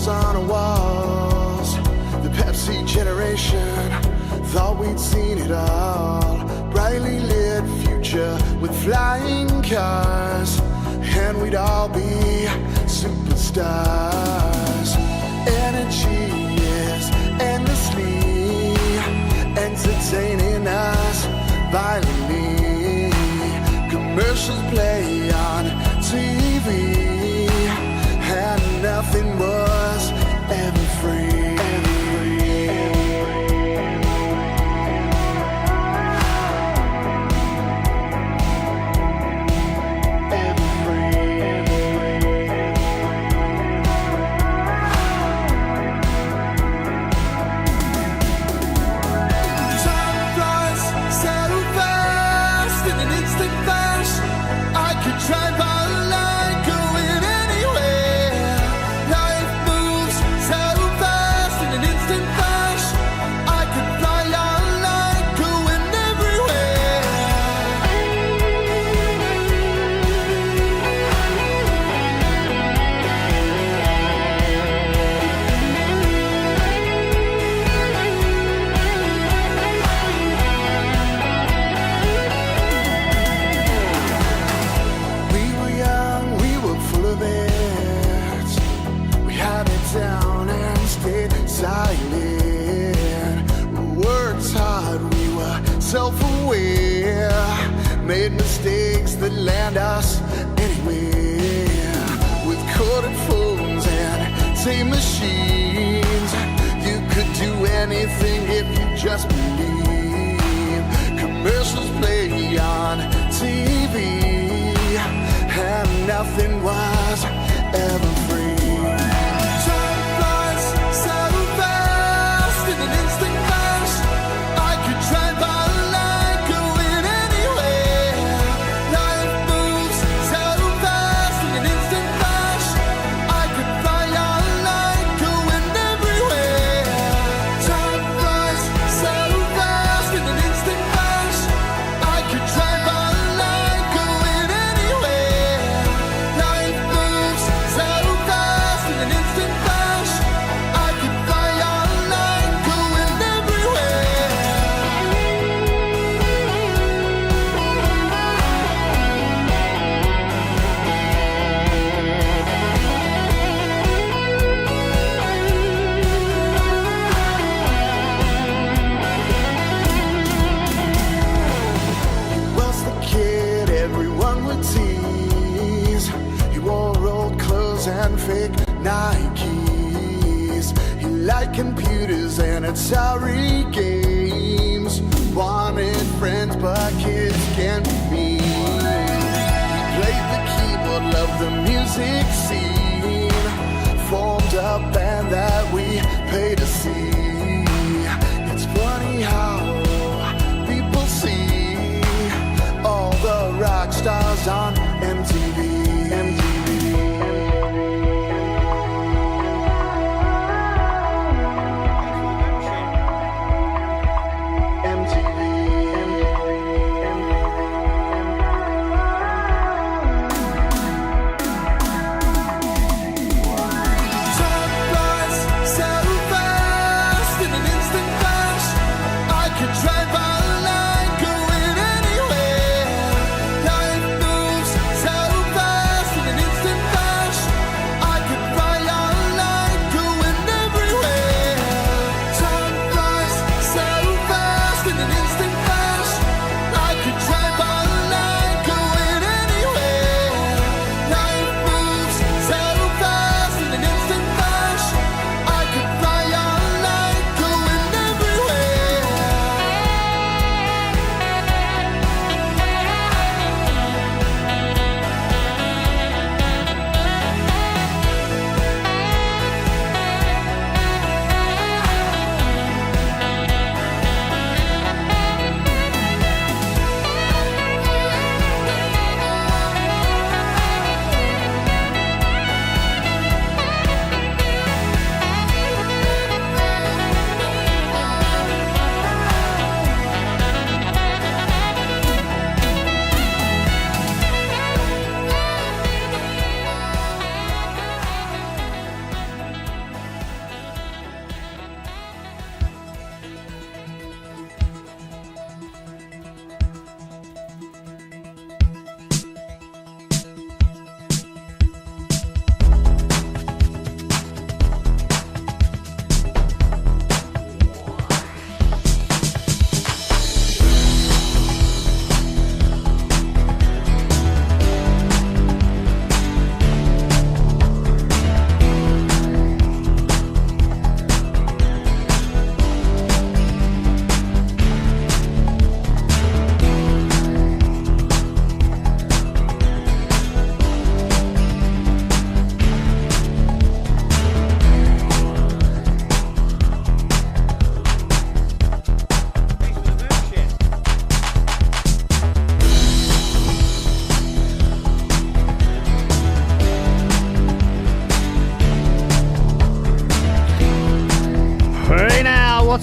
On our walls, the Pepsi generation thought we'd seen it all. Brightly lit future with flying cars, and we'd all be superstars. Energy is endlessly entertaining us violently. Commercials play on TV, and nothing was ever free. Drive our line, going anywhere. Life moves so fast in an instant flash. I could fly our line, going everywhere. We were young, we were full of it. We had it down and stayed silent. We worked hard, we were self-aware. Made mistakes that land us anywhere. With corded phones and tape machines, you could do anything if you just believe. Commercials play on TV, and nothing was ever free. Time flies so fast in an instant flash. I could drive our line, going anywhere. Life moves so fast in an instant flash. I could fly our line, going everywhere. Time flies so fast in an instant flash. I could drive our line, going anywhere. Life moves so fast in an instant flash. I could fly our line, going everywhere. Was the kid everyone would tease? He wore old clothes and fake Nikes. He liked computers and Atari games. Wanted friends, but kids can't be mean. He played the keyboard, loved the music scene. Formed a band that we paid to see. It's funny how people see all the rock stars on MTV. Time flies so fast in an instant flash. I could drive our line, going anywhere. Life moves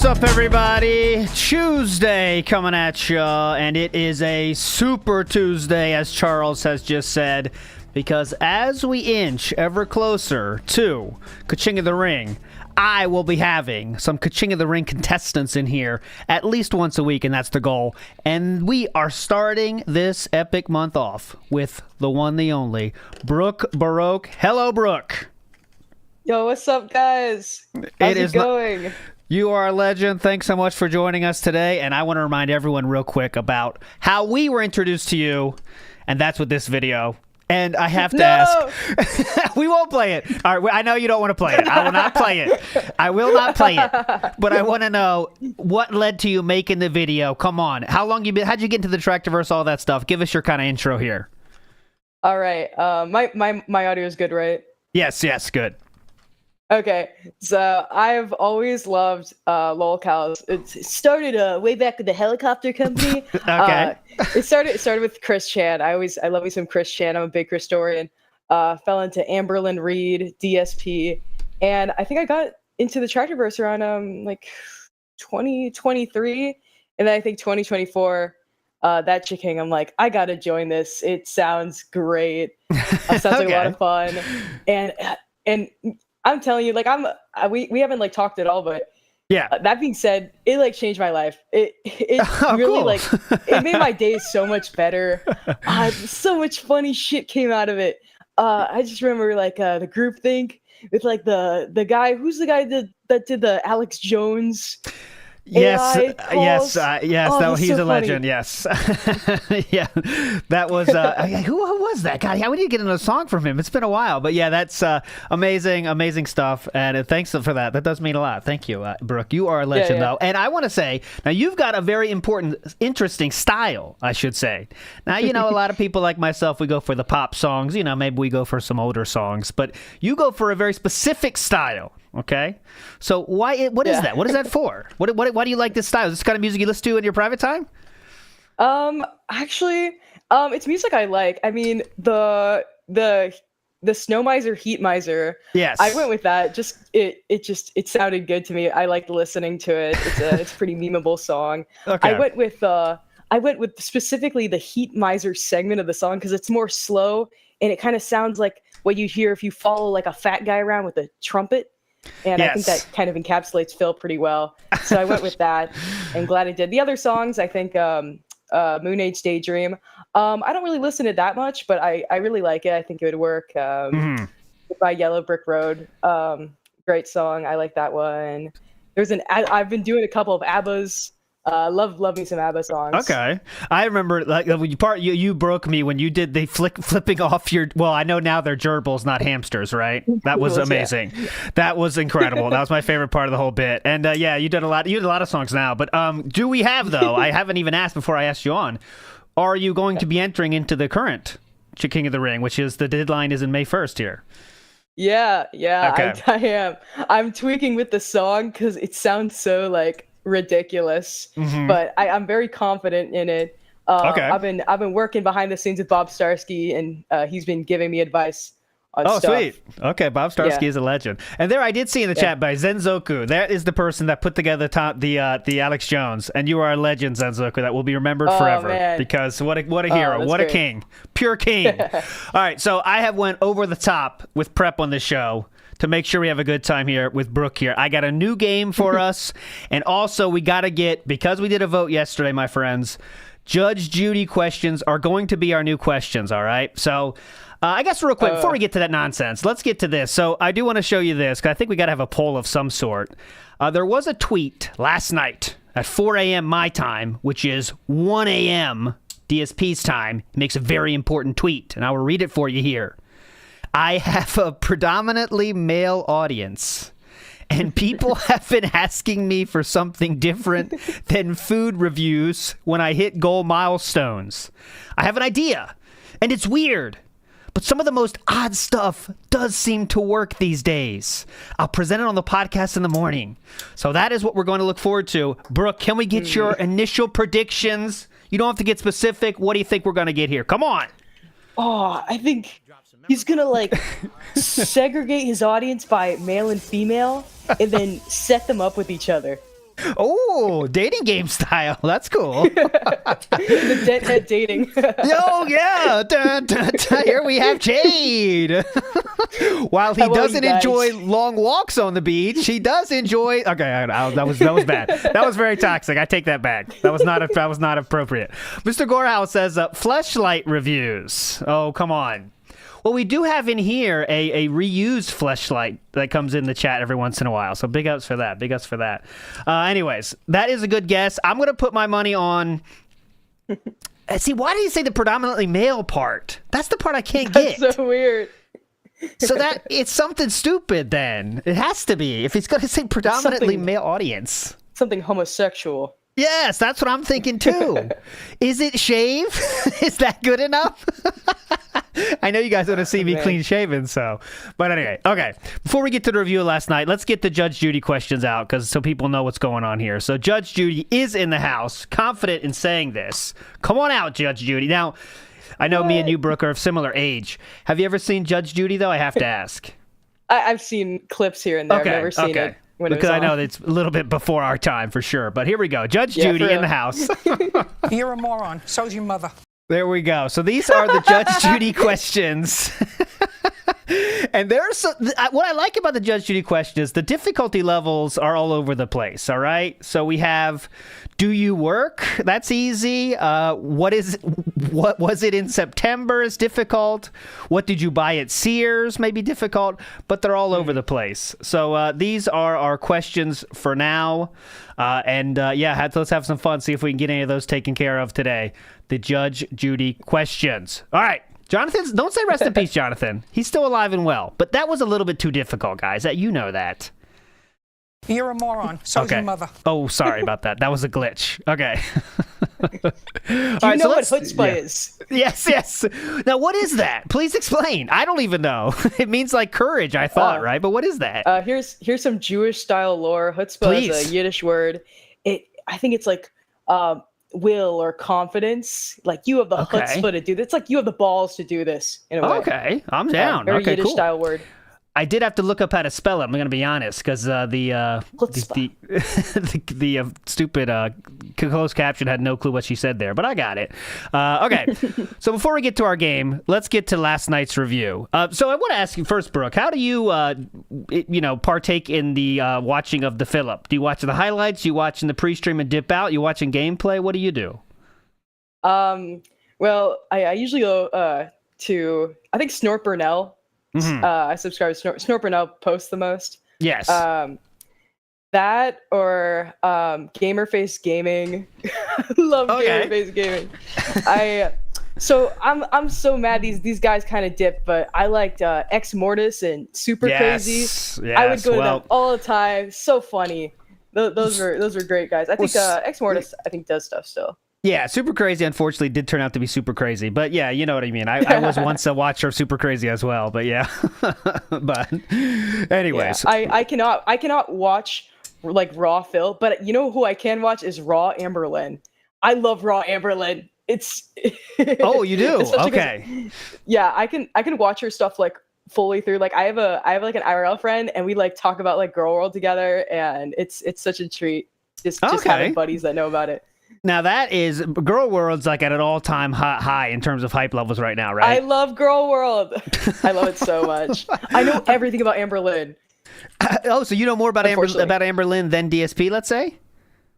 up, everybody? Tuesday coming at you, and it is a super Tuesday, as Charles has just said, because as we inch ever closer to Ka-Ching of the Ring, I will be having some Ka-Ching of the Ring contestants in here at least once a week, and that's the goal. And we are starting this epic month off with the one, the only, Brooke Baroque. Hello, Brooke. Yo, what's up, guys? How's it going? You are a legend. Thanks so much for joining us today. And I want to remind everyone real quick about how we were introduced to you. And that's with this video. And I have to ask. We won't play it. All right, I know you don't want to play it. I will not play it. I will not play it. But I want to know what led to you making the video. Come on. How long you been? How'd you get into the Tractorverse, all that stuff? Give us your kind of intro here. All right. My audio is good, right? Yes, good. Okay, so I've always loved lolcows. It started way back with the helicopter company. Okay. It started with Chris Chan. I love me some Chris Chan. I'm a big historian. Fell into Amberlin Reed, DSP, and I think I got into the Tractorverse around like 2023, and then I think 2024. That Chicking, I'm like, I gotta join this. It sounds great. It sounds like a lot of fun, and I'm telling you, like we haven't like talked at all, but yeah. That being said, it like changed my life. It really cool. like it made my days so much better. So much funny shit came out of it. I just remember like the group think with like the guy who's the guy that did the Alex Jones. Yes, yes. He's so a funny. legend. Yes, yeah, that was who was that guy? Yeah, we need to get another song from him. It's been a while, but yeah, that's amazing stuff. And thanks for that. That does mean a lot. Thank you, Brooke. You are a legend, though. And I want to say now you've got a very interesting style, I should say. Now a lot of people like myself, we go for the pop songs. Maybe we go for some older songs, but you go for a very specific style. Okay, so what is that? What is that for? Why do you like this style? Is this kind of music you listen to in your private time? Actually, it's music I like. I mean, the Snow Miser, Heat Miser. Yes, I went with that. It sounded good to me. I liked listening to it. It's a pretty memeable song. Okay. I went with specifically the Heat Miser segment of the song because it's more slow and it kind of sounds like what you hear if you follow like a fat guy around with a trumpet. And yes. I think that kind of encapsulates Phil pretty well. So I went with that and glad I did. The other songs, I think Moon Age Daydream. I don't really listen to that much, but I really like it. I think it would work. By Yellow Brick Road. Great song. I like that one. I've been doing a couple of ABBAs. Love me some ABBA songs. Okay, I remember like you broke me when you did the flipping off your. Well, I know now they're gerbils, not hamsters, right? That was amazing. Yeah. That was incredible. That was my favorite part of the whole bit. And you did a lot. You did a lot of songs now. But do we have though? I haven't even asked before I asked you on. Are you going to be entering into the current King of the Ring, which is the deadline is in May 1st here? Yeah. Okay. I am. I'm tweaking with the song because it sounds so like ridiculous, but I'm very confident in it. Okay. I've been working behind the scenes with Bob Starsky, and he's been giving me advice on stuff. Oh, sweet. Okay, Bob Starsky is a legend. And there, I did see in the chat by Zenzoku. That is the person that put together the Alex Jones, and you are a legend, Zenzoku. That will be remembered forever. Man. Because what a hero, what great. A king, pure king. All right, so I have went over the top with prep on the show to make sure we have a good time here with Brooke here. I got a new game for us, and also we got to get, because we did a vote yesterday, my friends, Judge Judy questions are going to be our new questions, all right? So I guess real quick, before we get to that nonsense, let's get to this. So I do want to show you this, because I think we got to have a poll of some sort. There was a tweet last night at 4 a.m. my time, which is 1 a.m. DSP's time. It makes a very important tweet, and I will read it for you here. I have a predominantly male audience, and people have been asking me for something different than food reviews when I hit goal milestones. I have an idea, and it's weird, but some of the most odd stuff does seem to work these days. I'll present it on the podcast in the morning. So that is what we're going to look forward to. Brooke, can we get your initial predictions? You don't have to get specific. What do you think we're going to get here? Come on. Oh, I think he's going to, like, segregate his audience by male and female and then set them up with each other. Oh, dating game style. That's cool. The deadhead dating. Oh, yeah. Dun, dun, dun. Here we have Jade. While he doesn't enjoy long walks on the beach, he does enjoy... Okay, that was bad. That was very toxic. I take that back. That was not appropriate. Mr. Gorehouse says, fleshlight reviews. Oh, come on. Well, we do have in here a reused fleshlight that comes in the chat every once in a while. So big ups for that. Big ups for that. Anyways, that is a good guess. I'm going to put my money on... See, why did you say the predominantly male part? That's the part I can't get. That's so weird. So that it's something stupid then. It has to be. If he's going to say predominantly male audience. Something homosexual. Yes, that's what I'm thinking too. Is it shave? Is that good enough? I know you guys want to see me clean shaven, so. But anyway, okay. Before we get to the review of last night, let's get the Judge Judy questions out so people know what's going on here. So Judge Judy is in the house, confident in saying this. Come on out, Judge Judy. Now, I know me and you, Brooke, are of similar age. Have you ever seen Judge Judy, though? I have to ask. I've seen clips here and there. Okay, I've never seen it. Because I know it's a little bit before our time, for sure. But here we go. Judge Judy in the house. You're a moron. So's your mother. There we go. So these are the Judge Judy questions. And there's what I like about the Judge Judy question is the difficulty levels are all over the place, all right? So we have, do you work? That's easy. What was it in September is difficult. What did you buy at Sears may be difficult, but they're all over the place. So these are our questions for now. Let's have some fun, see if we can get any of those taken care of today. The Judge Judy questions. All right. Jonathan, don't say rest in peace, Jonathan. He's still alive and well. But that was a little bit too difficult, guys. You know that. You're a moron. So's your mother. Oh, sorry about that. That was a glitch. Okay. Do you know what chutzpah is? Yes. Now, what is that? Please explain. I don't even know. It means like courage, I thought, right? But what is that? Here's some Jewish-style lore. Chutzpah is a Yiddish word. I think it's like... will or confidence, like you have the chutzpah to do this. It's like you have the balls to do this in a way. Okay, I'm down. Very okay, Yiddish cool. style word. I did have to look up how to spell it. I'm going to be honest, because the stupid closed caption had no clue what she said there, but I got it. Okay, so before we get to our game, let's get to last night's review. So I want to ask you first, Brooke, how do you, partake in the watching of the fill-up? Do you watch the highlights? You watching the pre-stream and dip out? You watching gameplay? What do you do? Well, I usually go to I think Snort Burnell. Mm-hmm. I subscribe to Snort Burnell posts the most. Yes. That or Gamerface Gaming. Love Gamerface Gaming. I'm so mad these guys kind of dip, but I liked Ex Mortis and Super Crazy. Yes, I would go to them all the time. So funny. Those were great guys. I think Ex Mortis does stuff still. Yeah, Super Crazy unfortunately did turn out to be super crazy, but yeah, you know what I mean. I was once a watcher of Super Crazy as well, but yeah. But anyways, yeah, I cannot watch like Raw Phil, but you know who I can watch is Raw Amberlynn. I love Raw Amberlynn. It's oh, you do? Okay. Yeah, I can watch her stuff like fully through. Like I have like an IRL friend, and we like talk about like Girl World together, and it's such a treat just having buddies that know about it. Now that is Girl World's like at an all-time high in terms of hype levels right now, right? I love Girl World. I love it so much. I know everything about Amberlynn. So you know more about Amberlynn than DSP, let's say?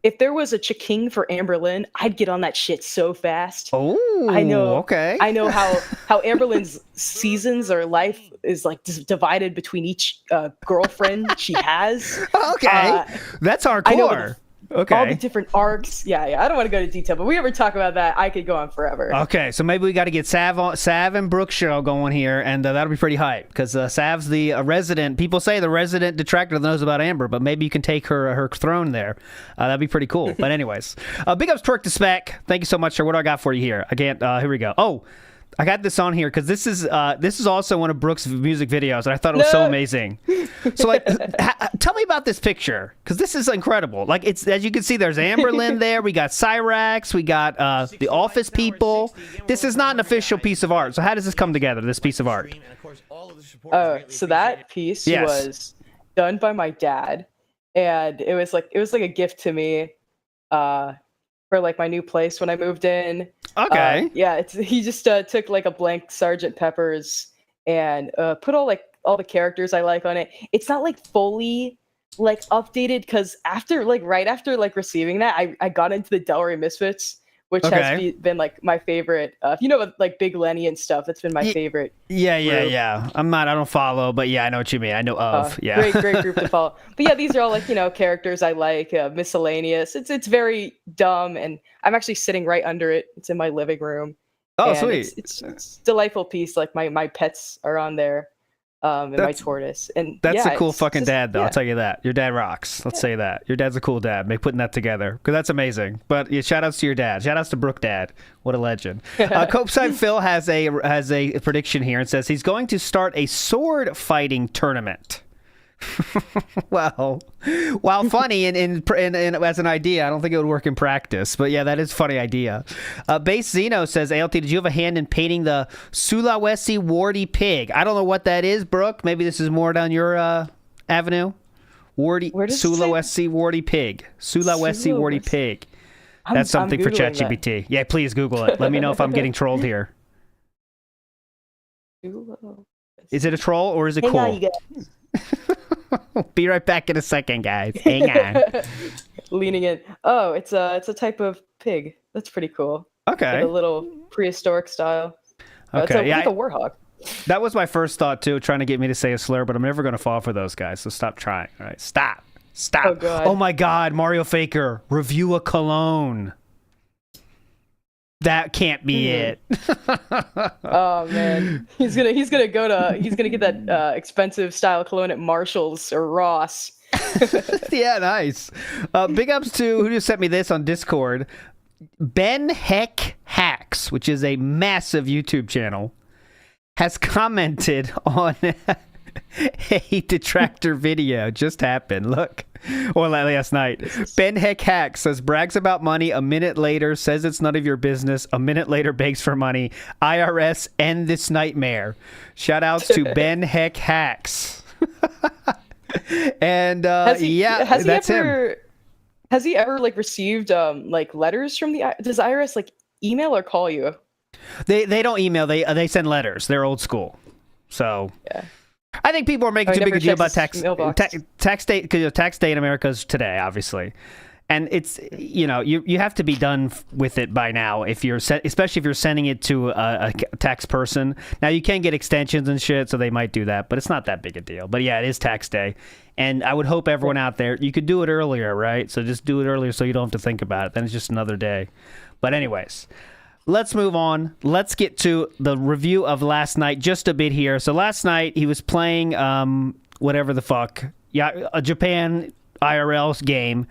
If there was a Chiking for Amberlynn, I'd get on that shit so fast. Oh, I know. Okay. I know how Amberlynn's seasons or life is like divided between each girlfriend she has. Okay, that's hardcore. I know okay. All the different arcs. Yeah. I don't want to go into detail, but we ever talk about that, I could go on forever. Okay, so maybe we got to get Sav and Brooke show going here, and that'll be pretty hype because Sav's the resident. People say the resident detractor that knows about Amber, but maybe you can take her throne there. That'd be pretty cool. But anyways, big ups Twerk to Spec. Thank you so much, sir. What do I got for you here? I can't. Here we go. Oh. I got this on here because this is also one of Brooke's music videos, and I thought it was so amazing. So, like, tell me about this picture because this is incredible. Like, it's as you can see, there's Amberlynn there. We got Cyrax. We got the Office people. This is not an official piece of art. So, how does this come together? This piece of art. So that piece was done by my dad. and it was like a gift to me for like my new place when I moved in. Okay. Yeah, he just took like a blank Sergeant Pepper's and put all the characters I like on it. It's not like fully like updated because right after receiving that, I got into the Delray Misfits, which has been like my favorite. If you know like Big Lenny and stuff, that's been my favorite. Yeah. I don't follow, but yeah, I know what you mean. I know of. Yeah. Great group to follow. But yeah, these are all like characters I like. Miscellaneous. It's very dumb, and I'm actually sitting right under it. It's in my living room. Oh, and sweet. It's a delightful piece. Like my pets are on there. And my tortoise. And that's a cool fucking dad, though. I'll tell you that. Your dad rocks. Let's say that. Your dad's a cool dad. Make putting that together because that's amazing. But yeah, shout outs to your dad. Shout outs to Brooke dad. What a legend. Copeside Phil has a prediction here and says he's going to start a sword fighting tournament. Well, while funny and as an idea, I don't think it would work in practice. But yeah, that is a funny idea. Base Zeno says, ALT, did you have a hand in painting the Sulawesi warty pig? I don't know what that is, Brooke. Maybe this is more down your avenue. Sulawesi warty pig. Sulawesi warty pig. That's something for ChatGPT. Yeah, please Google it. Let me know if I'm getting trolled here. Is it a troll or is it cool? Be right back in a second, guys. Hang on. Leaning in. Oh, it's a type of pig. That's pretty cool. Okay. Like a little prehistoric style. Okay. It's like a warhog. That was my first thought too, trying to get me to say a slur, but I'm never going to fall for those guys. So stop trying. All right, stop. Oh God. Oh my God, Mario Faker, review a cologne. That can't be it. Oh man, he's gonna get that expensive style cologne at Marshall's or Ross. Yeah, nice. Big ups to who just sent me this on Discord. Ben Heck Hacks, which is a massive YouTube channel, has commented on a detractor video. Just happened. Look. Or last night. Ben Heck Hacks says brags about money. A minute later says it's none of your business. A minute later begs for money. IRS, end this nightmare. Shout outs to Ben Heck Hacks. And that's him. Has he ever received letters from does IRS email or call you? They don't email. They send letters. They're old school. So yeah. I think people are making too big a deal about tax day because tax day in America is today, obviously, and it's you have to be done with it by now especially if you're sending it to a tax person. Now you can get extensions and shit, so they might do that, but it's not that big a deal. But yeah, it is tax day, and I would hope everyone out there you could do it earlier, right? So just do it earlier so you don't have to think about it. Then it's just another day. But anyways. Let's move on. Let's get to the review of last night just a bit here. So last night he was playing whatever the fuck, a Japan IRL game,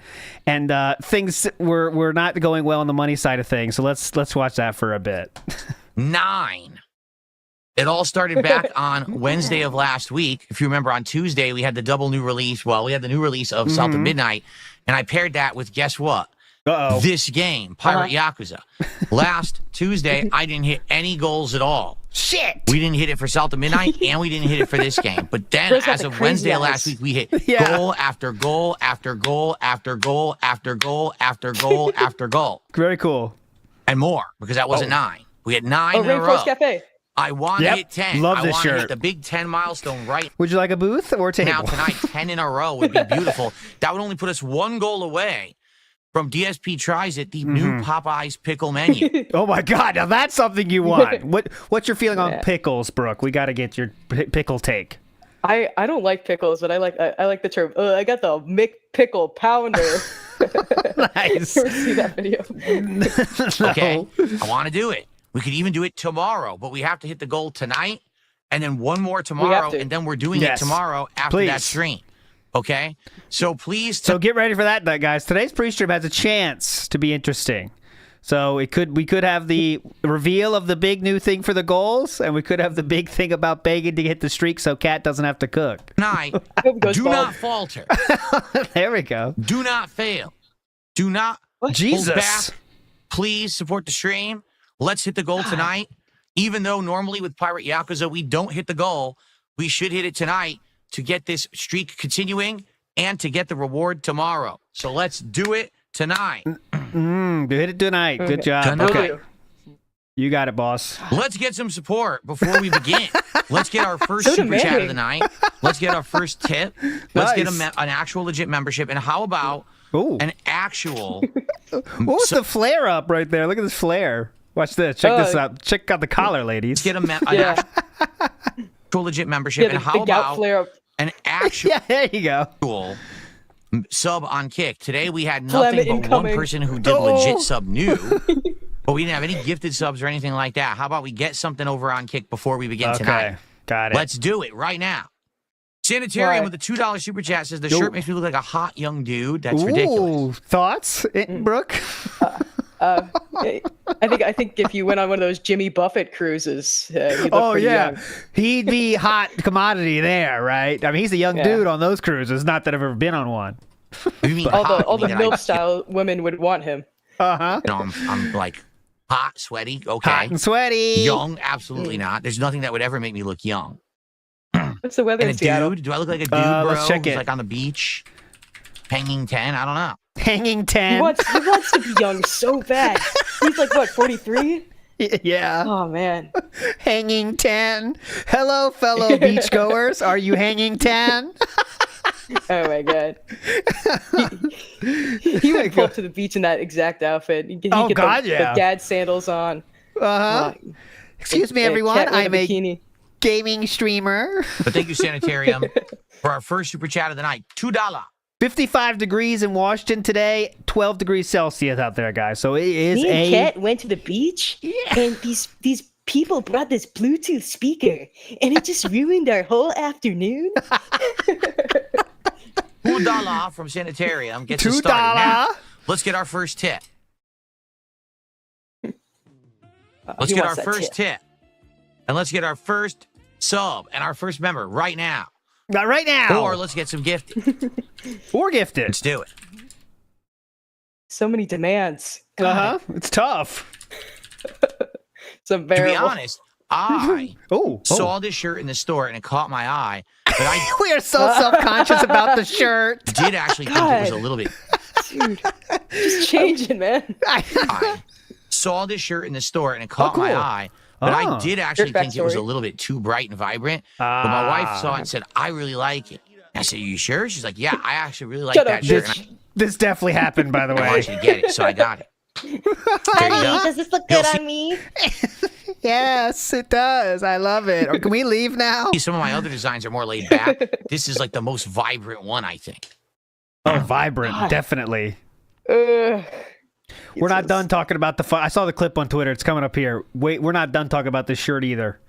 and things were not going well on the money side of things. So let's watch that for a bit. 9. It all started back on Wednesday of last week. If you remember, on Tuesday we had the double new release. Well, we had the new release of Salted Midnight, and I paired that with guess what? Uh-oh. This game, Pirate Yakuza. Last Tuesday, I didn't hit any goals at all. Shit! We didn't hit it for Salted Midnight, and we didn't hit it for this game. But then, as of Wednesday last week, we hit goal after goal after goal after goal after goal after goal after goal. Very cool. And more, because that wasn't 9. We had 9 in a row. Rainforest Cafe. I want to hit 10. Love this I want shirt. to hit the big 10 milestone right Would you like a booth or a table? now tonight. 10 in a row would be beautiful. That would only put us 1 goal away from DSP Tries It, the new Popeye's pickle menu. Oh my God! Now that's something you want. What's your feeling on pickles, Brooke? We got to get your pickle take. I don't like pickles, but I like the term. I got the McPickle Pounder. Nice. You ever see that video? No. Okay, I want to do it. We could even do it tomorrow, but we have to hit the goal tonight, and then 1 more tomorrow, and then we're doing it tomorrow after that stream. Okay, so please. So get ready for that, guys. Today's Preestream has a chance to be interesting. So we could have the reveal of the big new thing for the goals, and we could have the big thing about begging to hit the streak so Kat doesn't have to cook. Tonight, do not falter. There we go. Do not fail. Do not hold back. Please support the stream. Let's hit the goal tonight. Even though normally with Pirate Yakuza we don't hit the goal, we should hit it tonight to get this streak continuing and to get the reward tomorrow. So let's do it tonight. Hit it tonight. Good job. Tonight. Okay. You got it, boss. Let's get some support before we begin. Let's get our first super chat of the night. Let's get our first tip. Let's get an actual legit membership. And how about an actual... What was the flare up right there? Look at this flare. Watch this. Check this out. Check out the collar, ladies. Let's get an actual legit membership. And how about an actual... Yeah, there you go. Sub on Kick. Today we had nothing but one person who did legit sub new. But we didn't have any gifted subs or anything like that. How about we get something over on Kick before we begin tonight? Got it. Let's do it right now. Sanitarium with a $2 super chat says the shirt makes me look like a hot young dude. That's ridiculous. Thoughts, Brooke? I think if you went on one of those Jimmy Buffett cruises, you'd look pretty young. He'd be hot commodity there, right? I mean, he's a young dude on those cruises. Not that I've ever been on one. All the MILF style women would want him. Uh-huh. You know, I'm like hot, sweaty, okay. Hot and sweaty. Young, absolutely not. There's nothing that would ever make me look young. What's the weather in Seattle? Dude? Do I look like a dude, bro? Let's check it. Who's like on the beach, hanging 10? I don't know. Hanging 10. He wants to be young so bad. He's like, what, 43? Yeah. Oh, man. Hanging 10. Hello, fellow beachgoers. Are you hanging 10? Oh, my God. He would pull up to the beach in that exact outfit. He get the dad sandals on. Uh-huh. Excuse me, everyone. I'm a gaming streamer. But thank you, Sanitarium, for our first super chat of the night. $2. 55 degrees in Washington today, 12 degrees Celsius out there, guys. So it is Me and Kat went to the beach, and these people brought this Bluetooth speaker, and it just ruined our whole afternoon. $2 from Sanitarium gets us started. Now, let's get our first tip. Let's get our first tip. And let's get our first sub and our first member right now. Not right now. Or let's get some gifted. Or gifted. Let's do it. So many demands. Uh-huh. It's tough. It's unbearable. To be honest, I saw this shirt in the store and it caught my eye. But we are so self-conscious about the shirt. Did actually think it was a little bit. Dude, just changing, man. I saw this shirt in the store and it caught my eye. But I did actually think it was a little bit too bright and vibrant. But my wife saw it and said, I really like it. I said, you sure? She's like, yeah, I actually really like that shirt. This definitely happened, by the way. I want you to get it, so I got it. Honey, does this look good on me? Yes, it does. I love it. Or can we leave now? Some of my other designs are more laid back. This is like the most vibrant one, I think. Oh, vibrant, definitely. We're not done talking about the I saw the clip on Twitter. It's coming up here. Wait, we're not done talking about this shirt either.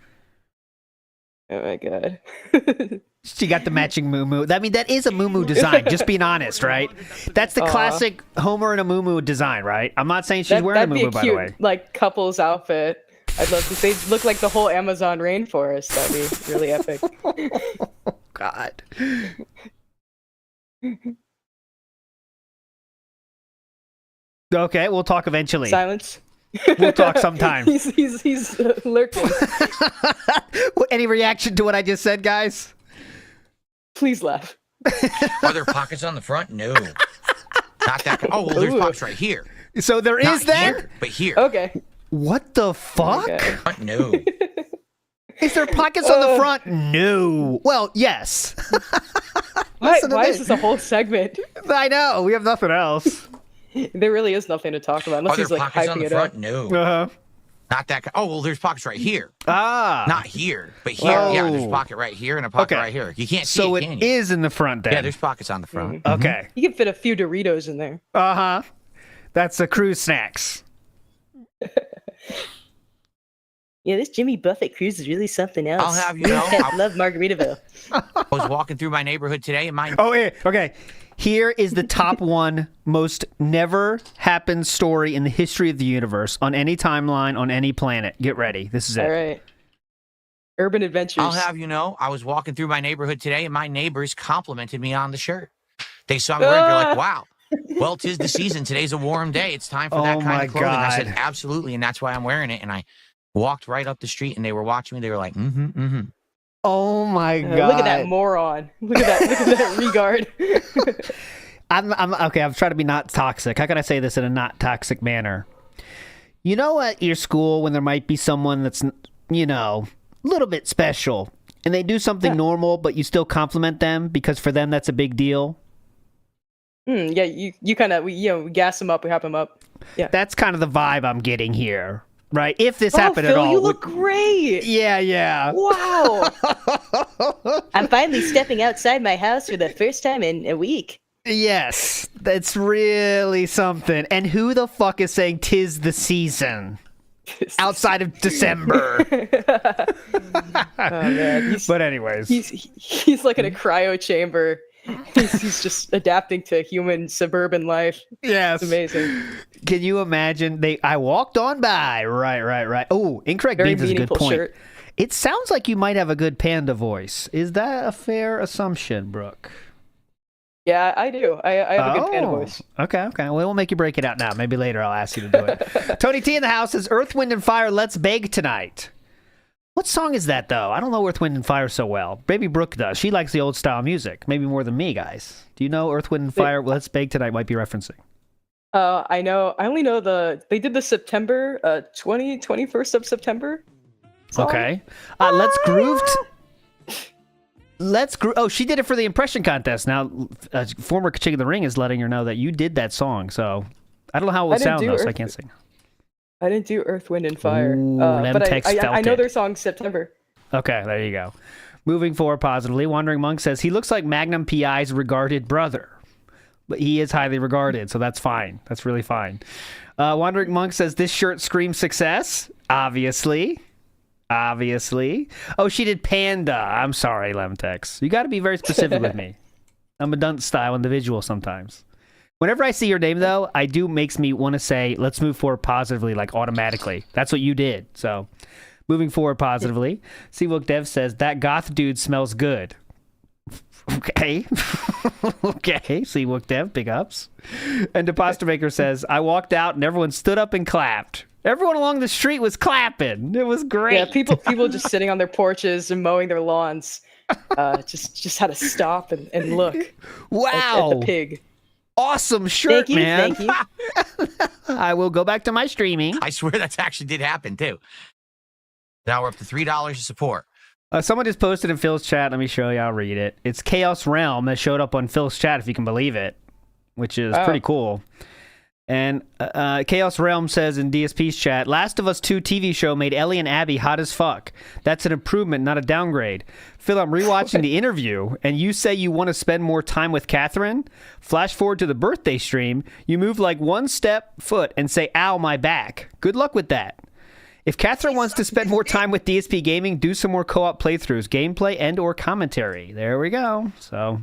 Oh my God. She got the matching muumuu. I mean, that is a muumuu design. Just being honest, right? That's the classic Homer in a muumuu design, right? I'm not saying she's wearing a muumuu, by the way. Like couple's outfit. I'd love to. They look like the whole Amazon rainforest. That'd be really epic. Oh God. Okay, we'll talk eventually. Silence. We'll talk sometime. He's lurking. Any reaction to what I just said, guys? Please laugh. Are there pockets on the front? No. Not that. Oh, well, there's pockets right here. So there is then? Here, but here. Okay. What the fuck? Okay. No. Is there pockets on the front? No. Well, yes. Why is this a whole segment? I know. We have nothing else. There really is nothing to talk about unless he's like hyping it up. No. Uh-huh. Not that. Oh, well, there's pockets right here. Ah. Not here, but here. Oh. Yeah, there's a pocket right here and a pocket right here. You can't see it, can you? Is in the front then. Yeah, there's pockets on the front. Mm-hmm. Okay. You can fit a few Doritos in there. Uh-huh. That's the cruise snacks. Yeah, this Jimmy Buffett cruise is really something else. I'll have you know. I love Margaritaville. I was walking through my neighborhood today and Oh, yeah. Okay. Here is the top one most never happened story in the history of the universe on any timeline, on any planet. Get ready. This is it. All right. Urban Adventures. I'll have you know, I was walking through my neighborhood today and my neighbors complimented me on the shirt. They saw me wearing it. They're like, wow. Well, 'tis the season. Today's a warm day. It's time for that kind of clothing. God. I said, absolutely. And that's why I'm wearing it. And I walked right up the street and they were watching me. They were like, mm-hmm, mm-hmm. Oh my god! Look at that moron! Look at that regard. I'm okay. I'm trying to be not toxic. How can I say this in a not toxic manner? You know, at your school when there might be someone that's, you know, a little bit special, and they do something normal, but you still compliment them because for them that's a big deal. Yeah, you kind of we gas them up, we hype them up. Yeah, that's kind of the vibe I'm getting here, right? If this happened Phil, at all, you look great. Yeah. Wow. I'm finally stepping outside my house for the first time in a week. Yes, that's really something. And who the fuck is saying 'tis the season outside of December? Oh man. But anyways, he's like in a cryo chamber. He's just adapting to human suburban life. Yes, it's amazing. Can you imagine? I walked on by. Right. Oh, incorrect. Beans is a good point. Shirt. It sounds like you might have a good panda voice. Is that a fair assumption, Brooke? Yeah, I do. I have a good panda voice. Okay. Well, we'll make you break it out now. Maybe later I'll ask you to do it. Tony T in the house says, Earth, Wind, and Fire, let's beg tonight. What song is that, though? I don't know Earth, Wind, and Fire so well. Maybe Brooke does. She likes the old style music. Maybe more than me, guys. Do you know Earth, Wind, and Fire, let's beg tonight might be referencing? I know. I only know they did the September, 21st of September song. Okay. Let's groove... Oh, she did it for the impression contest. Now, former Chick of the Ring is letting her know that you did that song. So, I don't know how it would sound, though, so I can't sing. I didn't do Earth, Wind, and Fire. Ooh, but I know their song September. Okay, there you go. Moving forward positively, Wandering Monk says, he looks like Magnum P.I.'s regarded brother. But he is highly regarded, so that's fine. That's really fine. Wandering Monk says, this shirt screams success. Obviously. Oh, she did Panda. I'm sorry, Lemtex. You got to be very specific with me. I'm a dunce style individual sometimes. Whenever I see your name, though, makes me want to say, let's move forward positively, like automatically. That's what you did. So, moving forward positively. Seawook Dev says, that goth dude smells good. Okay. Okay. Seawook Dev, big ups. And Deposter Maker says, I walked out and everyone stood up and clapped. Everyone along the street was clapping. It was great. Yeah, people just sitting on their porches and mowing their lawns. Just had to stop and look. Wow. At the pig. Awesome shirt, man. Thank you. I will go back to my streaming. I swear that actually did happen, too. Now we're up to $3 to support. Someone just posted in Phil's chat. Let me show you. I'll read it. It's Chaos Realm that showed up on Phil's chat, if you can believe it, which is pretty cool. And Chaos Realm says in DSP's chat, Last of Us 2 TV show made Ellie and Abby hot as fuck. That's an improvement, not a downgrade. Phil, I'm rewatching the interview, and you say you want to spend more time with Catherine. Flash forward to the birthday stream. You move like one foot and say, ow, my back. Good luck with that. If Catherine wants to spend more time with DSP Gaming, do some more co-op playthroughs, gameplay, and or commentary. There we go. So,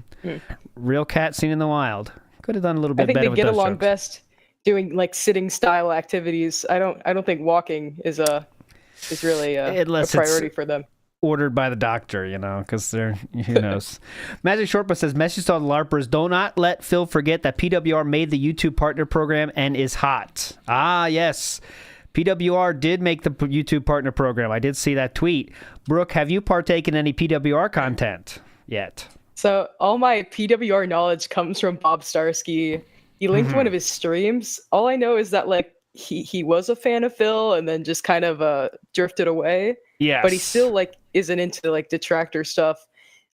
real cat seen in the wild. Could have done a little bit better with those they get along jokes. best doing like sitting style activities. I don't think walking is really a priority for them. Ordered by the doctor, because they're, who knows. Magic Shortbus says, message to all the LARPers, do not let Phil forget that PWR made the YouTube partner program and is hot. Ah, yes. PWR did make the YouTube partner program. I did see that tweet. Brooke, have you partaken in any PWR content yet? So all my PWR knowledge comes from Bob Starsky. He linked one of his streams. All I know is that like he was a fan of Phil and then just kind of drifted away. Yes. But he still like isn't into like detractor stuff.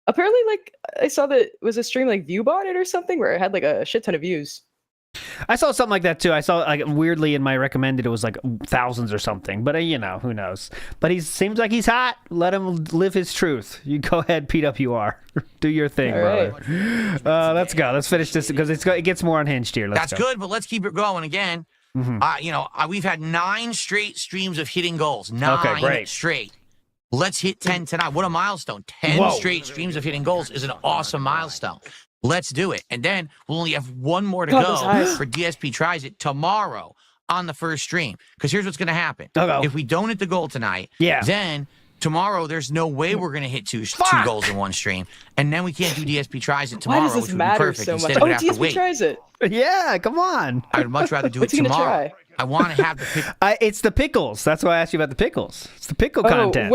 Apparently, like I saw that it was a stream like Viewbot it or something where it had like a shit ton of views. I saw something like that too. I saw like weirdly in my recommended it was like thousands or something. But who knows? But he seems like he's hot. Let him live his truth. You go ahead, PWR. Do your thing, brother. Right. Let's go. Let's finish this because it gets more unhinged here. That's good, but let's keep it going again. We've had 9 straight streams of hitting goals. 9 straight. Let's hit 10 tonight. What a milestone. 10 straight streams of hitting goals is an awesome milestone. Let's do it. And then we'll only have one more to go for DSP Tries It tomorrow on the first stream. Because here's what's going to happen. If we don't hit the goal tonight, then tomorrow there's no way we're going to hit two goals in one stream. And then we can't do DSP tries it Why tomorrow, does this which would be matter perfect. so much? Instead, we'd have to DSP wait. tries it. Yeah, come on. I'd much rather do it What's he gonna tomorrow. try? I want to have the It's the pickles. That's why I asked you about the pickles. It's the pickle content.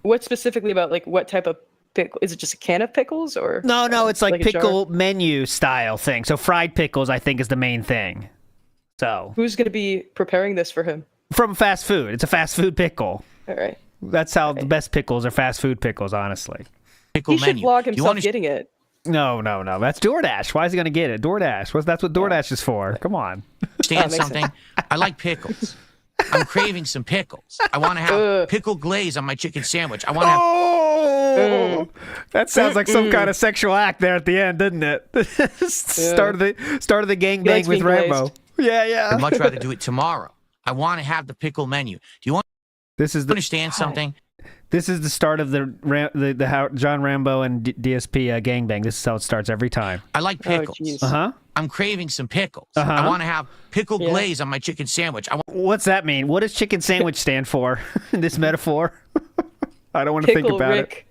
What specifically about like what type of pickle? Is it just a can of pickles or? No, it's like a jar? pickle menu style thing. So fried pickles, I think, is the main thing. So Who's going to be preparing this for him? from fast food. It's a fast food pickle. All right. That's how the best pickles are fast food pickles, honestly. pickle He should menu. vlog Do you himself wanna- getting it. No. That's DoorDash. Why is he going to get it? DoorDash. That's what DoorDash is for. Come on. Understand makes something? I like pickles. I'm craving some pickles. I want to have pickle glaze on my chicken sandwich. I want to have. Oh, that sounds like some kind of sexual act there at the end, doesn't it? Start of the gangbang likes with being Rambo. glazed. Yeah. I'd much rather do it tomorrow. I want to have the pickle menu. Do you This is the understand something? This is the start of the John Rambo and DSP gangbang. This is how it starts every time. I like pickles. Uh-huh. I'm craving some pickles. I want to have pickle glaze on my chicken sandwich. What's that mean? What does chicken sandwich stand for in this metaphor? I don't want to think Pickle about Rick,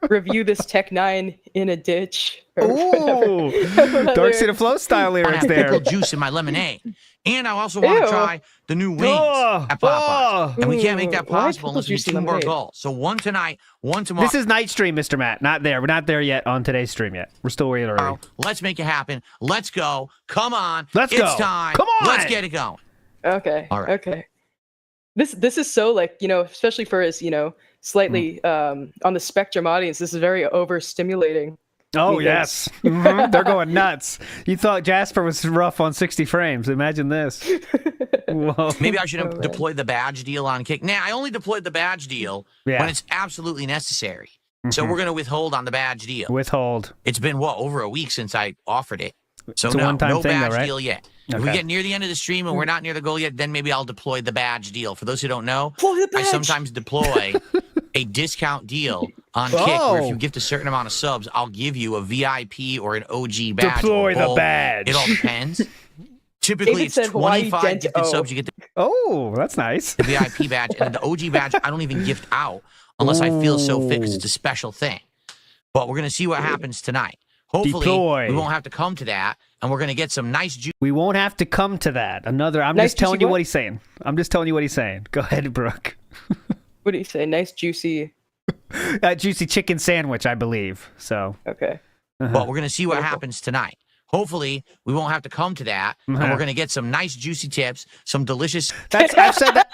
review this Tech 9 in a ditch. it. Ooh, Dark City Flow style I want lyrics to have pickle there. juice in my lemonade. And I also want to Ew. try the new wings at Popeyes. And we can't make that Why possible pickle unless we juice do in two more lemonade? goals. So one tonight, one tomorrow. This is night stream, Mr. Matt. Not there. We're not there yet on today's stream yet. We're still waiting already. Let's make it happen. Let's go. Come on. Let's it's go. time. Come on. Let's get it going. Okay. All right. Okay. This is so like, especially for his, slightly on the spectrum audience, this is very overstimulating. Oh, Me yes. Mhm. They're going nuts. You thought Jasper was rough on 60 frames. Imagine this. Whoa. Maybe I should have deployed the badge deal on Kick. Nah, I only deployed the badge deal when it's absolutely necessary. So we're going to withhold on the badge deal. Withhold. It's been, over a week since I offered it. So It's a one-time no thing, badge though, right? deal yet. If we Okay. get near the end of the stream and we're not near the goal yet, then maybe I'll deploy the badge deal. For those who don't know, Deploy the I badge. sometimes deploy a discount deal on Kick where if you gift a certain amount of subs, I'll give you a VIP or an OG badge. Deploy or the gold. badge. It all depends. Typically, David it's said, "Why 25 dent- gifted oh." subs. You get Oh, that's nice. the VIP badge. And the OG badge, I don't even gift out unless I feel so fit because it's a special thing. But we're going to see what happens tonight. Hopefully, Deploy. we won't have to come to that, and we're going to get some nice juice. We won't have to come to that. I'm Nice just telling juicy you what? what he's saying. I'm just telling you what he's saying. Go ahead, Brooke. What do you say? Nice, juicy. Juicy chicken sandwich, I believe. So. Okay. But we're going to see what happens tonight. Hopefully, we won't have to come to that, and we're going to get some nice juicy tips, some delicious. I've said that.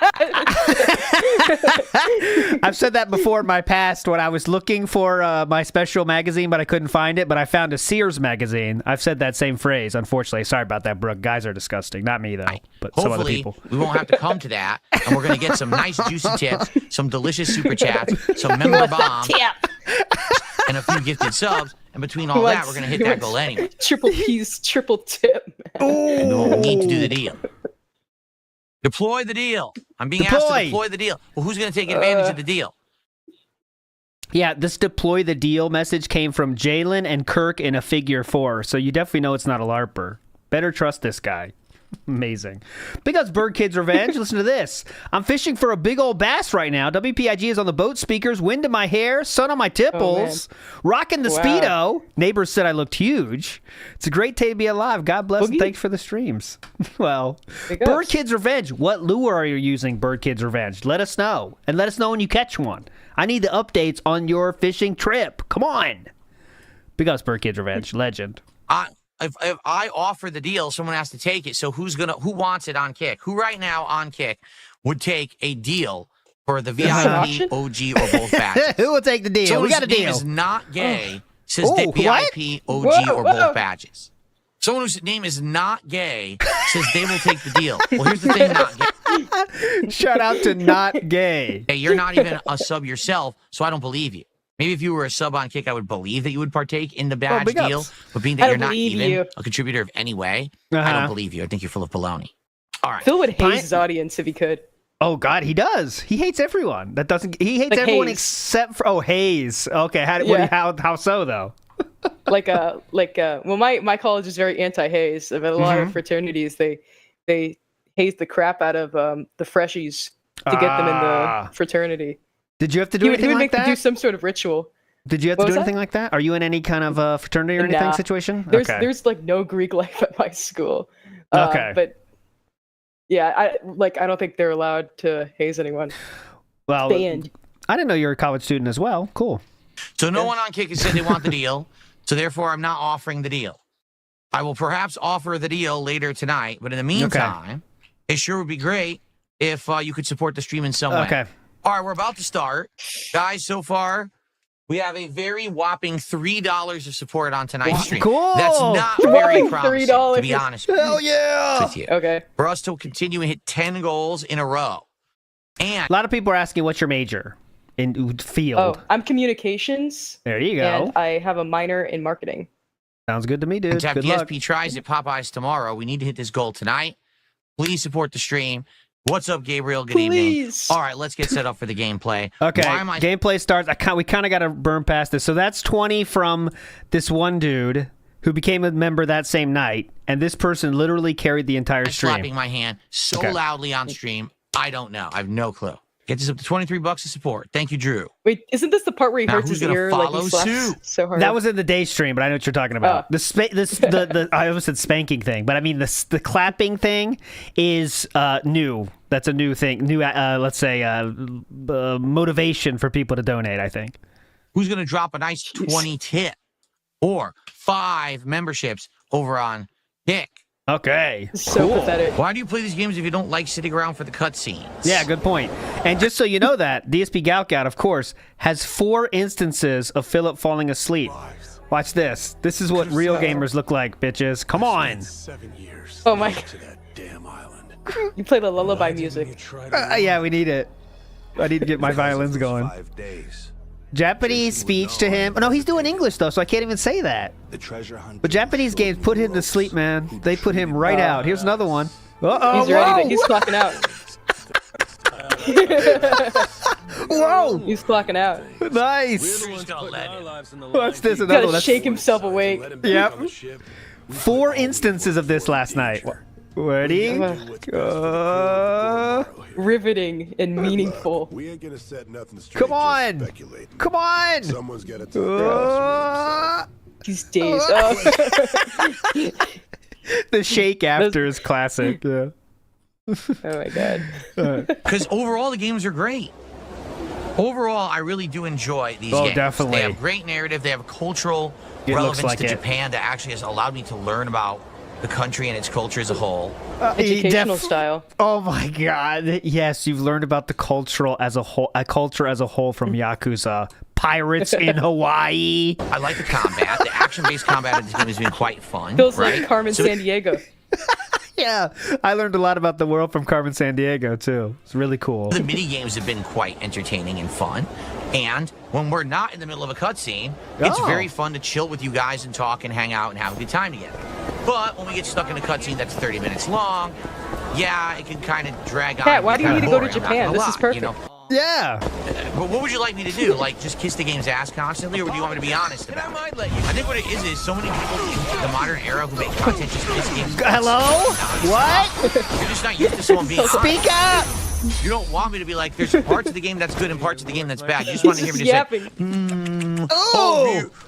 I've said that before in my past when I was looking for my special magazine, but I couldn't find it. But I found a Sears magazine. I've said that same phrase. Unfortunately, sorry about that, Brooke. Guys are disgusting. Not me though, but some other Hopefully, people. we won't have to come to that, and we're going to get some nice juicy tips, some delicious super chats, some member bombs, and a few gifted subs. And between all that, we're going to hit that goal anyway. Triple P's, triple tip. And we'll need to do the deal. Deploy the deal. I'm being asked to deploy the deal. Well, who's going to take advantage of the deal? Yeah, this deploy the deal message came from Jalen and Kirk in a figure 4, so you definitely know it's not a LARPer. Better trust this guy. Amazing. Big ups, Bird Kids Revenge. Listen to this. I'm fishing for a big old bass right now. WPIG is on the boat speakers. Wind in my hair. Sun on my tipples. Rocking the Speedo. Neighbors said I looked huge. It's a great day to be alive. God bless and thanks for the streams. Well, Bird Kids Revenge. What lure are you using, Bird Kids Revenge? Let us know. And let us know when you catch one. I need the updates on your fishing trip. Come on. Big ups, Bird Kids Revenge. Legend. If I offer the deal, someone has to take it. So who wants it on Kick? Who right now on Kick would take a deal for the VIP, OG, or both badges? Who will take the deal? Someone We got a whose name deal. is not gay says Oh, VIP, what? OG, or both badges. Someone whose name is not gay says they will take the deal. Well, here's the thing, not gay. Shout out to not gay. Hey, you're not even a sub yourself, so I don't believe you. Maybe if you were a sub on Kick, I would believe that you would partake in the badge big ups. deal. But being that you're not believe even you. a contributor of any way, I don't believe you. I think you're full of baloney. All right. Phil would haze his audience if he could. Oh God, he does. He hates everyone. He hates Like everyone Hayes. except for Hayes. Okay, how so though? Well, my college is very anti-haze. But a lot of fraternities they haze the crap out of the freshies to get them in the fraternity. Did you have to do anything like that? He would make me do some sort of ritual. Did you have to do anything like that? Are you in any kind of fraternity or anything situation? There's like no Greek life at my school. Okay. But yeah, I don't think they're allowed to haze anyone. Well, banned. I didn't know you were a college student as well. Cool. So no one on Kick has said they want the deal. So therefore, I'm not offering the deal. I will perhaps offer the deal later tonight. But in the meantime, it sure would be great if you could support the stream in some way. Okay. All right, we're about to start. Guys, so far, we have a very whopping $3 of support on tonight's stream. Cool. That's not very promising, $3. to be honest with Hell you. yeah. With you. Okay. For us to continue and hit 10 goals in a row. And a lot of people are asking what's your major in field. Oh, I'm communications. There you go. And I have a minor in marketing. Sounds good to me, dude. to have Good DSP luck. tries at Popeyes tomorrow, we need to hit this goal tonight. Please support the stream. What's up, Gabriel? Good evening. All right, let's get set up for the gameplay. Okay, gameplay starts. We kind of got to burn past this. So that's 20 from this one dude who became a member that same night, and this person literally carried the entire stream. Slapping my hand so loudly on stream, I don't know. I have no clue. Get this up to $23 of support. Thank you, Drew. Wait, isn't this the part where he hurts who's his gonna ear follow like he slaps suit? so hard? That was in the day stream, but I know what you're talking about. The I almost said spanking thing, but I mean the clapping thing is new. That's a new thing. New, let's say, motivation for people to donate, I think. Who's going to drop a nice 20 tip or 5 memberships over on Kick? Okay. So pathetic. Why do you play these games if you don't like sitting around for the cutscenes? Yeah, good point. And just so you know that, DSP Galkout, of course, has 4 instances of Philip falling asleep. Watch this. This is what real gamers look like, bitches. Come on. 7 years. Oh my. To that damn island. You play the lullaby music. Yeah, we need it. I need to get my violins going. 5 days. Japanese speech to him. Oh, no, he's doing English, though, so I can't even say that. The treasure hunt. But Japanese games put him to sleep, man. They put him right out. Here's another one. Uh-oh, He's ready. He's clocking out. Whoa! He's clocking out. Nice. Watch this. Another one. Gotta shake himself awake. Yep. 4 instances of this last night. Ready? Riveting and meaningful. We ain't gonna set nothing straight. Come on! Come on! Someone's gotta tell These days. The shake after is classic. Yeah. Oh my god. Because overall, the games are great. Overall, I really do enjoy these games. Definitely. They have great narrative. They have cultural relevance to Japan that actually has allowed me to learn about the country and its culture as a whole. Educational style. Oh my god. Yes, you've learned about the culture as a whole from Yakuza. Pirates in Hawaii. I like the combat. The action-based combat of this game has been quite fun. Feels like Carmen Sandiego. Yeah, I learned a lot about the world from Carmen Sandiego too. It's really cool. The mini games have been quite entertaining and fun. And when we're not in the middle of a cutscene, it's very fun to chill with you guys and talk and hang out and have a good time together. But when we get stuck in a cutscene that's 30 minutes long, yeah, it can kind of drag on. Pat, why do you need to go to Japan? This is perfect. You know? Yeah. But what would you like me to do? Like, just kiss the game's ass constantly, or do you want me to be honest about it? I think what it is so many people in the modern era who make content just kiss games. Hello? What? You're just not used to someone being honest. Speak up! You don't want me to be like, there's parts of the game that's good and parts of the game that's bad. You just want to hear me just say,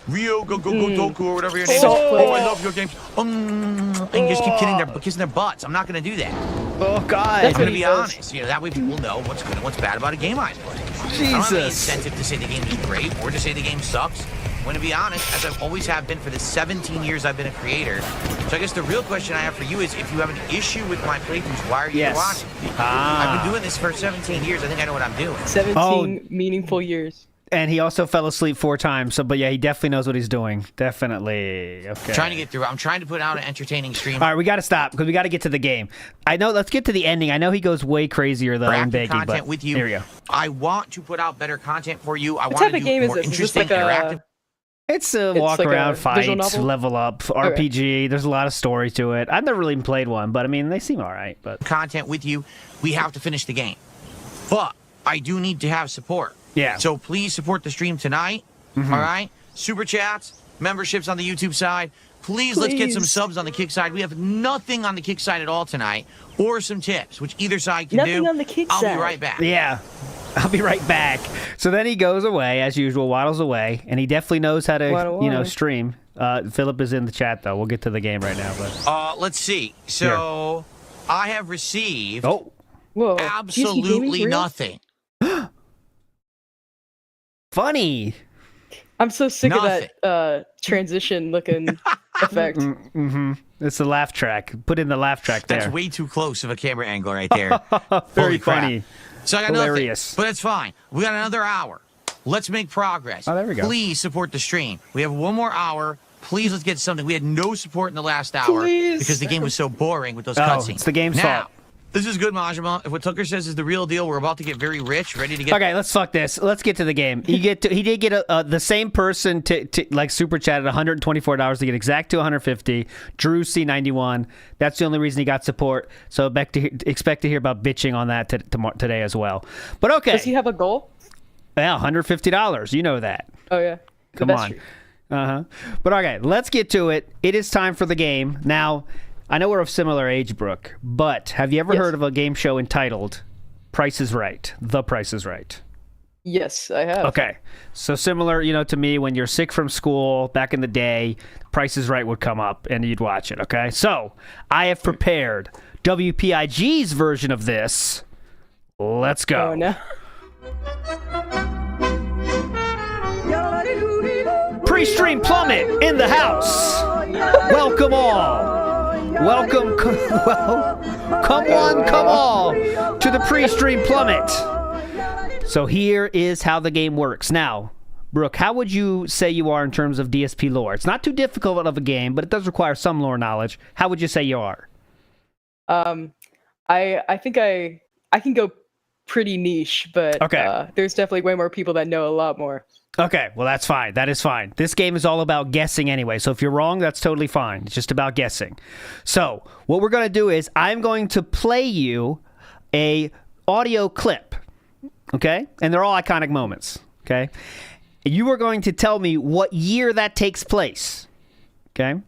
Rio, go, Doku, or whatever your name is. Oh, I love your games. And just keep kissing their butts. I'm not going to do that. Oh, God. I'm going to be honest. You know, that way people know what's good and what's bad about a game I play. Jesus. I don't have any incentive to say the game is great or to say the game sucks. I'm going to be honest, as I always have been for the 17 years I've been a creator. So I guess the real question I have for you is, if you have an issue with my playthroughs, why are you watching? I've been doing this for 17 years. I think I know what I'm doing. 17 meaningful years. And he also fell asleep 4 times. So, but yeah, he definitely knows what he's doing. Definitely. Okay. Trying to get through. I'm trying to put out an entertaining stream. All right, we got to stop because we got to get to the game. I know. Let's get to the ending. I know he goes way crazier though in begging, content but with you. Here we go. I want to put out better content for you. I What want type to of game do is more this? Is this interesting, like interactive. It's a walk like around, a fights, visual novel? level up, RPG. There's a lot of story to it. I've never really even played one, but I mean, they seem all right. But Content with you. We have to finish the game. But I do need to have support. Yeah. So please support the stream tonight. All right? Super chats, memberships on the YouTube side. Please, let's get some subs on the Kick side. We have nothing on the Kick side at all tonight, or some tips, which either side can do. Nothing on the Kick I'll side. be right back. yeah, I'll be right back. So then he goes away, as usual, waddles away, and he definitely knows how to, stream. Philip is in the chat, though. We'll get to the game right now. But let's see. So I have received absolutely nothing. Funny. I'm so sick of that transition-looking effect. It's the laugh track. Put in the laugh track there. That's way too close of a camera angle right there. Very funny. So I got hilarious. Nothing, but it's fine. We got another hour. Let's make progress. Oh, there we go. Please support the stream. We have one more hour. Please, let's get something. We had no support in the last hour because the game was so boring with those cutscenes. It's the game's fault. This is good, Majima. If what Tucker says is the real deal, we're about to get very rich, ready to get... Okay, let's fuck this. Let's get to the game. He did get the same person to like super chatted $124 to get exact to 150. Drew C91. That's the only reason he got support. So expect to hear about bitching on that today as well. But okay. Does he have a goal? Yeah, $150. You know that. Oh yeah. Come on. But okay, let's get to it. It is time for the game now. I know we're of similar age, Brooke, but have you ever heard of a game show entitled Price is Right? The Price is Right. Yes, I have. Okay. So similar, to me, when you're sick from school back in the day, Price is Right would come up and you'd watch it, okay? So I have prepared WPIG's version of this. Let's go. Oh, no. Preestream Plummet in the house. Welcome all. Welcome, come all to the Preestream Plummet. So here is how the game works. Now, Brooke, how would you say you are in terms of DSP lore? It's not too difficult of a game, but it does require some lore knowledge. How would you say you are? I think I can go pretty niche, but there's definitely way more people that know a lot more. Okay, well, that's fine. That is fine. This game is all about guessing anyway, so if you're wrong, that's totally fine. It's just about guessing. So what we're going to do is I'm going to play you a audio clip, okay? And they're all iconic moments, okay? You are going to tell me what year that takes place, okay?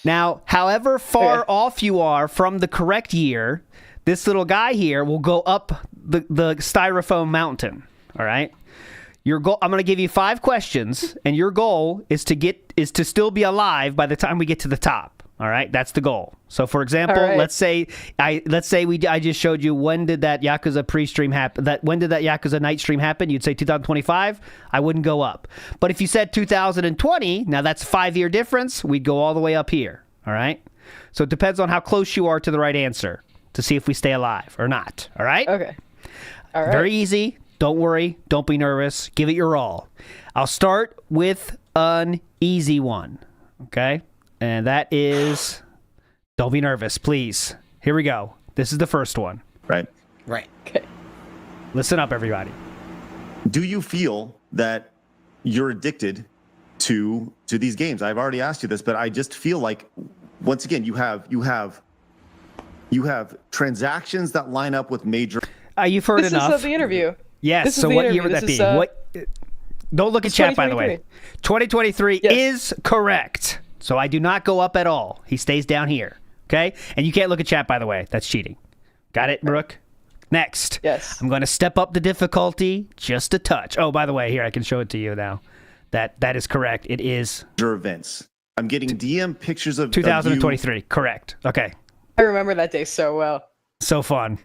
Now, however far off you are from the correct year, this little guy here will go up the styrofoam mountain, all right? Your goal. I'm going to give you 5 questions, and your goal is to still be alive by the time we get to the top. All right, that's the goal. So, for example, let's say I just showed you when did that Yakuza pre-stream happen? When did that Yakuza night stream happen? You'd say 2025. I wouldn't go up. But if you said 2020, now that's a 5-year difference. We'd go all the way up here. All right. So it depends on how close you are to the right answer to see if we stay alive or not. All right. Okay. All right. Very easy. Don't worry. Don't be nervous. Give it your all. I'll start with an easy one, okay? And that is, don't be nervous, please. Here we go. This is the first one. Right. Okay. Listen up, everybody. Do you feel that you're addicted to these games? I've already asked you this, but I just feel like, once again, you have transactions that line up with major... You've heard enough. This is the interview. Yes, so what year would that be? Don't look at chat, by the way. 2023 is correct. So I do not go up at all. He stays down here, okay? And you can't look at chat, by the way. That's cheating. Got it, Brooke? Next. Yes. I'm going to step up the difficulty just a touch. Oh, by the way, here, I can show it to you now. That is correct. It is... events. I'm getting DM pictures of 2023, correct. Okay. I remember that day so well. So fun.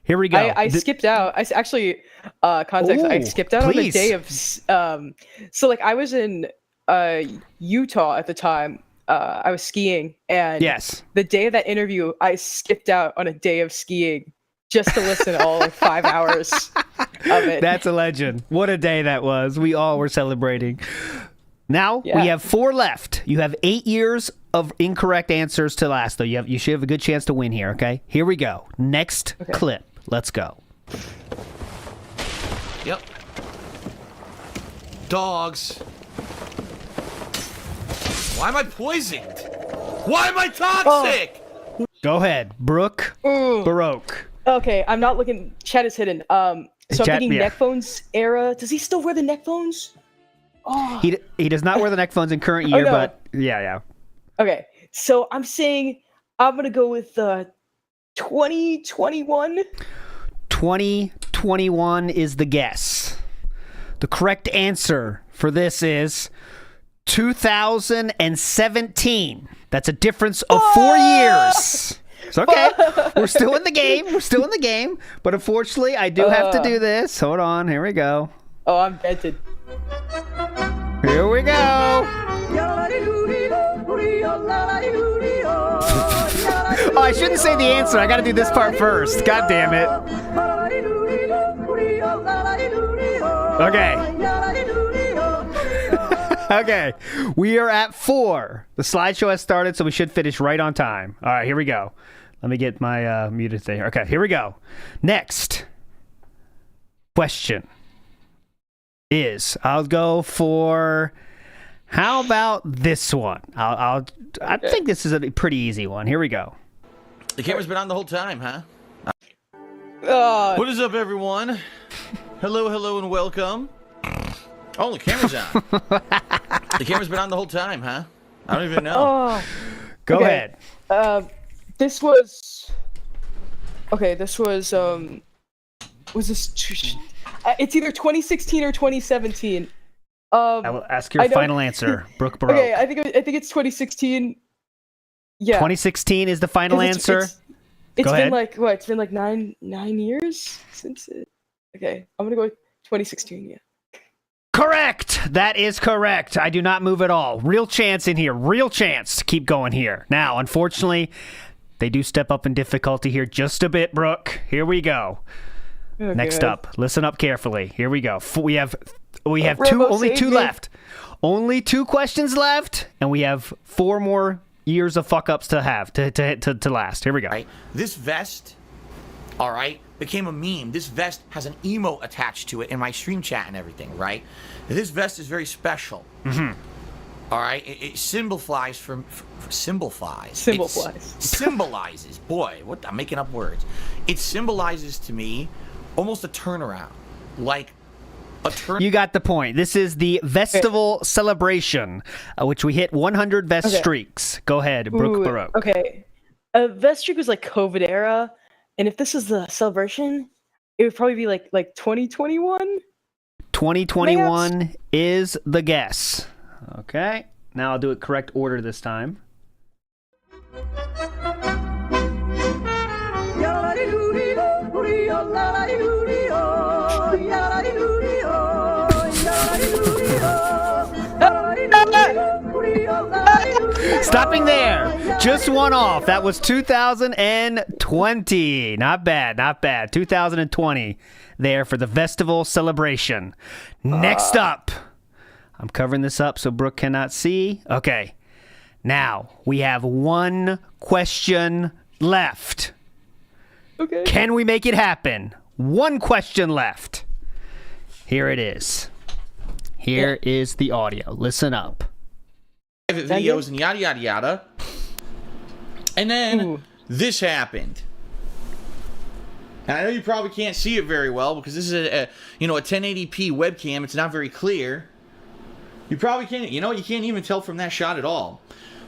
Here we go. I skipped out. I actually, context. I skipped out on the day of. So like I was in Utah at the time. I was skiing, and the day of that interview, I skipped out on a day of skiing just to listen to all like 5 hours of it. That's a legend. What a day that was. We all were celebrating. Now we have 4 left. You have 8 years of incorrect answers to last, though. You should have a good chance to win here. Okay. Here we go. Next clip. Let's go. Yep. Dogs. Why am I poisoned? Why am I toxic? Go ahead, Brooke. Baroque. Okay, I'm not looking. Chat is hidden. So I'm thinking neck phones era. Does he still wear the neck phones? Oh. He does not wear the neck phones in current year, but yeah. Okay, so I'm saying I'm gonna go with 2021. 2021. 2021 is the guess. The correct answer for this is 2017. That's a difference of 4 years. It's okay. We're still in the game. But unfortunately, I do have to do this. Hold on. Here we go. Oh, I'm dented. Here we go. Oh, I shouldn't say the answer. I got to do this part first. God damn it. Okay. Okay. We are at 4. The slideshow has started, so we should finish right on time. All right, here we go. Let me get my muted thing. Okay, here we go. Next question is, I'll go for, how about this one? I think this is a pretty easy one. Here we go. The camera's been on the whole time, huh? What is up, everyone? Hello, and welcome. Oh, the camera's on. The camera's been on the whole time, huh? I don't even know. Go ahead. This was this? It's either 2016 or 2017. I will ask your final answer, Brooke Baroque. Okay, I think it's 2016. Yeah. 2016 is the final answer. It's been like what? It's been like nine years since it. Okay, I'm gonna go with 2016. Yeah. Correct. That is correct. I do not move at all. Real chance in here. Real chance to keep going here. Now, unfortunately, they do step up in difficulty here just a bit, Brooke. Here we go. Okay. Next up, listen up carefully. Here we go. We have only two left. Only 2 questions left, and we have 4 more years of fuck ups to have to last. Here we go. Right. This vest, all right, became a meme. This vest has an emote attached to it in my stream chat and everything, right? This vest is very special. Mm-hmm. All right, it symbolizes. Boy, I'm making up words. It symbolizes to me almost a turnaround, like a turn. You got the point. This is the Vestival celebration, which we hit 100 vest streaks. Go ahead, Brooke Baroque. Okay, a vest streak was like COVID era, and if this is the celebration, it would probably be like 2021. 2021 is the guess. Okay, now I'll do it correct order this time. Stopping there. Just one off. That was 2020. Not bad. 2020 there for the Vestival celebration. Next up. I'm covering this up so Brooke cannot see. Okay. Now, we have 1 question left. Okay. Can we make it happen? 1 question left. Here it is. Here is the audio. Listen up. Videos and yada yada yada. And then this happened. And I know you probably can't see it very well because this is a 1080p webcam. It's not very clear. You probably can't, you can't even tell from that shot at all.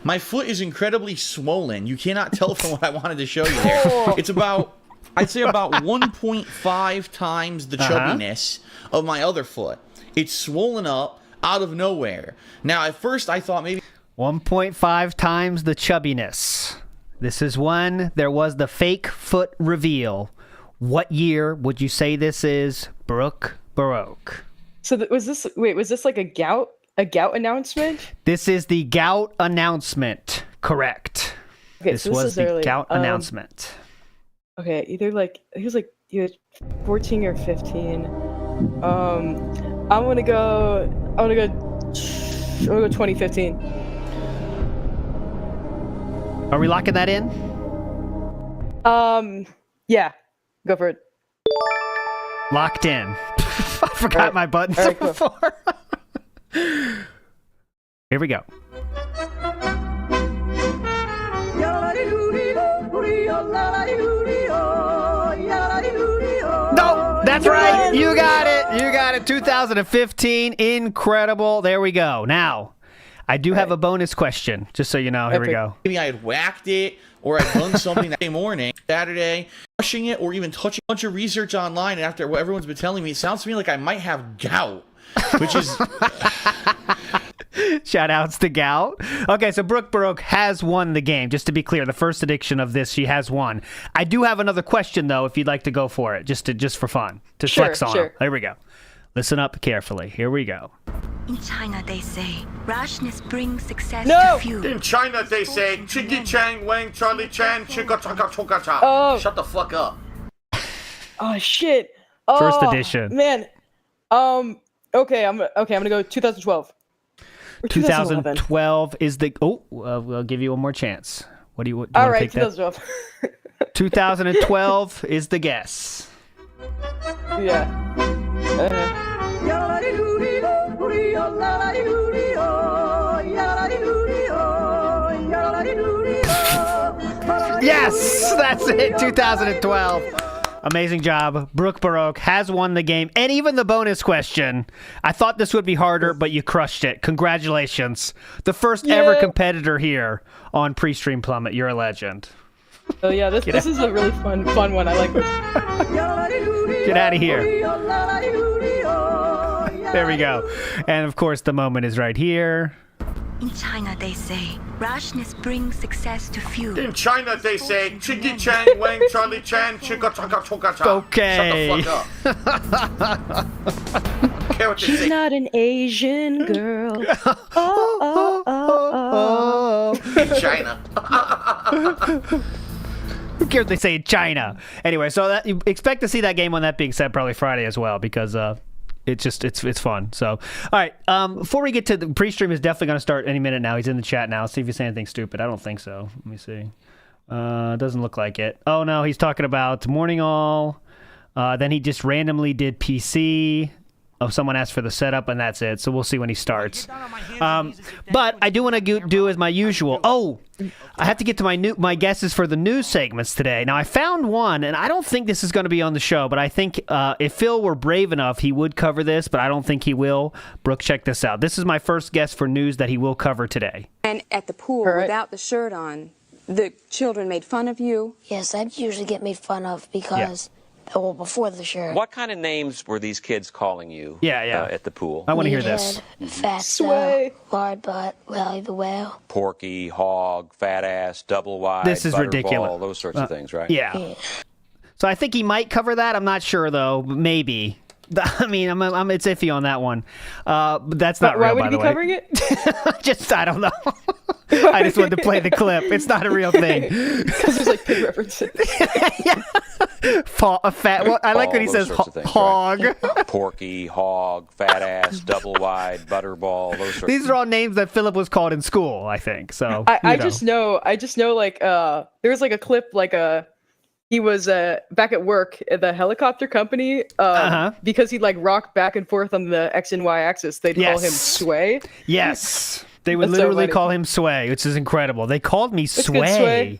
My foot is incredibly swollen. You cannot tell from what I wanted to show you there. It's about, I'd say about 1.5 times the chubbiness of my other foot. It's swollen up out of nowhere. Now, at first, I thought maybe 1.5 times the chubbiness. This is when there was the fake foot reveal. What year would you say this is, Brooke Baroque? So was this like a gout announcement? This is the gout announcement. Correct. Okay, this was the early gout announcement. Okay, either he was 14 or 15. I'm gonna go 2015. Are we locking that in? Yeah, go for it. Locked in. I forgot my buttons before. Here we go. No, that's right. You got it. 2015. Incredible. There we go. Now, I do have a bonus question, just so you know. Here we go. Maybe I had whacked it, or I'd done something that morning, Saturday, crushing it, or even touching a bunch of research online. And after what everyone's been telling me, it sounds to me like I might have gout, which is... Shout outs to gout. Okay, so Brooke Baroque has won the game. Just to be clear, the first edition of this, she has won. I do have another question, though, if you'd like to go for it, just for fun, to flex on her. Here we go. Listen up carefully. Here we go. In China, they say, rashness brings success to few. In China, they say, Chiggy Chang Wang Charlie Chan Chika Chaka Choka Cha. Oh. Shut the fuck up. Oh, shit. Oh, First edition. Man. Okay, I'm gonna go 2012. 2012 is the... Oh, we'll give you one more chance. What do you want? All right, 2012. 2012 is the guess. Yeah. Yes, that's it. 2012. Amazing job. Brooke Baroque has won the game, and even the bonus question. I thought this would be harder, but you crushed it. Congratulations. The first ever competitor here on Preestream Plummet. You're a legend. Oh yeah, this is a really fun one. I like it. Get out of here. There we go. And of course, the moment is right here. In China, they say, rashness brings success to few. In China, they say, Chiggy Chang Wang Charlie Chan Chika Chaka Choka Cha. Okay. Shut the fuck up. Care what they She's say. not an Asian girl. In China. Who cares what they say in China? Anyway, so that you expect to see that game on that being said probably Friday as well, because it's fun. So, all right. Before we get to the Preestream is definitely going to start any minute now. He's in the chat now. See if he's saying anything stupid. I don't think so. Let me see. Doesn't look like it. Oh no, he's talking about Morning All. Then he just randomly did PC. Oh, someone asked for the setup, and that's it. So we'll see when he starts. But I do want to do as my usual. Oh, I have to get to my guesses for the news segments today. Now, I found one, and I don't think this is going to be on the show, but I think if Phil were brave enough, he would cover this, but I don't think he will. Brooke, check this out. This is my first guess for news that he will cover today. And at the pool, without the shirt on, the children made fun of you? Yes, I'd usually get made fun of because... Well, before the shirt. What kind of names were these kids calling you at the pool? I want to hear this. Fat Sway. Lard butt, Wally the whale. Porky, hog, fat ass, double wide, this is ridiculous. Those sorts of things, right? Yeah. So I think he might cover that. I'm not sure, though. Maybe. I mean, it's iffy on that one. But that's not real, by the way. Why would he be covering it? I don't know. I just wanted to play the clip. It's not a real thing. Because there's like pig references. Yeah. I like when he says hog. Right? Porky, hog, fat ass, double wide, butterball, those sorts These are all names that Philip was called in school, I think. So I just know like there was like a clip like he was back at work at the helicopter company because he'd like rock back and forth on the X and Y axis. They'd call him Sway. Yes. They would literally call him Sway, which is incredible. They called me Sway.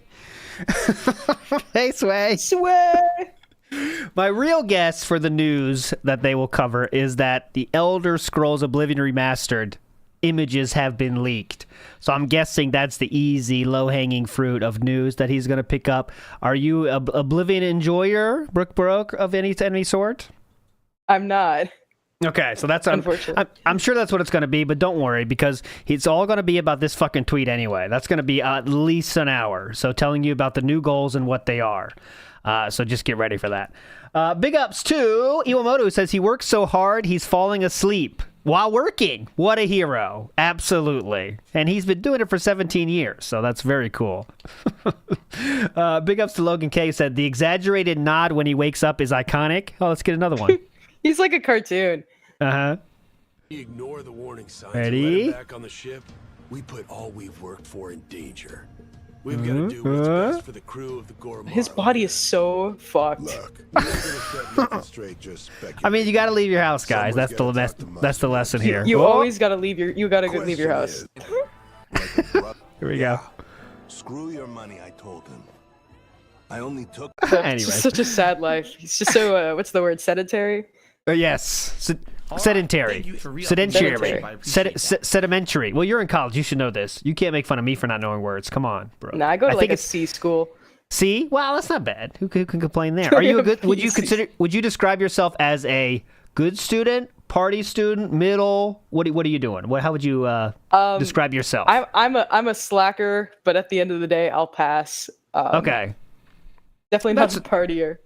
Hey, Sway. Sway. My real guess for the news that they will cover is that the Elder Scrolls Oblivion Remastered images have been leaked. So I'm guessing that's the easy, low-hanging fruit of news that he's going to pick up. Are you an Oblivion enjoyer, Brooke Baroque, of any sort? I'm not. Okay, so that's I'm sure that's what it's going to be, but don't worry, because it's all going to be about this fucking tweet anyway. That's going to be at least an hour, so telling you about the new goals and what they are. So just get ready for that. Big ups to Iwamoto, who says he works so hard he's falling asleep while working. What a hero. Absolutely. And he's been doing it for 17 years, so that's very cool. Big ups to Logan K, who said the exaggerated nod when he wakes up is iconic. Oh, let's get another one. He's like a cartoon. Ignore the warning signs. Ready? Back on the ship, we put all we've worked for in danger. We've got to do what's best for the crew of the Gormar. His body is so fucked. Look, you're gonna set nothing straight, just speculate. I mean, you got to leave your house, guys. That's the lesson here. You always got to leave your leave your house. Here we go. Screw your money, I told him. I only took. Anyway, it's just such a sad life. He's just so what's the word? Sedentary. Yes. Sedentary. Sedimentary. Well, you're in college. You should know this. You can't make fun of me for not knowing words. Come on, bro. Nah, I go to like a C school. C? Well, that's not bad. Who can complain there? Are you a good? Would you describe yourself as a good student, party student, middle? What are you doing? How would you describe yourself? I'm a slacker, but at the end of the day, I'll pass. Okay. Definitely not a partier.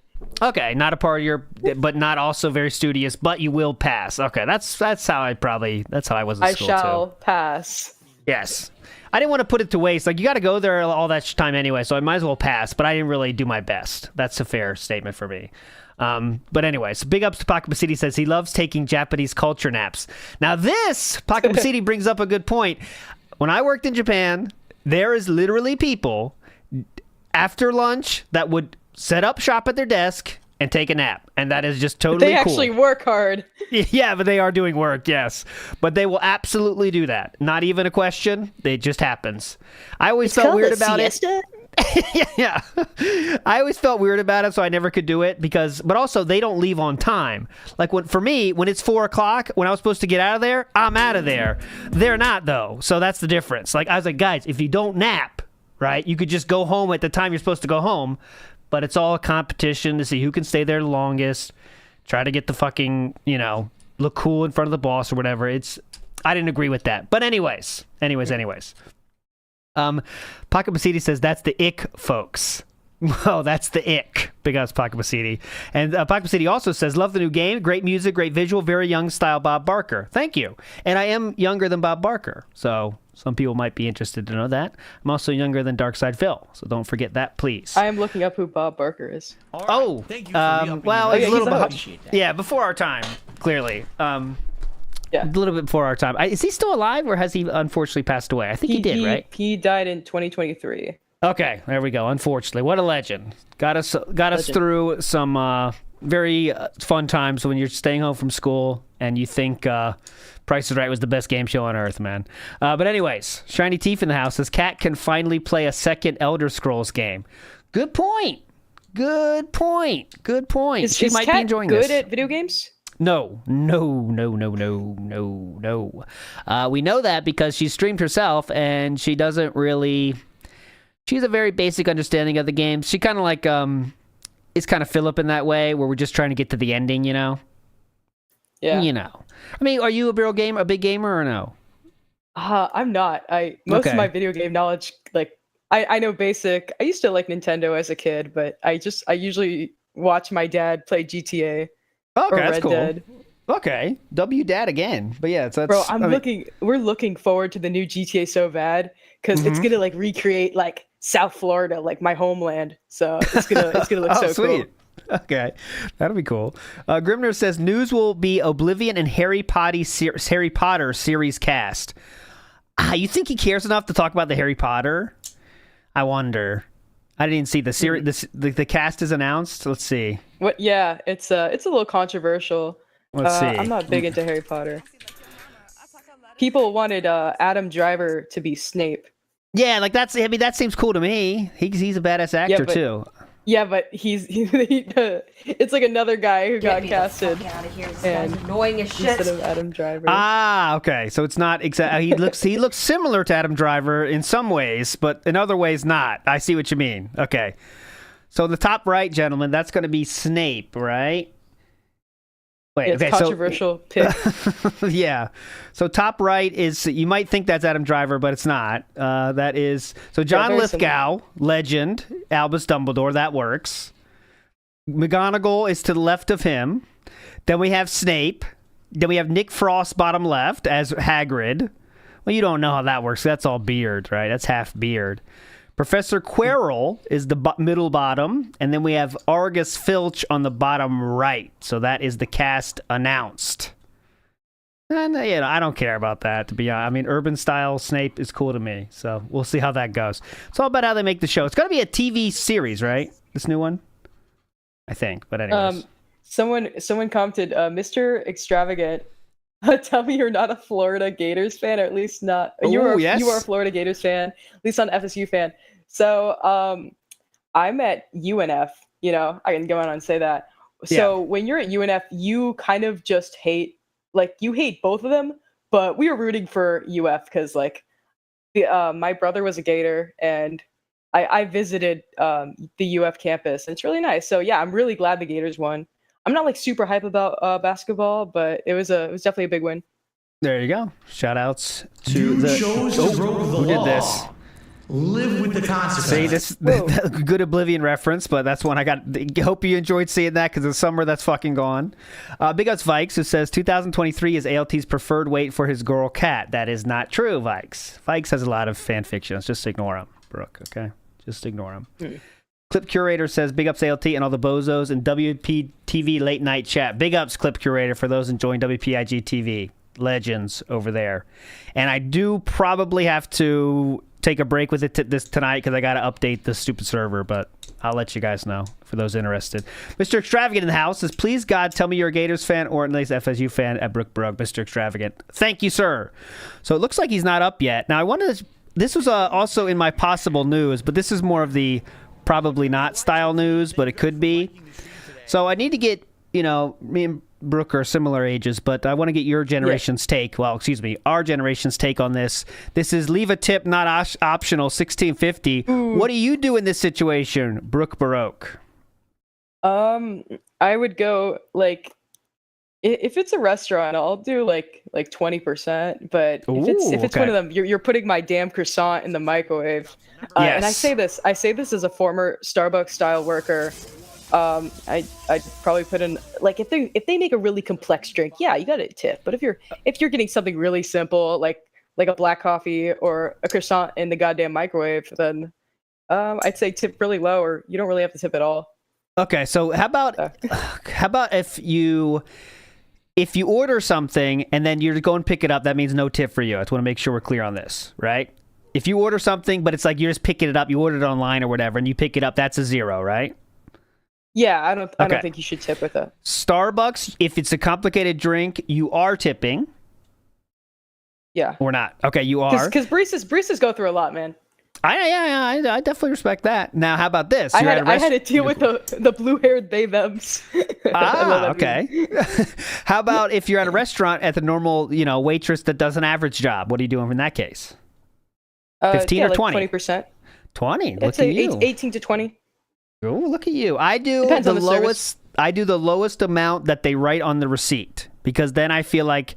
Okay, not a partier, but not also very studious, but you will pass. Okay, that's how I was in school too. I shall pass. Yes. I didn't want to put it to waste. Like, you got to go there all that time anyway, so I might as well pass, but I didn't really do my best. That's a fair statement for me. But anyways, big ups to Pocket City says he loves taking Japanese culture naps. Now this, Pocket City brings up a good point. When I worked in Japan, there is literally people after lunch that would set up shop at their desk and take a nap, and that is just totally cool. They actually work hard. Yeah, but they are doing work, yes. But they will absolutely do that. Not even a question. It just happens. I always felt weird about it. Yeah. I always felt weird about it, so I never could do it but also they don't leave on time. Like for me, when it's 4 o'clock, when I was supposed to get out of there, I'm out of there. They're not though. So that's the difference. Like I was like, guys, if you don't nap, right, you could just go home at the time you're supposed to go home. But it's all a competition to see who can stay there the longest. Try to get the fucking, look cool in front of the boss or whatever. I didn't agree with that. But anyways. Pocket Basidi says that's the ick, folks. Oh, that's the ick. Big ups, Pocket Basidi. And Pocket Basidi also says, love the new game. Great music, great visual, very young style Bob Barker. Thank you. And I am younger than Bob Barker. So some people might be interested to know that. I'm also younger than Darkside Phil. So don't forget that, please. I am looking up who Bob Barker is. Right. Oh, thank you for well, it's a little bit. Yeah, before our time, clearly. Yeah. A little bit before our time. Is he still alive or has he unfortunately passed away? I think he did, right? He died in 2023. Okay, there we go. Unfortunately, what a legend. Got us through some very fun times when you're staying home from school and you think Price is Right was the best game show on earth, man. But anyways, Shiny Teeth in the house says Cat can finally play a second Elder Scrolls game. Good point. She might be enjoying this. Is Cat good at video games? No. We know that because she streamed herself and she doesn't really... She has a very basic understanding of the game. She kind of like, is kind of Philip in that way, where we're just trying to get to the ending, Yeah. I mean, are you a big gamer or no? I'm not. Most of my video game knowledge, like, I know basic. I used to like Nintendo as a kid, but I usually watch my dad play GTA or Red Dead. Okay, Dad again. But yeah, bro, we're looking forward to the new GTA so bad because it's gonna like recreate like South Florida, like my homeland. So it's gonna look so sweet. Cool. Okay, that'll be cool. Grimner says news will be Oblivion and Harry Potter series cast. You think he cares enough to talk about the Harry Potter? I wonder. I didn't see the series. The cast is announced. Let's see. What? Yeah, it's a little controversial. Let's see. I'm not big into Harry Potter. People wanted Adam Driver to be Snape. Yeah, like that seems cool to me. He's a badass actor too. Yeah, but it's like another guy who got casted. And annoying as shit. Instead of Adam Driver. Ah, okay. So it's not exactly. He looks similar to Adam Driver in some ways, but in other ways not. I see what you mean. Okay. So the top right, gentlemen, that's going to be Snape, right? Wait, it's controversial pick. Yeah. So top right is, you might think that's Adam Driver, but it's not. That is, so John Lithgow, legend, Albus Dumbledore, that works. McGonagall is to the left of him. Then we have Snape. Then we have Nick Frost, bottom left, as Hagrid. Well, you don't know how that works. That's all beard, right? That's half beard. Professor Quirrell is the middle bottom, and then we have Argus Filch on the bottom right. So that is the cast announced. And I don't care about that, to be honest. I mean, urban style Snape is cool to me, so we'll see how that goes. It's all about how they make the show. It's going to be a TV series, right? This new one, I think. But anyways, someone commented, Mr. Extravagant. Tell me you're not a Florida Gators fan, or at least not. You are a Florida Gators fan, at least not an FSU fan. So I'm at UNF. I can go on and say that. So when you're at UNF, you kind of just hate like you hate both of them, but we were rooting for UF because like my brother was a Gator and I visited the UF campus and it's really nice. So yeah, I'm really glad the Gators won. I'm not like super hype about basketball, but it was definitely a big win. There you go. Shout outs to who did this. Live with the consequences. See, this good Oblivion reference, but that's one I got. Hope you enjoyed seeing that because the summer that's fucking gone. Big ups Vikes, who says 2023 is ALT's preferred weight for his girl cat. That is not true, Vikes. Vikes has a lot of fan fictions. Just ignore him, Brooke, okay? Just ignore him. Clip Curator says, big ups ALT and all the bozos and WPTV late night chat. Big ups Clip Curator for those enjoying WPIG TV. Legends over there. And I do probably have to take a break with it this tonight because I got to update the stupid server, but I'll let you guys know for those interested. Mr. Extravagant in the house says, please God, tell me you're a Gators fan or at least FSU fan at Brooke, Mr. Extravagant. Thank you, sir. So it looks like he's not up yet. Now, I wanted to, this was also in my possible news, but this is more of the probably not style news, but it could be. So I need to get, me and Brooke are similar ages, but I want to get your generation's take. Well, excuse me, our generation's take on this. This is leave a tip, not optional, 1650. What do you do in this situation, Brooke Baroque? I would go like, if it's a restaurant, I'll do like 20%. But if it's one of them, you're putting my damn croissant in the microwave. Yes. And I say this as a former Starbucks style worker. I'd probably put in like if they make a really complex drink, yeah, you got to tip. But if you're getting something really simple like a black coffee or a croissant in the goddamn microwave, then I'd say tip really low, or you don't really have to tip at all. Okay, so how about if you order something and then you're going to pick it up, that means no tip for you. I just want to make sure we're clear on this, right? If you order something, but it's like you're just picking it up, you ordered it online or whatever, and you pick it up, that's a 0, right? Yeah, I don't think you should tip with that. Starbucks, if it's a complicated drink, you are tipping. Yeah. Or not. Okay, you are. Because baristas go through a lot, man. I definitely respect that. Now, how about this? I had to deal with the blue-haired they-thems. Okay. How about if you're at a restaurant at the normal, waitress that does an average job? What are you doing in that case? 15 or 20? 20%. 20. I'd say 18 to 20. Oh, look at you. I do Depends the on the lowest. I do the lowest amount that they write on the receipt because then I feel like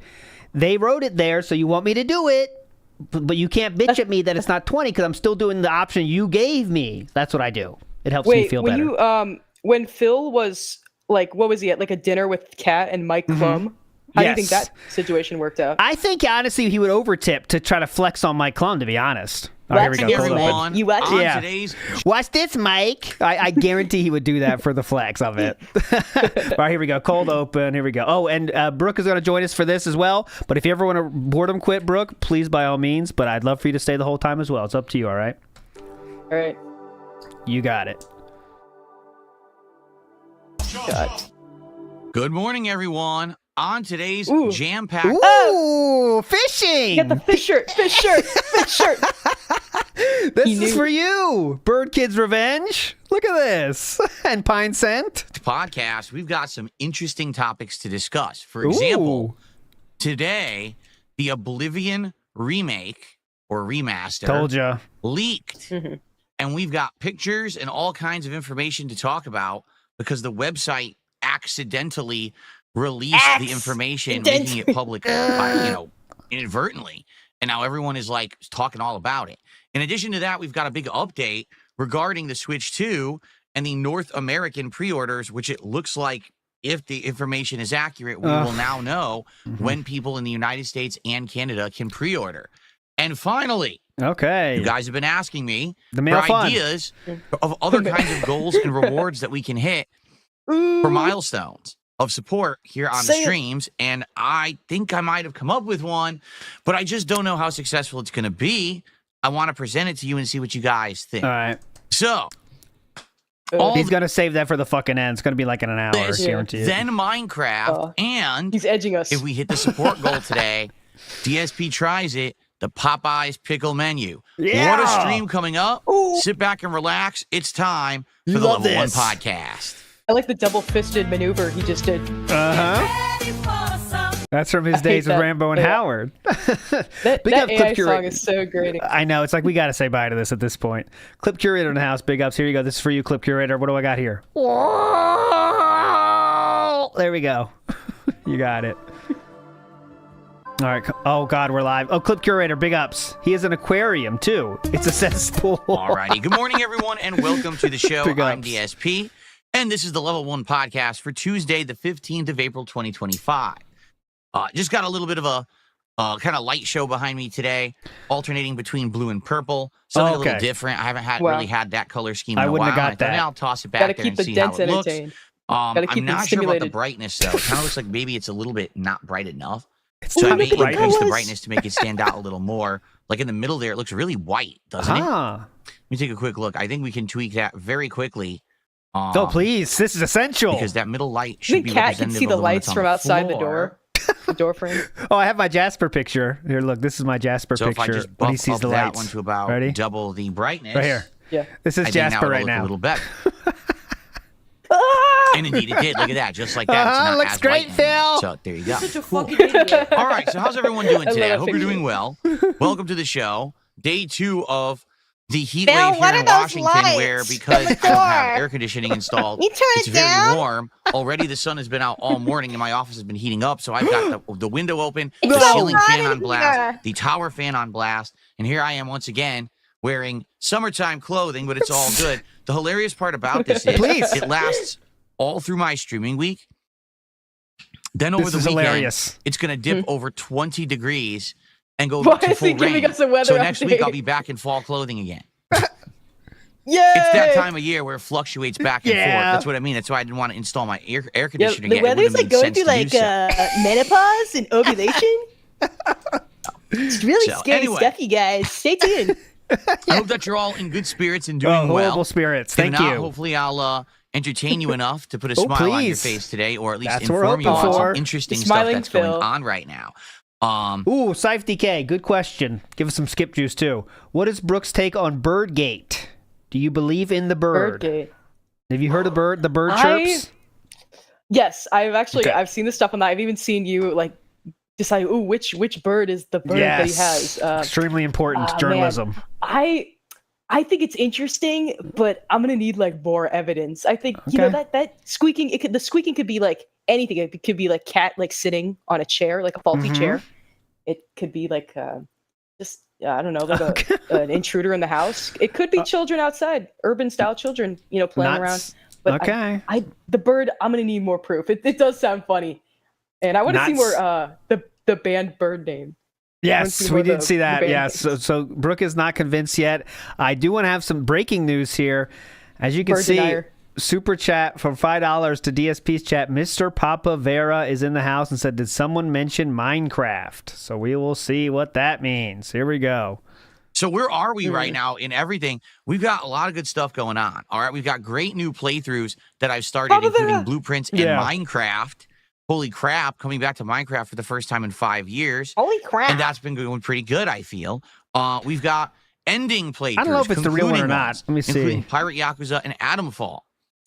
they wrote it there, so you want me to do it, but you can't bitch at me that it's not 20 because I'm still doing the option you gave me. That's what I do. It helps me feel better. When Phil was like, what was he at? Like a dinner with Kat and Mike Klum? How do you think that situation worked out? I think honestly he would overtip to try to flex on Mike Klum. To be honest. Oh, here we go. Everyone, you watch yeah. Today's... Watch this, Mike. I guarantee he would do that for the flex of it. All right, here we go. Cold open. Here we go. Oh, and Brooke is going to join us for this as well. But if you ever want to boredom quit, Brooke, please by all means. But I'd love for you to stay the whole time as well. It's up to you, all right? All right. You got it. Good morning, everyone. On today's jam-packed... Ooh, fishing! Get the fish shirt. This is for you, Bird Kids Revenge. Look at this. And Pine Scent. Podcast, we've got some interesting topics to discuss. For example, today, the Oblivion remake or remaster Told ya. leaked. And we've got pictures and all kinds of information to talk about because the website accidentally released the information, making it public, inadvertently. And now everyone is like talking all about it. In addition to that, we've got a big update regarding the Switch 2 and the North American pre-orders, which it looks like if the information is accurate, we will now know when people in the United States and Canada can pre-order. And finally, you guys have been asking me for ideas of other kinds of goals and rewards that we can hit for milestones of support here on the streams, and I think I might have come up with one, but I just don't know how successful it's going to be. I want to present it to you and see what you guys think. All right. So, he's going to save that for the fucking end. It's going to be like in an hour, guarantee it. Then Minecraft, and he's edging us. If we hit the support goal today, DSP tries it, the Popeyes pickle menu. Yeah. What a stream coming up. Sit back and relax. It's time for the Level 1 podcast. I like the double-fisted maneuver he just did. Uh-huh. That's from his days with Rambo and Howard. That AI song is so great. I know. It's like we got to say bye to this at this point. Clip Curator in the house. Big ups. Here you go. This is for you, Clip Curator. What do I got here? There we go. You got it. All right. Oh, God, we're live. Oh, Clip Curator, big ups. He has an aquarium, too. It's a cesspool. All righty. Good morning, everyone, and welcome to the show. I'm DSP, and this is the Level 1 podcast for Tuesday, the 15th of April, 2025. Just got a little bit of a kind of light show behind me today, alternating between blue and purple. Something a little different. I haven't really had that color scheme in a while. I wouldn't have got that. I'll toss it back there and see how it looks. I'm not sure about the brightness, though. It kind of looks like maybe it's a little bit not bright enough. So I may increase the brightness to make it stand out a little more. Like in the middle there, it looks really white, doesn't it? Let me take a quick look. I think we can tweak that very quickly. Oh, please. This is essential. Because that middle light should be Cat can see the lights from outside the door. The door frame. Oh, I have my Jasper picture. Here, look. This is my Jasper picture. If I just when he sees the that lights. one to about double the brightness. Right here. Yeah. This is Jasper right now. A little better. And indeed it did. Look at that. Just like that. It's not looks as great, Phil. So there you go. Such a fucking idiot. All right. So how's everyone doing today? I hope you're doing well. Welcome to the show. Day 2 of the heat wave here in Washington, where because I don't have air conditioning installed, it's very warm. Already the sun has been out all morning and my office has been heating up. So I've got the window open, the ceiling fan on blast, the tower fan on blast, and here I am once again wearing summertime clothing, but it's all good. The hilarious part about this is it lasts all through my streaming week. Then over the weekend, it's going to dip over 20 degrees and go to full rain. So next week, I'll be back in fall clothing again. Yeah, it's that time of year where it fluctuates back and forth. That's what I mean. That's why I didn't want to install my air conditioning. The weather's like going through like menopause and ovulation. It's really scary stuff, you guys. Stay tuned. I hope that you're all in good spirits and doing well. Horrible spirits. Thank you. Hopefully, I'll entertain you enough to put a smile on your face today, or at least inform you about some interesting stuff that's going on right now. Ooh, Scythe DK, good question. Give us some skip juice too. What is Brooke's take on Birdgate? Do you believe in the bird? Birdgate. Have you heard of the bird chirps? Yes, I've seen the stuff on that. I've even seen you like decide, which bird is the bird that he has. Extremely important journalism. Man. I think it's interesting, but I'm gonna need like more evidence. I think you know that squeaking. The squeaking could be like anything. It could be like cat like sitting on a chair, like a faulty chair. It could be like just I don't know, like an intruder in the house. It could be children outside, urban style children, playing around. But the bird, I'm gonna need more proof. It does sound funny, and I want to see more the band bird name. Yes, we did see that. Yes, so Brooke is not convinced yet. I do want to have some breaking news here. As you can see, super chat from $5 to DSP's chat. Mr. Papa Vera is in the house and said, "Did someone mention Minecraft?" So we will see what that means. Here we go. So where are we right now in everything? We've got a lot of good stuff going on. All right, we've got great new playthroughs that I've started, including Blueprints and Minecraft. Holy crap, coming back to Minecraft for the first time in 5 years. Holy crap. And that's been going pretty good, I feel. We've got ending playthroughs. I don't know if it's the real one or not. Let me see. Including Pirate Yakuza and Atomfall.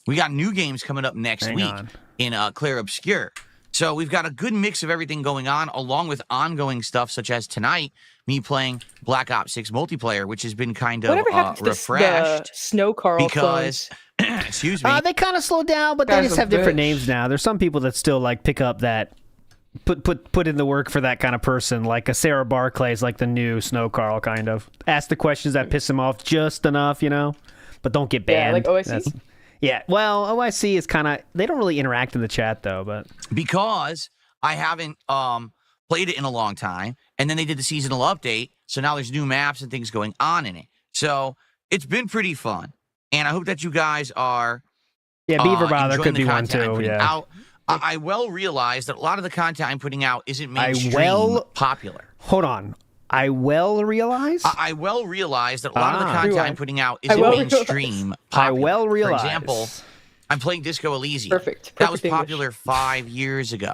We got new games coming up next week in Clair Obscur. So we've got a good mix of everything going on, along with ongoing stuff, such as tonight, me playing Black Ops 6 multiplayer, which has been kind of refreshed. The Snow Carl because... Excuse me. They kind of slowed down, but they just have different names now. There's some people that still like pick up that, put in the work for that kind of person. Like a Sarah Barclay's like the new Snow Carl kind of. Ask the questions that piss him off just enough, but don't get banned. Yeah, like OIC. Well, OIC is kind of, they don't really interact in the chat though, but because I haven't played it in a long time, and then they did the seasonal update, so now there's new maps and things going on in it. So it's been pretty fun. And I hope that you guys are Beaver Brother could be one too. I well realize that a lot of the content I'm putting out isn't mainstream popular. Hold on. I well realize? I well realize that a lot of the content I'm putting out isn't mainstream popular. I well realize. For example, I'm playing Disco Elysium. Perfect that was popular 5 years ago.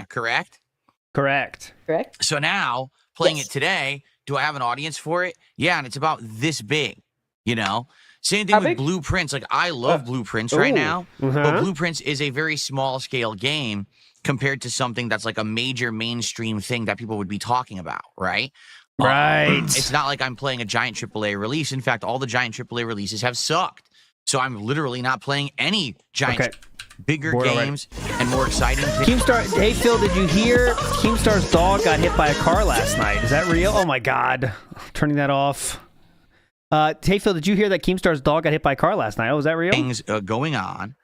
Correct? Correct. So now, playing it today, do I have an audience for it? Yeah, and it's about this big, Same thing with Blueprints. Like, I love Blueprints right now, but Blueprints is a very small scale game compared to something that's like a major mainstream thing that people would be talking about, right? Right. It's not like I'm playing a giant AAA release. In fact, all the giant AAA releases have sucked. So I'm literally not playing any giant, bigger games and more exciting. Keemstar, hey Phil, did you hear Keemstar's dog got hit by a car last night? Is that real? Oh my God. Turning that off. Hey Phil, did you hear that Keemstar's dog got hit by a car last night? Oh, is that real? Things going on.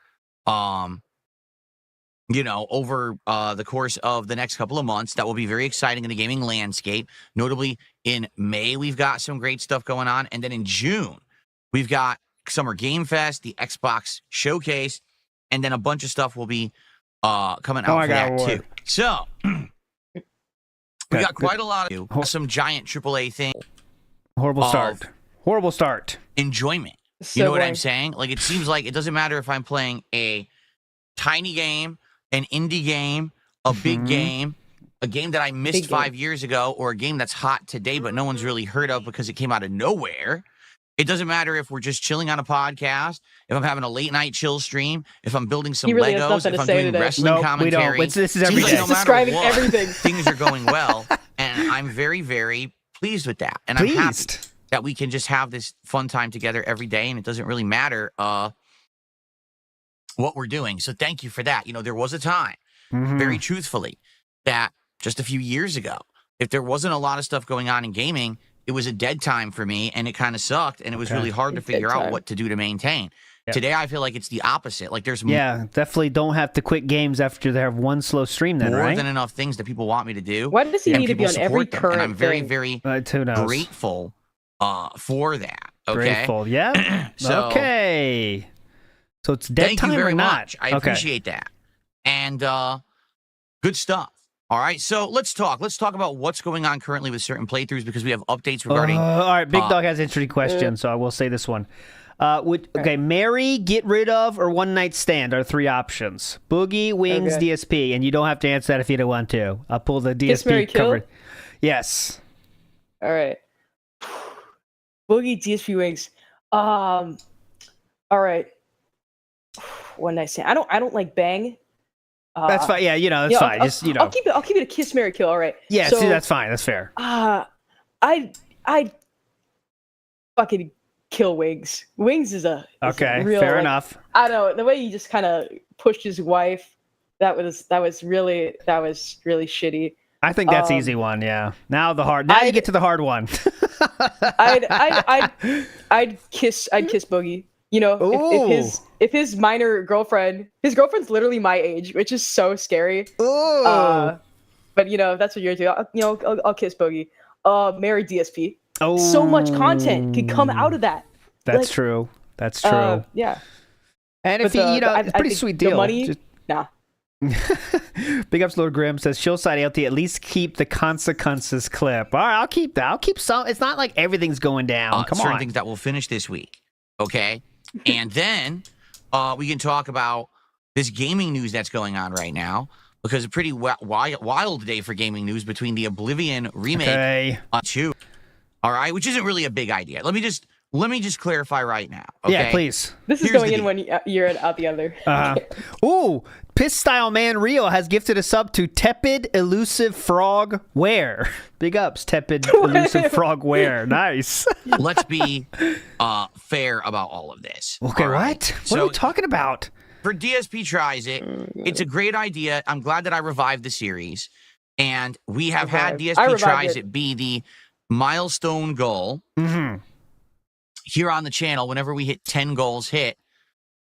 You know, over the course of the next couple of months that will be very exciting in the gaming landscape. Notably, in May, we've got some great stuff going on. And then in June, we've got Summer Game Fest, the Xbox Showcase, and then a bunch of stuff will be coming out for that, too. So, we got quite a lot of some giant AAA things. Horrible start. Horrible start. Enjoyment. You know what I'm saying? Like, it seems like it doesn't matter if I'm playing a tiny game, an indie game, a big game, a game that I missed 5 years ago, or a game that's hot today but no one's really heard of because it came out of nowhere. It doesn't matter if we're just chilling on a podcast, if I'm having a late night chill stream, if I'm building some Legos, if I'm doing wrestling commentary. We don't. This is every day. No matter what, things are going well, and I'm very, very pleased with that. And I'm happy that we can just have this fun time together every day, and it doesn't really matter what we're doing. So thank you for that. You know, there was a time, very truthfully, that just a few years ago, if there wasn't a lot of stuff going on in gaming, it was a dead time for me, and it kind of sucked, and it was really hard to figure out what to do to maintain. Yeah. Today, I feel like it's the opposite. Like, there's definitely don't have to quit games after they have one slow stream. Then more than enough things that people want me to do. Why does he need to be on every current And I'm very, very grateful for that. Okay, grateful. Yeah. So, okay. So it's dead time you very or not? Much. I appreciate that. And good stuff. All right, so let's talk. Let's talk about what's going on currently with certain playthroughs because we have updates regarding... all right, Big Dog has an interesting question, so I will say this one. Marry, get rid of, or one night stand are three options. Boogie, Wings, DSP, and you don't have to answer that if you don't want to. I'll pull the DSP Kiss, Marry, cover. Kill? Yes. All right. Boogie, DSP, Wings. All right. One night stand. I don't like bang. That's fine. Yeah, that's fine. I'll keep it a kiss, marry, kill. All right. Yeah, so, see, that's fine. That's fair. I fucking kill Wings. Wings is a real, fair enough. I don't know the way he just kind of pushed his wife. That was really shitty. I think that's easy one. Yeah. Now you get to the hard one. I'd kiss Boogie. You know, if his minor girlfriend, his girlfriend's literally my age, which is so scary. But if that's what you're doing, I'll kiss Boogie. Marry DSP. Oh, so much content could come out of that. That's true. That's true. Yeah. And if it's a pretty sweet deal. The money, nah. Big ups, Lord Grimm says Shillside LT, at least keep the consequences clip. All right, I'll keep that. I'll keep some. It's not like everything's going down. Come certain on. Things that will finish this week. Okay. And then we can talk about this gaming news that's going on right now because a pretty wild day for gaming news between the Oblivion remake 2. All right, which isn't really a big idea. Let me just clarify right now. Okay? Yeah, please. This is going in one year out the other. Ooh, Piss Style Man Rio has gifted a sub to Tepid Elusive Frog Wear. Big ups, Tepid Elusive Frog Wear. Nice. Let's be fair about all of this. Okay, what? What are we talking about? For DSP Tries It, it's a great idea. I'm glad that I revived the series. And we have had DSP Tries It be the milestone goal here on the channel whenever we hit 10 goals hit.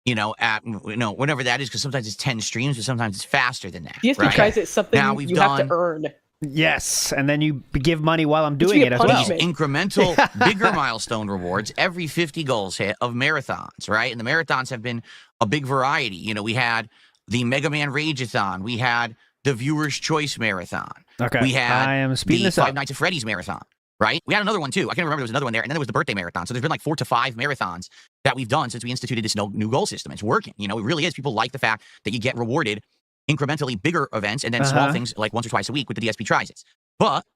Whenever that is, because sometimes it's 10 streams, but sometimes it's faster than that. DSP Tries It something you have to earn. Yes, and then you give money while I'm doing it as well. These incremental, bigger milestone rewards every 50 goals hit of marathons, right? And the marathons have been a big variety. You know, we had the Mega Man Rageathon. We had the Viewer's Choice Marathon. Okay, we had I am speeding this up. Five Nights at Freddy's Marathon. Right? We had another one, too. I can't remember. There was another one there. And then there was the birthday marathon. So there's been like 4 to 5 marathons that we've done since we instituted this new goal system. It's working. You know, it really is. People like the fact that you get rewarded incrementally bigger events and then small things like once or twice a week with the DSP Tries It. But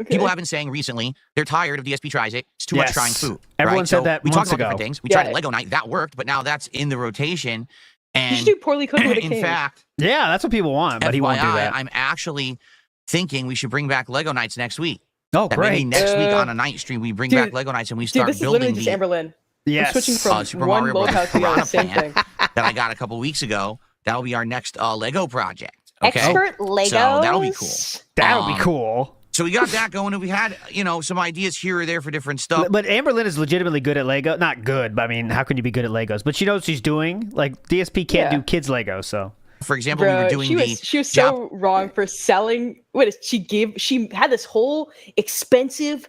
People have been saying recently they're tired of DSP Tries It. It's too much trying food. Everyone said that we months talked about ago. different things. We tried Lego Night. That worked, but now that's in the rotation. And you should do Poorly Cooked with a King. In fact, yeah, that's what people want, but he won't do that. I'm actually thinking we should bring back Lego Nights next week. Oh, that great! Maybe next week on a night stream we bring back Lego Nights and we start this building is literally just Amberlyn. Yes. We're switching from Super one Mario boat Brothers house to the other, Piranha same Plant thing. that I got a couple weeks ago. That'll be our next Lego project. Okay? Expert Legos. So that'll be cool. That'll be cool. So we got that going, and we had, some ideas here or there for different stuff. But Amberlyn is legitimately good at Lego. Not good, but I mean, how can you be good at Legos? But she knows what she's doing. Like, DSP can't do kids Lego, so. For example, we were doing she was so wrong for selling. She had this whole expensive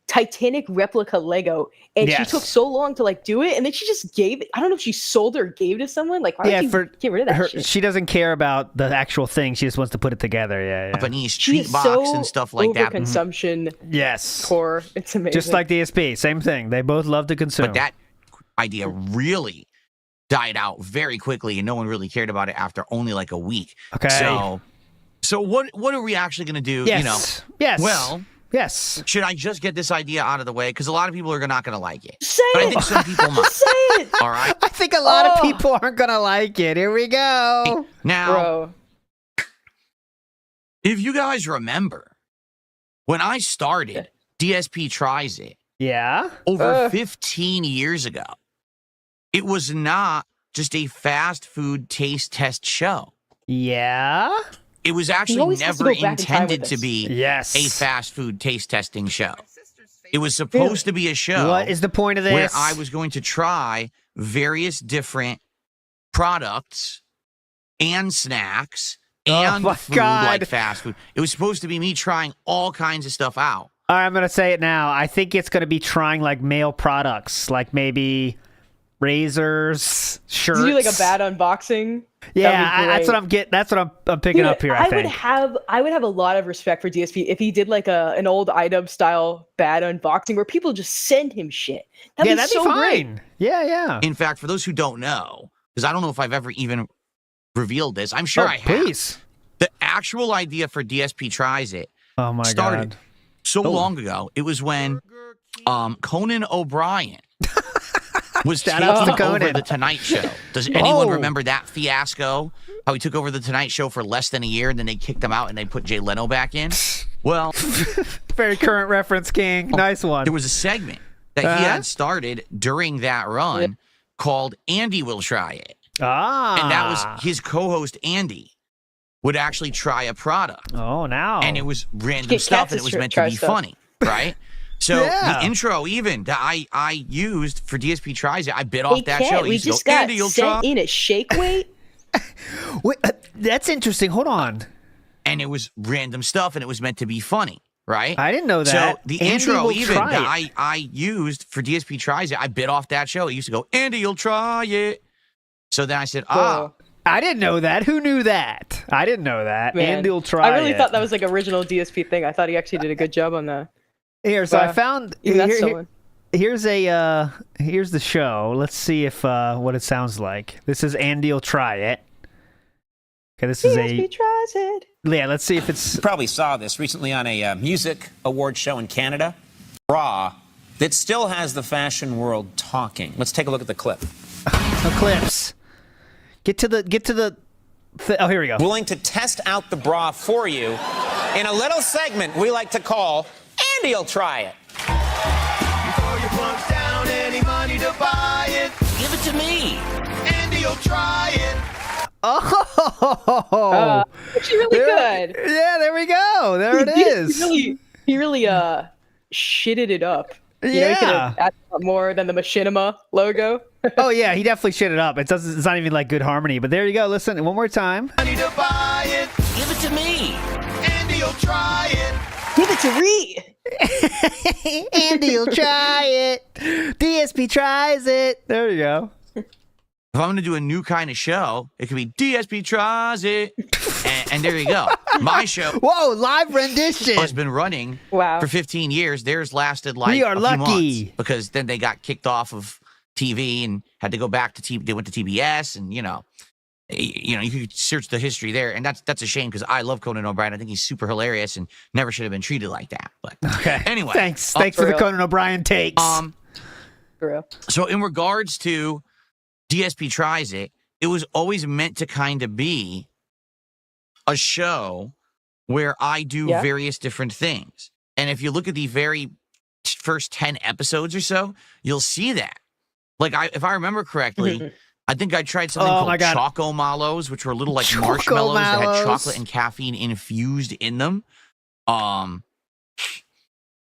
Titanic replica Lego, and she took so long to do it, and then she just gave it. I don't know if she sold it or gave it to someone. Why don't you get rid of that shit? She doesn't care about the actual thing. She just wants to put it together. Yeah. Japanese treat box and stuff like that. Consumption. Yes. Core. It's amazing. Just like DSP, same thing. They both love to consume. But that idea really died out very quickly, and no one really cared about it after only a week. Okay. So what are we actually going to do? Yes. Yes. Well. Yes. Should I just get this idea out of the way? Because a lot of people are not going to like it. Say but it. I think some people might. Say it. All right. I think a lot of people aren't going to like it. Here we go. Now, if you guys remember, when I started DSP Tries It, over 15 years ago, it was not just a fast food taste test show. Yeah. It was actually never intended to be a fast food taste testing show. It was supposed to be a show. What is the point of this? Where I was going to try various different products and snacks and food like fast food. It was supposed to be me trying all kinds of stuff out. All right, I'm going to say it now. I think it's going to be trying male products, maybe razors, shirts. Do you do a bad unboxing? Yeah, that's what I'm getting. That's what I'm picking up here. I think I would have a lot of respect for DSP if he did an old item style bad unboxing where people just send him shit. That'd be so fine. Great. Yeah. In fact, for those who don't know, because I don't know if I've ever even revealed this, I'm sure I have. Please. The actual idea for DSP Tries It started so long ago. It was when Conan O'Brien was taking over the Tonight Show. Does anyone remember that fiasco? How he took over the Tonight Show for less than a year, and then they kicked him out and they put Jay Leno back in? Well, very current reference, King. Nice one. There was a segment that he had started during that run called Andy Will Try It. And that was his co-host, Andy, would actually try a product. Oh, now. And it was random stuff, and it was meant to be funny, right? So the intro even that I used for DSP Tries It, I bit off that show. We just got sent in a shake weight. Wait, that's interesting. Hold on. And it was random stuff, and it was meant to be funny, right? I didn't know that. So the intro even that I used for DSP Tries It, I bit off that show. It used to go, Andy, you'll try it. So then I said, I didn't know that. Who knew that? I didn't know that. Man, Andy will try it. I really thought that was original DSP thing. I thought he actually did a good job on that. Here, so I found here's the show. Let's see if what it sounds like. This is Andy'll Try It. Okay, this is DSP Tries It. Yeah, let's see if it's. You probably saw this recently on a music award show in Canada. Bra that still has the fashion world talking. Let's take a look at the clip. The clips. Get to the. Oh, here we go. Willing to test out the bra for you in a little segment we like to call Andy'll Try It. Before you plunk down any money to buy it, give it to me. Andy'll try it. Oh, actually really good. Yeah, there we go. There it is. He really shitted it up. Yeah. He could have added more than the Machinima logo. Oh yeah, he definitely shit it up. It's not even good harmony. But there you go. Listen one more time. Money to buy it, give it to me. Andy'll try it. Give it to Ree. Andy'll try it. DSP tries it. There you go. If I'm going to do a new kind of show, it could be DSP Tries It. And there you go. My show. Whoa, live rendition. Has been running for 15 years. Theirs lasted we are a few lucky. months because then they got kicked off of TV and had to go back to TV. They went to TBS and, you know, you could search the history there, and that's a shame because I love Conan O'Brien. I think he's super hilarious and never should have been treated like that. But anyway, thanks for the Conan O'Brien takes. For real. So in regards to DSP Tries It, it was always meant to kind of be a show where I do various different things. And if you look at the very first 10 episodes or so, you'll see that. Like, if I remember correctly, I think I tried something called Choco Mallows, which were little like marshmallows that had chocolate and caffeine infused in them, among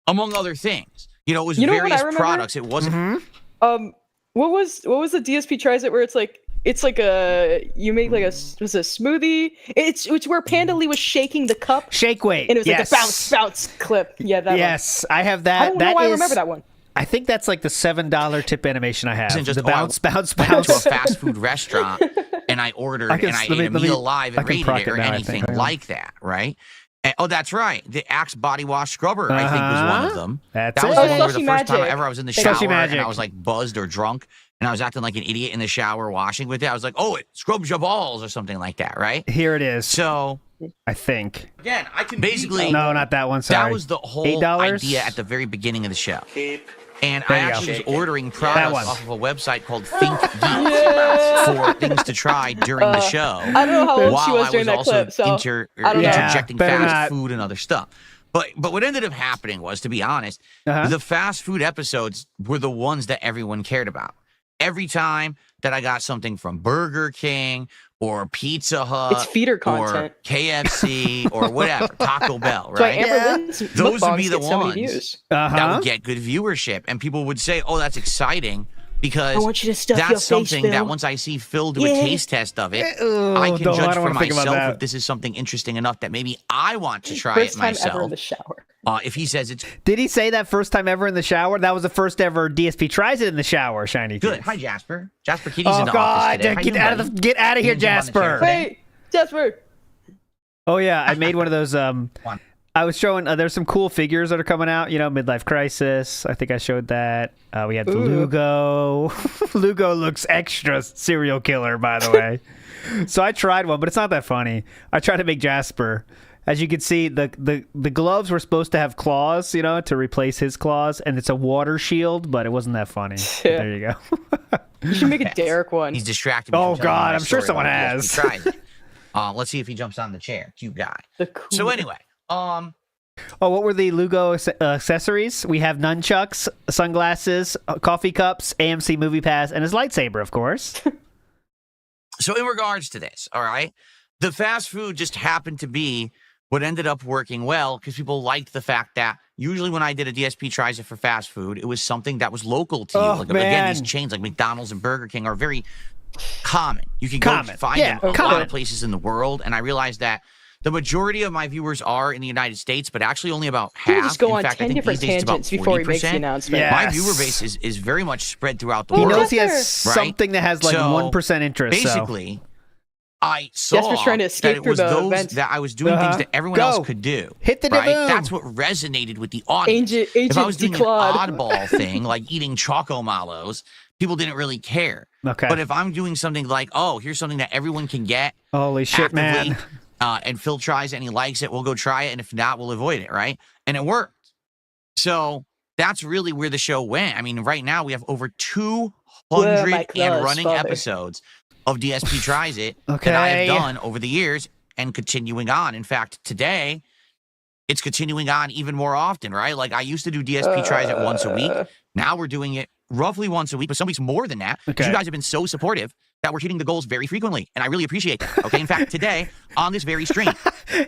other things. You know, it was various products. It wasn't. What was the DSP Tries It where it's like you make like a smoothie. It's where Panda Lee was shaking the cup. Shake weight. And it was like a bounce clip. Yeah, that one. I have that. I don't know why I remember that one. I think that's like the $7 tip animation I have. Just, the bounce. I went to a fast food restaurant and I ordered and I ate a meal live and rated it or anything like that, right? And, that's right. The Axe body wash scrubber, I think, was one of them. That was the one where the first time ever I was in the shower and I was like buzzed or drunk and I was acting like an idiot in the shower washing with it. I was like, oh, it scrubs your balls or something like that, right? Here it is. So I think. Again, I can basically. No, not that one. Sorry. That was the whole $8? idea at the very beginning of the show. And I actually was ordering products off of a website called Think Geek for things to try during the show. I don't know how old she was during that clip, so interjecting fast food and other stuff. But what ended up happening was, to be honest, the fast food episodes were the ones that everyone cared about. Every time that I got something from Burger King or Pizza Hut, it's feeder content, or KFC or whatever, Taco Bell, right? Those would be the ones that would get good viewership, and people would say, "Oh, that's exciting." Because I want you to stuff that's your face, something Phil. that once I see Phil do a taste test of it, I can judge for myself if this is something interesting enough that maybe I want to try it myself. First time ever in the shower. If he says it's... Did he say that first time ever in the shower? That was the first ever DSP Tries It in the shower, Shiny. Good. Hi, Jasper. Jasper Kitty's in the office today. Get out of here, Jasper. Hey, Jasper. Oh, yeah. I made one of those... I was showing, there's some cool figures that are coming out, you know, Midlife Crisis. I think I showed that. We have the Lugo. Lugo looks extra serial killer, by the way. So I tried one, but it's not that funny. I tried to make Jasper. As you can see, the gloves were supposed to have claws, you know, to replace his claws. And it's a water shield, but it wasn't that funny. There you go. You should make a Derek one. He's distracted me. Oh, God. I'm sure someone has. Let's see if he jumps on the chair. Cute guy. So anyway. Oh, what were the Lugo accessories? We have nunchucks, sunglasses, coffee cups, AMC Movie Pass, and his lightsaber, of course. So in regards to this, all right, the fast food just happened to be what ended up working well because people liked the fact that usually when I did a DSP Tries It for fast food, it was something that was local to you. Like, again, these chains like McDonald's and Burger King are very common. You can go find them a lot of places in the world, and I realized that the majority of my viewers are in the United States, but actually only about half. Just go in on fact, 10 I think different these days it's about tangents before he makes the 40%. announcement. My viewer base is very much spread throughout the world. He knows he has something that has like 1% interest. Basically, I saw trying to escape that it was through the those event. that I was doing things that everyone else could do. Hit the right? That's what resonated with the audience. If I was doing an oddball thing, like eating Choco Mallows, people didn't really care. Okay. But if I'm doing something like, oh, here's something that everyone can get. Holy shit, man. And Phil tries it and he likes it, we'll go try it. And if not, we'll avoid it, right? And it worked. So that's really where the show went. I mean, right now we have over 200 and running episodes of DSP Tries It that I have done over the years and continuing on. In fact, today, it's continuing on even more often, right? Like I used to do DSP Tries It once a week. Now we're doing it roughly once a week, but some weeks more than that. Because you guys have been so supportive that we're hitting the goals very frequently, and I really appreciate that. Okay, in fact, today on this very stream,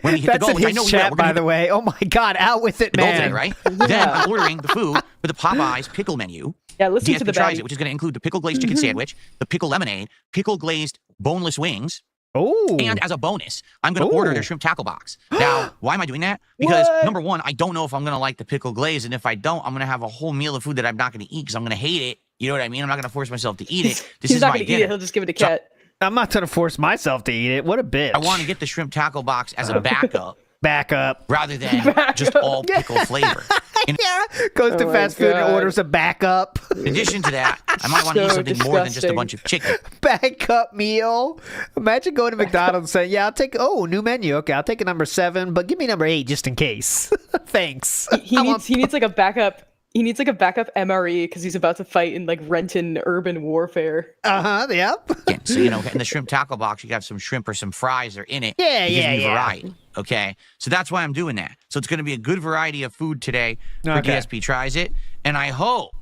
when we hit the goal, which I know we will, by the way. Oh my God, out with it, man! Today, right? Then I'm ordering the food for the Popeyes pickle menu. Yeah, listen to the Tries It, which is going to include the pickle glazed chicken sandwich, the pickle lemonade, pickle glazed boneless wings. Oh. And as a bonus, I'm going to order their shrimp tackle box. Now, why am I doing that? Because number one, I don't know if I'm going to like the pickle glaze, and if I don't, I'm going to have a whole meal of food that I'm not going to eat because I'm going to hate it. You know what I mean? I'm not going to force myself to eat it. He's not going to eat it. He'll just give it to Kat. I'm not going to force myself to eat it. What a bitch. I want to get the shrimp tackle box as a backup. Backup. Rather than just all pickle flavor. Goes to fast food and orders a backup. In addition to that, I might want to eat something more than just a bunch of chicken. Backup meal. Imagine going to McDonald's and saying, "Yeah, I'll take new menu. Okay, I'll take a number 7, but give me number 8 just in case." Thanks. He needs like a backup. He needs like a backup MRE because he's about to fight in like Renton urban warfare. Yep. So in the shrimp tackle box, you have some shrimp or some fries are in it. Yeah. Variety. Okay, so that's why I'm doing that. So it's going to be a good variety of food today for DSP Tries It, and I hope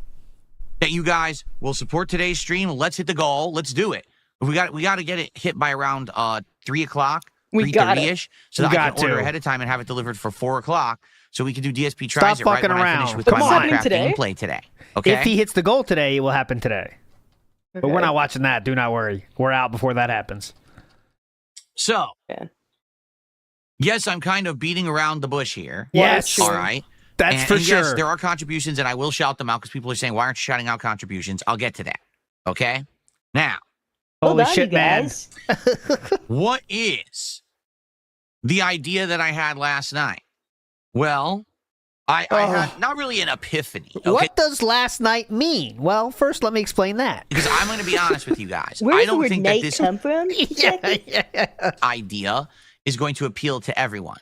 that you guys will support today's stream. Let's hit the goal. Let's do it. We got to get it hit by around 3 o'clock, 3:30ish, so that I can order ahead of time and have it delivered for 4 o'clock. So we can do DSP Tries It right when I finish with my Minecraft gameplay today. Okay. If he hits the goal today, it will happen today. Okay. But we're not watching that. Do not worry. We're out before that happens. So, yes, I'm kind of beating around the bush here. Yes. All right. That's for sure. Yes, there are contributions, and I will shout them out because people are saying, why aren't you shouting out contributions? I'll get to that. Okay? Now. Holy shit, man. What is the idea that I had last night? Well, I had not really an epiphany. Okay? What does last night mean? Well, first let me explain that. Because I'm going to be honest with you guys. Where I does don't the word think that night this come from? idea is going to appeal to everyone.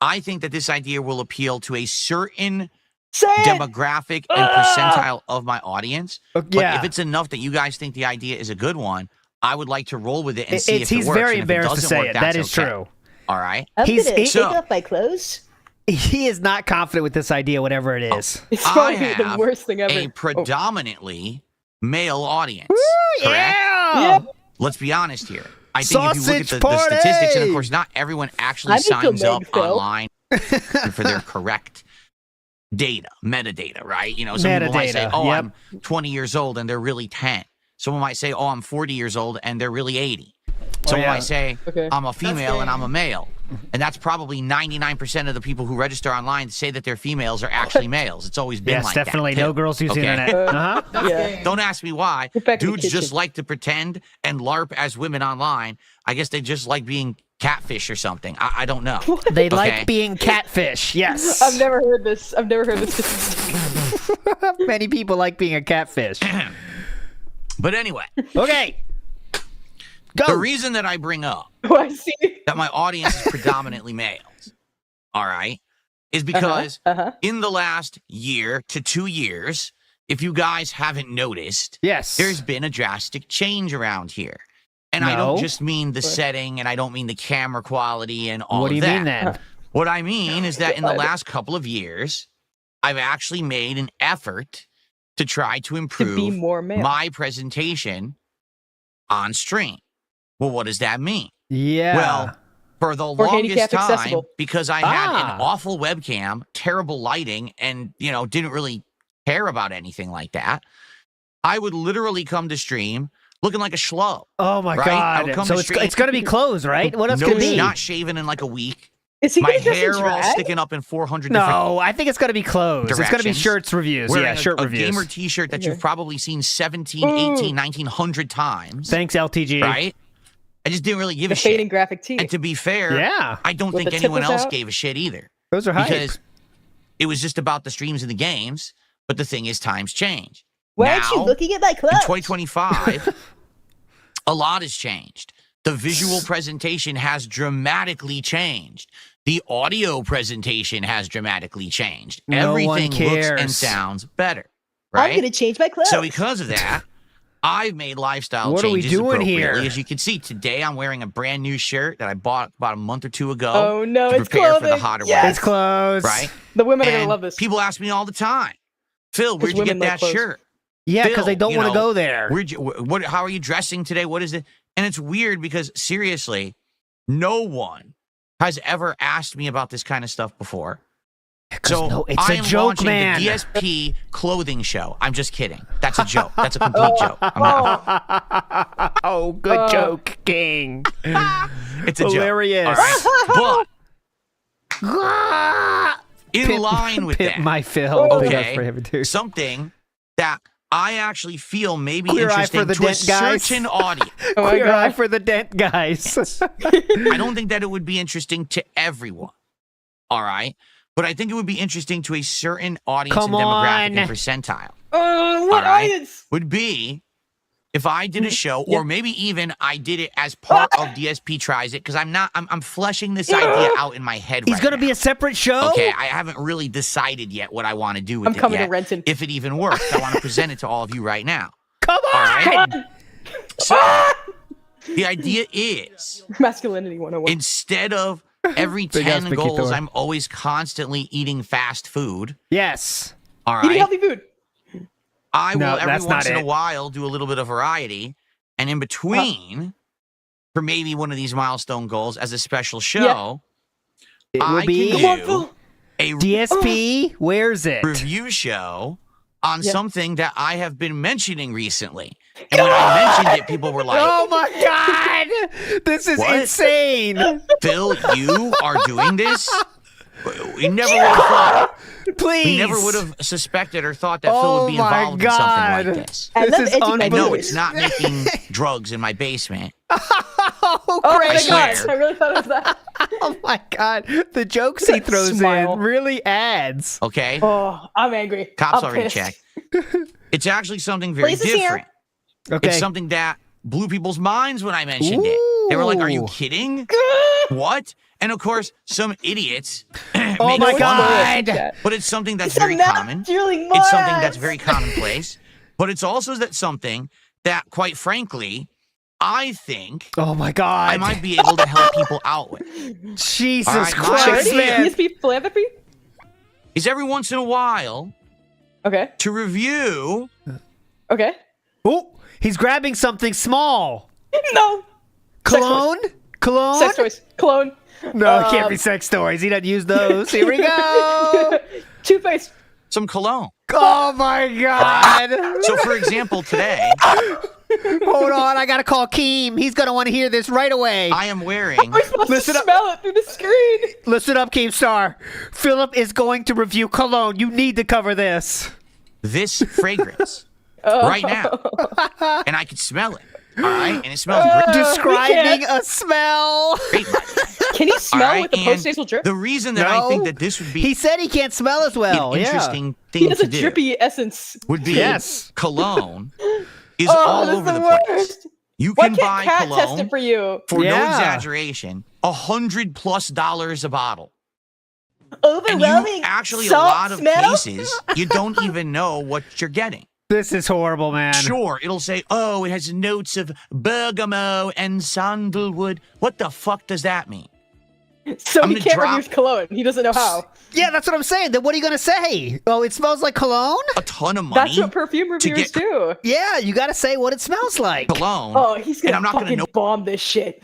I think that this idea will appeal to a certain demographic and percentile of my audience. But if it's enough that you guys think the idea is a good one, I would like to roll with it and see if it works. He's very and if embarrassed to say work, it. That is true. All right. I'm going to take off my clothes. He is not confident with this idea, whatever it is. It's probably the worst thing ever. A predominantly male audience. Woo, correct? Yeah. Let's be honest here. I think if you look at the statistics, and of course, not everyone actually signs up online for their correct data, metadata, right? You know, some people might say, "Oh, I'm 20 years old," and they're really 10. Someone might say, "Oh, I'm 40 years old," and they're really 80. Someone might say, "I'm a female and I'm a male." And that's probably 99% of the people who register online say that they're females are actually males. It's always been like that. Yes, definitely. No girls use the internet. Don't ask me why. Dudes just like to pretend and LARP as women online. I guess they just like being catfish or something. I don't know. They like being catfish. Yes. I've never heard this. Many people like being a catfish. But anyway. Okay. Go. The reason that I bring up that my audience is predominantly males, all right, is because in the last year to 2 years, if you guys haven't noticed, there's been a drastic change around here. And I don't just mean the setting, and I don't mean the camera quality and all of that. What do you mean then? What I mean is that in the last couple of years, I've actually made an effort to try to improve my presentation on stream. Well, what does that mean? Yeah. Well, for the longest time, because I had an awful webcam, terrible lighting, and, you know, didn't really care about anything like that, I would literally come to stream looking like a schlo. Oh, my God. So it's going to be clothes, right? What else could it be? Not shaven in like a week. Is he my hair all sticking up in 400 different I think it's going to be clothes. It's going to be shirts reviews. Wearing shirt a reviews. Gamer t-shirt that you've probably seen 17, 18, 1900 times. Thanks, LTG. Right? I just didn't really give a shit. Fading graphic tee. And to be fair, I don't think anyone else gave a shit either. Those are hype. Because it was just about the streams and the games, but the thing is times change. Why aren't you looking at my clothes? In 2025, a lot has changed. The visual presentation has dramatically changed. The audio presentation has dramatically changed. Everything looks and sounds better. Right? I'm going to change my clothes. So because of that, I've made lifestyle changes appropriately. As you can see, today I'm wearing a brand new shirt that I bought about a month or two ago. Oh, no, to it's prepare clothing. for the hotter weather. It's clothes. Right? The women are going to love this. People ask me all the time, Phil, where'd you get that shirt? Yeah, because they don't want to go there. How are you dressing today? What is it? And it's weird because, seriously, no one has ever asked me about this kind of stuff before. So it's I a am joke, launching man. the DSP clothing show. I'm just kidding. That's a joke. That's a complete joke. I'm not... good joke, King. It's a hilarious. Joke. All right? But in line with that, my Phil. Okay, something that I actually feel may be interesting to a certain audience. Queer eye for the dent guys. I don't think that it would be interesting to everyone. All right? but I think it would be interesting to a certain audience and demographic and percentile. What audience? Would be if I did a show, or maybe even I did it as part of DSP Tries It, because I'm fleshing this idea out in my head. He's going to be a separate show? Okay, I haven't really decided yet what I want to do with it. I'm coming yet. to Renton. If it even works, I want to present it to all of you right now. Come on! All right? So, the idea is Masculinity 101. instead of every 10 goals, I'm always constantly eating fast food. Yes. All right. Eating healthy food. I will every once in a while do a little bit of variety, and in between, for maybe one of these milestone goals as a special show, it will be a DSP. Where's it? Review show on something that I have been mentioning recently. And when I mentioned it, people were like, "Oh my god, this is insane!" Phil, you are doing this? We never would have thought. Please. We never would have suspected or thought that Phil would be involved in something like this. This is unbelievable. And no, it's not making drugs in my basement. Oh, my gosh, I really thought it was that. Oh my god, the jokes he throws in really adds. Okay. Oh, I'm angry. Cops I'm already pissed. checked. It's actually something very Places different. Here. Okay. It's something that blew people's minds when I mentioned it. They were like, "Are you kidding? What?" And of course, some idiots oh make my fun god! of it, but it's something that's very common. It's something that's very commonplace. But it's also something that, quite frankly, I think oh my god, I might be able to help people out with. Jesus Christ, man! DSP philanthropy is every once in a while. Okay. To review. Okay. Oh, he's grabbing something small. No. Cologne? Cologne? Sex toys. Cologne. No, it can't be sex toys. He doesn't use those. Here we go. Toothpaste. Some cologne. Oh my god. So, for example, today. Hold on, I gotta call Keem. He's gonna want to hear this right away. I am wearing. We're supposed to smell it through the screen. Listen up, Keemstar. Philip is going to review cologne. You need to cover this. This fragrance right now, and I can smell it. All right, and it smells great. Describing a smell. Great. Can he smell right, with the post-nasal drip? The reason that I think that this would be he said he can't smell as well. an interesting thing he has to a do drippy essence. would be cologne is Oh, all that's over the the place. worst. You Why can can't buy Kat test cologne it for you? for no exaggeration, $100+ a bottle. And Overwhelming. you actually a salt lot of smell? cases you don't even know what you're getting. This is horrible, man. Sure, it'll say, "Oh, it has notes of bergamot and sandalwood." What the fuck does that mean? So I'm he gonna can't drop- review cologne. He doesn't know how. Yeah, that's what I'm saying. Then what are you gonna say? Oh, it smells like cologne? A ton of money. That's what perfume reviewers do. Yeah, you gotta say what it smells like. Cologne. Oh, he's and gonna I'm not fucking gonna know. bomb this shit.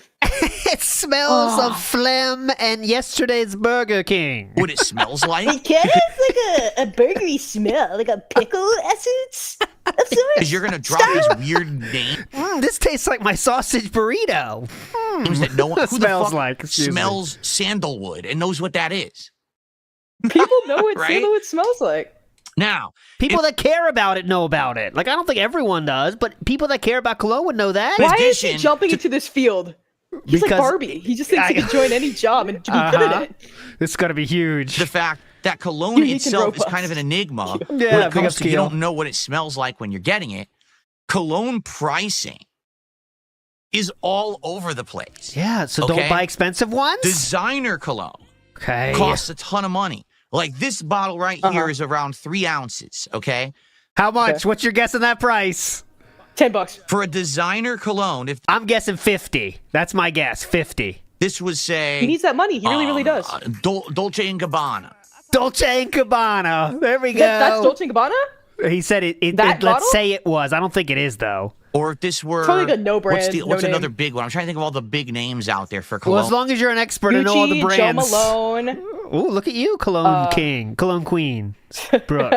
It smells of phlegm and yesterday's Burger King. What it smells like? It kind of has like a burgery smell, like a pickle essence of sorts. Because you're gonna drop these weird names. This tastes like my sausage burrito. That no one who Smells the fuck like, smells sandalwood and knows what that is. People know what Right? sandalwood smells like. Now, People that care about it know about it. Like, I don't think everyone does, but people that care about cologne would know that. Why is he jumping into this field? He's like Because- Barbie. He just thinks he can join any job and be good at it. This is gonna be huge. the fact that cologne Unique and itself is robust. kind of an enigma Yeah, when big it comes up to you Keo. don't know what it smells like when you're getting it. Cologne pricing is all over the place. Yeah, so Okay? don't buy expensive ones. Designer cologne Okay. costs a ton of money. Like this bottle right here is around 3 ounces. Okay. How much? What's your guess on that price? $10 For a designer cologne, if I'm guessing 50. That's my guess. 50. this was say He needs that money. He really, really does. Dolce and Gabbana. Dolce and Gabbana. There we go. That's Dolce & Gabbana? He said it. That bottle? Let's say it was. I don't think it is though. Or if this were Probably like a no brand, what's no another name. big one? I'm trying to think of all the big names out there for cologne. Well, as long as you're an expert and know all the Gucci, brands. Joe Malone. Ooh, look at you, Cologne King, Cologne Queen, Brooke.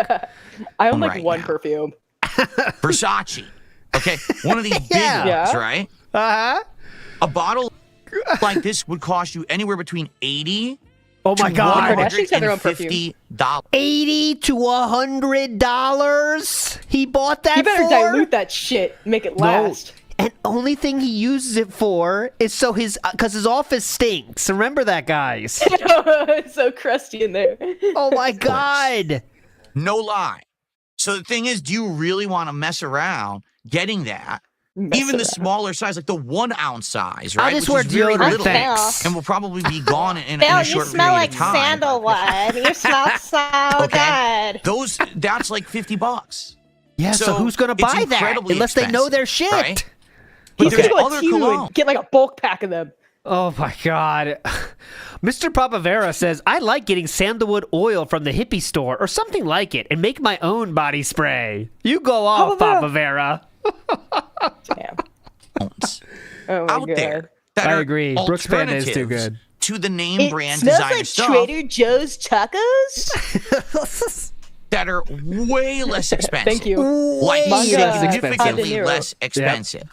I own like right one now. perfume. Versace. Okay, one of these big ones, Yeah. right? Uh-huh. A bottle like this would cost you anywhere between $80 Oh my to God. Kardashians have their own perfume. $150. $80 to $100. He bought that You better for? dilute that shit. Make it last. And only thing he uses it for is so because his office stinks. Remember that, guys? It's so crusty in there. Oh my God. No lie. So the thing is, do you really want to mess around getting that? Even the smaller size, like the 1 ounce size, right? I'll just wear deodorant, thanks. And will probably be gone in a short period of time. Sandalwood. You smell so good. That's like $50. Yeah, so who's going to buy that? Unless they know their shit. Right? But there's other cologne. Get like a bulk pack of them. Oh my God. Mr. Papavera says, I like getting sandalwood oil from the hippie store or something like it and make my own body spray. You go off, Papavera. Damn. Oh my Out God. there. I agree. Brooks Panda is too good. To the name brand smells designer like stuff. Trader Joe's tacos. That are way less expensive. Thank you. Like Manga. significantly less expensive.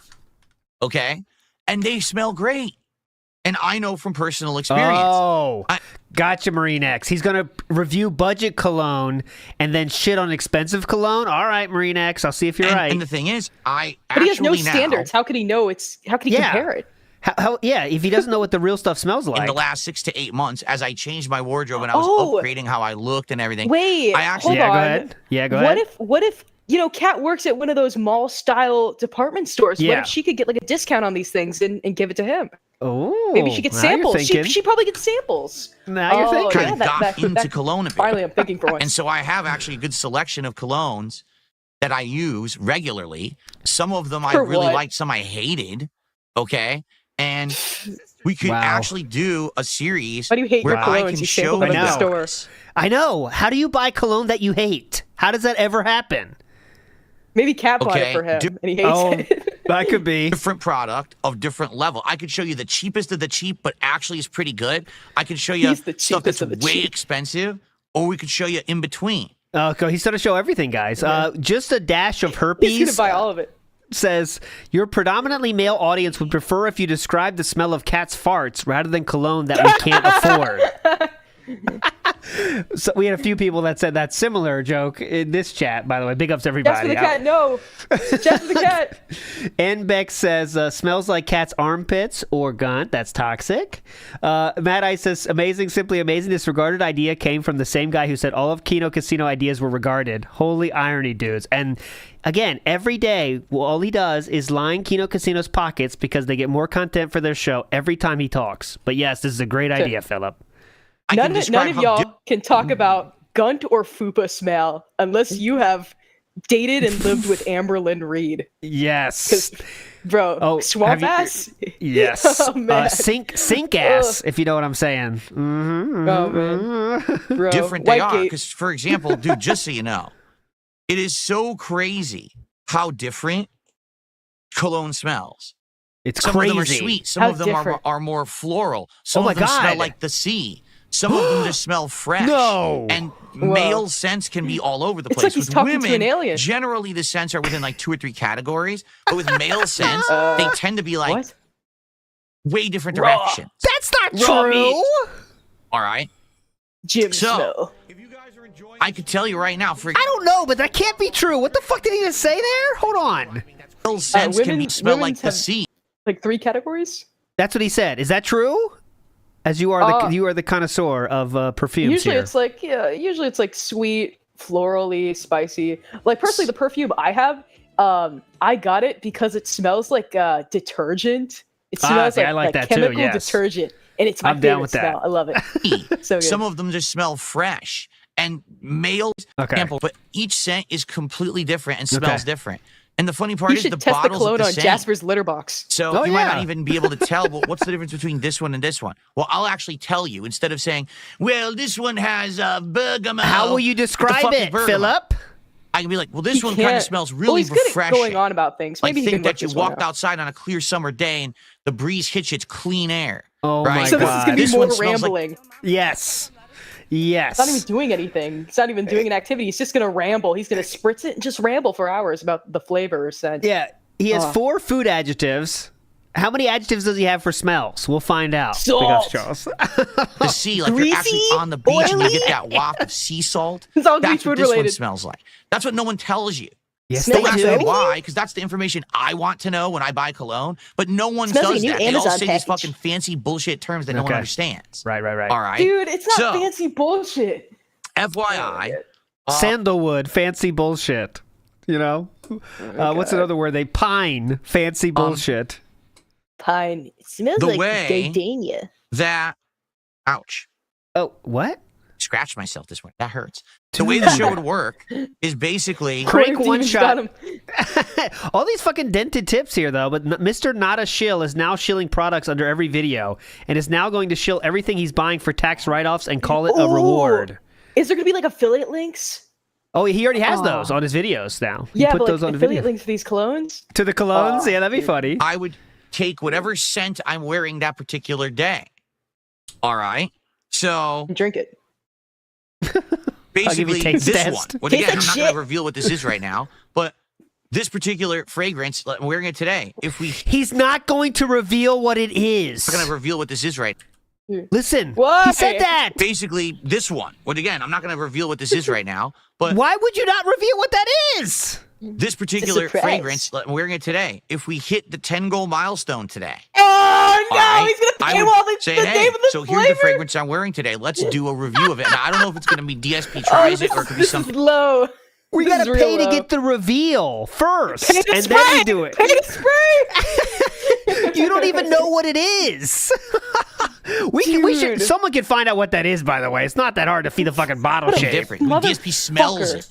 Okay? And they smell great. And I know from personal experience. Oh, gotcha, Marine X. He's going to review budget cologne and then shit on expensive cologne. All right, Marine X, I'll see if you're right. And the thing is, But he has no standards. How could he know how could he compare it? If he doesn't know what the real stuff smells like. In the last 6 to 8 months, as I changed my wardrobe and I was upgrading how I looked and everything. Wait, hold on. Go ahead. Yeah, go ahead. What if Kat works at one of those mall-style department stores? Yeah. What if she could get like a discount on these things and give it to him? Oh, maybe she gets samples. She probably gets samples. Now you're thinking. Kind of got into cologne a bit. Finally, I'm thinking for once. And so I have actually a good selection of colognes that I use regularly. Some of them I really liked, some I hated. Okay. And we could actually do a series why do you hate where your I colognes? can You show sample them you. at the store. I know. How do you buy cologne that you hate? How does that ever happen? Maybe Kat bought it for him, and he hates it. That could be. Different product of different level. I could show you the cheapest of the cheap, but actually is pretty good. I could show you stuff that's way expensive, or we could show you in between. Okay, he's going to show everything, guys. Just a dash of herpes. He's going to buy all of it. Says, your predominantly male audience would prefer if you describe the smell of cats' farts rather than cologne that we can't afford. So we had a few people that said that similar joke in this chat, by the way. Big ups to everybody. Just for the cat, no. Just for the cat. Nbeck says, smells like cat's armpits or gunt. That's toxic. Matt Ice says, amazing, simply amazing. This regarded idea came from the same guy who said all of Kino Casino ideas were regarded. Holy irony, dudes. And again, every day, all he does is line Kino Casino's pockets because they get more content for their show every time he talks. But yes, this is a great idea, Philip. None of y'all can talk about gunt or fupa smell unless you have dated and lived with Amberlyn Reed. Yes. Bro, swamp ass? Yes. Oh, man. Sink ass, if you know what I'm saying. Mm-hmm. Oh, man. Bro, different they are. Because, for example, dude, just so you know, it is so crazy how different cologne smells. It's some crazy. Some of them are sweet. Some of them are more floral. Some of them smell like the sea. Some of them just smell fresh. No. And male scents can be all over the place. It's like he's talking to an alien. Generally, the scents are within like 2 or 3 categories. But with male scents, they tend to be like way different directions. That's not true. All right. Jim Snow. I could tell you right now. I don't know, but that can't be true. What the fuck did he just say there? Hold on. Male scents can smell like the sea. Like 3 categories? That's what he said. Is that true? As you are the connoisseur of perfumes usually here. Usually it's like sweet, florally, spicy. Like personally, the perfume I have, I got it because it smells like detergent. It smells like that chemical too, yes. detergent, and it's my I'm down favorite with smell. that. I love it. So good. Some of them just smell fresh, and males sample, but each scent is completely different and smells different. And the funny part you is should the test the bottles cologne are the on same. Jasper's litter box. So you might not even be able to tell, well, what's the difference between this one and this one? Well, I'll actually tell you instead of saying, well, this one has bergamot. How will you describe it, Philip? I can be like, well, this one kind of smells really refreshing. He's going on about things. Maybe think that you walked outside on a clear summer day and the breeze hits you, it's clean air. Oh right? my so God. this is going to be more rambling. Yes. Yes. He's not even doing anything. He's not even doing an activity. He's just going to ramble. He's going to spritz it and just ramble for hours about the flavor or scent. Yeah. He has 4 food adjectives. How many adjectives does he have for smells? We'll find out. Salt. The sea, like Greasy, you're actually on the beach oily. and you get that waft of sea salt. It's all That's food what this related. one smells like. That's what no one tells you. Yes, Don't ask me why, because that's the information I want to know when I buy cologne. But no one does that. They all say these fucking fancy bullshit terms that no one understands. Right. All right, dude, it's not fancy bullshit. FYI, sandalwood, fancy bullshit. You know, what's another word? They pine, fancy bullshit. Pine. It smells the like way gardenia. That, ouch. Oh, what? Scratched myself this way. That hurts. The way the show would work is basically crank one shot. All these fucking dented tips here, though. But Mr. Not a Shill is now shilling products under every video and is now going to shill everything he's buying for tax write-offs and call it a reward. Is there going to be like affiliate links? Oh, he already has those on his videos now. Yeah, put but those like on the affiliate video. links for these colognes? To the colognes? Yeah, that'd be funny. I would take whatever scent I'm wearing that particular day. All right? So... Drink it. Basically, this test. one. Well, again, I'm not going to reveal what this is right now, but this particular fragrance, I'm wearing it today. He's not going to reveal what it is. I'm not going to reveal what this is right Listen, what? He said that. Basically, this one. Well, again, I'm not going to reveal what this is right now, but... Why would you not reveal what that is? This particular fragrance, I'm wearing it today. If we hit the 10-goal milestone today... Oh, no, he's going to pay all the name of the so flavor. here's the fragrance I'm wearing today. Let's do a review of it. Now, I don't know if it's going to be DSP tries it or it could be something... This is low. We got to pay to get the reveal first, and spray. then we do it. Pay to spray. You don't even know what it is. We should. Someone can find out what that is. By the way, it's not that hard to feed the fucking bottle shape. Different. DSP smells it.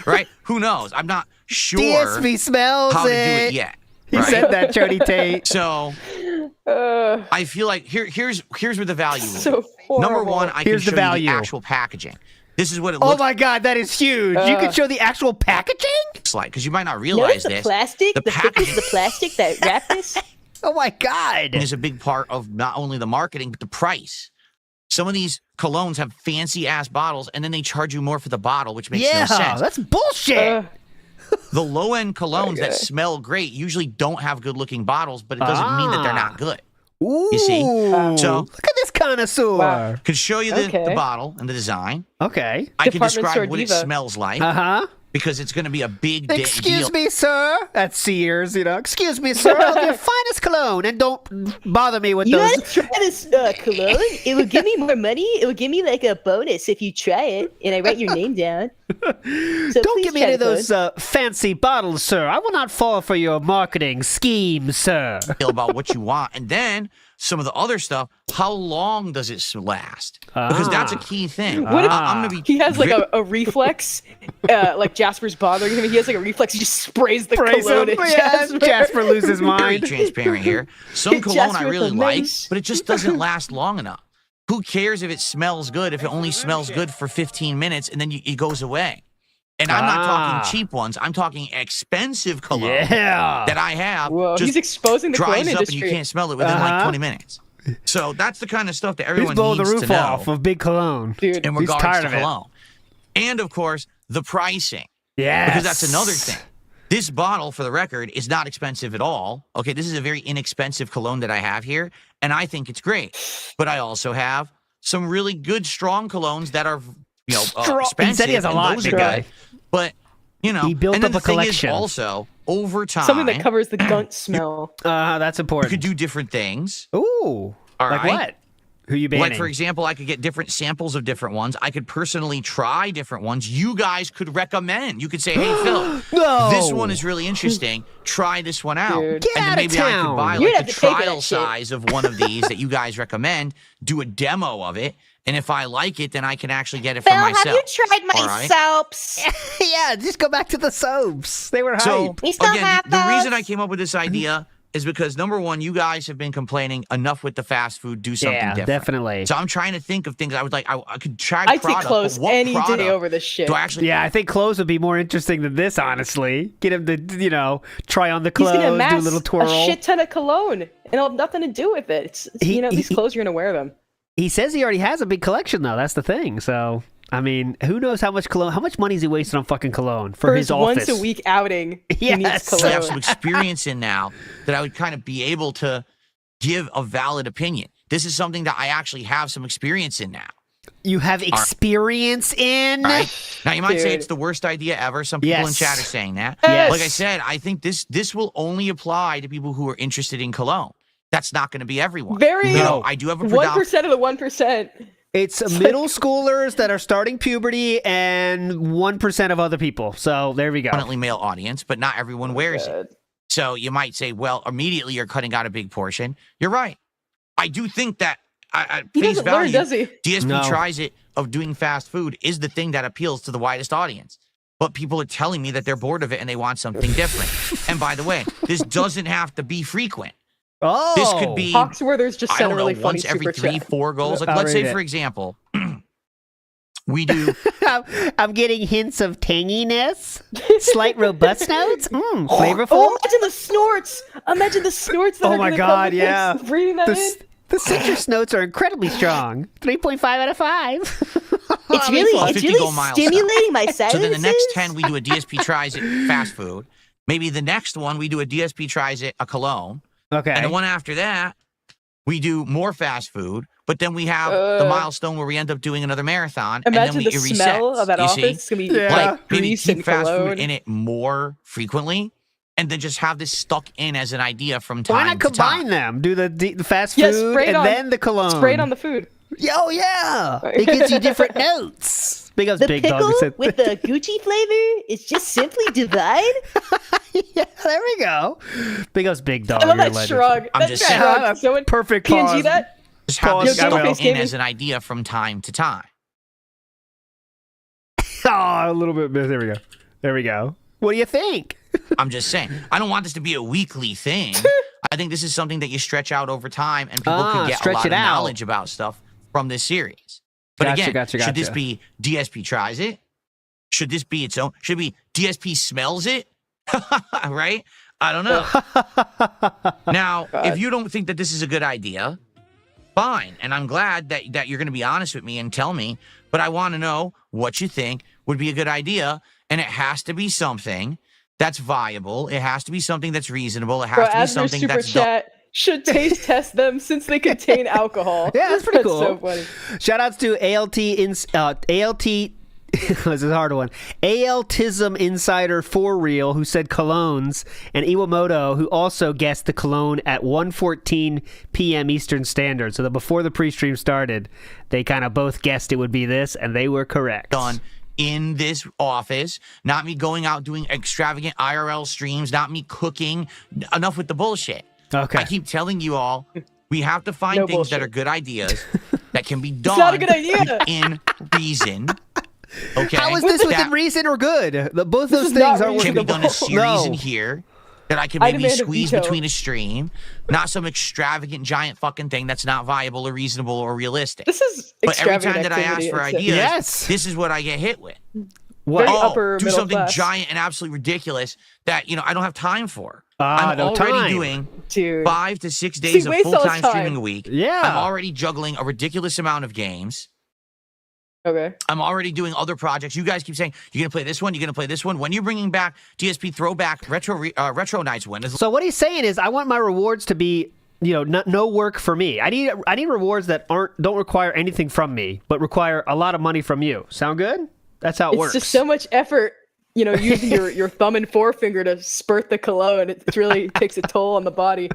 Right? Who knows? I'm not sure. DSP smells how to do it it yet. He said that, Jody Tate. So I feel like here's where the value is. So horrible. Number one, I Here's can the show you value. the actual packaging. This is what it looks Oh my god, that is huge! You can show the actual packaging. like, because you might not realize the this. plastic, the thickness packaging of the plastic that wrapped this. Oh my god! is a big part of not only the marketing but the price. Some of these colognes have fancy ass bottles, and then they charge you more for the bottle, which makes no sense. That's bullshit. The low end colognes that smell great usually don't have good looking bottles, but it doesn't mean that they're not good. Ooh, you see? So look at this connoisseur. Wow. Could show you the bottle and the design. Okay. I can Department describe store what diva. it smells like. Because it's going to be a big deal. Excuse me, sir. That's Sears, you know. Excuse me, sir. I'll have your finest cologne, and don't bother me with You those. want to try this cologne? It will give me more money. It will give me like a bonus if you try it, and I write your name down. So Don't give me any of try those fancy bottles, sir. I will not fall for your marketing scheme, sir. About what you want. And then some of the other stuff, how long does it last? Because that's a key thing. What if I'm gonna be he has like a reflex, like Jasper's bothering him, and he has like a reflex, he just sprays the cologne at Jasper loses very mind. transparent here. Some cologne I Jasper really the like, mace. but it just doesn't last long enough. Who cares if it smells good if it only smells good for 15 minutes and then it goes away? And I'm not talking cheap ones. I'm talking expensive cologne that I have. Whoa, just he's exposing the dries cologne up industry. and you can't smell it within like 20 minutes. So that's the kind of stuff that everyone He's blowing the needs roof to know off of big cologne. Dude, in he's regards tired to of it. cologne. And of course, the pricing. Yes. Because that's another thing. This bottle, for the record, is not expensive at all. Okay, this is a very inexpensive cologne that I have here, and I think it's great. But I also have some really good, strong colognes that are, expensive. He said he has a and lot, those big are guy. good. But, he built and then up the a thing collection. is also, over time, Something that covers the gunt smell. That's you important. could do different things. Ooh. All like right? what? Who you banning? Like, for example, I could get different samples of different ones. I could personally try different ones. You guys could recommend. You could say, hey, Phil, No. this one is really interesting. Try this one out. Dude. Get and then out of maybe I could town. buy You'd like have the to pay for trial that shit. size of one of these that you guys recommend, do a demo of it, and if I like it, then I can actually get it for Phil, myself. have you tried my All right? soaps? Yeah, just go back to the soaps. They were hype. So, We still again, have the reason those. I came up with this idea is because, number one, you guys have been complaining enough with the fast food, do something Yeah, different. definitely. So I'm trying to think of things I would like. I could try I take product, clothes but what any product day over this shit. do I actually Yeah, I think clothes would be more interesting than this, honestly. Get him to, try on the He's clothes, gonna do a amass little twirl. a shit ton of cologne, and it'll have nothing to do with it. It's these clothes you're gonna wear them. He says he already has a big collection, though. That's the thing. So, I mean, who knows how much cologne? How much money is he wasting on fucking cologne for his office? once a week outing. He needs Yes. I have cologne. some experience in now that I would kind of be able to give a valid opinion. This is something that I actually have some experience in now. you have experience in. Right? Now, you might say it's the worst idea ever. Some people in chat are saying that. Yes. Like I said, I think this will only apply to people who are interested in cologne. That's not going to be everyone. I do have a 1% of the 1%. It's middle schoolers that are starting puberty and 1% of other people. So there we go. Predominantly male audience, but not everyone wears it. So you might say, well, immediately you're cutting out a big portion. You're right. I do think that at face value, DSP tries it of doing fast food is the thing that appeals to the widest audience. But people are telling me that they're bored of it and they want something different. And by the way, this doesn't have to be frequent. Oh, this could be talks where there's just I don't know, really once every 3-4 goals. Like, let's say, for example, we do. I'm getting hints of tanginess, slight robust notes, flavorful. Oh, imagine the snorts! Imagine the snorts that oh are my gonna god, come yeah. breathing that in. The citrus notes are incredibly strong. 3.5 out of 5. It's really stimulating my sinuses. So then the next 10, we do a DSP tries it fast food. Maybe the next one, we do a DSP tries it a cologne. Okay. And the one after that, we do more fast food. But then we have the milestone where we end up doing another marathon. Imagine and then the we smell resets, of that you office. see? It's gonna be Like maybe grease keep and fast cologne. food in it more frequently. And then just have this stuck in as an idea from time Why not to time. combine them? Do the fast food and then the cologne. Spray it on the food. Oh, yeah. It gives you different notes. Big The Big pickle Dog said, with the Gucci flavor is just simply divine. yeah, there we go. Big Ups Big Dog. I love you're a that legend. shrug. I'm That just shrug. So perfect PNG pause. that. Just have this Yo, stuck Face in Gaming. as an idea from time to time. Oh, a little bit. There we go. There we go. What do you think? I'm just saying. I don't want this to be a weekly thing. I think this is something that you stretch out over time and people can get a lot of knowledge about stuff from this series. But again, should this be DSP tries it? Should this be its own? Should it be DSP smells it? Right? I don't know. Now, if you don't think that this is a good idea, fine. And I'm glad that you're going to be honest with me and tell me. But I want to know what you think would be a good idea. And it has to be something that's viable. It has to be something that's reasonable. It has to be something that's chat should taste test them since they contain alcohol. Yeah, that's pretty cool. So funny. Shout outs to ALT this is a hard one. ALTism Insider for real, who said colognes, and Iwamoto, who also guessed the cologne at 1:14 p.m. Eastern Standard. So that before the pre-stream started, they kind of both guessed it would be this, and they were correct. Done in this office, not me going out doing extravagant IRL streams, not me cooking. Enough with the bullshit. Okay. I keep telling you all, we have to find things that are good ideas that can be done. It's not a good idea. In reason. Okay. How is this within reason or good? Both those things are can be done a series in here that I can maybe squeeze between a stream, not some extravagant giant fucking thing that's not viable or reasonable or realistic. This is but every time that I ask for ideas, this is what I get hit with. What? Do something giant and absolutely ridiculous that I don't have time for. I'm no already time. doing 5 to 6 days of full-time streaming a week. Yeah. I'm already juggling a ridiculous amount of games. Okay. I'm already doing other projects. You guys keep saying, you're going to play this one, you're going to play this one. When you're bringing back DSP Throwback Retro Nights when? So what he's saying is, I want my rewards to be, no work for me. I need rewards that don't require anything from me, but require a lot of money from you. Sound good? That's how it works. It's just so much effort, using your thumb and forefinger to spurt the cologne. It really takes a toll on the body.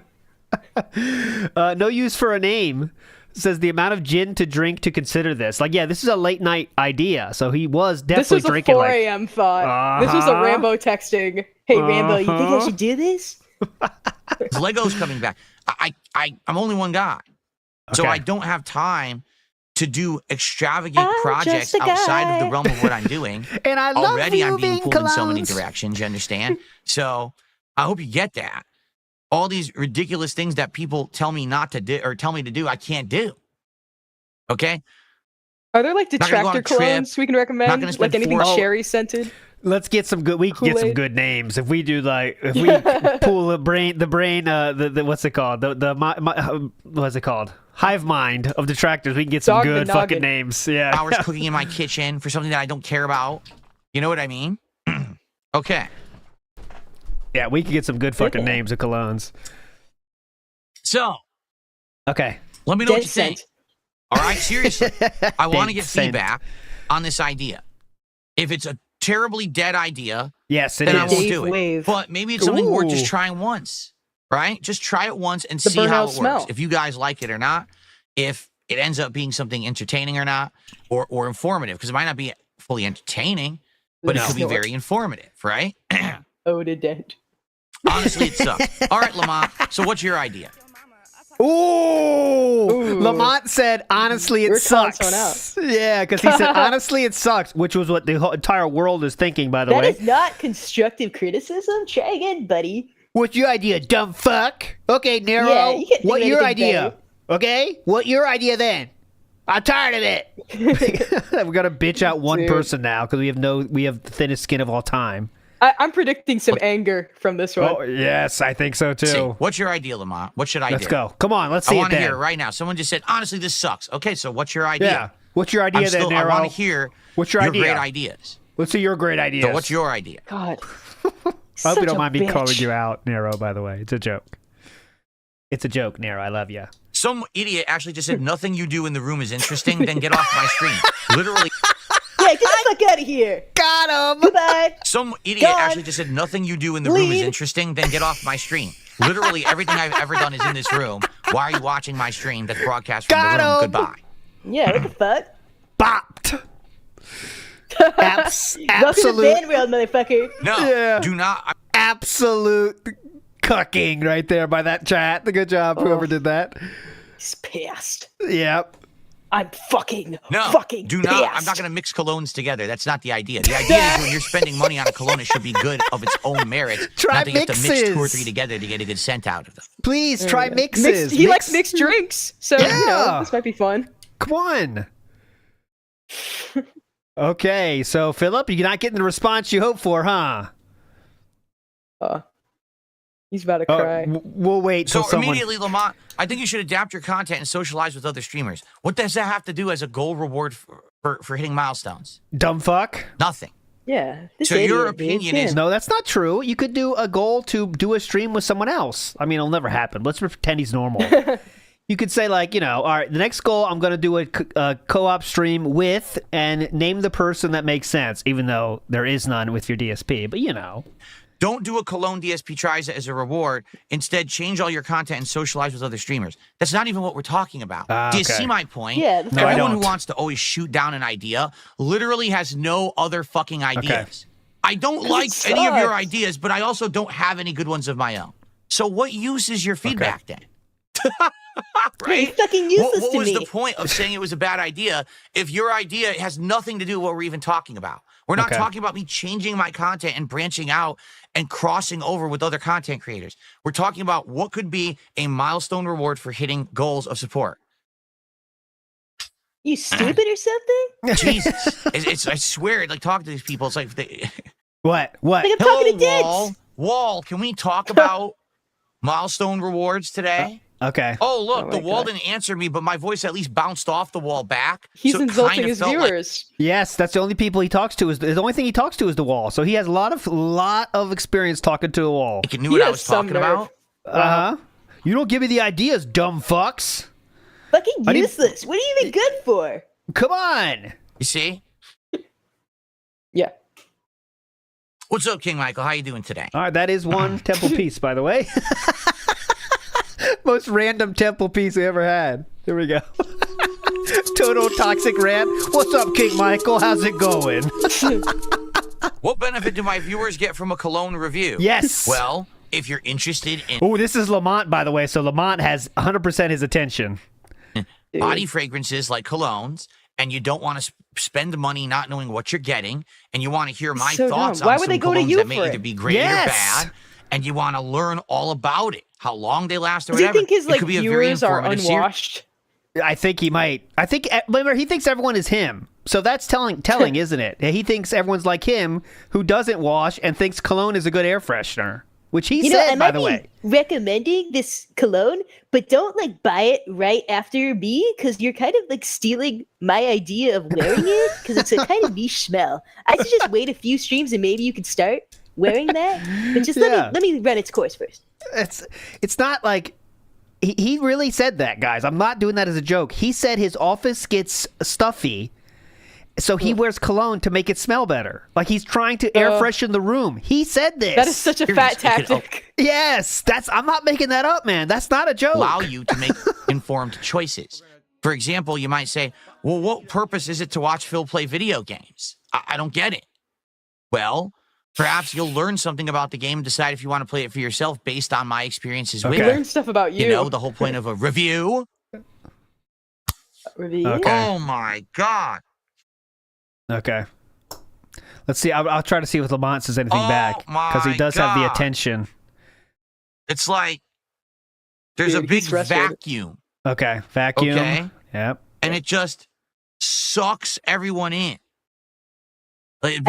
No use for a name. Says the amount of gin to drink to consider this. Like, yeah, this is a late night idea. So he was definitely drinking. This was a 4 a.m. thought. This was a Rambo texting. Hey, Rambo, you think I should do this? Lego's coming back. I'm only one guy. So I don't have time to do extravagant projects outside of the realm of what I'm doing. And I love already I'm being pulled in so many colognes. directions, you understand? So I hope you get that. All these ridiculous things that people tell me not to do or tell me to do, I can't do. Okay? Are there like detractor colognes we can recommend? Like anything cherry scented? Let's get some good. We can get some good names if we do if we pull the brain. The what's it called? What's it called? Hive mind of detractors. We can get some good fucking names. Yeah. Hours cooking in my kitchen for something that I don't care about. You know what I mean? Okay. Yeah, we could get some good fucking names of colognes. So. Okay. Let me know what you think. All right, seriously. I want to get feedback on this idea. If it's a terribly dead idea, yes, then I won't do it. But maybe it's something worth just trying once, right? Just try it once and see how it works. If you guys like it or not, if it ends up being something entertaining or not, or informative, because it might not be fully entertaining, but it could be very informative, right? Oh, the dead. Honestly, it sucks. All right, Lamont. So what's your idea? Ooh. Lamont said, honestly, it sucks. Yeah, because he said, honestly, it sucks, which was what the whole entire world is thinking, by the way. That is not constructive criticism. Try again, buddy. What's your idea, dumb fuck? Okay, Nero, Yeah, you can't what do your anything idea? Okay? What your idea then? I'm tired of it. We're going to bitch out one person now because we have the thinnest skin of all time. I'm predicting some anger from this one. Oh, yes, I think so too. See, what's your idea, Lamont? What should I do? Let's go. Come on, let's see it. I want to hear it right now. Someone just said, honestly, this sucks. Okay, so what's your idea? Yeah. What's your idea then, Nero? I want to hear what's your idea? Great ideas. Let's see your great ideas. So what's your idea? God. I hope you don't mind me calling you out, Nero, by the way. It's a joke. It's a joke, Nero. I love you. Some idiot actually just said, nothing you do in the room is interesting, then get off my stream. Literally. Yeah, get the fuck out of here. Got him. Goodbye. Some idiot actually just said, nothing you do in the room is interesting, then get off my stream. Literally everything I've ever done is in this room. Why are you watching my stream that's broadcast from the room? Goodbye. Yeah, what the fuck? Bopped. Welcome to the fan world, motherfucker. No, do not. Absolute cucking right there by that chat. Good job, whoever did that. He's pissed. Yep. I'm fucking do pissed. not. I'm not going to mix colognes together. That's not the idea. The idea is when you're spending money on a cologne, it should be good of its own merit. Try not that you have to mix mixes. 2 or 3 together to get a good scent out of them. Please try mixes. He likes mixed drinks, so you know, this might be fun. Come on. Okay, so Philip, you're not getting the response you hope for, huh? He's about to cry. We'll wait till someone... immediately, Lamont, I think you should adapt your content and socialize with other streamers. What does that have to do as a goal reward for hitting milestones? Dumb fuck. Nothing. Yeah. So your opinion is... No, that's not true. You could do a goal to do a stream with someone else. I mean, it'll never happen. Let's pretend he's normal. You could say, like, you know, all right, the next goal, I'm going to do a co-op stream with, and name the person that makes sense, even though there is none with your DSP. But, you know... Don't do a cologne DSP tries as a reward. Instead, change all your content and socialize with other streamers. That's not even what we're talking about. Do you see my point? Yeah. No, Everyone who wants to always shoot down an idea literally has no other fucking ideas. Okay. I don't like any of your ideas, but I also don't have any good ones of my own. So what use is your feedback then? Right? You're fucking useless what was to me. the point of saying it was a bad idea if your idea has nothing to do with what we're even talking about? We're not talking about me changing my content and branching out and crossing over with other content creators. We're talking about what could be a milestone reward for hitting goals of support. You stupid or something? Jesus. It's I swear, like, talking to these people, it's like... What? Like I'm talking to dicks. Wall, can we talk about milestone rewards today? Okay. Oh, look, the wall didn't answer me, but my voice at least bounced off the wall back. He's so it insulting kinda his felt viewers. Yes, that's the only people he talks to. The only thing he talks to is the wall. So he has a lot of experience talking to a wall. Like, you knew what I was talking about? You don't give me the ideas, dumb fucks. Fucking useless. What are you even good for? Come on. You see? Yeah. What's up, King Michael? How you doing today? All right, that is one temple piece, by the way. Most random temple piece we ever had. Here we go. Total toxic rant. What's up, King Michael? How's it going? What benefit do my viewers get from a cologne review? Yes. Well, if you're interested in... Oh, this is Lamont, by the way. So Lamont has 100% his attention. Body fragrances like colognes, and you don't want to spend money not knowing what you're getting, and you want to hear my thoughts on some colognes that may either be great or bad, and you want to learn all about it, how long they last or whatever. Do you think his it could be a very viewers are informative unwashed? I think he might. Remember, he thinks everyone is him. So that's telling, isn't it? He thinks everyone's like him, who doesn't wash and thinks cologne is a good air freshener. Which he said, by the way. Recommending this cologne, but don't like buy it right after me because you're kind of like stealing my idea of wearing it because it's a kind of niche smell. I should just wait a few streams and maybe you could start wearing that. But just let me run its course first. It's not like he really said that, guys. I'm not doing that as a joke. He said his office gets stuffy, so he wears cologne to make it smell better. Like he's trying to air freshen the room. He said this. That is such a fat tactic. Yes, I'm not making that up, man. That's not a joke. Allow you to make informed choices. For example, you might say, well, what purpose is it to watch Phil play video games? I don't get it. Well, perhaps you'll learn something about the game and decide if you want to play it for yourself based on my experiences with it. Learn stuff about you. You know, the whole point of a review. Okay. Oh, my God. Okay. Let's see. I'll try to see if Lamont says anything back, because he does have the attention. It's like there's a big vacuum. Okay. Vacuum. Okay. Yep. And it just sucks everyone in. Like,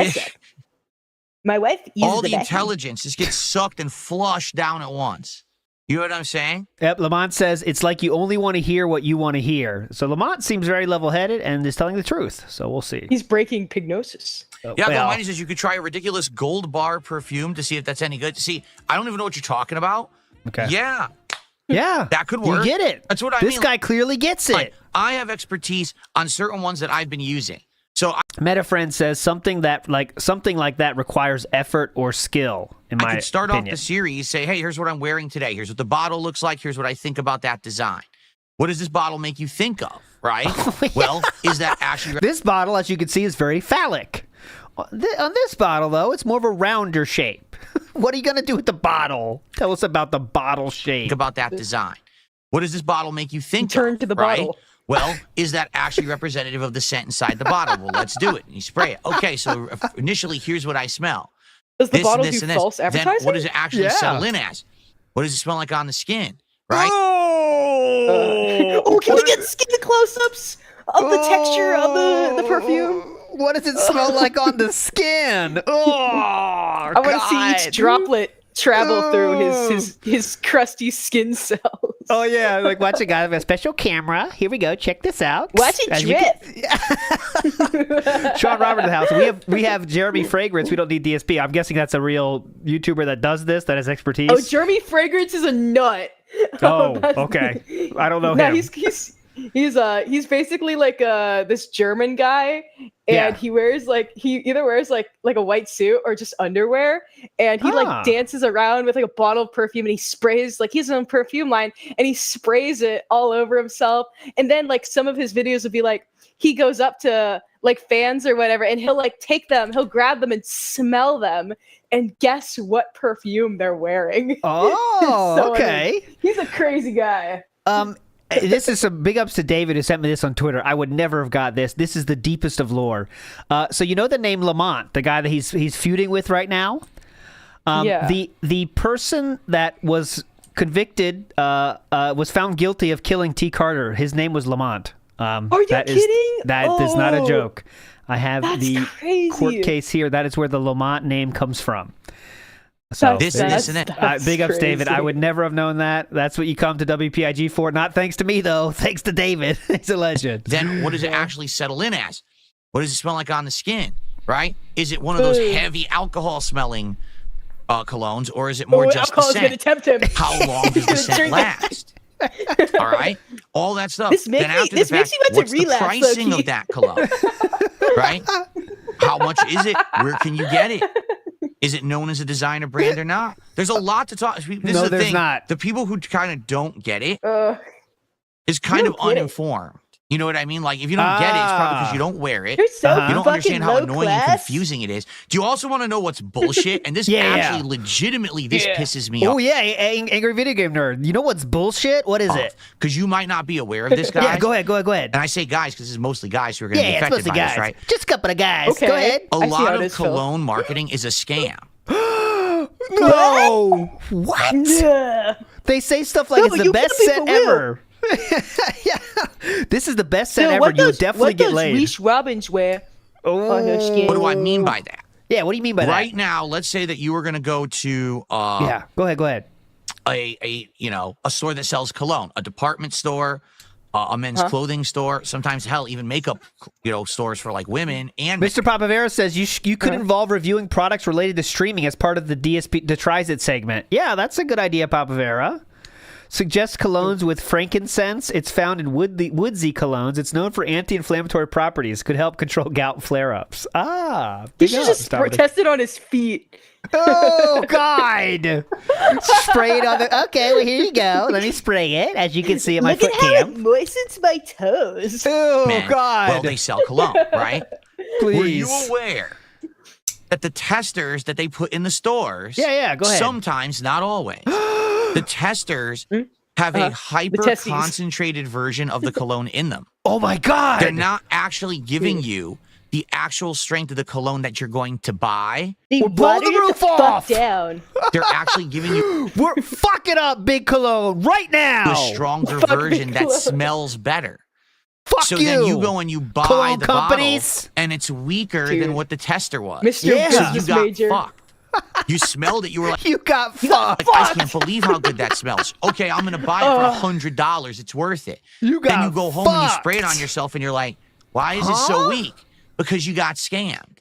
my wife uses all the vacuum. intelligence just gets sucked and flushed down at once. You know what I'm saying? Yep. Lamont says it's like you only want to hear what you want to hear. So Lamont seems very level-headed and is telling the truth. So we'll see. He's breaking pignosis. Yeah, but mine says you could try a ridiculous gold bar perfume to see if that's any good. See, I don't even know what you're talking about. Okay. Yeah. Yeah. That could work. You get it. That's what I mean. This guy clearly gets it. Like, I have expertise on certain ones that I've been using. So MetaFriend says something like that requires effort or skill. In my I could start opinion. off the series, say, hey, here's what I'm wearing today. Here's what the bottle looks like. Here's what I think about that design. What does this bottle make you think of, right? Well, is that actually... This bottle, as you can see, is very phallic. On this bottle, though, it's more of a rounder shape. What are you going to do with the bottle? Tell us about the bottle shape. Think about that design. What does this bottle make you think Turn of, to the right? bottle. Well, is that actually representative of the scent inside the bottle? Well, let's do it. And you spray it. Okay, so initially, here's what I smell. Does the This, bottle this, do and this. false advertising? Then what does it actually settle in as? What does it smell like on the skin, right? Oh! Can we get skin close-ups of the texture of the perfume? What does it smell like on the skin? Oh, I want to see each droplet travel through his crusty skin cells. Oh yeah, like watch a guy with a special camera. Here we go. Check this out. Watch it drip. Sean Robert in the house. We have Jeremy Fragrance. We don't need DSP. I'm guessing that's a real YouTuber that does this, that has expertise. Oh, Jeremy Fragrance is a nut. Oh, okay. I don't know him. He's basically like this German guy, and he either wears like a white suit or just underwear, and he like dances around with like a bottle of perfume, and he sprays, like, he has his own perfume line, and he sprays it all over himself. And then like some of his videos would be like he goes up to like fans or whatever, and he'll like he'll grab them and smell them and guess what perfume they're wearing. Oh, So, okay. He's a crazy guy. This is some big ups to David, who sent me this on Twitter. I would never have got this. This is the deepest of lore. So you know the name Lamont, the guy that he's feuding with right now? Yeah. The person that was convicted was found guilty of killing T. Carter. His name was Lamont. Are you kidding? That is not a joke. I have the crazy. court case here. That is where the Lamont name comes from. So this and that. Big ups, crazy. David. I would never have known that. That's what you come to WPIG for. Not thanks to me, though. Thanks to David. He's a legend. Then what does it actually settle in as? What does it smell like on the skin, right? Is it one of those heavy alcohol-smelling colognes, or is it more just the alcohol's scent? gonna tempt him. How long does the scent last? All right? All that stuff. This makes then me- after this the makes fact, me want to what's the relapse, pricing low-key. of that cologne? Right? How much is it? Where can you get it? Is it known as a designer brand or not? There's a lot to talk. This is the there's thing. not. The people who kind of don't get it is kind of uninformed. You know what I mean? Like, if you don't get it, it's probably because you don't wear it. You're so You don't fucking understand how low annoying and class. confusing it is. Do you also want to know what's bullshit? And this actually legitimately, this pisses me off. Oh, yeah. Angry video game nerd. You know what's bullshit? What is it? Because you might not be aware of this, guys. Yeah, go ahead. And I say guys because this is mostly guys who are going to be Yeah, it's affected mostly by guys. this, right? Just a couple of guys. Okay. Go ahead. A I see how lot it of is, Phil. cologne marketing is a scam. No. What? Yeah. They say stuff like No, it's but the you best can't be scent for real. ever. Yeah. This is the best scent Yo, ever. what You would does, definitely what get does laid. Reese Robbins wear on her skin? What do I mean by that? Yeah, what do you mean by Right now, let's say that you were going to go to that? Yeah, go ahead. a store that sells cologne, a department store, a men's clothing store, sometimes hell even makeup stores for like women and Mr. Papavera says you could involve reviewing products related to streaming as part of the DSP the Tries It segment. Yeah, that's a good idea, Papavera. Suggests colognes with frankincense. It's found in woodsy colognes. It's known for anti-inflammatory properties. Could help control gout flare-ups. He should just test it on his feet. Oh, God. Spray it on the... Okay, well, here you go. Let me spray it, as you can see in my foot cam. Look at how it moistens my toes. Oh, Man, God. Well, they sell cologne, right? Please. Were you aware that the testers that they put in the stores... Yeah, go ahead. Sometimes, not always. The testers have a hyper-concentrated version of the cologne in them. Oh, my God. They're not actually giving you the actual strength of the cologne that you're going to buy. We're blowing the roof off. Down. They're actually giving you... We're fucking up Big Cologne right now. The stronger version that smells better. Fuck so you. then you go and you buy Cologne the companies. bottle, and it's weaker than what the tester was. Mr. So you got fucked. You smelled it. You were like, you got fucked. I can't believe how good that smells. Okay, I'm going to buy it for $100. It's worth it. Then you go home and you spray it on yourself, and you're like, why is it so weak? Because you got scammed.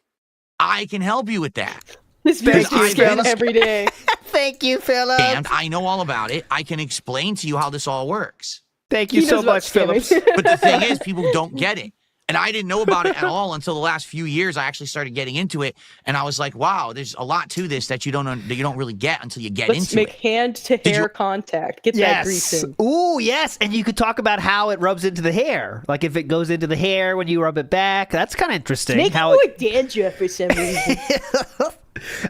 I can help you with that. This makes me scam every day. Thank you, Philip. And I know all about it. I can explain to you how this all works. Thank you so much, Philip. But the thing is, people don't get it. And I didn't know about it at all until the last few years. I actually started getting into it, and I was like, "Wow, there's a lot to this that you don't really get until you get into it." Let's make hand-to-hair contact. Get that grease in. Ooh, yes, and you could talk about how it rubs into the hair, like if it goes into the hair when you rub it back. That's kind of interesting. Make how more dandruff for some reason.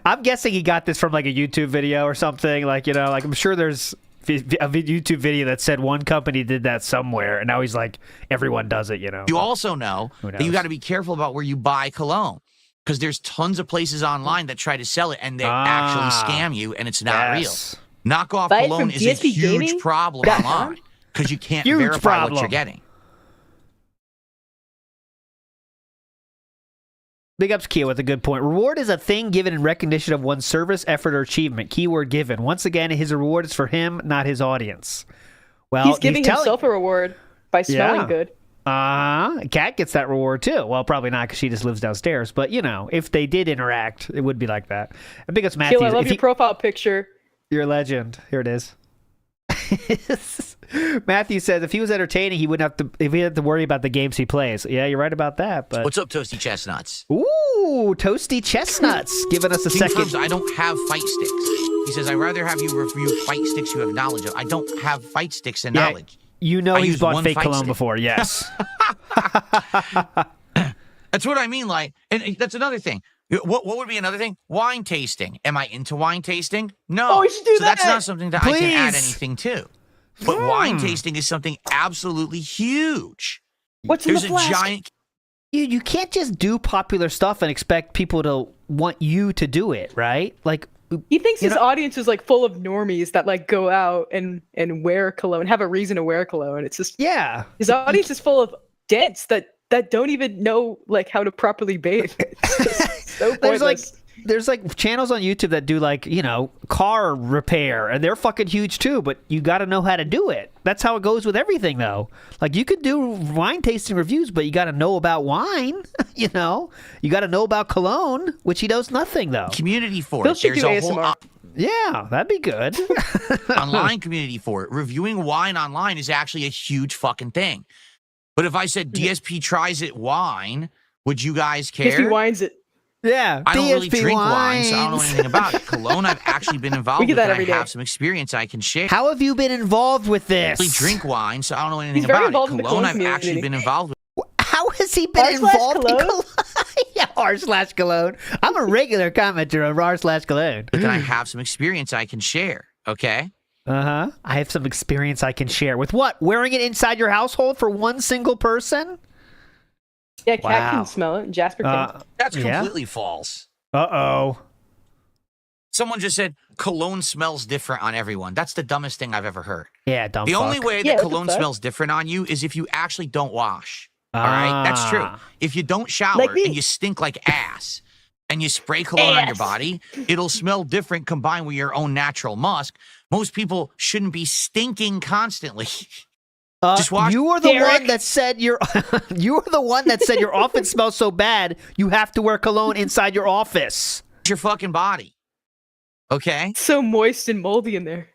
I'm guessing he got this from like a YouTube video or something. Like like I'm sure there's a YouTube video that said one company did that somewhere, and now he's like, everyone does it, You also know that you got to be careful about where you buy cologne, because there's tons of places online that try to sell it, and they actually scam you, and it's not real. Knockoff cologne is a huge problem online, because you can't verify what you're getting. Big ups, Kia, with a good point. Reward is a thing given in recognition of one's service, effort, or achievement. Keyword given. Once again, his reward is for him, not his audience. Well, he's giving himself a reward by smelling good. Kat gets that reward too. Well, probably not, because she just lives downstairs. But if they did interact, it would be like that. And big ups, Matthew. Kill, I love your profile picture. You're a legend. Here it is. Matthew says if he was entertaining, he wouldn't have to worry about the games he plays. Yeah, you're right about that. But what's up, Toasty Chestnuts? Ooh, Toasty Chestnuts, giving us a second. I don't have fight sticks. He says I'd rather have you review fight sticks you have knowledge of. I don't have fight sticks and knowledge. He's bought fake cologne before. Yes. That's what I mean. Like, and that's another thing. What would be another thing? Wine tasting. Am I into wine tasting? No. Oh, we should do that. That's not something that I can add anything to. But wine tasting is something absolutely huge. What's in the flask? There's a giant... You can't just do popular stuff and expect people to want you to do it, right? Like, he thinks his audience is like full of normies that like go out and wear cologne, have a reason to wear cologne. It's just his audience is full of dents that don't even know like how to properly bathe. It's so pointless. There's like channels on YouTube that do like, car repair, and they're fucking huge too, but you got to know how to do it. That's how it goes with everything though. Like you could do wine tasting reviews, but you got to know about wine, you got to know about cologne, which he knows nothing though. Community for it. There's a whole yeah, that'd be good. online community for it. Reviewing wine online is actually a huge fucking thing. But if I said DSP tries it wine, would you guys care? DSP wines it. Yeah, I don't really drink wine, so I don't know anything about it. Cologne, I've actually been involved with, and I have some experience I can share. How have you been involved with this? I really drink wine, so I don't know anything about it. Cologne, I've actually been involved with. How has he been involved in Cologne? Yeah, r/Cologne. I'm a regular commenter on r/Cologne. But then I have some experience I can share, okay? I have some experience I can share. With what? Wearing it inside your household for one single person? Yeah, Cat can smell it. Jasper can. That's completely false. Uh-oh. Someone just said cologne smells different on everyone. That's the dumbest thing I've ever heard. Yeah, dumb The only way that cologne smells different on you is if you actually don't wash. All right? That's true. If you don't shower and you stink like ass and you spray cologne on your body, it'll smell different combined with your own natural musk. Most people shouldn't be stinking constantly. Just watch. You were the one that said your office smells so bad you have to wear cologne inside your office. Your fucking body. Okay? It's so moist and moldy in there.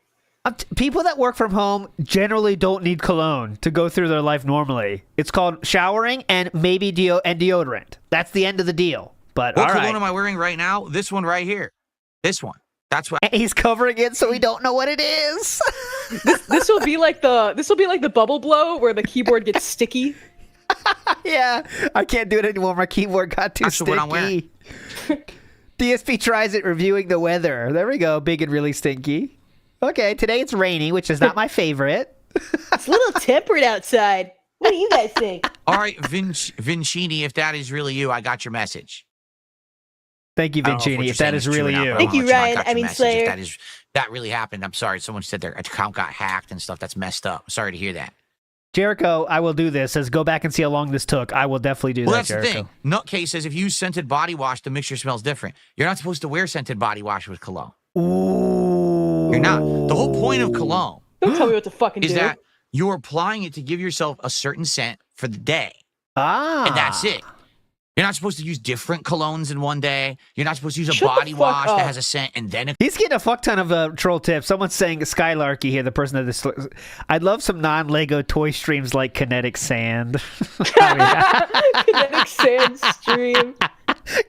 People that work from home generally don't need cologne to go through their life normally. It's called showering and maybe deodorant. That's the end of the deal. But what all cologne right. am I wearing right now? This one right here. This one. That's what. And he's covering it so we don't know what it is. This will be like the bubble blow where the keyboard gets sticky. Yeah, I can't do it anymore. My keyboard got too sticky. What I'm wearing. DSP tries it reviewing the weather. There we go. Big and really stinky. Okay, today it's rainy, which is not my favorite. It's a little temperate outside. What do you guys think? All right, Vincini, if that is really you, I got your message. Thank you, Vincini, if that is really you. Thank you, Ryan. I mean, Slayer. If that really happened, I'm sorry. Someone said their account got hacked and stuff. That's messed up. I'm sorry to hear that. Jericho, I will do this. Says, go back and see how long this took. I will definitely do that, That's Jericho. the thing. Nutcase says if you use scented body wash, the mixture smells different. You're not supposed to wear scented body wash with cologne. Ooh. You're not. The whole point of cologne Don't tell me what to fucking is do. that you're applying it to give yourself a certain scent for the day. Ah. And that's it. You're not supposed to use different colognes in one day. You're not supposed to use a Shut the body fuck wash up. that has a scent and then a... He's getting a fuck ton of troll tips. Someone's saying Skylarky here, the person that this. I'd love some non-Lego toy streams like Kinetic Sand. Kinetic Sand stream.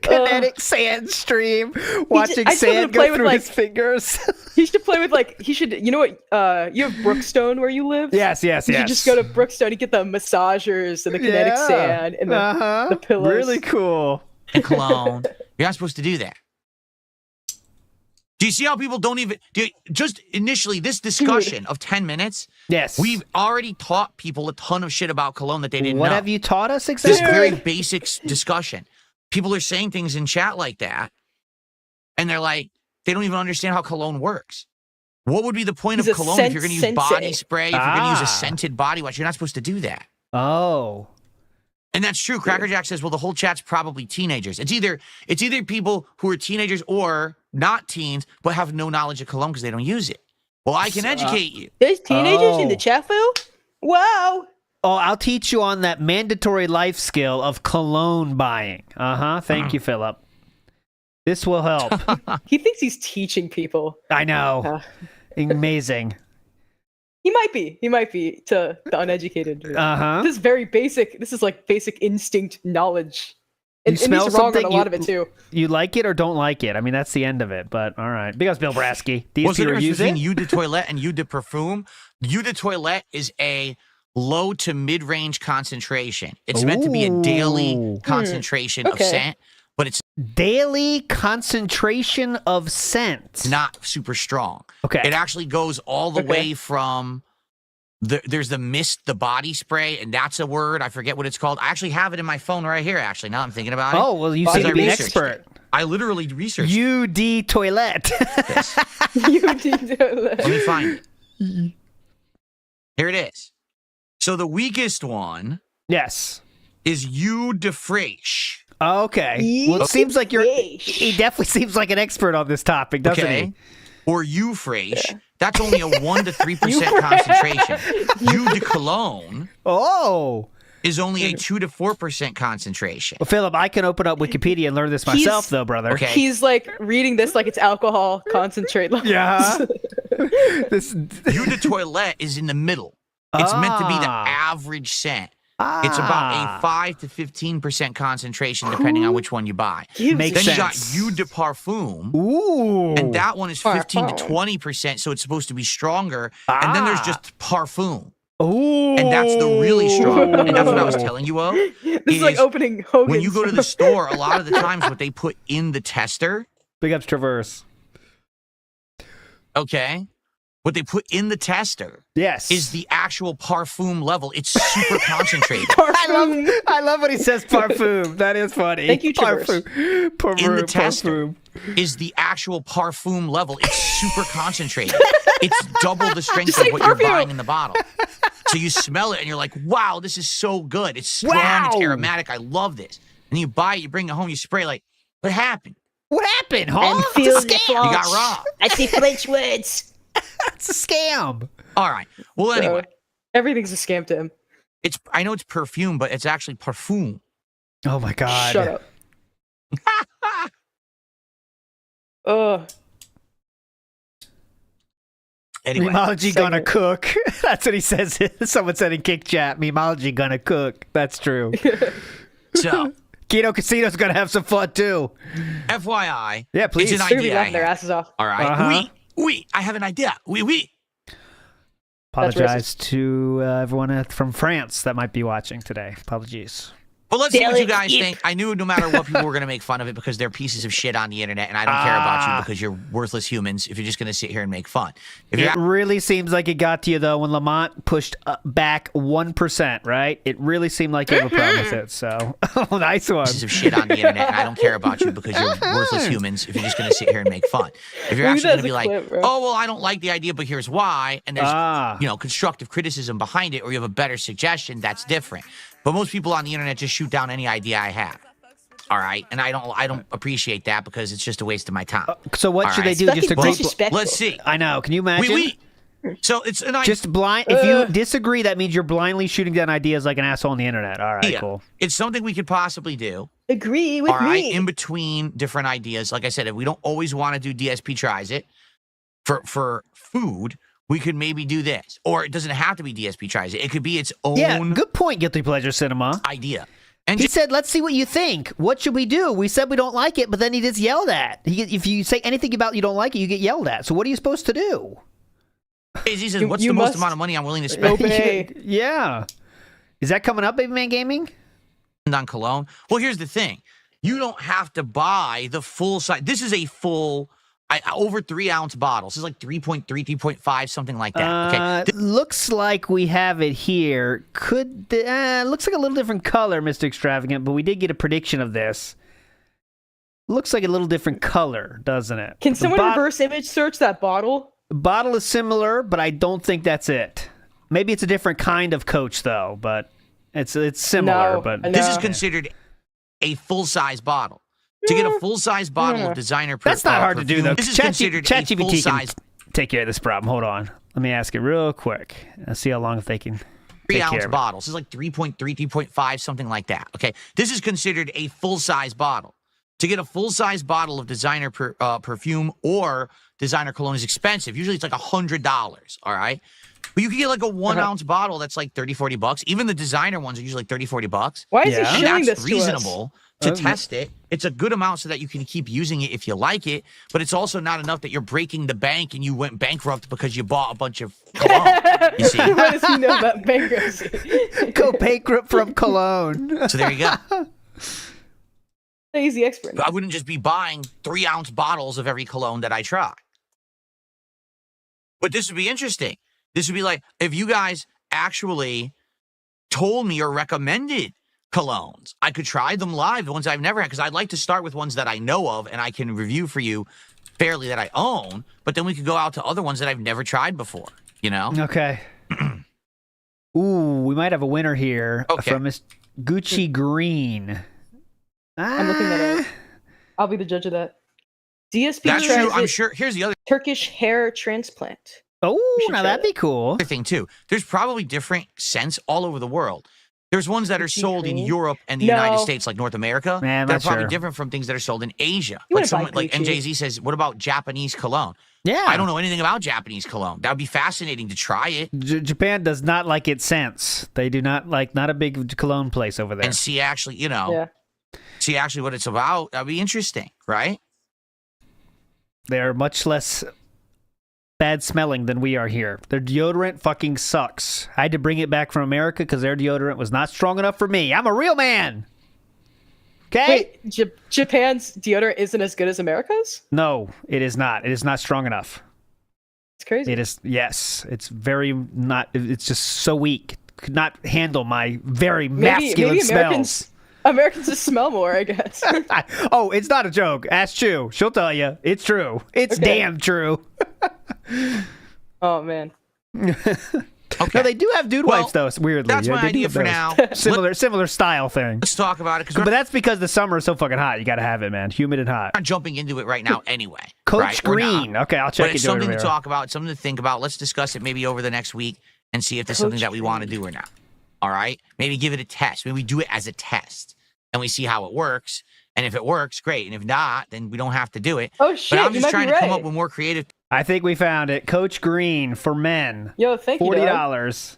Kinetic Sand stream. Watching I just want him sand to play go with, through like- his fingers. He should play with you know what? You have Brookstone where you live. Yes. You should just go to Brookstone. You get the massagers and the kinetic sand and the pillows. Really cool. and cologne. You're not supposed to do that. Do you see how people don't even... just initially, this discussion of 10 minutes, yes, we've already taught people a ton of shit about cologne that they didn't know. What have you taught us exactly? This very basic discussion. People are saying things in chat like that, and they're like, they don't even understand how cologne works. What would be the point of cologne if you're going to use body spray, if you're going to use a scented body wash? You're not supposed to do that. Oh. And that's true. Cracker Jack says, well, the whole chat's probably teenagers. It's either people who are teenagers or not teens, but have no knowledge of cologne because they don't use it. Well, I can educate you. There's teenagers in the chat, Phil? Wow. Oh, I'll teach you on that mandatory life skill of cologne buying. Thank you, Philip. This will help. He thinks he's teaching people. I know. Amazing. He might be to the uneducated. This is very basic. This is like basic instinct knowledge. And smell he's wrong on something, a lot of it too. You like it or don't like it. I mean, that's the end of it. But all right. Because Bill Brasky. What's the DSP difference reviews between it? Eau de Toilette and Eau de Parfum? Eau de Toilette is a low to mid-range concentration. It's meant to be a daily concentration of scent, but it's daily concentration of scent. Not super strong. Okay. It actually goes all the way from there's the mist, the body spray, and that's a word. I forget what it's called. I actually have it in my phone right here, actually, now I'm thinking about it. Oh, well, you seem to be an expert. I literally researched UD Toilette. UD Toilette. Let me find it. Here it is. So the weakest one yes, is Eau de Fraiche. Okay. Well, it seems like he definitely seems like an expert on this topic, doesn't he? Or Eau Fraiche. That's only a 1 to 3% concentration. Eau de Cologne. Is only a 2 to 4% concentration. Well, Philip, I can open up Wikipedia and learn this myself, though, brother. Okay. He's like reading this like it's alcohol concentrate levels. Yeah. Eau de Toilette is in the middle. It's meant to be the average scent. It's about a 5 to 15% concentration, depending on which one you buy. Makes then sense. you got Eau de Parfum. Ooh. And that one is 15 to 20%, so it's supposed to be stronger. And then there's just Parfum. Ooh. And that's the really strong one. And that's what I was telling you of. This is like opening Hogan. When you go to the store, a lot of the times what they put in the tester. Big ups Traverse. Okay. What they put in the tester is the actual parfum level. It's super concentrated. I love when he says parfum. That is funny. Thank you, Parfum. In the tester is the actual parfum level. It's super concentrated. It's double the strength of what you're buying in the bottle. So you smell it and you're like, wow, this is so good. It's strong, it's aromatic. I love this. And you buy it, you bring it home, you spray like, what happened? What happened, huh? I'm feeling the You got robbed. I see French words. It's a scam. All right. Well, anyway. Everything's a scam to him. I know it's perfume, but it's actually parfum. Oh my god. Shut up. Anyway, Meemology gonna cook. That's what he says. Someone said in Kick Chat, Meemology gonna cook. That's true. So, Keto Casino's gonna have some fun too. FYI, yeah, please. It's an idea. Laughing their asses off. All right. I have an idea. Apologize to everyone from France that might be watching today. Apologies. Well, let's see what you guys think. I knew no matter what, people were going to make fun of it because they're pieces of shit on the internet, and I don't care about you because you're worthless humans if you're just going to sit here and make fun. It really seems like it got to you, though, when Lamont pushed back 1%, right? It really seemed like you have a problem with it, so nice one. Pieces of shit on the internet, and I don't care about you because you're worthless humans if you're just going to sit here and make fun. If you're actually going to be like, oh, well, I don't like the idea, but here's why, and there's constructive criticism behind it, or you have a better suggestion, that's different. But most people on the internet just shoot down any idea I have. All right, and I don't appreciate that because it's just a waste of my time. So what should they do? Just agree? Let's see. I know. Can you imagine? So it's an idea. Just blind. If you disagree, that means you're blindly shooting down ideas like an asshole on the internet. All right, cool. It's something we could possibly do. Agree with me. In between different ideas. Like I said, if we don't always want to do DSP tries it for food, we could maybe do this. Or it doesn't have to be DSP tries it. It could be its own good point, Guilty Pleasure Cinema. idea. And he said, let's see what you think. What should we do? We said we don't like it, but then he gets yelled at. If you say anything about you don't like it, you get yelled at. So what are you supposed to do? He says, what's the most amount of money I'm willing to spend? Yeah. Is that coming up, Baby Man Gaming? On cologne? Well, here's the thing. You don't have to buy the full size. This is a full... over 3 ounce bottles. This is like 3.3, 3.5, something like that. Okay. Looks like we have it here. Looks like a little different color, Mr. Extravagant, but we did get a prediction of this. Looks like a little different color, doesn't it? Can someone reverse image search that bottle? The bottle is similar, but I don't think that's it. Maybe it's a different kind of Coach, though, but it's similar. No, but this is considered a full-size bottle. To get a full-size bottle of designer perfume. That's not hard to do, though. This is considered a full-size... take care of this problem. Hold on. Let me ask it real quick. Let's see how long if they can 3 ounce bottles. This is like 3.3, 3.5, something like that. Okay. This is considered a full-size bottle. To get a full-size bottle of designer perfume or designer cologne is expensive. Usually it's like $100. All right. But you can get like a 1 ounce bottle that's like $30-$40. Even the designer ones are usually like $30-$40. Why is he shilling this reasonable to test it. It's a good amount so that you can keep using it if you like it, but it's also not enough that you're breaking the bank and you went bankrupt because you bought a bunch of cologne. You see? What does he know about bankruptcy? Go bankrupt from cologne. So there you go. He's the expert. I wouldn't just be buying 3 ounce bottles of every cologne that I try. But this would be interesting. This would be like if you guys actually told me or recommended colognes. I could try them live, the ones I've never had, because I'd like to start with ones that I know of and I can review for you fairly that I own, but then we could go out to other ones that I've never tried before, you know? Okay. Ooh, we might have a winner here from Miss Gucci Green. I'm looking at it. I'll be the judge of that. DSP That's true. I'm sure. Here's the other Turkish hair transplant. Oh, now that'd be cool. Other thing too. There's probably different scents all over the world. There's ones that are sold in Europe and the United States, like North America, that are probably different from things that are sold in Asia. Like MJZ says, what about Japanese cologne? Yeah. I don't know anything about Japanese cologne. That would be fascinating to try it. Japan does not like its scents. They do not not a big cologne place over there. And see actually, see actually what it's about. That'd be interesting, right? They're much less bad smelling than we are here. Their deodorant fucking sucks. I had to bring it back from America because their deodorant was not strong enough for me. I'm a real man. Okay? Wait, Japan's deodorant isn't as good as America's? No, it is not. It is not strong enough. It's crazy. It is, yes. It's very not, it's just so weak. Could not handle my very masculine smells. Americans just smell more, I guess. Oh, it's not a joke. Ask Chew. She'll tell you. It's true. It's damn true. Oh, man. No, they do have dude wipes, though, weirdly. That's my idea for now. Similar style thing. Let's talk about it. But that's because the summer is so fucking hot. You got to have it, man. Humid and hot. I'm not jumping into it right now anyway. Coach Green. Okay, I'll check it out. It's something to talk about. It's something to think about. Let's discuss it maybe over the next week and see if there's something that we want to do or not. All right? Maybe give it a test. Maybe we do it as a test. And we see how it works. And if it works, great. And if not, then we don't have to do it. Oh, shit. But I'm just trying to come right. up with more creative I think we found it. Coach Green for men. Yo, thank you. $40.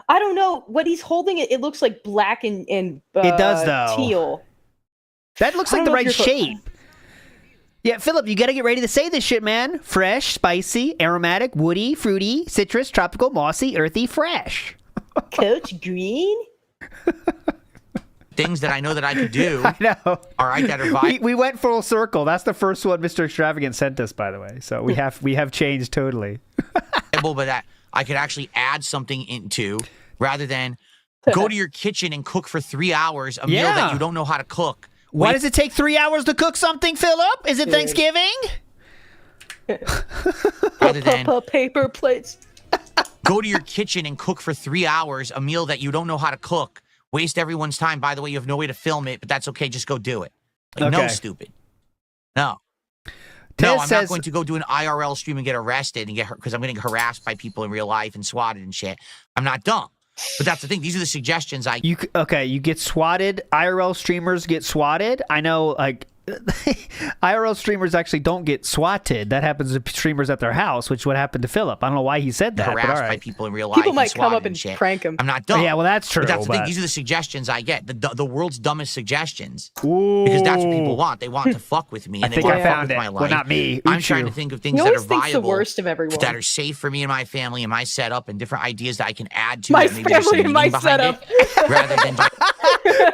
I don't know what he's holding. It looks like black and it does though. Teal. That looks like the right shape. Yeah, Philip, you got to get ready to say this shit, man. Fresh, spicy, aromatic, woody, fruity, citrus, tropical, mossy, earthy, fresh. Coach Green? Things that I know that I could do. I know. All right, that are we went full circle. That's the first one Mr. Extravagant sent us, by the way. So we have changed totally. But that I could actually add something into rather than go to your kitchen and cook for 3 hours a meal that you don't know how to cook. Why does it take 3 hours to cook something, Philip? Is it Thanksgiving? Rather than paper plates. Go to your kitchen and cook for 3 hours a meal that you don't know how to cook. Waste everyone's time. By the way, you have no way to film it, but that's okay. Just go do it. Like, no, stupid. No. No, I'm not going to go do an IRL stream and get arrested and get because I'm getting harassed by people in real life and swatted and shit. I'm not dumb. But that's the thing. These are the suggestions I... You get swatted. IRL streamers get swatted. I know, like... IRL streamers actually don't get swatted. That happens to streamers at their house, which would happen to Philip. I don't know why he said that. Harassed by people in real life. People might come up and prank him. I'm not dumb. Yeah, well, that's true. But that's the thing. These are the suggestions I get. The world's dumbest suggestions. Ooh. Because that's what people want. They want to fuck with me. And they want to fuck with my life. Well, not me. I'm trying to think of things that are viable. The worst of everyone. That are safe for me and my family and my setup and different ideas that I can add to. My family and my setup. Rather than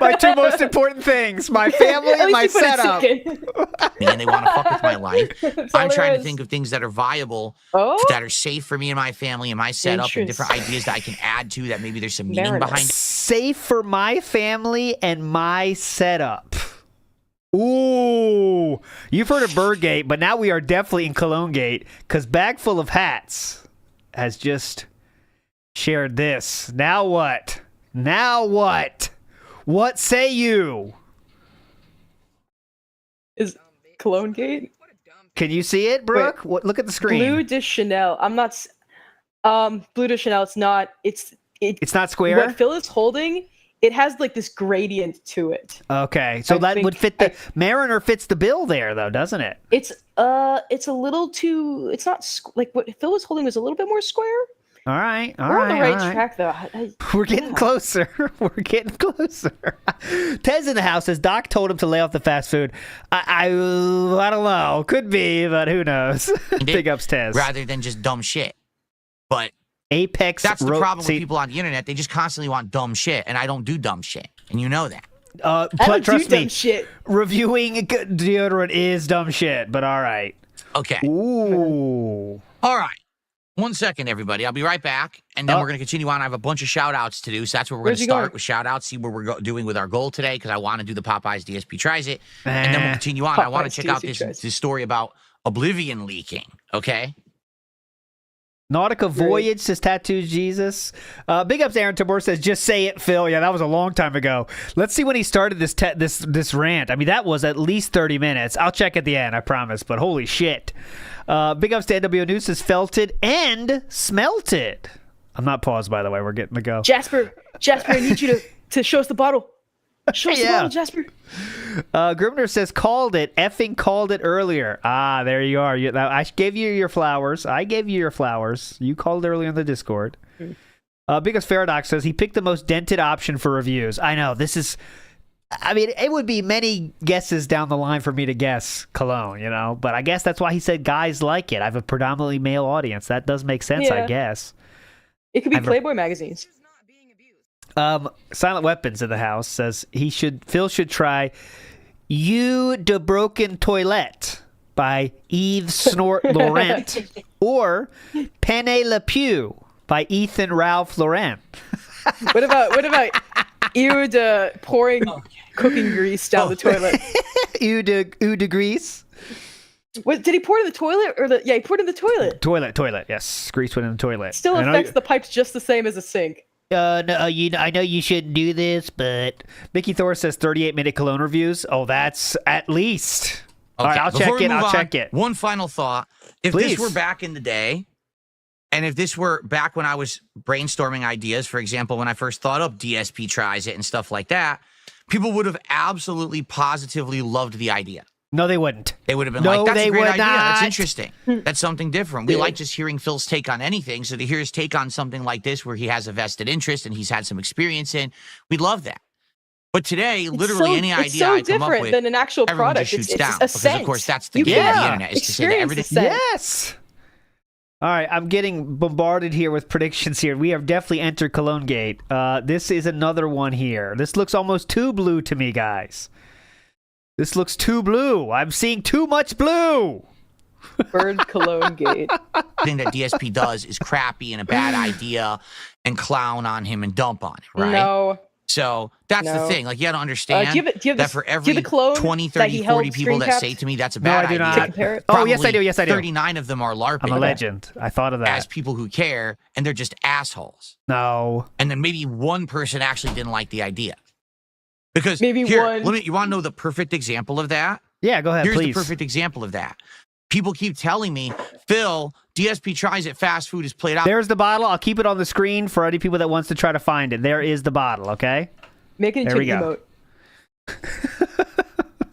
my two most important things: my family and my setup. And they want to fuck with my life. I'm trying to think of things that are viable, that are safe for me and my family and my setup, and different ideas that I can add to that maybe there's some meaning behind it. Safe for my family and my setup. Ooh, you've heard of Birdgate, but now we are definitely in Colognegate because Bag Full of Hats has just shared this. Now what? Now what? What say you? Is Colognegate? Can you see it, Brooke? Look at the screen. Blue de Chanel. I'm not. Blue de Chanel. It's not. It's not square. What Phil is holding, it has like this gradient to it. Okay, so that would fit the Mariner fits the bill there, though, doesn't it? It's a little too. It's not like what Phil was holding was a little bit more square. All right, We're on the right track, though. We're getting closer. We're getting closer. Tez in the house says Doc told him to lay off the fast food. I don't know. Could be, but who knows? Big ups, Tez. Rather than just dumb shit. But Apex. That's the problem with people on the internet. They just constantly want dumb shit, and I don't do dumb shit, and you know that. Trust me, dumb shit. Reviewing deodorant is dumb shit, but all right. Okay. Ooh. All right. 1 second, everybody. I'll be right back, and then we're going to continue on. I have a bunch of shout-outs to do, so that's where we're going to start with shout-outs, see what we're doing with our goal today, because I want to do the Popeyes DSP Tries It, and then we'll continue on. I want to check out this story about Oblivion leaking, okay? Nautica Voyage says Tattoos Jesus. Big ups, Aaron Tabor says, just say it, Phil. Yeah, that was a long time ago. Let's see when he started this rant. I mean, that was at least 30 minutes. I'll check at the end, I promise, but holy shit. Big ups to NWO News says felted and smelted. I'm not paused, by the way. We're getting to go. Jasper, I need you to show us the bottle. Show us the bottle, Jasper. Grimner says effing called it earlier. Ah, there you are. I gave you your flowers. You called earlier in the Discord. Big ups Faradox says he picked the most dented option for reviews. I know, this is... I mean, it would be many guesses down the line for me to guess Cologne, you know? But I guess that's why he said guys like it. I have a predominantly male audience. That does make sense, I guess. It could be Playboy magazines. Silent Weapons in the house says Phil should try You de Broken Toilette by Yves Snort Laurent or Penne Le Pew by Ethan Ralph Laurent. What about Eau de pouring cooking grease down the toilet? Eau de grease? What, did he pour it in the toilet he poured it in the toilet. Toilet. Yes, grease went in the toilet. Still affects the pipes just the same as a sink. No, I know you shouldn't do this, but Mickey Thor says 38-minute Cologne reviews. Oh, that's at least. Okay, all right, I'll check it. One final thought. If this were back in the day, and if this were back when I was brainstorming ideas, for example, when I first thought up DSP Tries It and stuff like that, people would have absolutely, positively loved the idea. No, they wouldn't. They would have been No, like, that's they a great would idea. not. That's interesting. That's something different. We like just hearing Phil's take on anything. So to hear his take on something like this where he has a vested interest and he's had some experience in, we'd love that. But today, literally any idea I come up with, than an actual everyone product. just shoots It's down. a Because, scent. of course, that's the game of the internet, is to say that everything... Yes! All right, I'm getting bombarded here with predictions here. We have definitely entered Cologne Gate. This is another one here. This looks almost too blue to me, guys. This looks too blue. I'm seeing too much blue. Bird Cologne Gate. The thing that DSP does is crappy and a bad idea and clown on him and dump on him, right? No. So that's the thing. Like, you got to understand do you have that for every 20, 30, 40 people that say to me that's a bad idea. No, I do not. Oh, yes, I do. Yes, I do. 39 of them are LARPing. I'm a legend. I thought of that. As people who care, and they're just assholes. No. And then maybe one person actually didn't like the idea. Because maybe you want to know the perfect example of that? Yeah, go ahead, Here's please. the perfect example of that. People keep telling me, Phil, DSP tries it, fast food is played out. There's the bottle. I'll keep it on the screen for any people that wants to try to find it. There is the bottle, okay? Make it into an emote.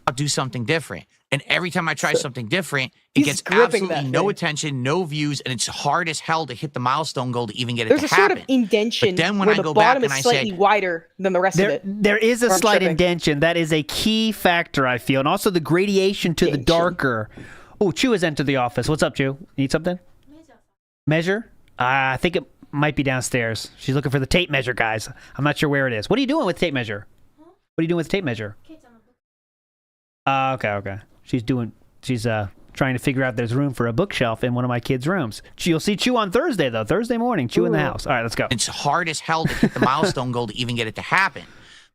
I'll do something different. And every time I try something different, it gets absolutely no attention, no views, and it's hard as hell to hit the milestone goal to even get it There's to a happen. sort of indention But then when where I go the back bottom and is I slightly say, wider than the rest of it. There is a I'm slight tripping. indention. That is a key factor, I feel. And also the gradation to the darker. Oh, Chew has entered the office. What's up, Chew? Need something? Measure? I think it might be downstairs. She's looking for the tape measure, guys. I'm not sure where it is. What are you doing with tape measure? What are you doing with tape measure? Okay. She's trying to figure out there's room for a bookshelf in one of my kids' rooms. You'll see Chew on Thursday, though. Thursday morning, Chew in the house. All right, let's go. It's hard as hell to hit the milestone goal to even get it to happen.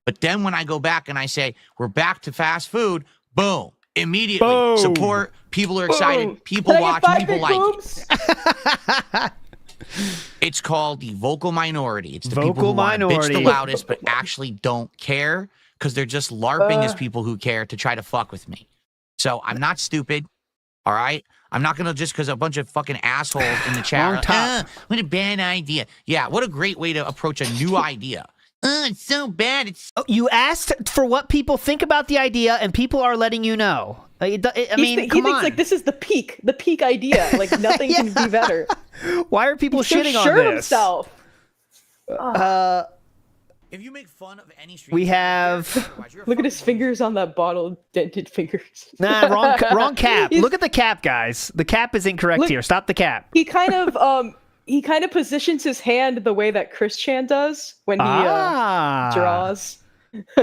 But then when I go back and I say, we're back to fast food, boom. Immediately. Boom. Support. People are excited. Boom. People Can I watch. get 5 People big like boobs? it. It's called the vocal minority. It's the Vocal people who want to bitch minority. the loudest but actually don't care because they're just LARPing as people who care to try to fuck with me. So I'm not stupid. All right? I'm not going to just because a bunch of fucking assholes in the chat are like, what a bad idea. Yeah, what a great way to approach a new idea. It's so bad. You asked for what people think about the idea, and people are letting you know. I mean, he thinks like this is the peak idea. Like nothing can be better. Why are people He's so shitting on sure of this? himself. If you make fun of any stream, We have. Look at his fingers on that bottle, dented fingers. Nah, wrong cap. Look at the cap, guys. The cap is incorrect here. Stop the cap. He kind of positions his hand the way that Chris Chan does when he draws.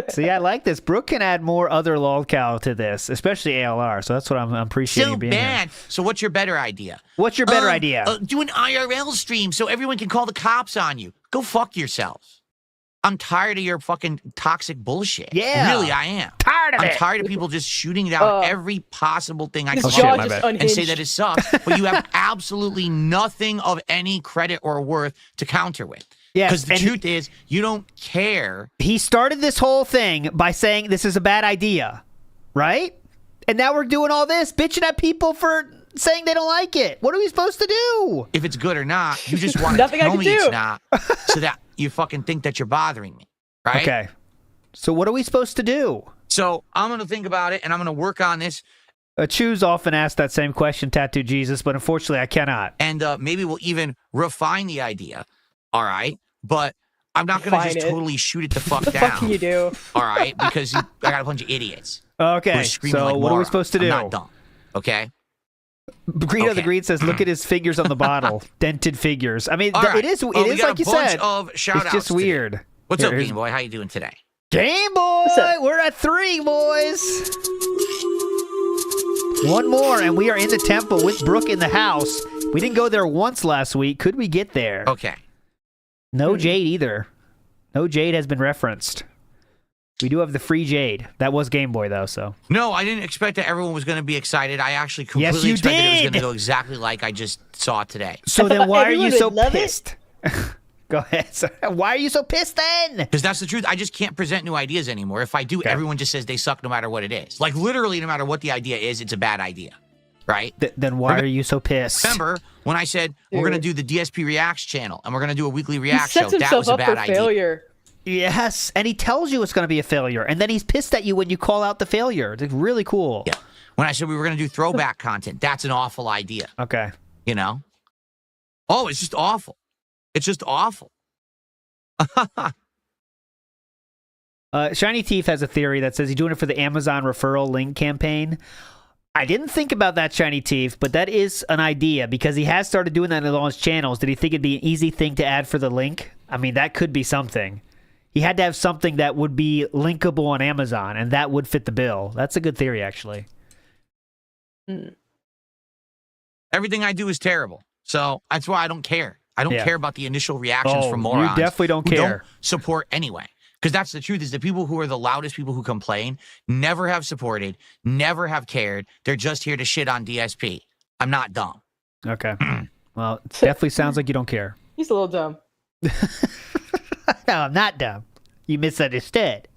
See, I like this. Brooke can add more other lolcow to this, especially ALR. So that's what I'm appreciating. So being bad. Here. So what's your better idea? What's your better idea? Do an IRL stream so everyone can call the cops on you. Go fuck yourselves. I'm tired of your fucking toxic bullshit. Yeah. Really, I am. Tired of I'm it. tired of people just shooting down every possible thing I can shit, come my up with bad. and say that it sucks, but you have absolutely nothing of any credit or worth to counter with. Yes, Because the and truth is, you don't care. He started this whole thing by saying this is a bad idea, right? And now we're doing all this, bitching at people for saying they don't like it. What are we supposed to do? If it's good or not, you just want to Nothing I tell can me do. it's not so that you fucking think that you're bothering me, right? Okay. So what are we supposed to do? So I'm going to think about it, and I'm going to work on this. Choose often asked that same question, Tattoo Jesus, but unfortunately I cannot. And maybe we'll even refine the idea, all right? But I'm not going to just totally shoot it the fuck down. What can you do? All right? Because I got a bunch of idiots. Okay, screaming so like what are we morons. supposed to do? I'm not dumb, okay? Greedo the Greed says, look at his figures on the bottle. Dented figures. I mean, All right. it is Well, we like got you a bunch said. of It's shout-outs just today. weird. What's up, Here's- Game Boy? How you doing today? Game Boy! We're at 3, boys! One more, and we are in the temple with Brooke in the house. We didn't go there once last week. Could we get there? Okay. No Jade either. No Jade has been referenced. We do have the free Jade. That was Game Boy, though, so. No, I didn't expect that everyone was going to be excited. I actually completely Yes, you expected it was did! going to go exactly like I just saw it today. So then why are you everyone so would love pissed? Go ahead. So, why are you so pissed then? Because that's the truth. I just can't present new ideas anymore. If I do, everyone just says they suck no matter what it is. Like, literally, no matter what the idea is, it's a bad idea. Right? Then why are you so pissed? Remember when I said we're going to do the DSP Reacts channel and we're going to do a weekly React He sets show? That himself was a up bad for idea. failure. Yes, and he tells you it's going to be a failure, and then he's pissed at you when you call out the failure. It's really cool. Yeah. When I said we were going to do throwback content, that's an awful idea. Okay. You know? Oh, it's just awful. It's just awful. Shiny Teeth has a theory that says he's doing it for the Amazon referral link campaign. I didn't think about that, Shiny Teeth, but that is an idea because he has started doing that on all his channels. Did he think it'd be an easy thing to add for the link? I mean, that could be something. He had to have something that would be linkable on Amazon, and that would fit the bill. That's a good theory, actually. Everything I do is terrible. So that's why I don't care. I don't care about the initial reactions from morons. You definitely don't care. Who don't support anyway. Because that's the truth, is the people who are the loudest people who complain never have supported, never have cared. They're just here to shit on DSP. I'm not dumb. Okay. Well, it definitely sounds like you don't care. He's a little dumb. No, I'm not dumb. You misunderstood.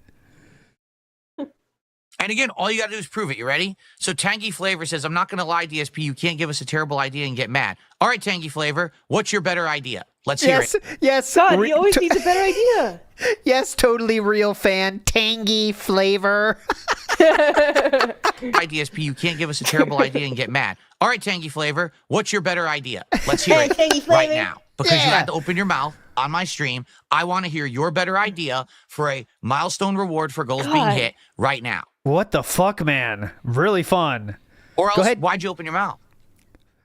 And again, all you got to do is prove it. You ready? So Tangy Flavor says, I'm not going to lie, DSP. You can't give us a terrible idea and get mad. All right, Tangy Flavor, what's your better idea? Let's hear it. Yes. God, he always needs a better idea. Yes, totally real fan. Tangy Flavor. Hi, DSP. You can't give us a terrible idea and get mad. All right, Tangy Flavor, what's your better idea? Let's hear it right now. Because you had to open your mouth on my stream. I want to hear your better idea for a milestone reward for goals being hit right now. What the fuck, man? Really fun. Or Go else, ahead. why'd you open your mouth?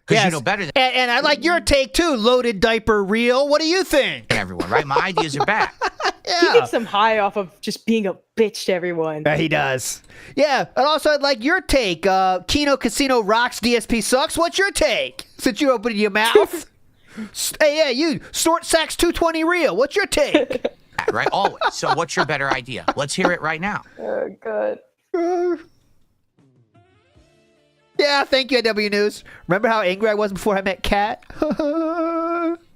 Because you know better than and I like your take too, Loaded Diaper Reel. What do you think? everyone, right? My ideas are bad. He gets some high off of just being a bitch to everyone. Yeah, he does. Yeah, and also I'd like your take. Kino Casino rocks, DSP sucks. What's your take? Since you opened your mouth. Hey, yeah, you, Snort Sax 220 Reel. What's your take? Right, always. So what's your better idea? Let's hear it right now. Oh, God. Yeah, thank you, W News. Remember how angry I was before I met Kat?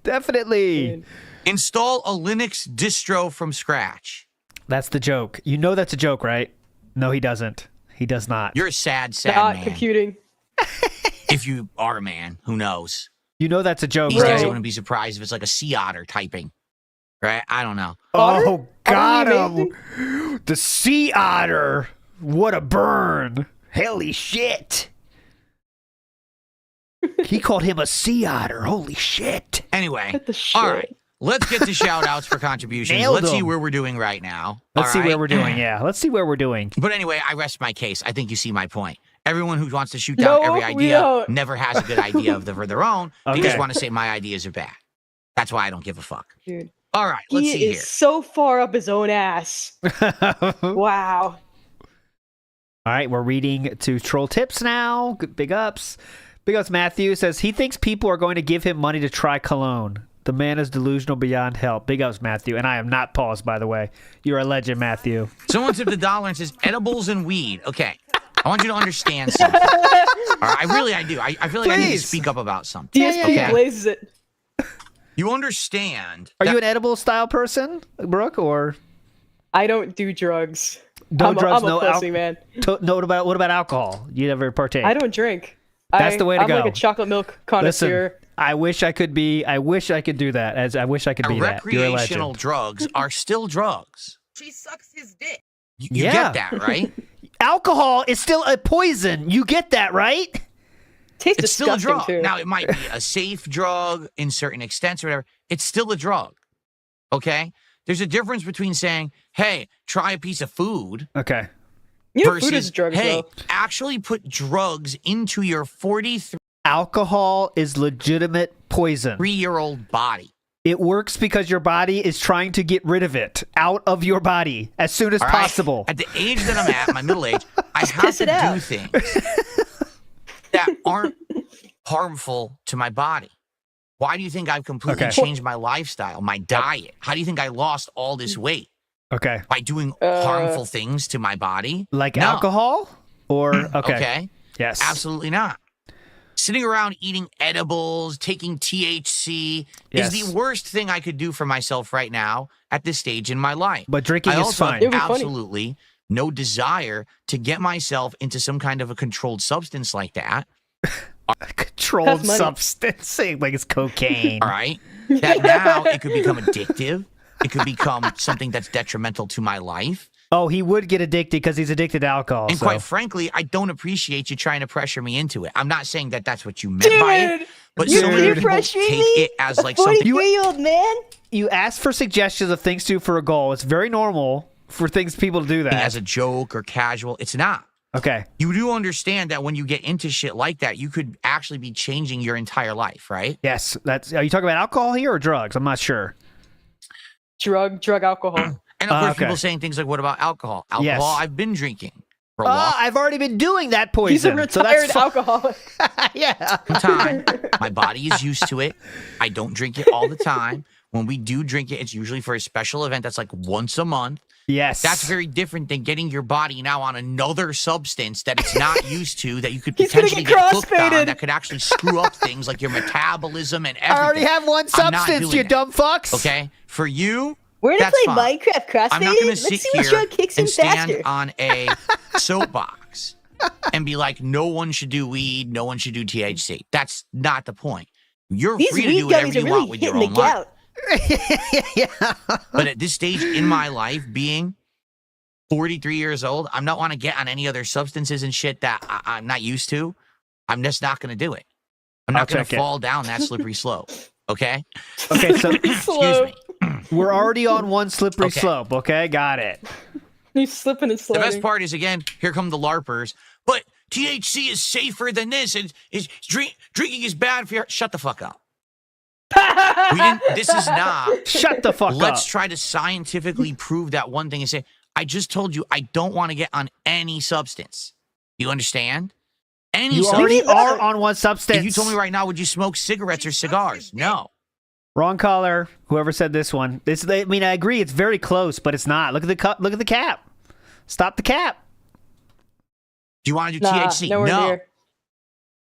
Definitely. Install a Linux distro from scratch. That's the joke. You know that's a joke, right? No, he doesn't. He does not. You're a sad man. Computing. If you are a man, who knows? You know that's a joke, These days right? I wouldn't be surprised if it's like a sea otter typing. Right? I don't know. Oh, got him. The sea otter. What a burn. Holy shit. He called him a sea otter. Holy shit. Anyway, all right. Let's get to shout-outs for contributions. Let's see where we're doing right now. Let's see where we're doing, yeah. Let's see where we're doing. But anyway, I rest my case. I think you see my point. Everyone who wants to shoot down every idea never has a good idea of their own. They just want to say my ideas are bad. That's why I don't give a fuck. Dude. All right, let's see here. He is so far up his own ass. Wow. All right, we're reading to troll tips now. Big ups. Big ups Matthew says he thinks people are going to give him money to try cologne. The man is delusional beyond help. Big ups, Matthew. And I am not paused, by the way. You're a legend, Matthew. Someone tipped $1 and says edibles and weed. Okay. I want you to understand something. All right, I do. I feel like I need to speak up about something. DSP blazes it. You understand. Are you an edible style person, Brooke, or? I don't do drugs. No drugs, I'm a pussy, man. No, what about alcohol? You never partake? I don't drink. That's the way to go. I'm like a chocolate milk connoisseur. Listen, I wish I could do that. I wish I could be that. You're a legend. Recreational drugs are still drugs. She sucks his dick. You get that, right? Alcohol is still a poison. You get that, right? It's still a drug. Too. Now, it might be a safe drug in certain extents or whatever. It's still a drug. Okay? There's a difference between saying, hey, try a piece of food. Okay. Versus, food is drugs, hey, actually put drugs into your 43 alcohol is legitimate poison. 3-year-old body. It works because your body is trying to get rid of it out of your body as soon as possible. At the age that I'm at, my middle age, I have to do things that aren't harmful to my body. Why do you think I've completely changed my lifestyle, my diet? How do you think I lost all this weight? Okay. By doing harmful things to my body? Like alcohol? Or, okay. Yes. Absolutely not. Sitting around eating edibles, taking THC is the worst thing I could do for myself right now at this stage in my life. But drinking is fine. I also have absolutely no desire to get myself into some kind of a controlled substance like that. Controlled substance? Like it's cocaine. All right. That now it could become addictive. it could become something that's detrimental to my life. Oh, he would get addicted because he's addicted to alcohol. And quite frankly, I don't appreciate you trying to pressure me into it. I'm not saying that that's what you meant by it, but so many people take it as like something. 43-year-old man. You ask for suggestions of things to do for a goal. It's very normal for people to do that as a joke or casual. It's not. Okay. You do understand that when you get into shit like that, you could actually be changing your entire life, right? Yes. Are you talking about alcohol here or drugs? I'm not sure. Drug, alcohol. And of course, people saying things like, what about alcohol? Alcohol, yes. I've been drinking for a while. I've already been doing that poison. He's a retired alcoholic. Yeah. Time. My body is used to it. I don't drink it all the time. When we do drink it, it's usually for a special event that's like once a month. Yes. That's very different than getting your body now on another substance that it's not used to, that you could potentially get hooked on, that could actually screw up things like your metabolism and everything. I already have one substance, you dumb fucks. Okay? For you, we're gonna play fine. Minecraft crossfaded. I'm not gonna Let's sit see which here drug kicks in and stand faster. on a soapbox and be like, no one should do weed, no one should do THC. That's not the point. You're These free to weed do whatever gummies you are really want with your hitting own the life. gout. But at this stage in my life, being 43 years old, I'm not want to get on any other substances and shit that I'm not used to. I'm just not going to do it. I'm not going to fall down that slippery slope. Okay? Okay, so excuse me. We're already on one slippery slope, okay? Got it. He's slipping and sliding. The best part is, again, here come the LARPers. But THC is safer than this. And drinking is bad for your... Shut the fuck up. This is not... Shut the fuck up. Let's try to scientifically prove that one thing and say, I just told you I don't want to get on any substance. You understand? You already are on one substance. If you told me right now, would you smoke cigarettes or cigars? No. Wrong caller. Whoever said this one. I mean, I agree. It's very close, but it's not. Look at the Look at the cap. Stop the cap. Do you want to do THC? No.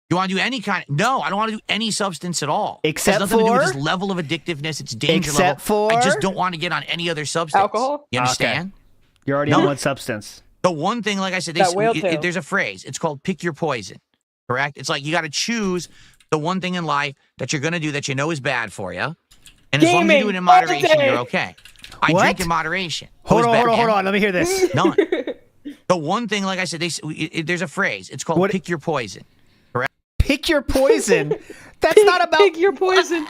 You want to do any kind? No, I don't want to do any substance at all. Except it has nothing to do for with this level of addictiveness. It's danger except level. for I just don't want to get on any other substance. Alcohol? You understand? Okay. You're already on one substance. The one thing, like I said, there's a phrase. It's called pick your poison. Correct? It's like you got to choose the one thing in life that you're going to do that you know is bad for you. And as long as you do it in moderation, you're okay. I drink in moderation. Hold on. Let me hear this. None. The one thing, like I said, there's a phrase. It's called pick your poison. Correct? Pick your poison? That's not about... Pick your poison.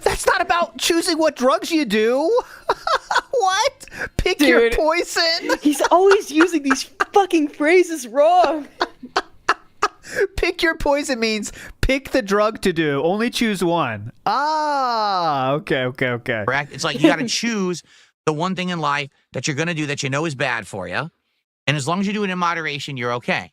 That's not about choosing what drugs you do. What? Pick your poison? He's always using these fucking phrases wrong. Pick your poison means pick the drug to do. Only choose one. Ah, okay. Correct? It's like you got to choose the one thing in life that you're going to do that you know is bad for you. And as long as you do it in moderation, you're okay.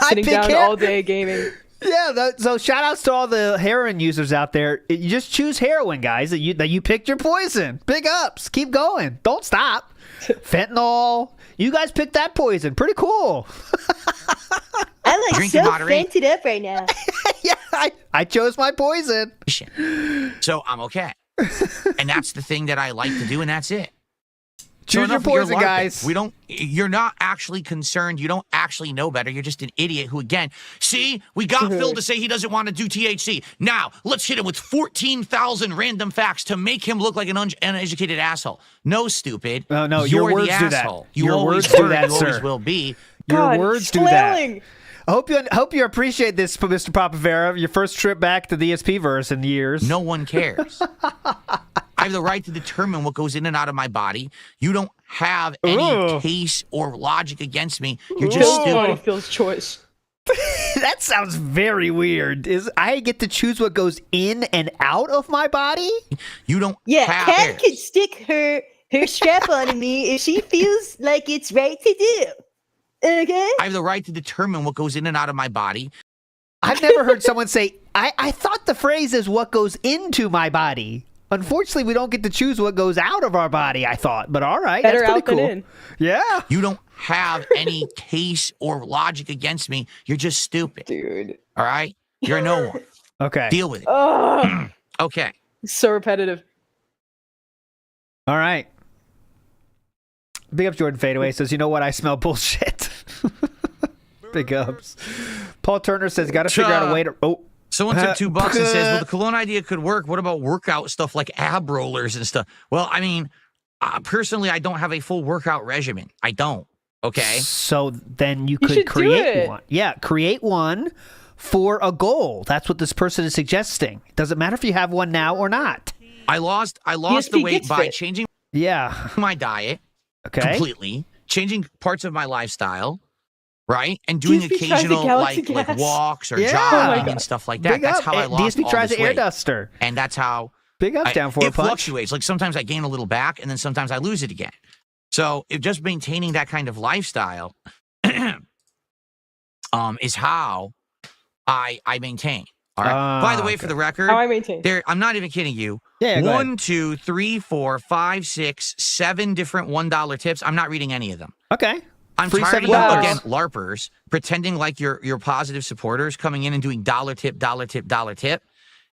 Sitting down all day gaming. Yeah, so shout outs to all the heroin users out there. You just choose heroin, guys, that you picked your poison. Big ups. Keep going. Don't stop. Fentanyl. You guys picked that poison. Pretty cool. I'm like Drink so in moderation. fainted up right now. Yeah, I chose my poison. So I'm okay. And that's the thing that I like to do, and that's it. Choose your poison, guys. You're not actually concerned. You don't actually know better. You're just an idiot who, again, see, we got Phil to say he doesn't want to do THC. Now, let's hit him with 14,000 random facts to make him look like an uneducated asshole. No, stupid. No, you're your words the do asshole. that. You your always words do were, that, you sir. always will be. Your words do that. I hope you appreciate this, Mr. Papavera. Your first trip back to the DSP verse in years. No one cares. I have the right to determine what goes in and out of my body. You don't have any case or logic against me. You're just stupid. Phil's choice. That sounds very weird. I get to choose what goes in and out of my body? You don't have Kat can stick her strap on me if she feels like it's right to do. Okay? I have the right to determine what goes in and out of my body. I've never heard someone say, I thought the phrase is what goes into my body. Unfortunately, we don't get to choose what goes out of our body, I thought. But all right, better that's pretty out than cool. In. Yeah. You don't have any case or logic against me. You're just stupid. Dude. All right? You're no one. Okay. Deal with it. Okay. So repetitive. All right. Big up Jordan Fadeaway says, you know what? I smell bullshit. Big ups. Paul Turner says, got to figure out a way to... Someone took $2 and says, well, the cologne idea could work. What about workout stuff like ab rollers and stuff? Well, I mean, personally, I don't have a full workout regimen. I don't. Okay. So then you could create one. Yeah, create one for a goal. That's what this person is suggesting. It doesn't matter if you have one now or not. I lost the weight by changing my diet completely, changing parts of my lifestyle, right? And doing occasional like walks or jogging and stuff like that. That's how I lost DSP all tries this the air weight. duster. And that's how big up down for a it punch. fluctuates. Like sometimes I gain a little back and then sometimes I lose it again. So if just maintaining that kind of lifestyle is how I maintain. All right. By the way, for the record, how I maintain. I'm not even kidding you. Yeah, 1, 2, 3, 4, 5, 6, 7 different $1 tips. I'm not reading any of them. Okay. I'm Free tired of $7. again LARPers pretending like you're positive supporters coming in and doing dollar tip,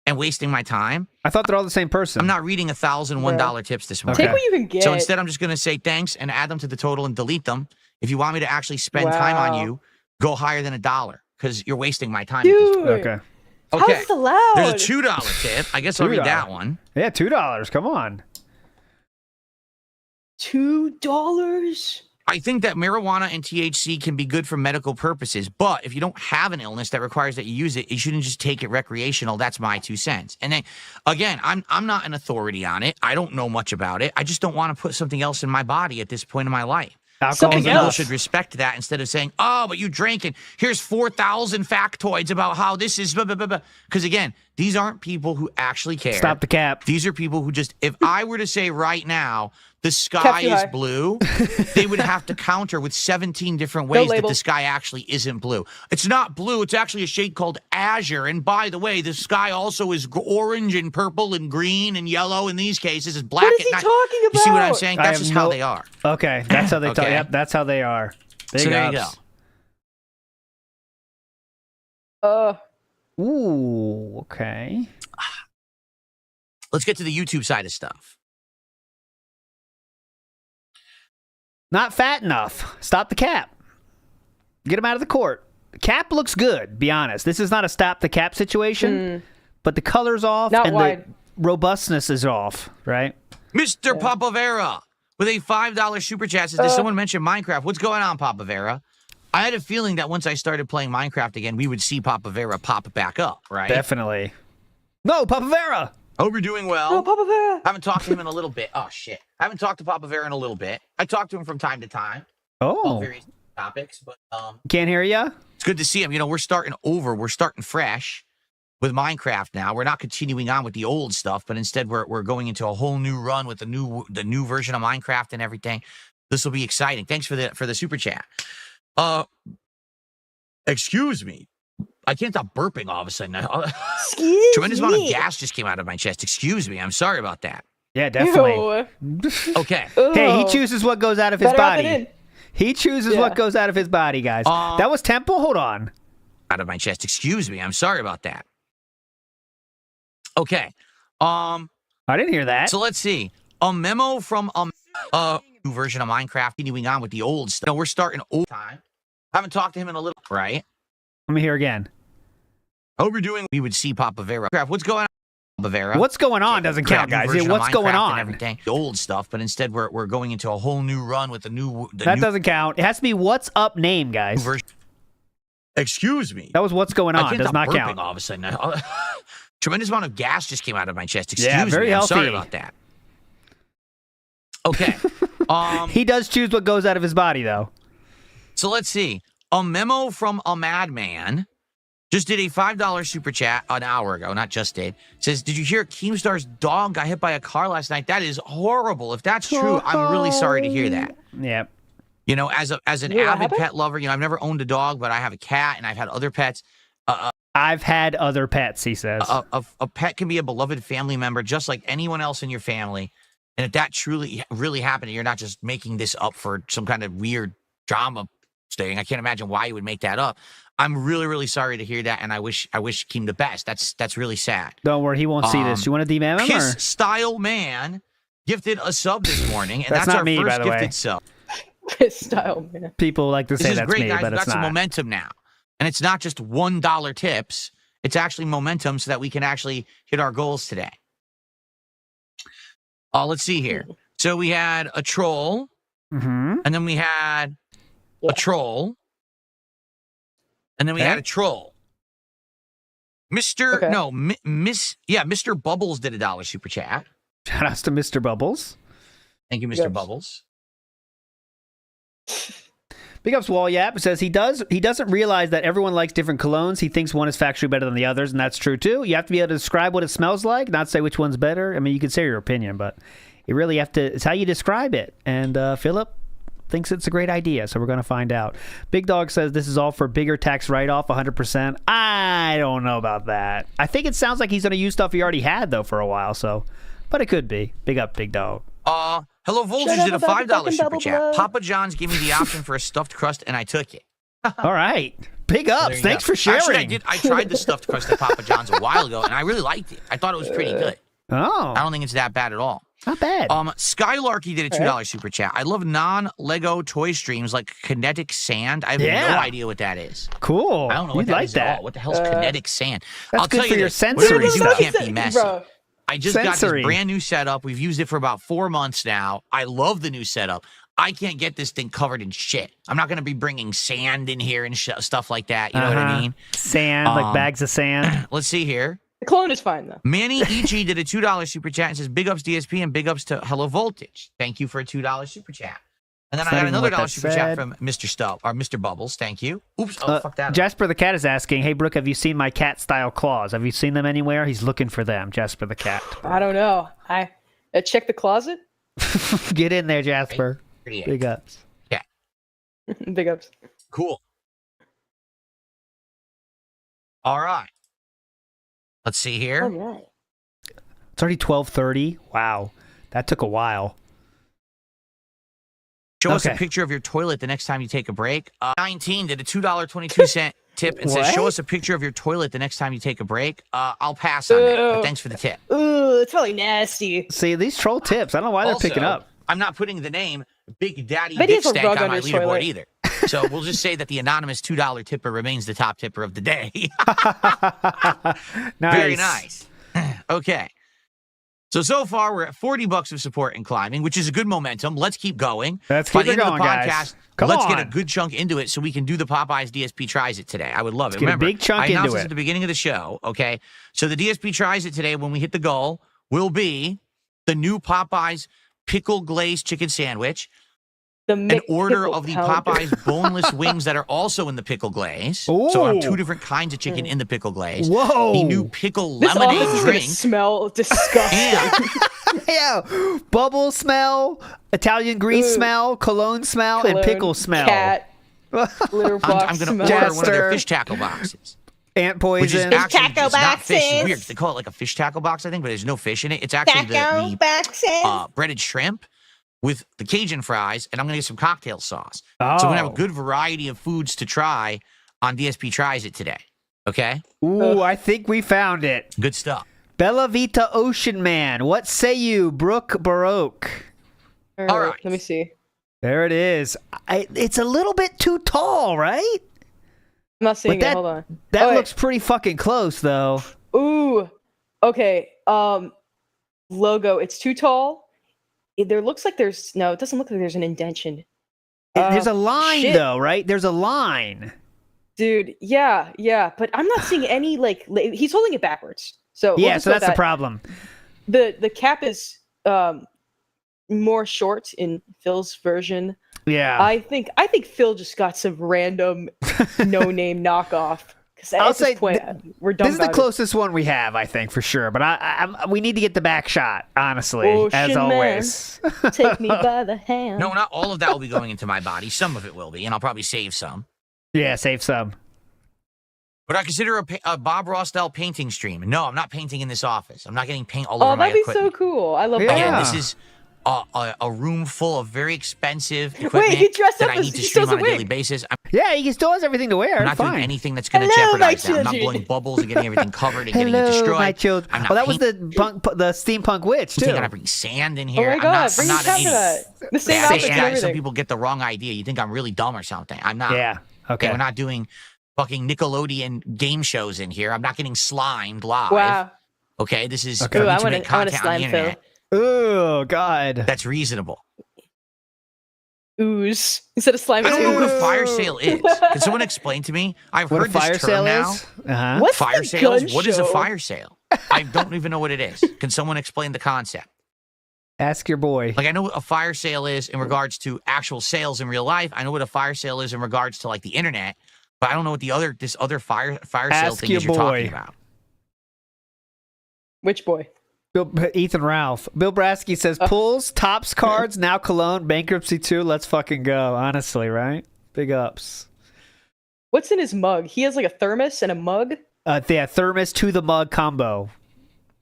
and wasting my time. I thought they're all the same person. I'm not reading 1,000 $1 tips this morning. Take what you can get. So instead, I'm just going to say thanks and add them to the total and delete them. If you want me to actually spend time on you, go higher than $1 because you're wasting my time. Dude. Okay. How is this allowed? There's a $2 tip. I guess I'll read that one. Yeah, $2. Come on. $2? I think that marijuana and THC can be good for medical purposes, but if you don't have an illness that requires that you use it, you shouldn't just take it recreational. That's my 2 cents. And then, again, I'm not an authority on it. I don't know much about it. I just don't want to put something else in my body at this point in my life. And people should respect that instead of saying, oh, but you drank and here's 4,000 factoids about how this is blah, blah, blah, blah. Because again, these aren't people who actually care. Stop the cap. These are people who just, if I were to say right now, the sky is blue, they would have to counter with 17 different ways that the sky actually isn't blue. It's not blue. It's actually a shade called azure. And by the way, the sky also is orange and purple and green and yellow. In these cases, is black what is at he night. talking about? You see what I'm saying? That's just how they are. Okay, that's how they talk. Okay. Yep, that's how they are. So there you go. Ooh, okay. Let's get to the YouTube side of stuff. Not fat enough. Stop the cap. Get him out of the court. The cap looks good, be honest. This is not a stop the cap situation, but the color's off and the robustness is off, right? Mr. Papavera with a $5 super chat says, did someone mention Minecraft? What's going on, Papavera? I had a feeling that once I started playing Minecraft again, we would see Papavera pop back up, right? Definitely. No, Papavera! Hope you're doing well. No, Papavera! Haven't talked to him in a little bit. Oh, shit. I haven't talked to Papavera in a little bit. I talk to him from time to time. Oh. On various topics, but can't hear ya? It's good to see him. You know, we're starting fresh with Minecraft now. We're not continuing on with the old stuff, but instead we're going into a whole new run with the new version of Minecraft and everything. This will be exciting. Thanks for the super chat. Excuse me. I can't stop burping all of a sudden. Tremendous amount of gas just came out of my chest. Excuse me. I'm sorry about that. Yeah, definitely. Okay. Hey, he chooses what goes out of his body. He chooses what goes out of his body, guys. That was Temple? Hold on. Out of my chest. Excuse me. I'm sorry about that. Okay. I didn't hear that. So let's see. A memo from new version of Minecraft, continuing on with the old stuff. No, we're starting old time. Haven't talked to him in a little, right? Let me hear again. Hope you're doing. We would see Papavera. What's going on, Papavera? What's going on doesn't count, guys. What's going on? Everything. The old stuff, but instead we're going into a whole new run with that doesn't count. It has to be what's up name, guys. Excuse me. That was what's going on. Does not count. All of a sudden, tremendous amount of gas just came out of my chest. Excuse very me. healthy. I'm sorry about that. Okay. He does choose what goes out of his body, though. So let's see. A memo from a madman just did a $5 super chat an hour ago. Not just did. Says, did you hear Keemstar's dog got hit by a car last night? That is horrible. If that's true, I'm really sorry to hear that. Yep. You know, as an avid pet lover, you know, I've never owned a dog, but I have a cat and I've had other pets. I've had other pets, he says. A pet can be a beloved family member, just like anyone else in your family. And if that truly, really happened, you're not just making this up for some kind of weird drama thing. I can't imagine why you would make that up. I'm really, really sorry to hear that, and I wish Keem the best. That's really sad. Don't worry, he won't see this. You want to DM him? Kiss Style Man gifted a sub this morning, and that's not our me, first by the gifted way. sub. Kiss Style Man. People like to say This is that's great, me, guys. but We've it's got some not. momentum now, and it's not just $1 tips. It's actually momentum so that we can actually hit our goals today. Let's see here. So we had a troll, and then we had a troll, and then we had a troll. Mr. Bubbles did a $1 super chat. Shout outs to Mr. Bubbles. Thank you, Mr. Bubbles. Big ups Wall Yap says he doesn't realize that everyone likes different colognes. He thinks one is factually better than the others, and that's true too. You have to be able to describe what it smells like, not say which one's better. I mean, you can say your opinion, but you really have to. It's how you describe it. And Philip thinks it's a great idea, so we're going to find out. Big Dog says this is all for bigger tax write-off, 100%. I don't know about that. I think it sounds like he's going to use stuff he already had though for a while. So, but it could be. Big up, Big Dog. Hello, Voltage did a $5 super chat. Papa John's gave me the option for a stuffed crust, and I took it. All right. Big ups. Thanks for sharing. Actually, I tried the stuffed crust at Papa John's a while ago, and I really liked it. I thought it was pretty good. Oh. I don't think it's that bad at all. Not bad. Skylarky did a $2 super chat. I love non-Lego toy streams like kinetic sand. I have no idea what that is. Cool. I don't know what that is at all. What the hell's kinetic sand? That's I'll good tell for you your this, sensory stuff. You can't be messy. Bro. I just got this brand new setup. We've used it for about 4 months now. I love the new setup. I can't get this thing covered in shit. I'm not going to be bringing sand in here and stuff like that. You know what I mean? Sand, like bags of sand. Let's see here. The clone is fine, though. Manny EG did a $2 super chat and says, big ups DSP and big ups to Hello Voltage. Thank you for a $2 super chat. And then I got another $1 super chat from Mr. Bubbles. Thank you. Oops. Oh, fuck that. Jasper the Cat is asking, hey, Brooke, have you seen my cat-style claws? Have you seen them anywhere? He's looking for them, Jasper the Cat. I don't know. I check the closet. Get in there, Jasper. Big ups. Yeah. Big ups. Cool. All right. Let's see here. All right. It's already 12:30. Wow. That took a while. Show us a picture of your toilet the next time you take a break. 19 did a $2.22 tip and says, show us a picture of your toilet the next time you take a break. I'll pass on that, but thanks for the tip. Ooh, it's probably nasty. See, these troll tips, I don't know why they're picking up. I'm not putting the name Big Daddy Dick Stank on my leaderboard either. So we'll just say that the anonymous $2 tipper remains the top tipper of the day. Nice. Very nice. Okay. So far, we're at $40 of support in climbing, which is a good momentum. Let's keep going. Let's keep it going, guys. Let's get a good chunk into it so we can do the Popeyes DSP Tries It today. I would love it. Remember, a big chunk I announced into this it at the beginning of the show, okay? So the DSP Tries It today, when we hit the goal, will be the new Popeyes pickle glazed chicken sandwich, an order of the Popeyes boneless wings that are also in the pickle glaze. Ooh. So I have 2 different kinds of chicken in the pickle glaze. Whoa. The new pickle lemonade drink. Smell disgusting. Yeah. Bubble smell, Italian grease smell, cologne smell, and pickle smell. Cat. Litter box I'm going to order one of their fish tackle boxes. Ant poison. Which is actually tackle not fish. boxes. It's weird. They call it like a fish tackle box, I think, but there's no fish in it. It's actually the breaded shrimp with the Cajun fries, and I'm going to get some cocktail sauce. Oh. So I'm going to have a good variety of foods to try on DSP Tries It today. Okay? Ooh, I think we found it. Good stuff. Bella Vita Ocean Man. What say you, Brooke Baroque? All right. Let me see. There it is. It's a little bit too tall, right? I'm not seeing it. Hold on. That looks pretty fucking close, though. Ooh. Okay. Logo. It's too tall. There looks like there's no. It doesn't look like there's an indentation. There's a line, though, right? There's a line. Dude, yeah, but I'm not seeing any he's holding it backwards. So yeah, so that's the problem. The cap is more short in Phil's version. Yeah, I think Phil just got some random no-name knockoff. I'll say we're done. This is the closest one we have, I think, for sure. But we need to get the back shot, honestly, as always. Take me by the hand. No, not all of that will be going into my body. Some of it will be, and I'll probably save some. Yeah, save some. Would I consider a Bob Ross-style painting stream? No, I'm not painting in this office. I'm not getting paint all over my equipment. Oh, that'd be so cool. I love that. Again, this is a room full of very expensive equipment that I need to stream on a daily basis. He still has everything to wear. I'm not doing anything that's going to jeopardize that. I'm not blowing bubbles and getting everything covered and getting it destroyed. My children. I'm not that was the steampunk witch, too. You think I bring sand in here? Oh my God, I'm not an idiot. The same outfit and everything. Some people get the wrong idea. You think I'm really dumb or something. I'm not. Yeah, okay. We're not doing fucking Nickelodeon game shows in here. I'm not getting slimed live. Wow. Okay, this is Okay. Ooh, I make content on the internet. Oh God. That's reasonable. Ooze instead of slime. I don't know what a fire sale is. Can someone explain to me? I've heard this term now. What's fire the sales? gun What is a show? fire sale? I don't even know what it is. Can someone explain the concept? Ask your boy. Like I know what a fire sale is in regards to actual sales in real life. I know what a fire sale is in regards to like the internet, but I don't know what this other fire sale thing is you're talking about. Which boy? Ethan Ralph. Bill Brasky says pulls, tops cards, now Cologne, bankruptcy too. Let's fucking go. Honestly, right? Big ups. What's in his mug? He has like a thermos and a mug. Yeah, thermos to the mug combo.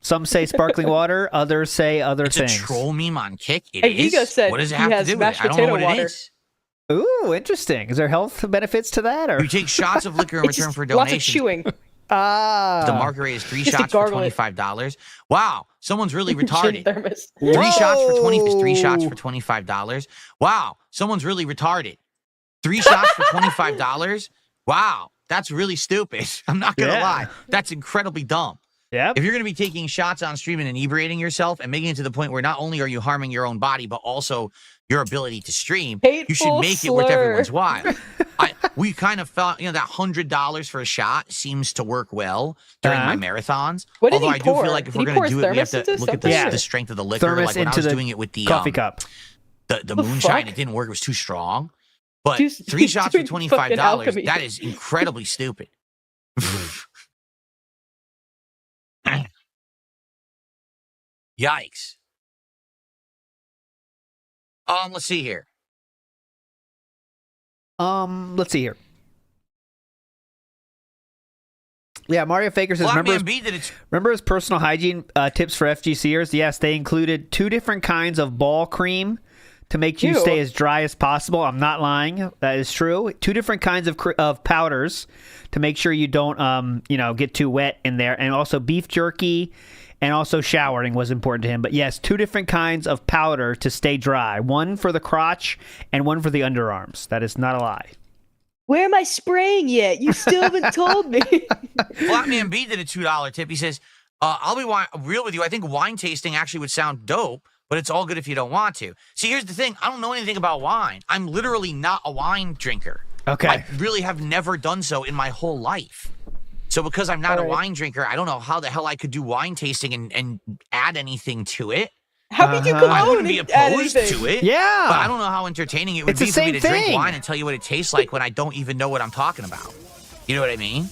Some say sparkling water, others say other It's things. a troll meme on Kick. It Hey, is. Vigo said What does it he have to has do with mashed it? I don't know what potato it is. Ooh, interesting. Is there health benefits to that? Or You take shots of liquor in It's return just for lots of donations. chewing. Ah. The market rate is 3 Just to shots for gargle it. $25. Wow, someone's really Gin retarded. thermos. 3 shots for 20 is 3 Whoa. shots for $25. Wow, someone's really retarded. 3 shots for $25. Wow, that's really stupid. I'm not gonna lie. That's incredibly dumb. Yep. If you're gonna be taking shots on stream and inebriating yourself and making it to the point where not only are you harming your own body, but also your ability to stream, you should Hateful make it worth everyone's slur. while. We kind of felt, that $100 for a shot seems to work well during my marathons. What did Although he I do pour? feel like if Did we're he going pour to his do it, we have thermos to into look at something? the strength of the liquor. Thermos Like when I into was the doing it with the coffee cup. The moonshine, fuck? it didn't work. It was too strong. But Too- 3 shots for doing fucking $25, alchemy. that is incredibly stupid. Yikes. Let's see here. Let's see here. Yeah, Mario Faker says, remember his personal hygiene tips for FGCers? Yes, they included 2 different kinds of ball cream to make you stay as dry as possible. I'm not lying. That is true. 2 different kinds of powders to make sure you don't, get too wet in there. And also beef jerky and also showering was important to him. But yes, 2 different kinds of powder to stay dry. One for the crotch and one for the underarms. That is not a lie. Where am I spraying yet? You still haven't told me. Flatman B did a $2 tip. He says, I'll be real with you. I think wine tasting actually would sound dope, but it's all good if you don't want to. See, here's the thing. I don't know anything about wine. I'm literally not a wine drinker. Okay. I really have never done so in my whole life. So because I'm not a wine drinker, I don't know how the hell I could do wine tasting and add anything to it. How could you cologne I wouldn't be and add opposed anything? to it. Yeah. But I don't know how entertaining it would It's the be for me same to drink thing. wine and tell you what it tastes like when I don't even know what I'm talking about. You know what I mean?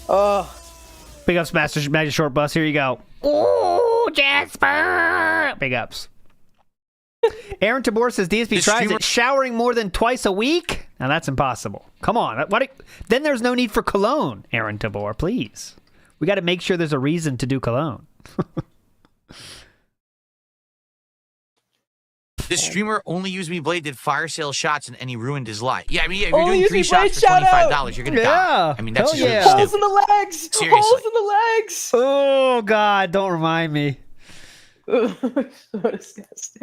Big ups, Magic Short Bus. Here you go. Ooh, Jasper. Big ups. Aaron Tabor says DSP tries it. Showering more than twice a week? Now that's impossible. Come on. Then there's no need for cologne, Aaron Tabor, please. We got to make sure there's a reason to do cologne. This streamer only used me blade, did fire sale shots, and he ruined his life. Yeah, I mean, if you're Only doing use 3 me blade, shots for shout out. $25, you're gonna die. I mean, that's Hell just yeah. really Holes stupid. in the legs. Seriously. Holes in the legs. Oh, God, don't remind me. So disgusting.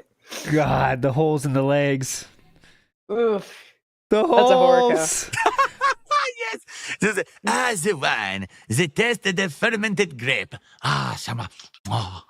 God, the holes in the legs. Oof. The holes. That's a horror cow. Yes. The wine, the taste of the fermented grape. Summer. Oh.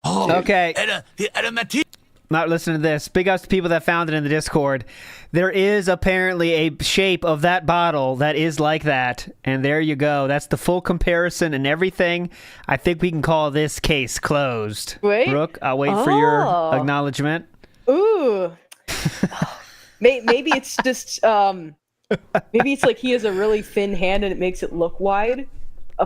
Okay. The aromatic. Not listening to this. Big ups to people that found it in the Discord. There is apparently a shape of that bottle that is like that. And there you go. That's the full comparison and everything. I think we can call this case closed. Wait. Brooke, I'll wait for your acknowledgement. Ooh. Maybe it's just maybe it's like he has a really thin hand and it makes it look wide.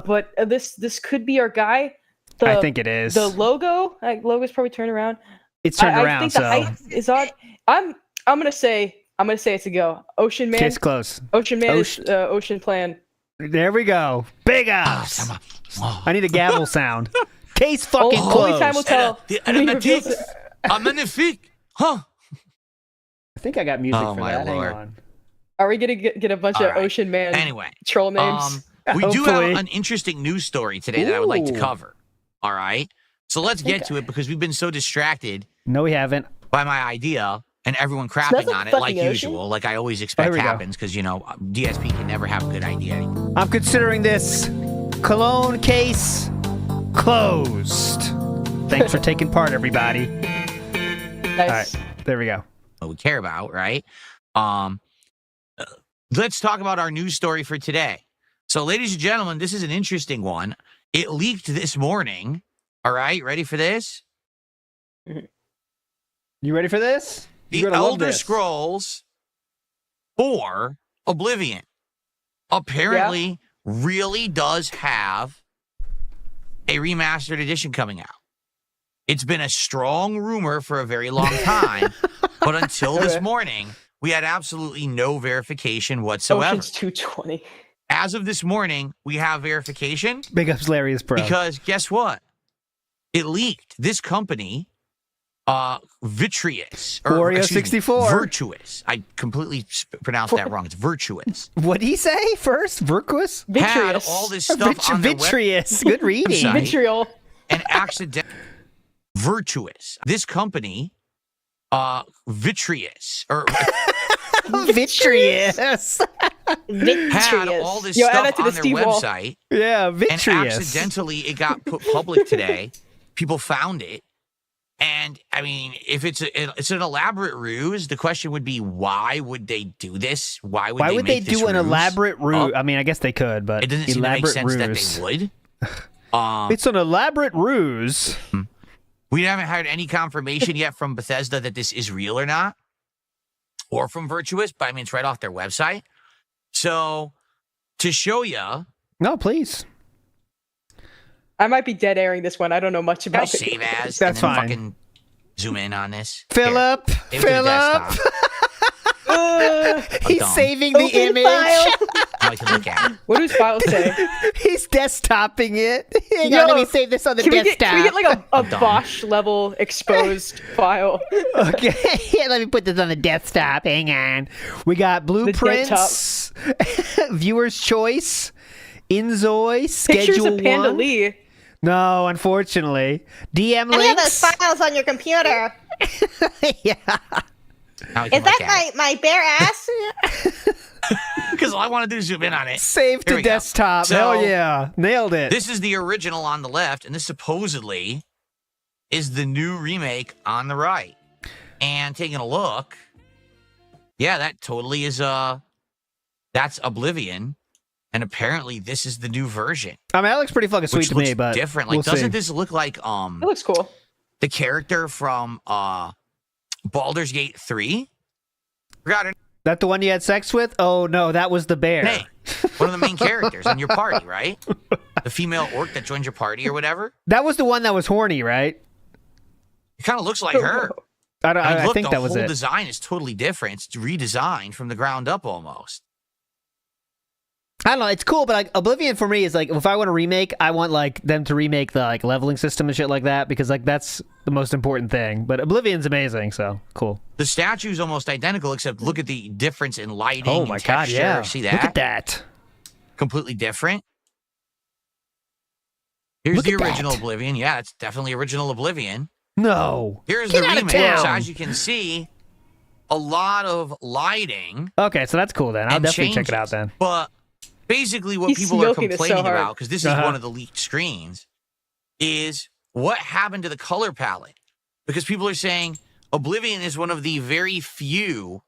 But this could be our guy. I think it is. The logo's probably turned around. It's turned around. I think so the height is odd. I'm gonna say it's a go. Ocean Man. case close. Ocean Man is Ocean Plan. There we go. Big ups. I need a gavel sound. Case fucking closed. Only time will tell. The when he aromatic. reveals it. Magnifique. Huh. I think I got music Oh, for my that. Lord. Hang on. Are we gonna get a bunch All of right. Ocean Man Anyway, troll names? we do Hopefully. have an interesting news story today that I would like to Ooh. cover. All right. So let's get to it because we've been so distracted No, we haven't. by my idea and everyone crapping on it like usual, like I always expect happens, because, DSP can never have a good idea. I'm considering this cologne case closed. Thanks for taking part, everybody. Nice. All right, there we go. What we care about, right? Let's talk about our news story for today. So, ladies and gentlemen, this is an interesting one. It leaked this morning. All right, ready for this? You ready for this? The Elder Scrolls 4 Oblivion apparently really does have a remastered edition coming out. It's been a strong rumor for a very long time, but until this morning, we had absolutely no verification whatsoever. Ocean's 220. As of this morning, we have verification. Big ups, Larry is pro. Because guess what? It leaked. This company, Vitreous. Wario 64. Virtuous. I completely pronounced that wrong. It's Virtuous. What did he say first? Virtuous? Had all this stuff on their Vitreous. Good reading. Vitriol. And accidentally. Virtuous. This company, Vitreous. Vitreous. Had all this stuff on their website. Yeah, Vitreous. And accidentally it got put public today. People found it. And I mean, if it's an elaborate ruse, the question would be, why would they do this? Why would they do an elaborate ruse? I mean, I guess they could, but it doesn't seem to make sense that they would. It's an elaborate ruse. We haven't had any confirmation yet from Bethesda that this is real or not, or from Virtuous, but I mean, it's right off their website. So, to show you... No, please. I might be dead airing this one. I don't know much about it. Save as. That's and then fine. Fucking zoom in on this. Philip. He's saving the image. I can look at it. What does file say? He's desktoping it. Hang on, let me save this on the desktop. Can we get like a Bosch level exposed file? Okay, let me put this on the desktop. Hang on. We got blueprints, viewer's choice, Inzoi, schedule Pictures of Panda 1. Lee. No, unfortunately. DM links. Any of those files on your computer? Yeah. Is that my bare ass? Because all I want to do is zoom in on it. Save to desktop. Hell yeah. Nailed it. This is the original on the left, and this supposedly is the new remake on the right. And taking a look, yeah, that totally is that's Oblivion. And apparently this is the new version. I mean, that looks pretty fucking sweet to me, but different. Like, doesn't this look like it looks cool. The character from Baldur's Gate 3? Forgot her. That the one you had sex with? Oh no, that was the bear. Hey, one of the main characters in your party, right? The female orc that joins your party or whatever. That was the one that was horny, right? It kind of looks like her. I think that was it. The whole design is totally different. It's redesigned from the ground up almost. I don't know, it's cool, but like Oblivion for me is like, if I want to remake, I want like them to remake the like leveling system and shit like that, because like that's the most important thing. But Oblivion's amazing, so cool. The statue's almost identical, except look at the difference in lighting. Oh my and texture. god, yeah! See that? Look at that. Completely different. Here's the original Oblivion. Yeah, it's definitely original Oblivion. No. Here's the remake. So as you can see, a lot of lighting. Okay, so that's cool then. I'll definitely check it out then. But basically what people are complaining about, because this is one of the leaked screens, is what happened to the color palette. Because people are saying Oblivion is one of the very few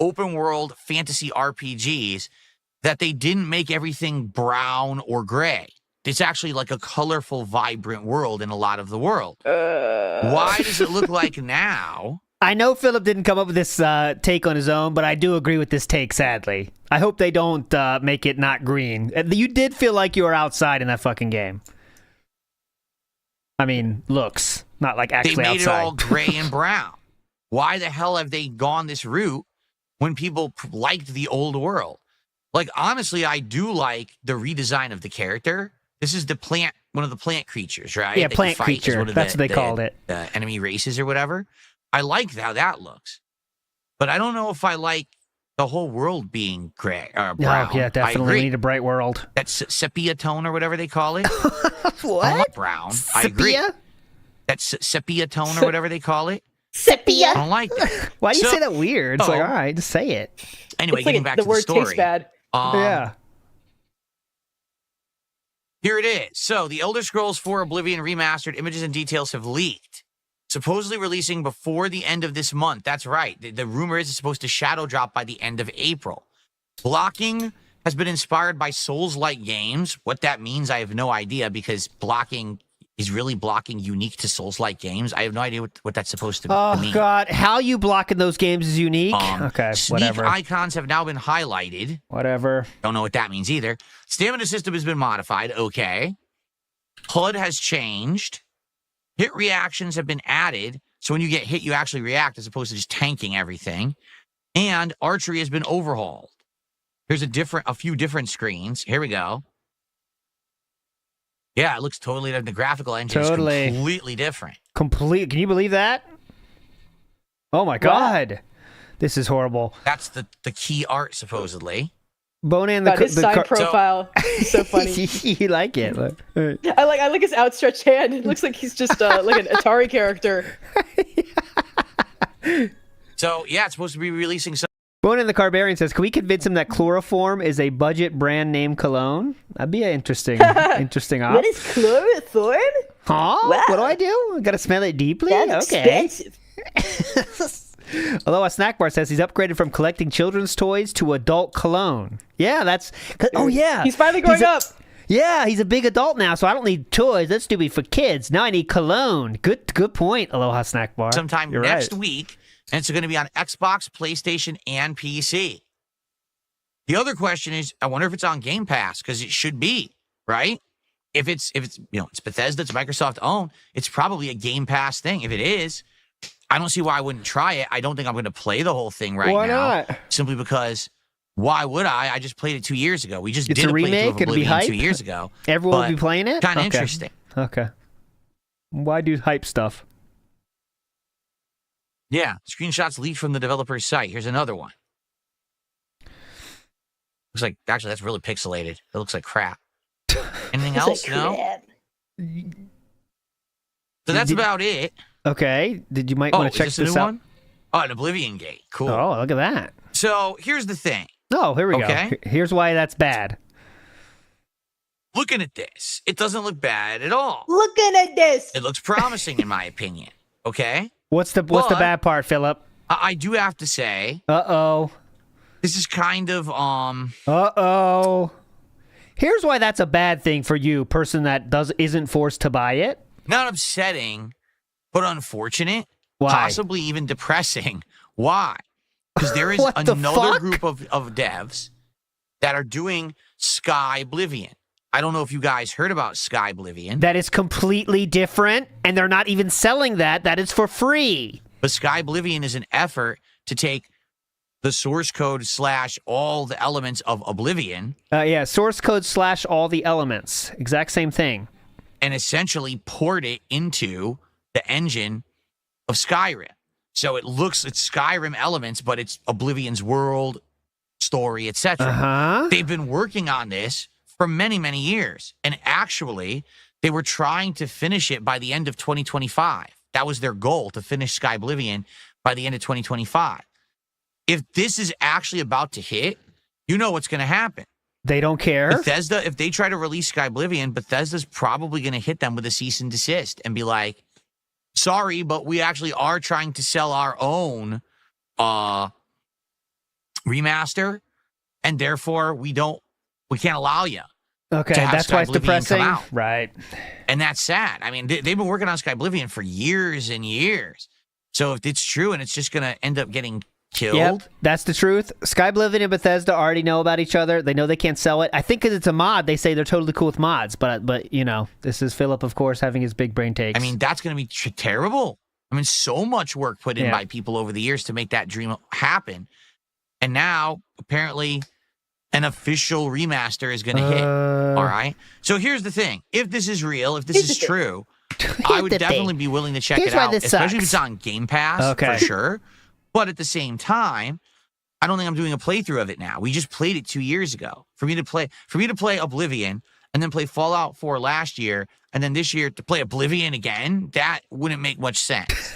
open world fantasy RPGs that they didn't make everything brown or gray. It's actually like a colorful, vibrant world in a lot of the world. Why does it look like now? I know Philip didn't come up with this take on his own, but I do agree with this take, sadly. I hope they don't make it not green. You did feel like you were outside in that fucking game. I mean, looks. Not like actually outside. They made it all gray and brown. Why the hell have they gone this route when people liked the old world? Like, honestly, I do like the redesign of the character. This is the plant, one of the plant creatures, right? Yeah, plant creature. That's what they called it. The enemy races or whatever. I like how that looks. But I don't know if I like the whole world being gray or brown. Yeah, definitely. We need a bright world. That sepia tone or whatever they call it. What? Not brown. Sepia? I agree. That sepia tone or whatever they call it. Sepia. I don't like that. Why do you say that weird? It's like, all right, just say it. Anyway, It's getting like back the to the story. word tastes bad. Yeah. Here it is. So, the Elder Scrolls 4 Oblivion Remastered images and details have leaked. Supposedly releasing before the end of this month. That's right. The rumor is it's supposed to shadow drop by the end of April. Blocking has been inspired by Souls-like games. What that means, I have no idea, because blocking is really blocking unique to Souls-like games. I have no idea what that's supposed to mean. Oh, God. How you blocking those games is unique. Okay, whatever. Sneak icons have now been highlighted. Whatever. Don't know what that means either. Stamina system has been modified. Okay. HUD has changed. Hit reactions have been added. So when you get hit, you actually react as opposed to just tanking everything. And archery has been overhauled. Here's a few different screens. Here we go. Yeah, it looks totally different. The graphical engine is completely different. Can you believe that? Oh my God. This is horrible. That's the key art, supposedly. Bonan, his side profile is so funny. You like it. I like his outstretched hand. It looks like he's just like an Atari character. So, yeah, it's supposed to be releasing some. Bonan the Carbarian says, can we convince him that chloroform is a budget brand name cologne? That'd be an interesting op. What is chloroform? Huh? Wow. What do I do? I gotta smell it deeply? That's expensive. Although a snack bar says he's upgraded from collecting children's toys to adult cologne. Yeah, that's... Oh, yeah. He's finally growing up. Yeah, he's a big adult now, so I don't need toys. That's to be for kids. Now I need cologne. Good point, Aloha Snack Bar. Sometime You're next right. week, and it's going to be on Xbox, PlayStation, and PC. The other question is, I wonder if it's on Game Pass, because it should be, right? If it's it's Bethesda, it's Microsoft owned, it's probably a Game Pass thing. If it is, I don't see why I wouldn't try it. I don't think I'm going to play the whole thing right now. Why not? Simply because, why would I? I just played it 2 years ago. We just It's did a a remake. playthrough of It'll be Oblivion hype. 2 years ago. Everyone will be playing it? Kind of Okay. interesting. Okay. Why do hype stuff? Yeah, screenshots leaked from the developer's site. Here's another one. Looks like, actually, that's really pixelated. It looks like crap. Anything else? No? So that's about it. Okay. Did you might want to check is this this a new out? one? Oh, an Oblivion Gate. Cool. Oh, look at that. So here's the thing. Oh, here we Okay. go. Here's why that's bad. Looking at this, it doesn't look bad at all. Looking at this. It looks promising, in my opinion. Okay? What's the But bad part, Philip? I do have to say, Uh-oh. this is kind of, Uh-oh. Here's why that's a bad thing for you, person that isn't forced to buy it. not upsetting, but unfortunate. Why? Possibly even depressing. Why? Because there is What the another fuck? group of devs that are doing Sky Oblivion. I don't know if you guys heard about Sky Oblivion. That is completely different, and they're not even selling that. That is for free. But Sky Oblivion is an effort to take the source code / all the elements of Oblivion. Yeah, source code / all the elements. Exact same thing. And essentially port it into the engine of Skyrim. So it's Skyrim elements, but it's Oblivion's world, story, etc. Uh-huh. They've been working on this for many, many years. And actually, they were trying to finish it by the end of 2025. That was their goal, to finish Sky Oblivion by the end of 2025. If this is actually about to hit, you know what's going to happen. They don't care. Bethesda, if they try to release Sky Oblivion, Bethesda's probably going to hit them with a cease and desist and be like, sorry, but we actually are trying to sell our own remaster, and therefore we can't allow you. Okay, to have that's Sky why it's Oblivion depressing. come out. Right. And that's sad. I mean, they've been working on Sky Oblivion for years and years. So if it's true and it's just going to end up getting killed. Yep, that's the truth. Sky Oblivion and Bethesda already know about each other. They know they can't sell it. I think because it's a mod, they say they're totally cool with mods. But you know, this is Philip, of course, having his big brain takes. I mean, that's going to be terrible. I mean, so much work put in by people over the years to make that dream happen. And now, apparently, an official remaster is going to hit. All right? So here's the thing. If this is real, if this is true, I would definitely be willing to check it out, especially if it's on Game Pass, for sure. But at the same time, I don't think I'm doing a playthrough of it now. We just played it 2 years ago. For me to play Oblivion and then play Fallout 4 last year and then this year to play Oblivion again, that wouldn't make much sense.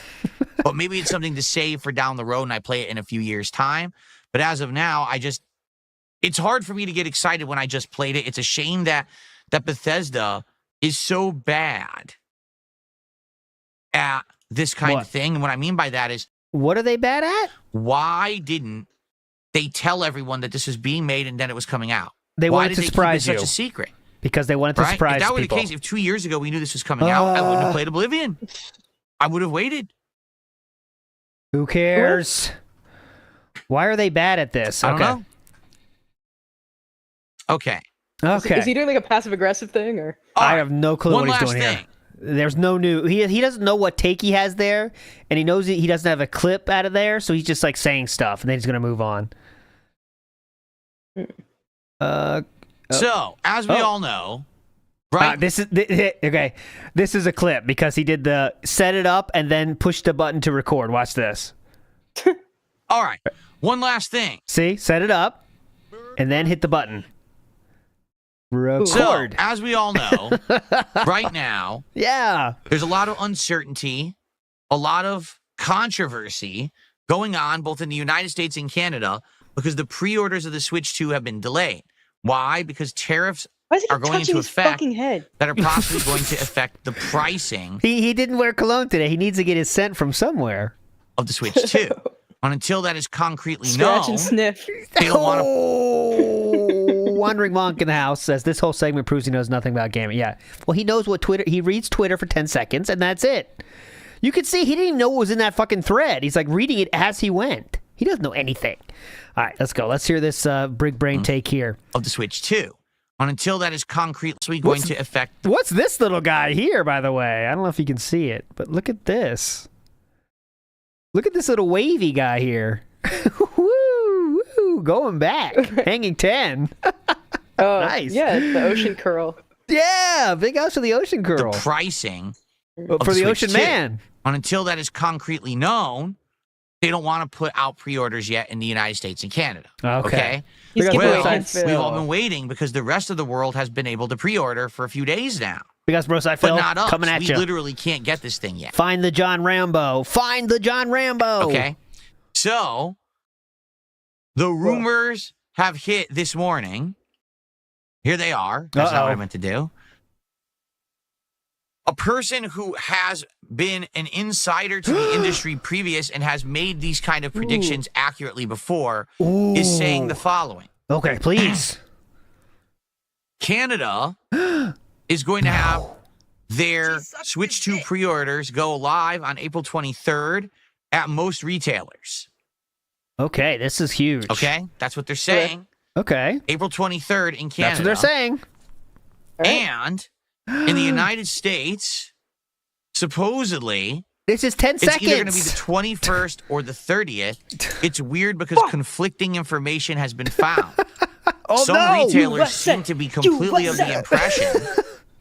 But maybe it's something to save for down the road and I play it in a few years' time. But as of now, it's hard for me to get excited when I just played it. It's a shame that Bethesda is so bad at this kind of thing. And what I mean by that is... What are they bad at? Why didn't they tell everyone that this was being made and then it was coming out? They wanted to surprise you. Why did they keep it such a secret? Because they wanted to surprise people. If that were the case, if 2 years ago we knew this was coming out, I wouldn't have played Oblivion. I would have waited. Who cares? Why are they bad at this? I don't know. Okay. Is he doing like a passive-aggressive thing? Or I have no clue what he's doing here. There's no new... He doesn't know what take he has there, and he knows he doesn't have a clip out of there, so he's just like saying stuff, and then he's going to move on. So, as we all know... Right. This is a clip because he did the set it up and then push the button to record. Watch this. All right. One last thing. See, set it up and then hit the button. Record. So, as we all know, right now, there's a lot of uncertainty, a lot of controversy going on both in the United States and Canada because the pre-orders of the Switch 2 have been delayed. Why? Because tariffs are going into effect that are possibly going to affect the pricing. He didn't wear cologne today. He needs to get his scent from somewhere. Of the Switch 2. And until that is concretely known, scratch and sniff. They don't want to. Wandering Monk in the house says this whole segment proves he knows nothing about gaming. Yeah. Well, he knows what Twitter. He reads Twitter for 10 seconds, and that's it. You could see he didn't even know what was in that fucking thread. He's like reading it as he went. He doesn't know anything. All right, let's go. Let's hear this big brain take here. Of the Switch 2. And until that is concretely going to affect... What's this little guy here, by the way? I don't know if you can see it, but look at this. Look at this little wavy guy here. Woo, woo, going back. Hanging 10. Nice. Yeah, the ocean curl. Yeah, big house for the ocean curl. The pricing for the Ocean Man. And until that is concretely known, they don't want to put out pre-orders yet in the United States and Canada. Okay? We've all been waiting because the rest of the world has been able to pre-order for a few days now. Because Broside Phil, but not us. Coming at you. We literally can't get this thing yet. Find the John Rambo. Find the John Rambo. Okay. So, the rumors have hit this morning. Here they are. That's not what I meant to do. A person who has been an insider to the industry previous and has made these kind of predictions accurately before is saying the following. Okay, please. Canada is going to have their Switch 2 pre-orders go live on April 23rd at most retailers. Okay, this is huge. Okay, that's what they're saying. Okay. April 23rd in Canada. That's what they're saying. And in the United States, supposedly... This is 10 seconds. It's either going to be the 21st or the 30th. It's weird because conflicting information has been found. Some retailers seem to be completely of the impression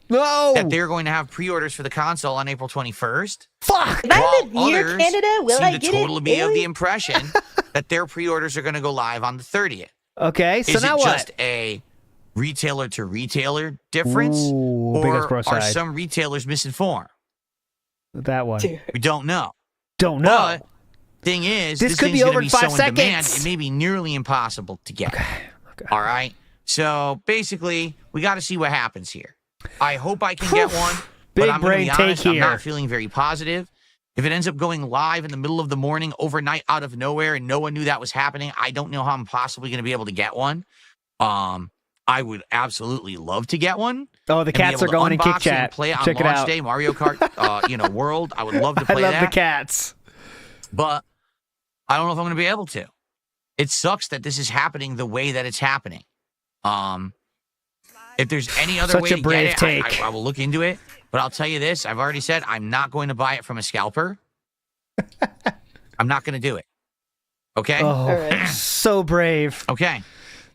that they're going to have pre-orders for the console on April 21st. Fuck! If I live near Canada, will I get it? Seem to totally be of the impression that their pre-orders are going to go live on the 30th. Okay, so now what? Is it just a retailer-to-retailer difference? Or are some retailers misinformed? That one. We don't know. Don't know. But thing is, this could be over in 5 seconds. Demand, it may be nearly impossible to get. Okay. All right? So, basically, we got to see what happens here. I hope I can get one, but I'm going to be honest, I'm not feeling very positive. If it ends up going live in the middle of the morning, overnight, out of nowhere, and no one knew that was happening, I don't know how I'm possibly going to be able to get one. I would absolutely love to get one. Oh, the cats are going in Kick Chat. And play it on Check launch day, Mario Kart, World. I would love to play that. I love the cats. But I don't know if I'm going to be able to. It sucks that this is happening the way that it's happening. If there's any other way to get it, I will look into it. But I'll tell you this. I've already said I'm not going to buy it from a scalper. I'm not going to do it. Okay? Oh, so brave. Okay.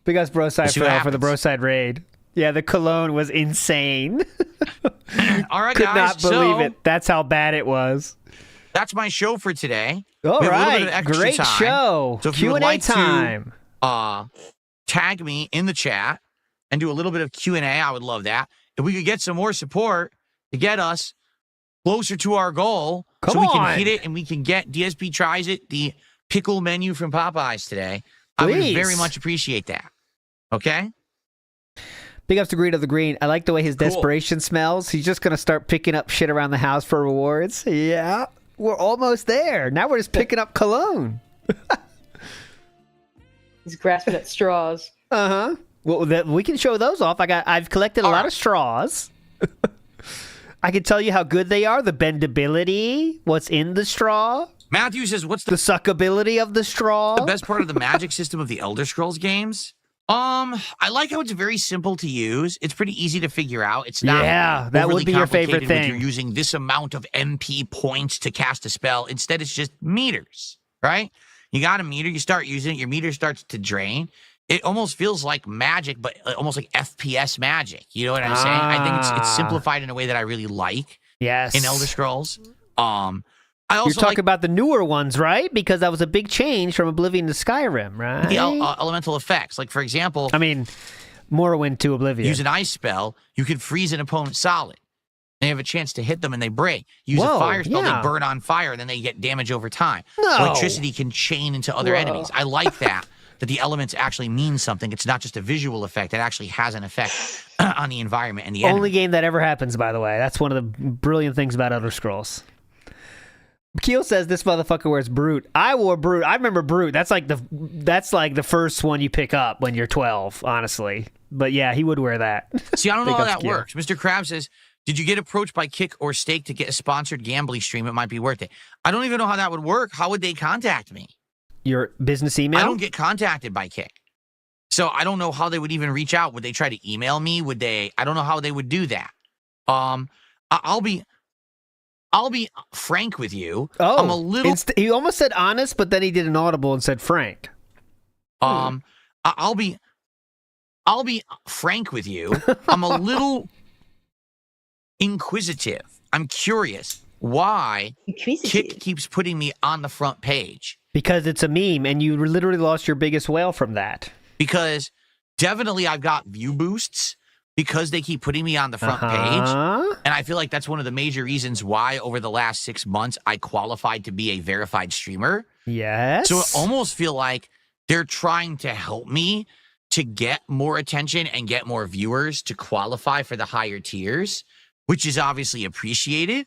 Big ass Broside for the Broside raid. Yeah, the cologne was insane. All right, Could guys. not believe it. That's how bad it was. That's my show for today. All right. Great show. So if you would like to tag me in the chat and do a little bit of Q&A, I would love that. If we could get some more support to get us closer to our goal Come so we on. can hit it and we can get DSP tries it, the pickle menu from Popeyes today. I would very much appreciate that. Okay? Big ups to Green of the Green. I like the way his desperation smells. He's just going to start picking up shit around the house for rewards. Yeah. We're almost there. Now we're just picking up cologne. He's grasping at straws. Uh-huh. Well, we can show those off. I've collected a lot of straws. I can tell you how good they are, the bendability, what's in the straw. Matthew says, what's the suckability of the straw? The best part of the magic system of the Elder Scrolls games? I like how it's very simple to use. It's pretty easy to figure out. It's not that would be your favorite thing. You're using this amount of MP points to cast a spell. Instead, it's just meters, right? You got a meter, you start using it, your meter starts to drain. It almost feels like magic, but almost like FPS magic. You know what I'm saying? I think it's simplified in a way that I really like. Yes. In Elder Scrolls. I also You're talking about the newer ones, right? Because that was a big change from Oblivion to Skyrim, right? The elemental effects. Like, for example... I mean, Morrowind to Oblivion. Use an ice spell, you can freeze an opponent solid. They have a chance to hit them and they break. Use a fire spell, they burn on fire, and then they get damage over time. No. Electricity can chain into other enemies. I like that. That the elements actually mean something. It's not just a visual effect. It actually has an effect on the environment and the enemy. Only game that ever happens, by the way. That's one of the brilliant things about Elder Scrolls. Keel says this motherfucker wears Brute. I wore Brute. I remember Brute. That's like the first one you pick up when you're 12, honestly. But yeah, he would wear that. See, I don't know how that works. Mr. Krabs says, did you get approached by Kick or Stake to get a sponsored gambling stream? It might be worth it. I don't even know how that would work. How would they contact me? Your business email? I don't get contacted by Kick. So I don't know how they would even reach out. Would they try to email me? Would they? I don't know how they would do that. I'll be frank with you. Oh, I'm a little... he almost said honest, but then he did an audible and said frank. I'll be frank with you. I'm a little inquisitive. I'm curious why Kick keeps putting me on the front page. Because it's a meme, and you literally lost your biggest whale from that. Because definitely I've got view boosts because they keep putting me on the front page. And I feel like that's one of the major reasons why over the last 6 months I qualified to be a verified streamer. Yes. So it almost feel like they're trying to help me to get more attention and get more viewers to qualify for the higher tiers, which is obviously appreciated.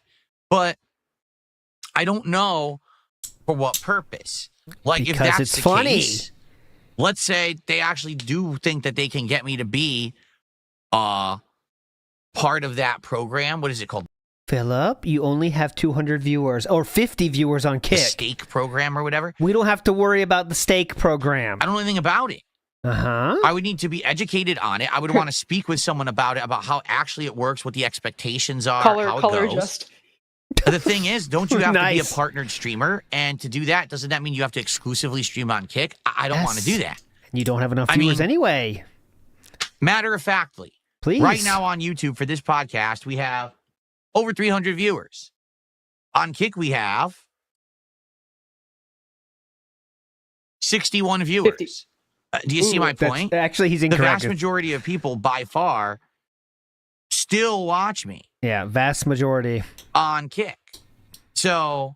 But I don't know for what purpose. Like, because if that's it's the funny. case, let's say they actually do think that they can get me to be part of that program. What is it called? Philip, you only have 200 viewers or 50 viewers on Kick. The Stake program or whatever. We don't have to worry about the Stake program. I don't know anything about it. I would need to be educated on it. I would want to speak with someone about it, about how actually it works, what the expectations are, how it goes. Adjust. The thing is, don't you have to be a partnered streamer? And to do that, doesn't that mean you have to exclusively stream on Kick? I don't want to do that. You don't have enough viewers anyway. Matter of factly, please. Right now on YouTube for this podcast, we have over 300 viewers. On Kick, we have 61 viewers. Do you see my point? Actually, he's incorrect. The vast majority of people, by far, still watch me. Yeah, vast majority. On Kick. So,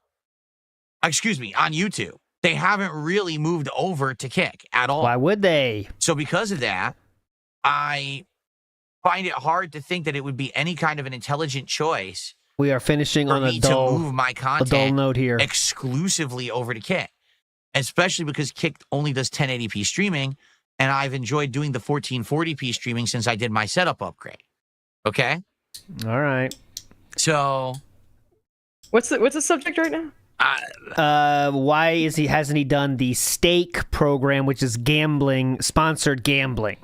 excuse me, on YouTube. They haven't really moved over to Kick at all. Why would they? So because of that, I find it hard to think that it would be any kind of an intelligent choice. We are finishing on a to move my content note here exclusively over to Kick. Especially because Kick only does 1080p streaming, and I've enjoyed doing the 1440p streaming since I did my setup upgrade. Okay? All right. So, what's the subject right now? Why hasn't he done the Stake program, which is sponsored gambling?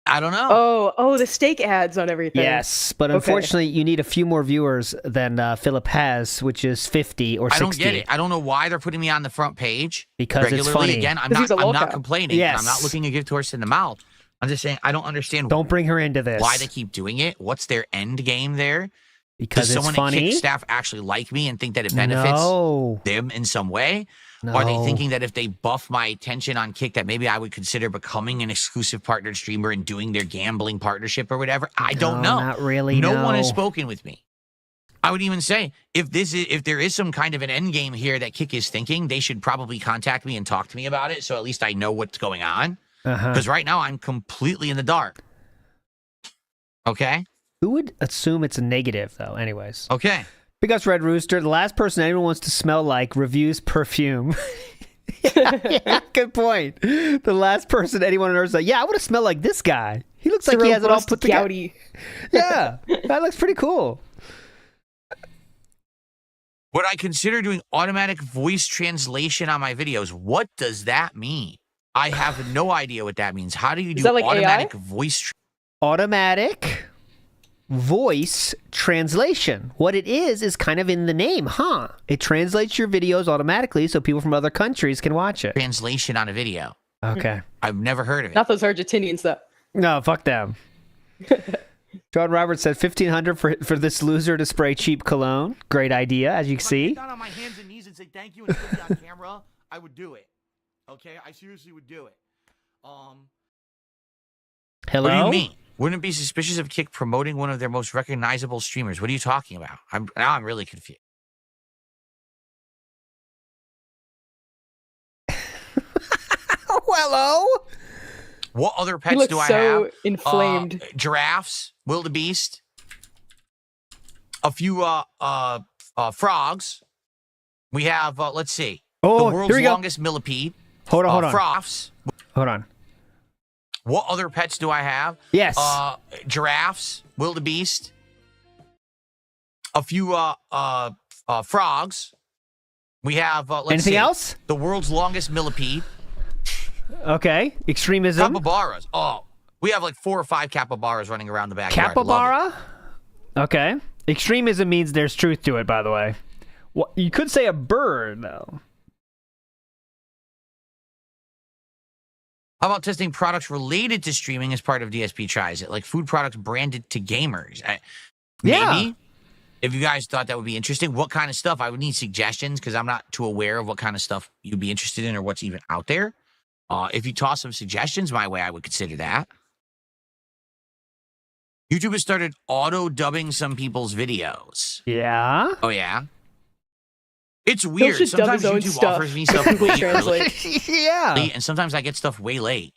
I don't know. Oh, the Stake ads on everything. Yes, but unfortunately, you need a few more viewers than Philip has, which is 50 or 60. I don't get it. I don't know why they're putting me on the front page because regularly. It's funny. Again, I'm not complaining. Yes. I'm not looking a gift horse in the mouth. I'm just saying I don't understand. Don't bring her into this. Why they keep doing it? What's their end game there? Because Does it's someone funny. at Kick staff actually like me and think that it benefits them in some way? No. Are they thinking that if they buff my attention on Kick that maybe I would consider becoming an exclusive partnered streamer and doing their gambling partnership or whatever? I don't know. Not really. No one has spoken with me. I would even say if there is some kind of an end game here that Kick is thinking, they should probably contact me and talk to me about it, so at least I know what's going on. Because right now I'm completely in the dark. Okay. Who would assume it's a negative though? Anyways. Okay. Big ups, Red Rooster. The last person anyone wants to smell like reviews perfume. yeah, good point. The last person anyone on Earth is like, yeah, I want to smell like this guy. He looks like he has it all put together. Yeah, that looks pretty cool. Would I consider doing automatic voice translation on my videos? What does that mean? I have no idea what that means. How do you do like automatic AI? voice? Automatic voice translation. What it is kind of in the name, huh? It translates your videos automatically so people from other countries can watch it. Translation on a video. Okay. I've never heard of it. Not those Argentinians, though. No, fuck them. John Roberts said $1,500 for this loser to spray cheap cologne. Great idea, as you can see. If I get down on my hands and knees and say thank you and put it on camera, I would do it. Okay, I seriously would do it. Hello? What do you mean? Wouldn't it be suspicious of Kick promoting one of their most recognizable streamers? What are you talking about? Now I'm really confused. Hello? What other pets do I so have? Inflamed. Giraffes, wildebeest, a few frogs. We have let's see, the world's longest millipede. Hold on. Frogs. Hold on. What other pets do I have? Yes. Giraffes, wildebeest, a few frogs. We have let's Anything see, else? the world's longest millipede. Okay. Extremism. Capybaras. Oh, we have like 4 or 5 capybaras running around the backyard. Capybara? Okay. Extremism means there's truth to it, by the way. Well, you could say a bird, though. How about testing products related to streaming as part of DSP Tries It, like food products branded to gamers? Maybe. If you guys thought that would be interesting, what kind of stuff? I would need suggestions because I'm not too aware of what kind of stuff you'd be interested in or what's even out there. If you toss some suggestions my way, I would consider that. YouTube has started auto-dubbing some people's videos. Yeah? Oh, yeah? It's weird. Sometimes YouTube offers me stuff way early. Yeah. And sometimes I get stuff way late.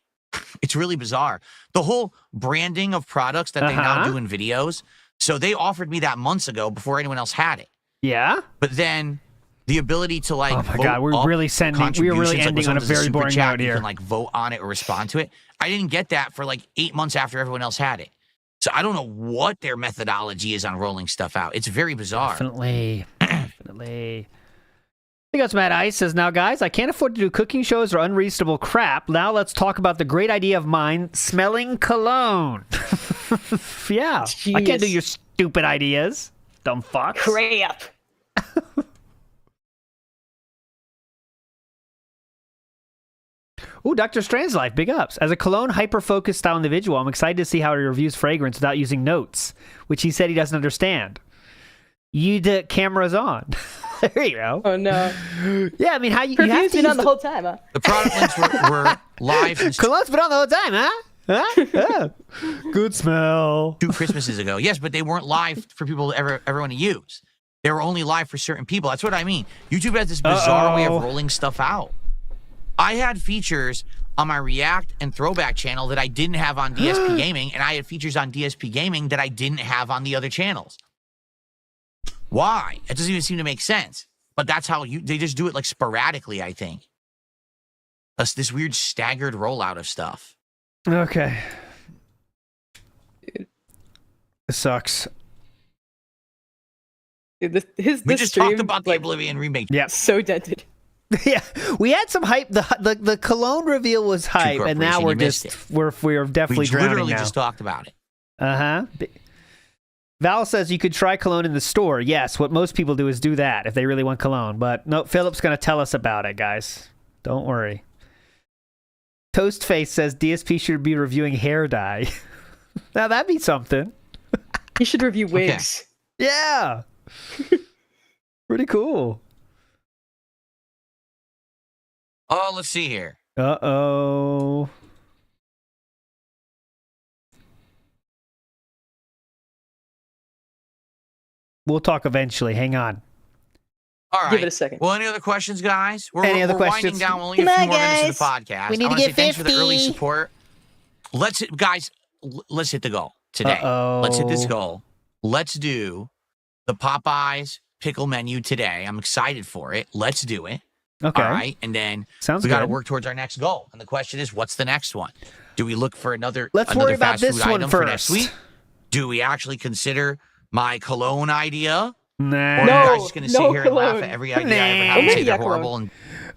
It's really bizarre. The whole branding of products that they now do in videos. So they offered me that months ago before anyone else had it. Yeah? But then the ability to like oh my God, we're really ending on a very boring note here. You can like vote on it or respond to it. I didn't get that for like 8 months after everyone else had it. So I don't know what their methodology is on rolling stuff out. It's very bizarre. Definitely. I think that's Matt Ice says, now guys, I can't afford to do cooking shows or unreasonable crap. Now let's talk about the great idea of mine, smelling cologne. Yeah. Jeez. I can't do your stupid ideas. Dumb fucks. Crap. Ooh, Dr. Strange-Life, big ups. As a cologne hyper-focused style individual, I'm excited to see how he reviews fragrance without using notes, which he said he doesn't understand. The camera's on. There you go. Oh, no. Yeah, I mean, how you Perfume's have to been on the whole time, huh? The product links were live. Cologne's been on the whole time, huh? Yeah. Good smell. 2 Christmases ago. Yes, but they weren't live for people everyone to use. They were only live for certain people. That's what I mean. YouTube has this bizarre way of rolling stuff out. I had features on my React and Throwback channel that I didn't have on DSP Gaming, and I had features on DSP Gaming that I didn't have on the other channels. Why? It doesn't even seem to make sense. But that's how they just do it like sporadically, I think. This weird staggered rollout of stuff. Okay. It sucks. Dude, we just talked about the Oblivion remake. Yeah. So dented. Yeah, we had some hype. The cologne reveal was hype, and now we're definitely drowning literally now. Just talked about it. Val says you could try cologne in the store. Yes, what most people do is do that if they really want cologne. But no, Philip's going to tell us about it, guys. Don't worry. Toastface says DSP should be reviewing hair dye. Now that'd be something. He should review wigs. Okay. Yeah. Pretty cool. Oh, let's see here. Uh-oh. We'll talk eventually. Hang on. All right. Give it a second. Well, any other questions, guys? We're Any other winding questions? down. Only a few more minutes of the podcast. We need I to want to get say thanks for the 50. early support. Let's hit the goal today. Let's hit this goal. Let's do the Popeyes pickle menu today. I'm excited for it. Let's do it. Okay. All right. And then we got to work towards our next goal. And the question is, what's the next one? Do we look for another worry about fast this food one item first. for next week? Do we actually consider my cologne idea? Nah. Or are you guys just going to sit here and laugh at every idea I ever have and say they're horrible? And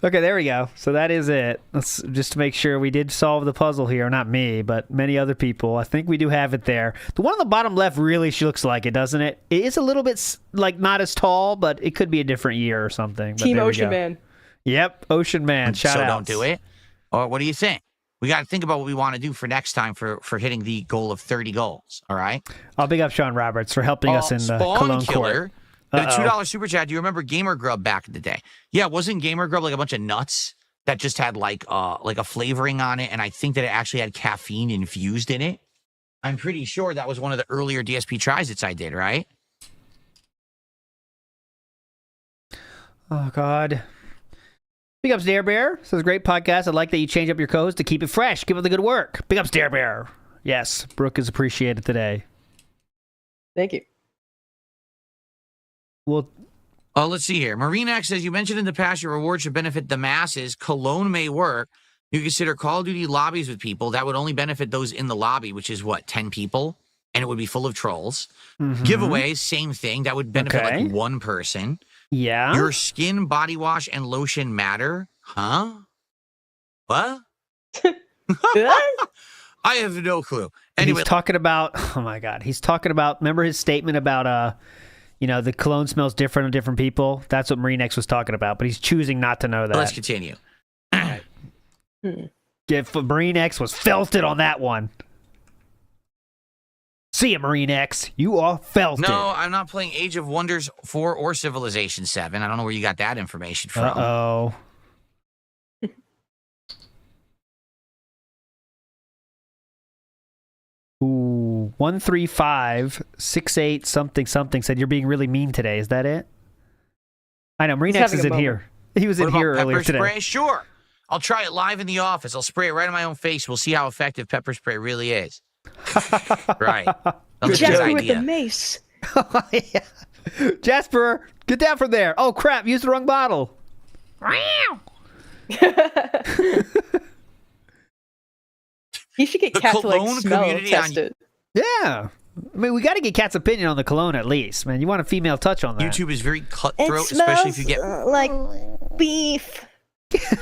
Okay, there we go. So that is it. Let's just to make sure we did solve the puzzle here. Not me, but many other people. I think we do have it there. The one on the bottom left really looks like it, doesn't it? It is a little bit like not as tall, but it could be a different year or something. But Team there we Ocean go. Man. Yep, Ocean Man. Shout out. So don't do it. Or what do you think? We got to think about what we want to do for next time for hitting the goal of 30 goals. All right. I'll big up Sean Roberts for helping us in the Spawn Cologne Killer. Court. The $2 super chat. Do you remember Gamer Grub back in the day? Yeah, wasn't Gamer Grub like a bunch of nuts that just had like a flavoring on it, and I think that it actually had caffeine infused in it? I'm pretty sure that was one of the earlier DSP tries I did, right? Oh God. Big ups Dare Bear. Says great podcast. I like that you change up your codes to keep it fresh. Keep up the good work. Big ups Dare Bear. Yes, Brooke is appreciated today. Thank you. Well, let's see here. MarineX says, you mentioned in the past your reward should benefit the masses. Cologne may work. You consider Call of Duty lobbies with people. That would only benefit those in the lobby, which is what, 10 people? And it would be full of trolls. Mm-hmm. Giveaways, same thing. That would benefit like one person. Yeah. Your skin, body wash, and lotion matter. Huh? What? I have no clue. Anyway, he's talking about, oh my God, he's talking about, remember his statement about, the cologne smells different on different people? That's what MarineX was talking about, but he's choosing not to know that. Let's continue. If MarineX was felted on that one. See ya, MarineX. You are felted. No, I'm not playing Age of Wonders 4 or Civilization 7. I don't know where you got that information from. Uh-oh. Ooh, 13568 something said you're being really mean today. Is that it? I know MarineX is in here. He was in here earlier today. Pepper spray? Sure. I'll try it live in the office. I'll spray it right in my own face. We'll see how effective pepper spray really is. Right. That's a good Jasper with idea. the mace. Yeah. Jasper, get down from there. Oh crap! Used the wrong bottle. You should get Cat to like smell test it. Yeah. I mean, we got to get Cat's opinion on the cologne at least, man. You want a female touch on that. YouTube is very It cutthroat, smells especially if you get like beef.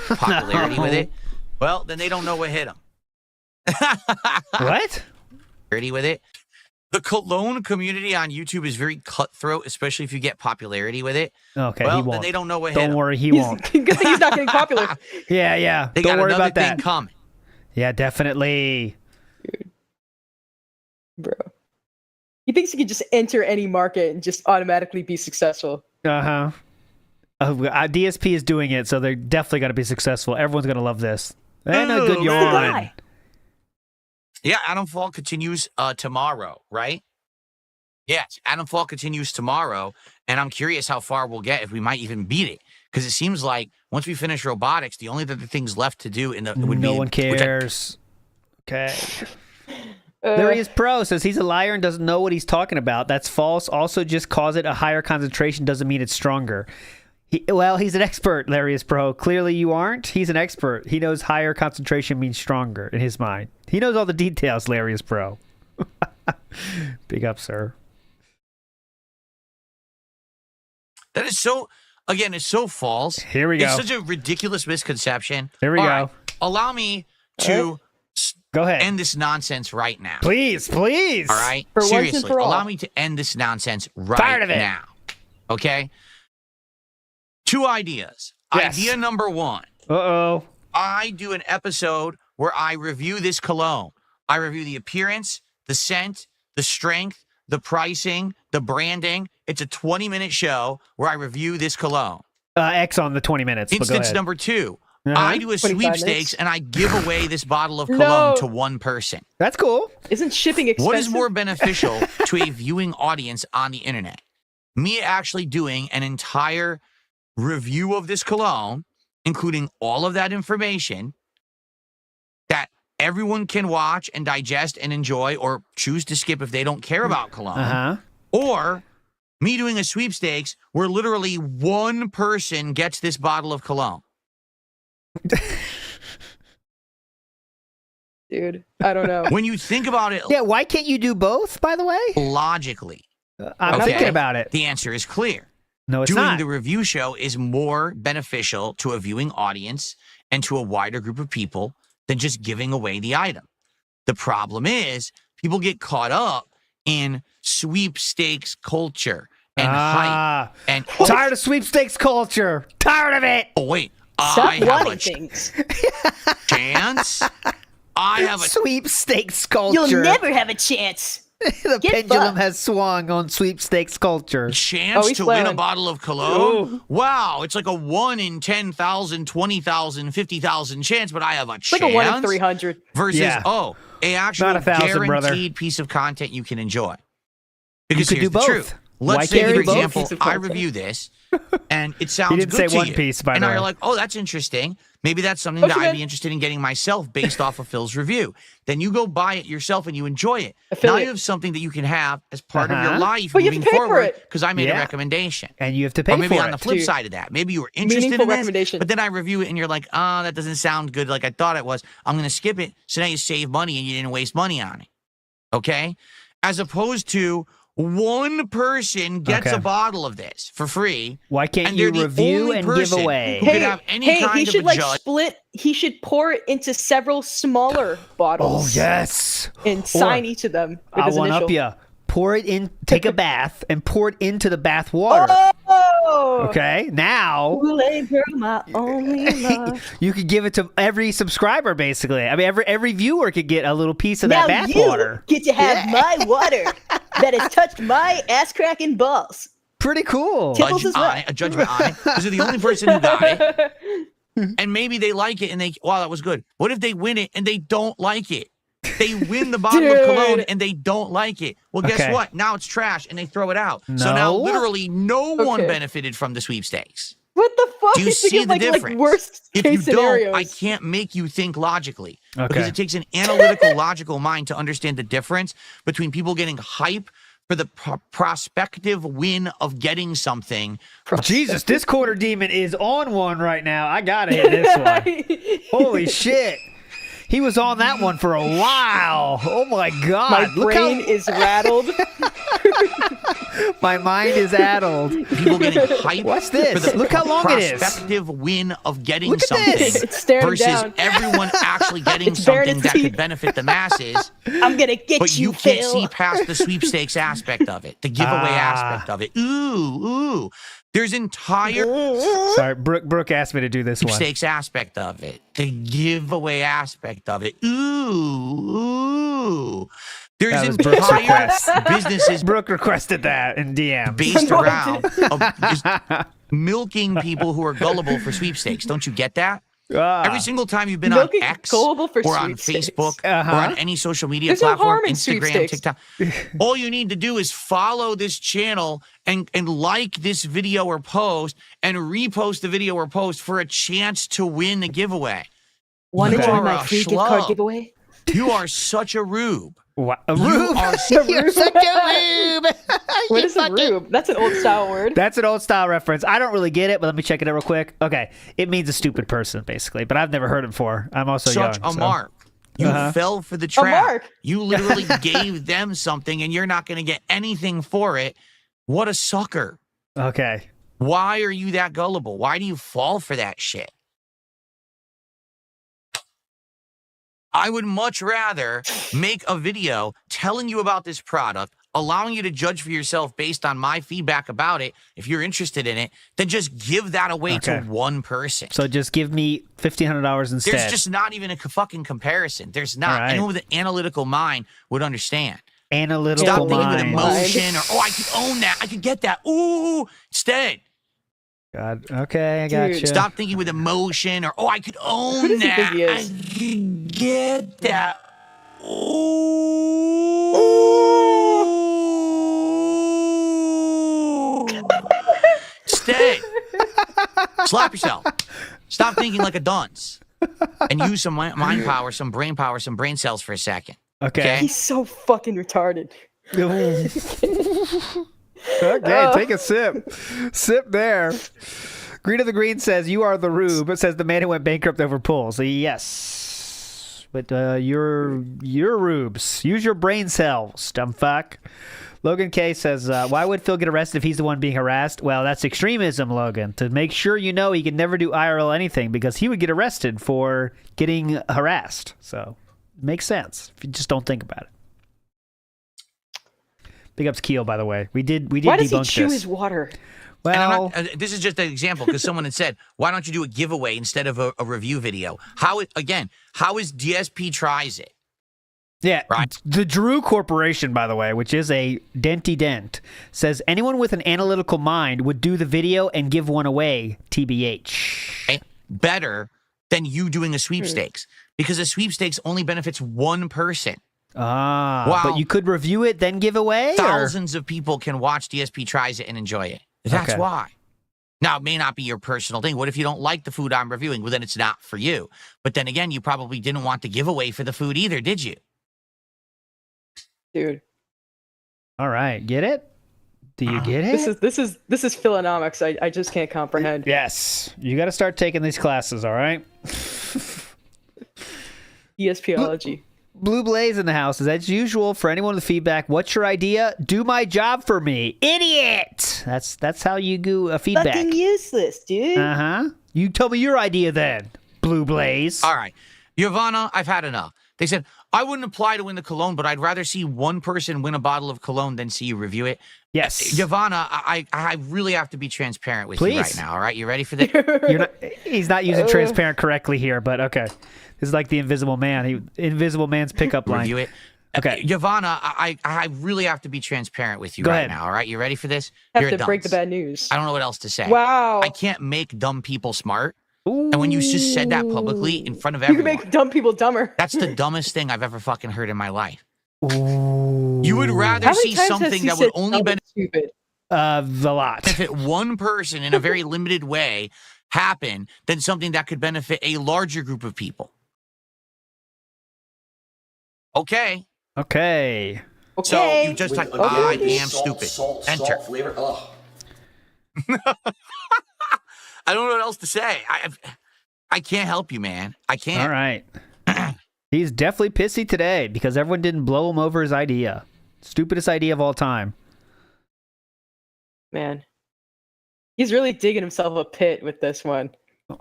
popularity with it. Well, then they don't know what hit them. What? Popularity with it. The cologne community on YouTube is very cutthroat, especially if you get popularity with it. Okay, well, he won't. then they don't know what hit Don't him. worry, he won't. Good thing he's not getting popular. Yeah. They Don't got worry another about that. thing coming. Yeah, definitely. Bro. He thinks he can just enter any market and just automatically be successful. Uh-huh. DSP is doing it, so they're definitely going to be successful. Everyone's going to love this. And a good yawn. Yeah, Adam Fall continues tomorrow, right? Yes, Adam Fall continues tomorrow, and I'm curious how far we'll get, if we might even beat it. Because it seems like once we finish robotics, the only other things left to do in the would no be one cares. Okay. There he is. Pro says he's a liar and doesn't know what he's talking about. That's false. Also, just cause it a higher concentration doesn't mean it's stronger. He's an expert, Larry is Pro. Clearly you aren't. He's an expert. He knows higher concentration means stronger in his mind. He knows all the details, Larry is Pro. Big up, sir. That is so, again, it's so false. Here we go. It's such a ridiculous misconception. Here we go. Right, allow me to go ahead. End this nonsense right now. Please. All right? For Seriously, once and for all. allow me to end this nonsense right Tired of it. now. Okay? 2 ideas. Yes. Idea number 1. Uh-oh. I do an episode where I review this cologne. I review the appearance, the scent, the strength, the pricing, the branding. It's a 20-minute show where I review this cologne. X on the 20 minutes. Instance number 2. Uh-huh. I do a 25 sweepstakes minutes. and I give away this bottle of cologne No. to one person. That's cool. Isn't shipping expensive? What is more beneficial to a viewing audience on the internet? me actually doing an entire review of this cologne, including all of that information that everyone can watch and digest and enjoy or choose to skip if they don't care about cologne, or me doing a sweepstakes where literally one person gets this bottle of cologne. Dude, I don't know. When you think about it... Yeah, why can't you do both, by the way? Logically. I'm thinking about it. The answer is clear. No, it's Doing not. the review show is more beneficial to a viewing audience and to a wider group of people than just giving away the item. The problem is people get caught up in sweepstakes culture and hype. And tired of sweepstakes culture. Tired of it. Oh, wait. Stop I have wanting a things. chance. I have a sweepstakes culture. You'll never have a chance. The pendulum has swung on sweepstakes culture. Chance to win a bottle of cologne? Wow, it's like a 1 in 10,000, 20,000, 50,000 chance, but I have a chance. Like a 1 in 300. Versus, a actual Not 1,000, guaranteed brother. piece of content you can enjoy. Because You could here's do the both. truth. Let's Why say, can't for you do both? example, Piece of I content. review this, and it sounds didn't good say to One you. Piece, by and the now way. you're like, oh, that's interesting. Maybe that's something that I'd be interested in getting myself based off of Phil's review. Then you go buy it yourself and you enjoy it. Now you have something that you can have as part of your life But you have moving to pay for forward it. because I made a recommendation. And you have to pay Or maybe for on it. the flip Dude. side of that, maybe you were interested Meaningful in this, recommendation. but then I review it and you're like, oh, that doesn't sound good like I thought it was. I'm going to skip it. So now you save money and you didn't waste money on it. Okay? As opposed to one person gets a bottle of this for free. Why can't and you they're the review only and give person away? who could have any kind he of should a like judge. split. He should pour it into several smaller bottles. Oh, yes. And sign each of them with I his want initial. up you. Pour it in, take a bath, and pour it into the bath water. Oh! Okay, now Kool-Aid girl, my only love. you could give it to every subscriber, basically. I mean, every viewer could get a little piece of Now that bath you water. get to have my water that has touched my ass cracking balls. Pretty cool. Tickles as well. A judgment on it because they're the only person who got it. And maybe they like it and they, wow, that was good. What if they win it and they don't like it? They win the bottle of cologne and they don't like it. Well, guess Okay. what? Now it's trash and they throw it out. So now No. literally no one benefited from the sweepstakes. What the fuck? Do you He's thinking see the like difference? worst If case you scenarios. don't, I can't make you think logically. Okay. Because it takes an analytical, logical mind to understand the difference between people getting hype for the prospective win of getting something. Jesus, this quarter demon is on one right now. I gotta hit this one. Holy shit. He was on that one for a while. Oh my god. My Look brain how is rattled. my mind is addled. People getting hype. What's this? For the Look how long it is. prospective win of getting Look at something this. It's staring versus down. everyone actually getting It's bared something its that teeth. could benefit the masses. I'm gonna get But you can't Phil. see past the sweepstakes aspect of it, the giveaway aspect of it. Ooh. There's entire Sorry, Brooke asked me to do this one. sweepstakes aspect of it, the giveaway aspect of it. Ooh. There's That was Brooke's entire request. businesses Brooke requested that in DM. based around of just milking people who are gullible for sweepstakes. Don't you get that? Every single time you've been Milking on X gullible for or on sweepstakes. Facebook or on any social media There's no platform, harm in Instagram, sweepstakes. TikTok, all you need to do is follow this channel and like this video or post and repost the video or post for a chance to win the giveaway. Want to You join are my a free gift card schlub. giveaway? You are such a rube. What? A You rube? are You're such a rube. What is a rube? That's an old style word. That's an old style reference. I don't really get it, but let me check it out real quick. Okay. It means a stupid person, basically, but I've never heard it before. I'm also such young. a mark. You fell for the mark. trap. You literally gave them something and you're not going to get anything for it. What a sucker. Okay. Why are you that gullible? Why do you fall for that shit? I would much rather make a video telling you about this product, allowing you to judge for yourself based on my feedback about it, if you're interested in it, than just give that away to one person. So just give me $1,500 instead. There's just not even a fucking comparison. There's not. All right. Anyone with an analytical mind would understand. Analytical Stop thinking with mind. emotion or, oh, I could own that. I could get that. Ooh, instead. God. Okay, I got you. Stop thinking with emotion or, oh, I could own Who does he that. think he is? I could get that. Ooh. instead. Slap yourself. Stop thinking like a dunce. And use some mind power, some brain power, some brain cells for a second. Okay. He's so fucking retarded. Okay, take a sip. Sip there. Green of the Green says, you are the rube. It says the man who went bankrupt over pools. Yes. But you're rubes. Use your brain cells, dumb fuck. Logan K says, why would Phil get arrested if he's the one being harassed? Well, that's extremism, Logan. To make sure you know he can never do IRL anything because he would get arrested for getting harassed. So, makes sense if you just don't think about it. Big ups Keel, by the way. We did Why does he debunk chew this. his water? Well, this is just an example because someone had said, why don't you do a giveaway instead of a review video? How is DSP tries it? Yeah, right. The Drew Corporation, by the way, which is a denty dent, says anyone with an analytical mind would do the video and give one away, TBH. Better than you doing a sweepstakes because a sweepstakes only benefits one person. But you could review it, then give away? Thousands of people can watch DSP tries it and enjoy it. That's why. Now, it may not be your personal thing. What if you don't like the food I'm reviewing? Well, then it's not for you. But then again, you probably didn't want the giveaway for the food either, did you? Dude. All right, get it? Do you get it? This is Philonomics. I just can't comprehend. Yes, you got to start taking these classes. All right. ESPology. Blue Blaze in the house. As usual, for anyone with feedback, what's your idea? Do my job for me, idiot. That's how you do a feedback. Fucking useless, dude. You tell me your idea then, Blue Blaze. All right, Yavanna, I've had enough. They said, I wouldn't apply to win the cologne, but I'd rather see one person win a bottle of cologne than see you review it. Yes. Yavanna, I really have to be all right with you right now, all right? You ready for this? He's not using transparent correctly here, but okay. This is like the Invisible Man. Invisible Man's pickup line. Review it. Okay. Yavanna, I really have to be transparent with you Go right ahead. now, all right? You ready for this? Have to break the bad news. I don't know what else to say. Wow. I can't make dumb people smart. And when you just said that publicly in front of You everyone. can make dumb people dumber. That's the dumbest thing I've ever fucking heard in my life. You would rather see something that would only benefit a lot. Benefit one person in a very limited way happen than something that could benefit a larger group of people. Okay. Okay. So you just type, I am stupid. Enter. Salt flavor. Ugh. I don't know what else to say. I can't help you, man. I can't. All right. He's definitely pissy today because everyone didn't blow him over his idea. Stupidest idea of all time. Man. He's really digging himself a pit with this one.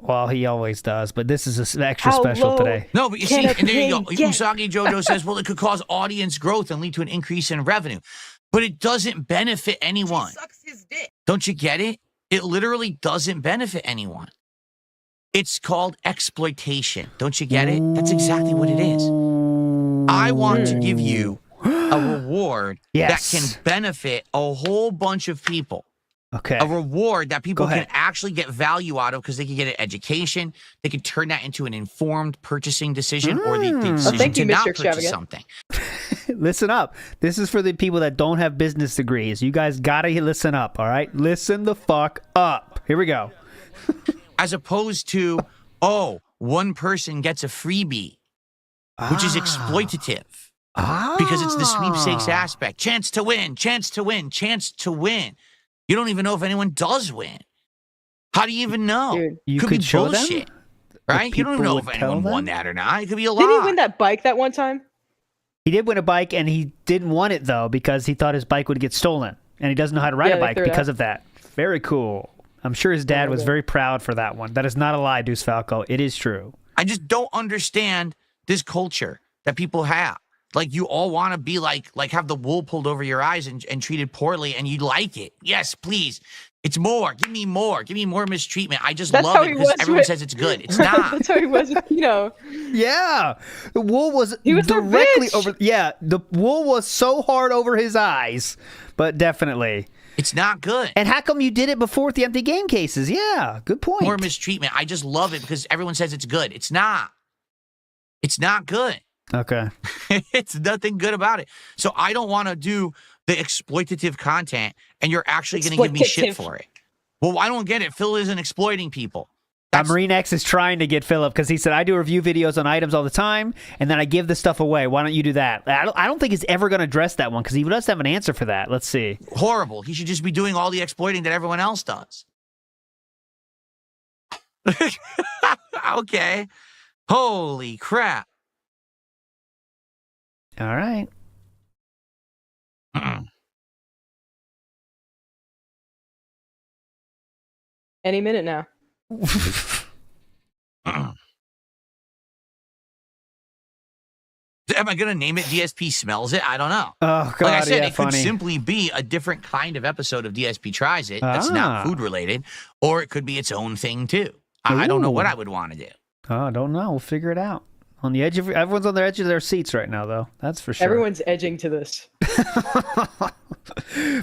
Well, he always does, but this is extra special today. No, but you see, and there you go. Usagi Jojo says, well, it could cause audience growth and lead to an increase in revenue. But it doesn't benefit anyone. Sucks his dick. Don't you get it? It literally doesn't benefit anyone. It's called exploitation. Don't you get it? That's exactly what it is. I want to give you a reward that can benefit a whole bunch of people. Okay. A reward that people can actually get value out of because they can get an education. They can turn that into an informed purchasing decision or the decision to not purchase something. Listen up. This is for the people that don't have business degrees. You guys gotta listen up, all right? Listen the fuck up. Here we go. As opposed to, one person gets a freebie, which is exploitative. Because it's the sweepstakes aspect. Chance to win, chance to win, chance to win. You don't even know if anyone does win. How do you even know? Dude, you could be show bullshit, them? Right? You don't even know if anyone won that or not. It could be a lie. Did he win that bike that one time? He did win a bike, and he didn't want it, though, because he thought his bike would get stolen. And he doesn't know how to ride a bike because of that. Very cool. I'm sure his dad was very proud for that one. That is not a lie, Deuce Falco. It is true. I just don't understand this culture that people have. Like, you all want to be like have the wool pulled over your eyes and treated poorly, and you like it. Yes, please. It's more. Give me more. Give me more mistreatment. I just love it because everyone says it's good. It's not. That's how he was with Pino. Yeah. The wool was directly over. Yeah, the wool was so hard over his eyes. But definitely. It's not good. And how come you did it before with the empty game cases? Yeah, good point. More mistreatment. I just love it because everyone says it's good. It's not. It's not good. Okay. It's nothing good about it. So I don't want to do the exploitative content, and you're actually going to give me shit for it. Well, I don't get it. Phil isn't exploiting people. Marine X is trying to get Philip because he said, I do review videos on items all the time, and then I give this stuff away. Why don't you do that? I don't think he's ever going to address that one because he does have an answer for that. Let's see. Horrible. He should just be doing all the exploiting that everyone else does. Okay. Holy crap. All right. Any minute now. Am I going to name it DSP Smells It? I don't know. Oh, God, like I said, yeah, it funny. could simply be a different kind of episode of DSP Tries It that's not food related, or it could be its own thing too. I don't know what I would want to do. Oh, I don't know. We'll figure it out. On the edge of everyone's on the edge of their seats right now, though. That's for sure. Everyone's edging to this.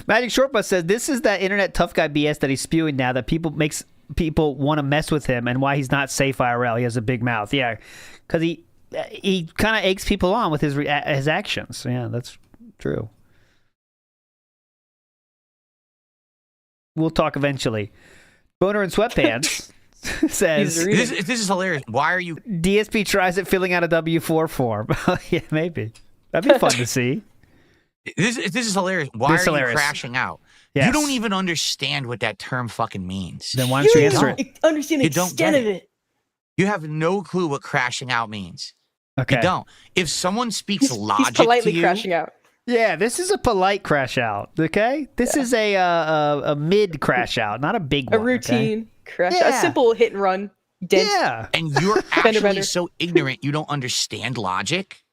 Magic Shortbus says this is that internet tough guy BS that he's spewing now that makes people want to mess with him and why he's not safe IRL. He has a big mouth. Yeah, because he kind of eggs people on with his actions. Yeah, that's true. We'll talk eventually. Boner in sweatpants says this is hilarious. Why are you DSP tries it filling out a W4 form? Yeah, maybe that'd be fun to see. This is hilarious. Why are you crashing out? Yes. You don't even understand what that term fucking means. Then why don't you answer it? Understand the extent of it. You have no clue what crashing out means. Okay. You don't. If someone speaks logic he's politely to you, crashing out. Yeah, this is a polite crash out. Okay, this is a mid crash out, not a big one. A routine crash out. A simple hit and run. Dent. Yeah. And you're actually so ignorant you don't understand logic.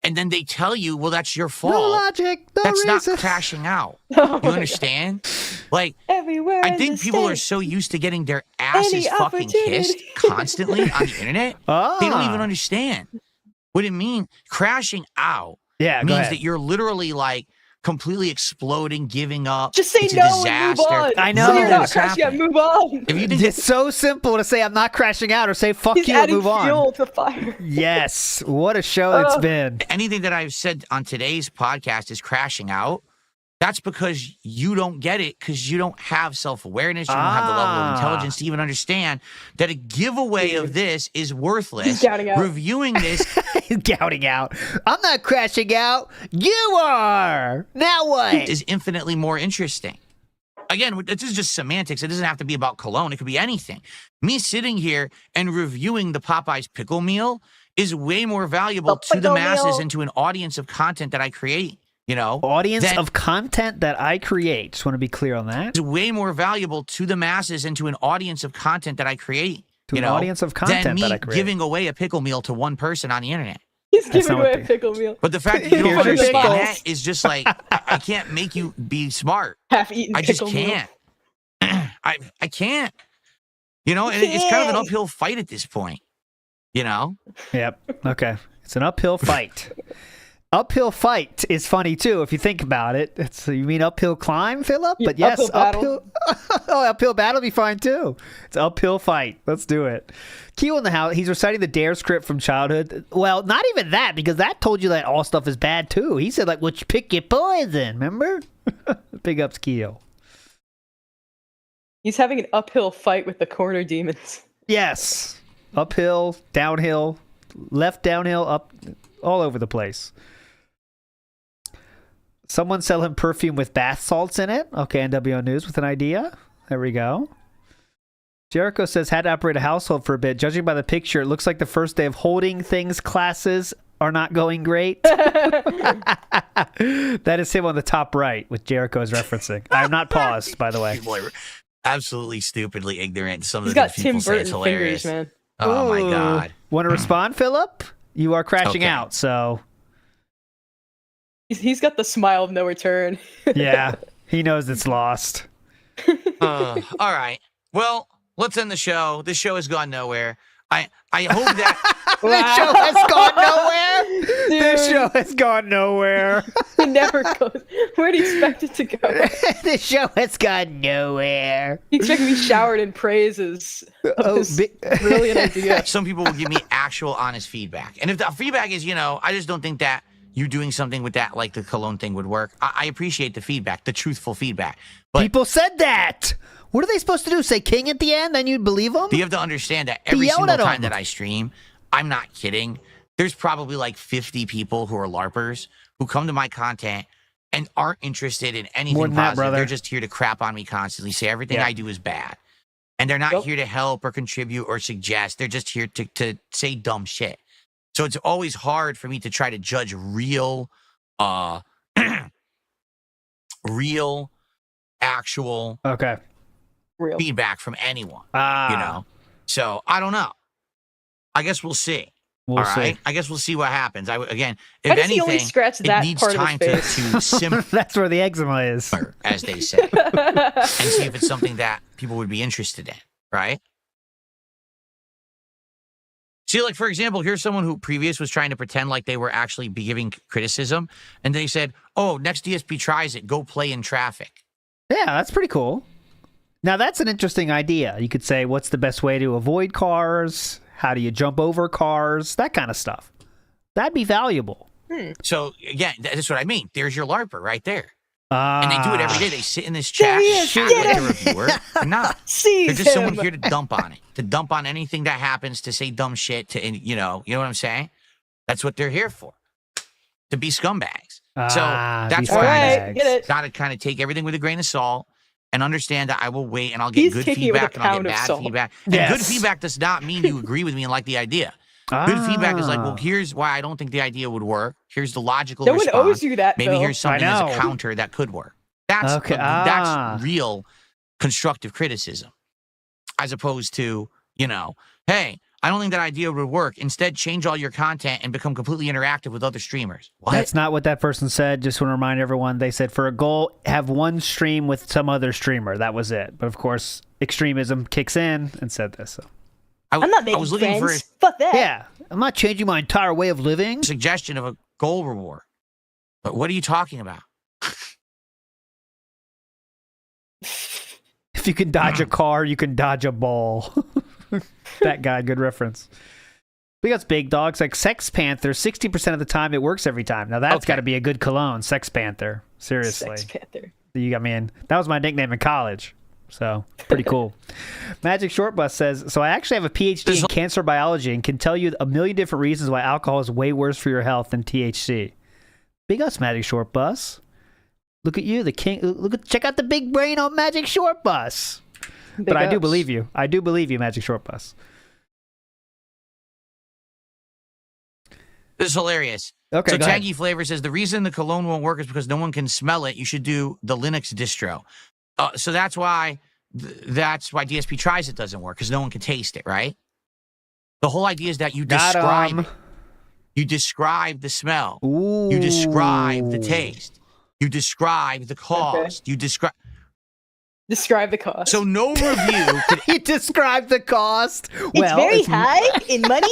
And then they tell you, well, that's your fault. No logic. No that's reason. Not crashing out. Oh you understand? Like, everywhere. I think people are so used to getting their asses fucking kissed constantly on the internet. They don't even understand what it means. Crashing out means that you're literally like completely exploding, giving up. Just say it's no a disaster. and move on. I know. So you're not crashing out, move on. If you think it's so simple to say I'm not crashing out or say fuck He's you and move adding fuel on. to fire. Yes. What a show it's been. Anything that I've said on today's podcast is crashing out. That's because you don't get it because you don't have self-awareness. You don't have the level of intelligence to even understand that a giveaway of this is worthless. He's doubting out. Reviewing this. He's doubting out. I'm not crashing out. You are. Now what? Is infinitely more interesting. Again, this is just semantics. It doesn't have to be about cologne. It could be anything. Me sitting here and reviewing the Popeyes pickle meal is way more valuable to the masses and to an audience of content that I create. You know, audience of content that I create. Just want to be clear on that. It's way more valuable to the masses and to an audience of content that I create. To an audience of content than me that I create. Giving away a pickle meal to one person on the internet. He's giving away a pickle meal. But the fact that you don't understand that is just like, I can't make you be smart. Half-eaten I just pickle meal. can't. I can't. You know, and it's kind of an uphill fight at this point. You know? Yep. Okay. It's an uphill fight. Uphill fight is funny too if you think about it. You mean uphill climb, Philip? But yes, uphill. Oh, uphill battle be fine too. It's uphill fight. Let's do it. Keo in the house. He's reciting the Dare script from childhood. Well, not even that because that told you that all stuff is bad too. He said like, "Well, you pick your poison." Remember? Big ups, Keo. He's having an uphill fight with the corner demons. Yes, uphill, downhill, left, downhill, up, all over the place. Someone sell him perfume with bath salts in it. Okay, NWO News with an idea. There we go. Jericho says, had to operate a household for a bit. Judging by the picture, it looks like the first day of holding things classes are not going great. That is him on the top right, with Jericho is referencing. I have not paused, by the way. People are absolutely stupidly ignorant. Some of He's the got people Tim say it's Burton hilarious. fingers, man. Oh my God. Want to respond, Philip? You are crashing out, so... He's got the smile of no return. Yeah, he knows it's lost. All right. Well, let's end the show. This show has gone nowhere. I hope that This show has gone nowhere. Dude. This show has gone nowhere. It never goes. Where do you expect it to go? This show has gone nowhere. You expect me showered in praises of this brilliant idea. some people will give me actual honest feedback. And if the feedback is, I just don't think that you doing something with that, like the cologne thing, would work. I appreciate the feedback, the truthful feedback. But people said that. What are they supposed to do? Say king at the end, then you'd believe them? You have to understand that every single time that I stream, I'm not kidding, there's probably like 50 people who are LARPers who come to my content and aren't interested in anything positive. They're just here to crap on me constantly, say everything I do is bad. And they're not here to help or contribute or suggest. They're just here to say dumb shit. So it's always hard for me to try to judge real, real, actual feedback from anyone. You know? So I don't know. I guess we'll see. All right. I guess we'll see what happens. Again, if anything, only scratch that it needs part time of his to simmer. That's where the eczema is, as they say, and see if it's something that people would be interested in. Right. See, like, for example, here's someone who previous was trying to pretend like they were actually be giving criticism, and they said, "Oh, next DSP tries it, go play in traffic." Yeah, that's pretty cool. Now, that's an interesting idea. You could say, what's the best way to avoid cars? How do you jump over cars? That kind of stuff. That'd be valuable. So, again, that's what I mean. There's your LARPer right there. And they do it every day. They sit in this chat and chat with the reviewer. They're not. They're just someone here to dump on it. To dump on anything that happens, to say dumb shit, you know what I'm saying? That's what they're here for. To be scumbags. So that's why I got to kind of take everything with a grain of salt and understand that I will wait and I'll get good feedback and I'll get bad feedback. And good feedback does not mean you agree with me and like the idea. Good feedback is like, well, here's why I don't think the idea would work. Here's the logical response. No one owes you that, Maybe here's something as a counter that could work. That's that's real constructive criticism, as opposed to, you know, hey, I don't think that idea would work. Instead, change all your content and become completely interactive with other streamers. What? That's not what that person said. Just want to remind everyone, they said for a goal, have one stream with some other streamer. That was it. But of course, extremism kicks in and said this. So. I'm not making friends. Fuck that. Yeah, I'm not changing my entire way of living. Suggestion of a goal reward. But what are you talking about? If you can dodge a car, you can dodge a ball. That guy, good reference. We got big dogs like Sex Panther. 60% of the time, it works every time. Now that's got to be a good cologne, Sex Panther. Seriously. Sex Panther. You got me in. That was my nickname in college. So, pretty cool. Magic Short Bus says, so I actually have a PhD in cancer biology and can tell you a million different reasons why alcohol is way worse for your health than THC. Big us, Magic Short Bus. Look at you, the king. Check out the big brain on Magic Short Bus. But I do believe you. I do believe you, Magic Short Bus. This is hilarious. Okay, so go Tangy ahead. Flavor says the reason the cologne won't work is because no one can smell it. You should do the Linux distro. So that's why DSP tries it doesn't work, because no one can taste it, right? The whole idea is that you describe it. You describe the smell. Ooh. You describe the taste. You describe the cost. You describe the cost. So no review. You describe the cost. It's very high in money.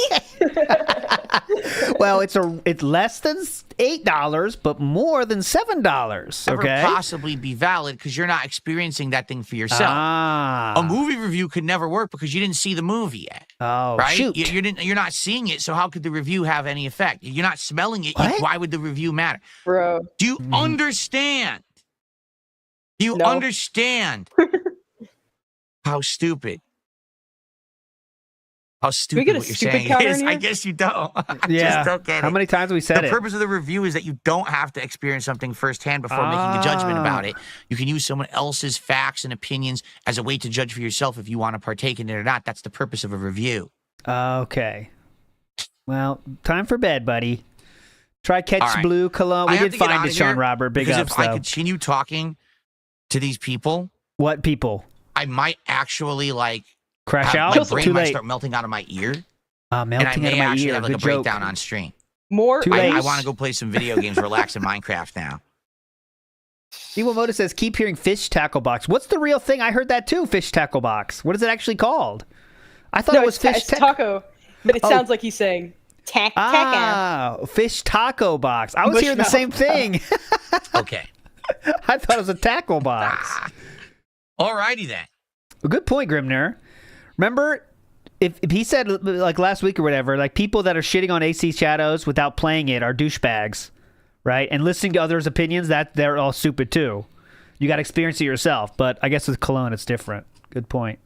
Well, it's less than $8, but more than $7. Okay, never possibly be valid because you're not experiencing that thing for yourself. A movie review could never work because you didn't see the movie yet. Oh, right? shoot. You're not seeing it, so how could the review have any effect? You're not smelling it. Why would the review matter? Bro. Do you understand? Do you understand how stupid? How stupid what you're saying is? I guess you don't. Yeah. Just don't get it. How many times have we said it? The purpose of the review is that you don't have to experience something firsthand before making a judgment about it. You can use someone else's facts and opinions as a way to judge for yourself if you want to partake in it or not. That's the purpose of a review. Okay. Well, time for bed, buddy. Try Catch All right. Blue Cologne. We did find it, Sean Robert. Big because ups, if though. I continue talking to these people. What people? I might actually crash out. My brain might start melting out of my ear. Melting and I may out of my actually ear. have like Good a breakdown joke. on stream. I want to go play some video games, relax in Minecraft now. WhoaMoses says, keep hearing fish tackle box. What's the real thing? I heard that too, fish tackle box. What is it actually called? I thought it was fish taco. But it sounds like he's saying taco. Fish taco box. I was hearing the same thing. Okay. I thought it was a tackle box. Alrighty then. Well, good point, Grimner. Remember, if he said like last week or whatever, like people that are shitting on AC Shadows without playing it are douchebags. right? And listening to others' opinions, that they're all stupid too. You got to experience it yourself. But I guess with cologne, it's different. Good point.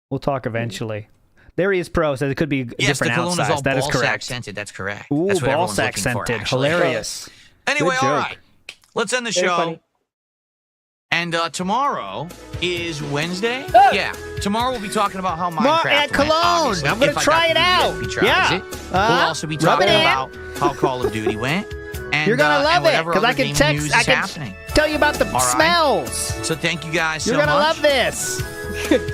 We'll talk eventually. There he is, Pro says it could be different cologne outsize. Is all that is ball correct. Sack scented. That's correct. Ooh, that's what ball everyone's sack looking for, scented. actually. Hilarious. Anyway, Good all joke. right. Let's end the Very show. funny. And tomorrow is Wednesday. Oh. Yeah. Tomorrow we'll be talking about how Minecraft went, cologne. obviously, I'm gonna if I try got it the out. DSP tries Yeah. it. We'll also be Rub talking it in. about how Call of Duty went. And, You're gonna love and it because I can text. I can tell you about the smells. So thank you guys so You're gonna much. love this.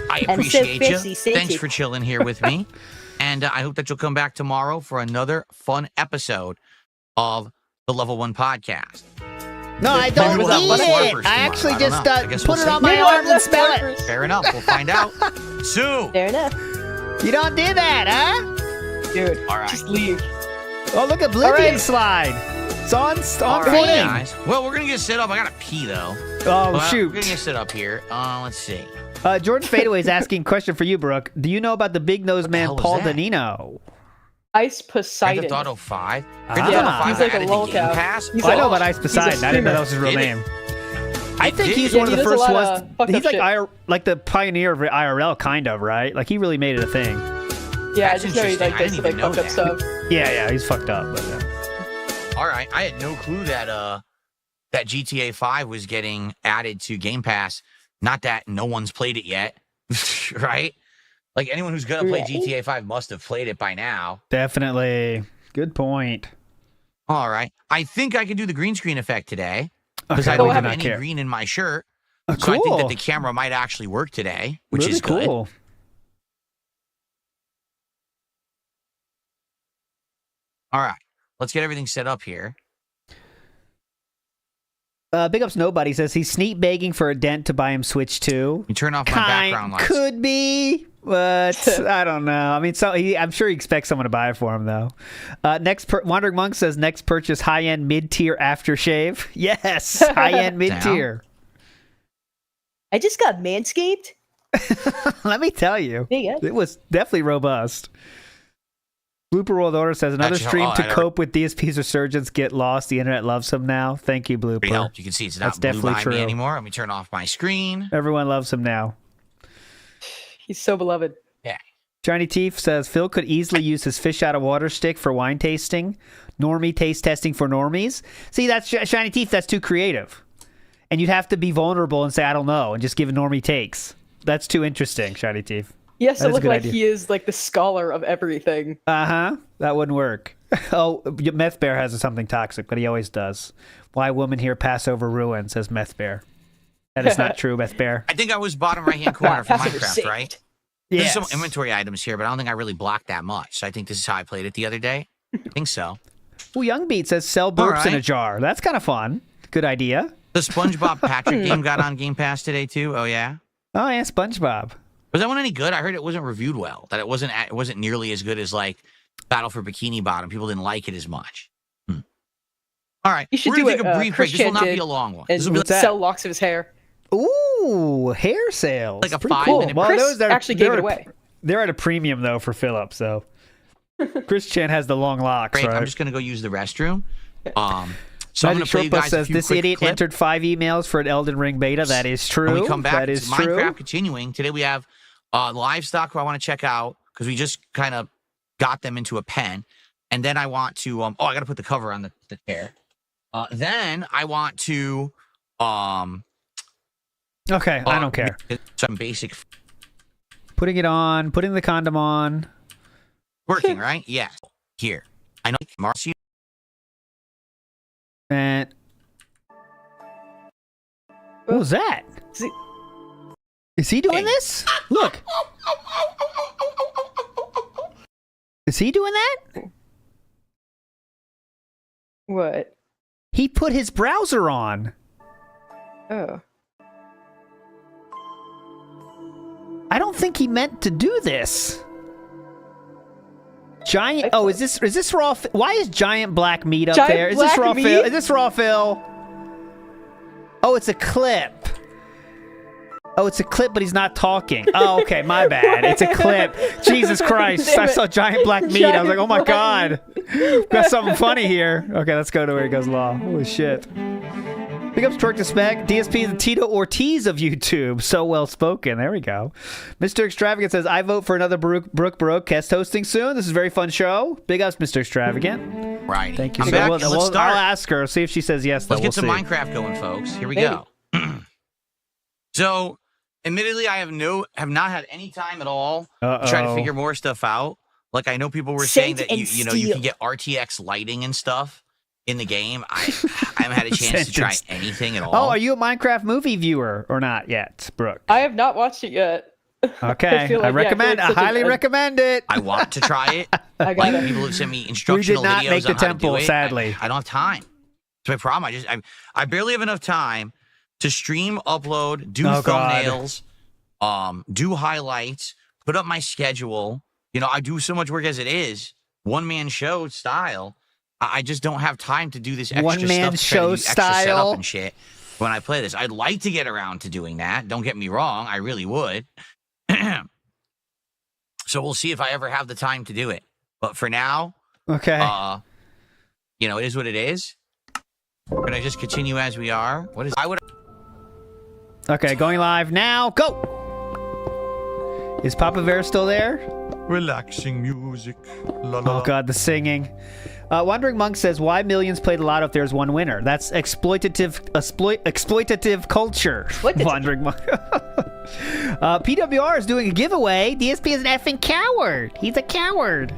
I I'm so appreciate you. fancy, thank Thanks you. for chilling here with me. And I hope that you'll come back tomorrow for another fun episode of the Level 1 podcast. No, I don't Maybe we'll have eat less it. Slurpers I tomorrow. actually I don't just know. I guess put we'll it on see. my arm and smell it. Fair enough. We'll find out soon. Fair enough. You don't do that, huh? Dude, All right. just leave. Oh, look, Oblivion slide. It's on All right, footing. guys. Well, we're gonna get set up. I gotta pee though. Oh, Well, shoot. We're gonna get set up here. Let's see. Jordan Fadeaway is asking a question for you, Brooke. Do you know about the big nose man hell is Paul that? Danino? Ice Grand Poseidon. Theft Auto 5. Ah. Grand Theft Auto 5 He's like a added the Game lolcow. Pass. He's Well, I know a- about Ice he's a Poseidon. I didn't know that was his real Did it? name. I think did. he's Yeah, one he of the does a first lot ones. of fucked He's up like shit. like the pioneer of IRL, kind of, right? Like he really made it a thing. Yeah, I That's just know he interesting. like I does didn't like even know fucked up that. stuff. Yeah, he's fucked up. But, All right. I had no clue that that GTA 5 was getting added to Game Pass. Not that no one's played it yet, right? Like anyone who's gonna play Right. GTA 5 must have played it by now. definitely. Good point. All right. I think I can do the green screen effect today because Okay, I don't we do have not any care. green in my shirt. Oh, So I think cool. that the camera might actually work today, which really is good. cool. All right. Let's get everything set up here. Big Ups Nobody says he's sneak begging for a dent to buy him Switch 2. You turn off my background lights. Could be, but I don't know. I mean, I'm sure he expects someone to buy it for him, though. Wandering Monk says next purchase high-end mid-tier aftershave. Yes, high-end mid-tier. I just got manscaped. Let me tell you, There you go. it was definitely robust. Blooper World Order says another Actually, stream I to never- cope with DSP's resurgence. Get lost. The internet loves him now. Thank you, Blooper. Pretty helped. You can see it's That's not blue definitely behind me true. anymore. Let me turn off my screen. Everyone loves him now. He's so beloved. Yeah. Johnny Teef says Phil could easily use his fish out of water stick for wine tasting. Normie taste testing for normies. See, that's Shiny Teeth. That's too creative. And you'd have to be vulnerable and say, I don't know, and just give normie takes. That's too interesting, Shiny Teeth. He has to That is a look good like idea. he is like the scholar of everything. Uh-huh. That wouldn't work. Oh, Meth Bear has something toxic, but he always does. Why woman here pass over ruin, says Meth Bear. That is not true, Meth Bear. I think I was bottom right-hand corner for Passive Minecraft, saved. right? Yes. There's some inventory items here, but I don't think I really blocked that much. So I think this is how I played it the other day. I think so. Well, Young Beat says sell burps in a right. jar. That's kind of fun. Good idea. The SpongeBob Patrick game got on Game Pass today too. Oh yeah. Oh, yeah, SpongeBob. Was that one any good? I heard it wasn't reviewed well. That it wasn't nearly as good as like Battle for Bikini Bottom. People didn't like it as much. All right, You should we're do gonna take what a brief break. This will Christian not did be a long one. and This will be What's that? sell locks of his hair. Ooh, hair sales. Like a Pretty 5-minute Well, Chris those are- actually gave they're it at a- away. They're at a premium, though, for Philip, so. Chris Chan has the long locks, break. right? I'm just gonna go use the restroom. So I'm Magic gonna play you Shortbus guys a says few this quick idiot clips. entered 5 emails for an Elden Ring beta. That is true. When we come back, that it's is Minecraft true. continuing. Today we have livestock who I want to check out because we just kind of got them into a pen. And then I want to, I got to put the cover on the chair. Then I want to, Okay, I don't care. Some basic Putting it on, putting the condom on. working, right? Yeah. Here. I know Marcy. And what was that? Is he doing this? Look. Is he doing that? What? He put his browser on. Oh. I don't think he meant to do this. Giant. Oh, is this raw? Why is giant black meat up Giant there? Is this black raw meat? Phil? Is this raw Phil? Oh, it's a clip. Oh, it's a clip, but he's not talking. Oh, okay, my bad. It's a clip. Jesus Christ. I saw giant black meat. I was like, oh my God. Got something funny here. Okay, let's go to where he goes law. Holy shit. Big ups Torque to Spec. DSP is the Tito Ortiz of YouTube. So well spoken. There we go. Mr. Extravagant says, I vote for another Brooke guest hosting soon. This is a very fun show. Big ups, Mr. Extravagant. Right. Thank you. I'm back. Let's start. I'll ask her. See if she says yes. Let's get some Minecraft going, folks. Here we go. So, admittedly, I have not had any time at all to try to figure more stuff out. Like, I know people were saying that you can get RTX lighting and stuff in the game. I haven't had a chance to try anything at all. Oh, are you a Minecraft movie viewer or not yet, Brooke? I have not watched it yet. Okay, I recommend. I highly recommend it. I want to try it. People have sent me instructional videos. We did not make the temple, it. sadly. I don't have time. It's my problem. I barely have enough time to stream, upload, do thumbnails, do highlights, put up my schedule. I do so much work as it is, one-man show style. I just don't have time to do this extra one-man stuff, show extra style setup and shit when I play this. I'd like to get around to doing that. Don't get me wrong. I really would. So we'll see if I ever have the time to do it. But for now, okay. It is what it is. We're going to just continue as we are. What is... Okay, going live now. Go! Is Papa Bear still there? Relaxing music. La, la. Oh, God, the singing. Wandering Monk says, why millions played a lot if there's one winner? That's exploitative culture. Wandering Monk. PWR is doing a giveaway. DSP is an effing coward. He's a coward.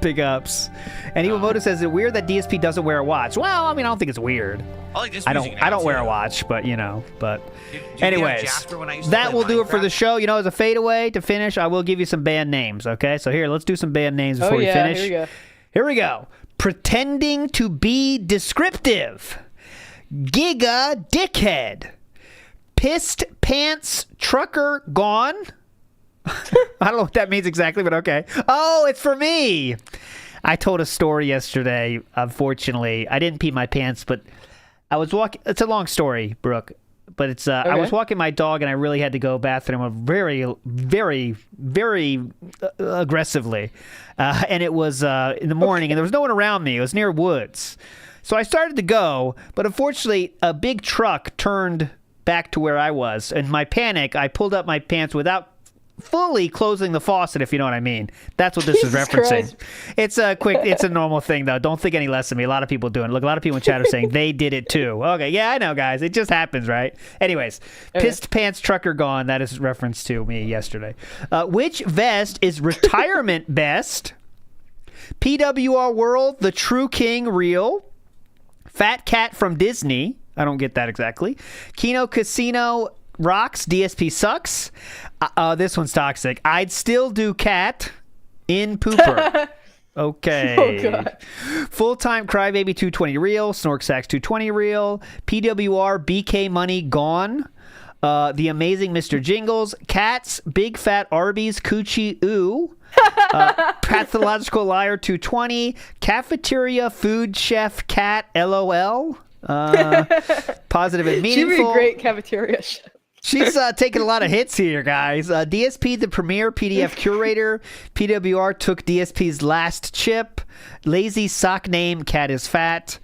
Big ups. And Iwamoto says, it's weird that DSP doesn't wear a watch. Well, I don't think it's weird. I don't wear a watch, but anyways, that will do it for the show. As a fadeaway to finish, I will give you some band names, okay? So here, let's do some band names before we finish. Here we go. Pretending to be descriptive. Giga Dickhead. Pissed Pants Trucker Gone. I don't know what that means exactly, but okay. Oh, it's for me. I told a story yesterday. Unfortunately, I didn't pee my pants, but I was walking. It's a long story, Brooke, but it's. I was walking my dog, and I really had to go bathroom very, very, very aggressively, and it was in the morning, and there was no one around me. It was near woods, so I started to go, but unfortunately, a big truck turned back to where I was. In my panic, I pulled up my pants without fully closing the faucet, if you know what I mean. That's what this is referencing. It's a normal thing, though. Don't think any less of me. A lot of people doing it. Look, a lot of people in chat are saying they did it too. Okay, yeah, I know, guys. It just happens, right? Anyways, Pissed Pants Trucker Gone. That is reference to me yesterday. Which vest is retirement best? PWR World, The True King Real. Fat Cat from Disney. I don't get that exactly. Kino Casino rocks. DSP sucks. This one's toxic. I'd still do cat in pooper. Okay. Oh, God. Full-time Crybaby 220 real. Snorksax 220 real. PWR BK Money gone. The Amazing Mr. Jingles. Cats. Big Fat Arby's Coochie Ooh. Pathological Liar 220. Cafeteria Food Chef Cat LOL. Positive and meaningful. She'd be a great cafeteria chef. She's taking a lot of hits here, guys. DSP, the premier PDF curator. PWR took DSP's last chip. Lazy sock name, cat is fat.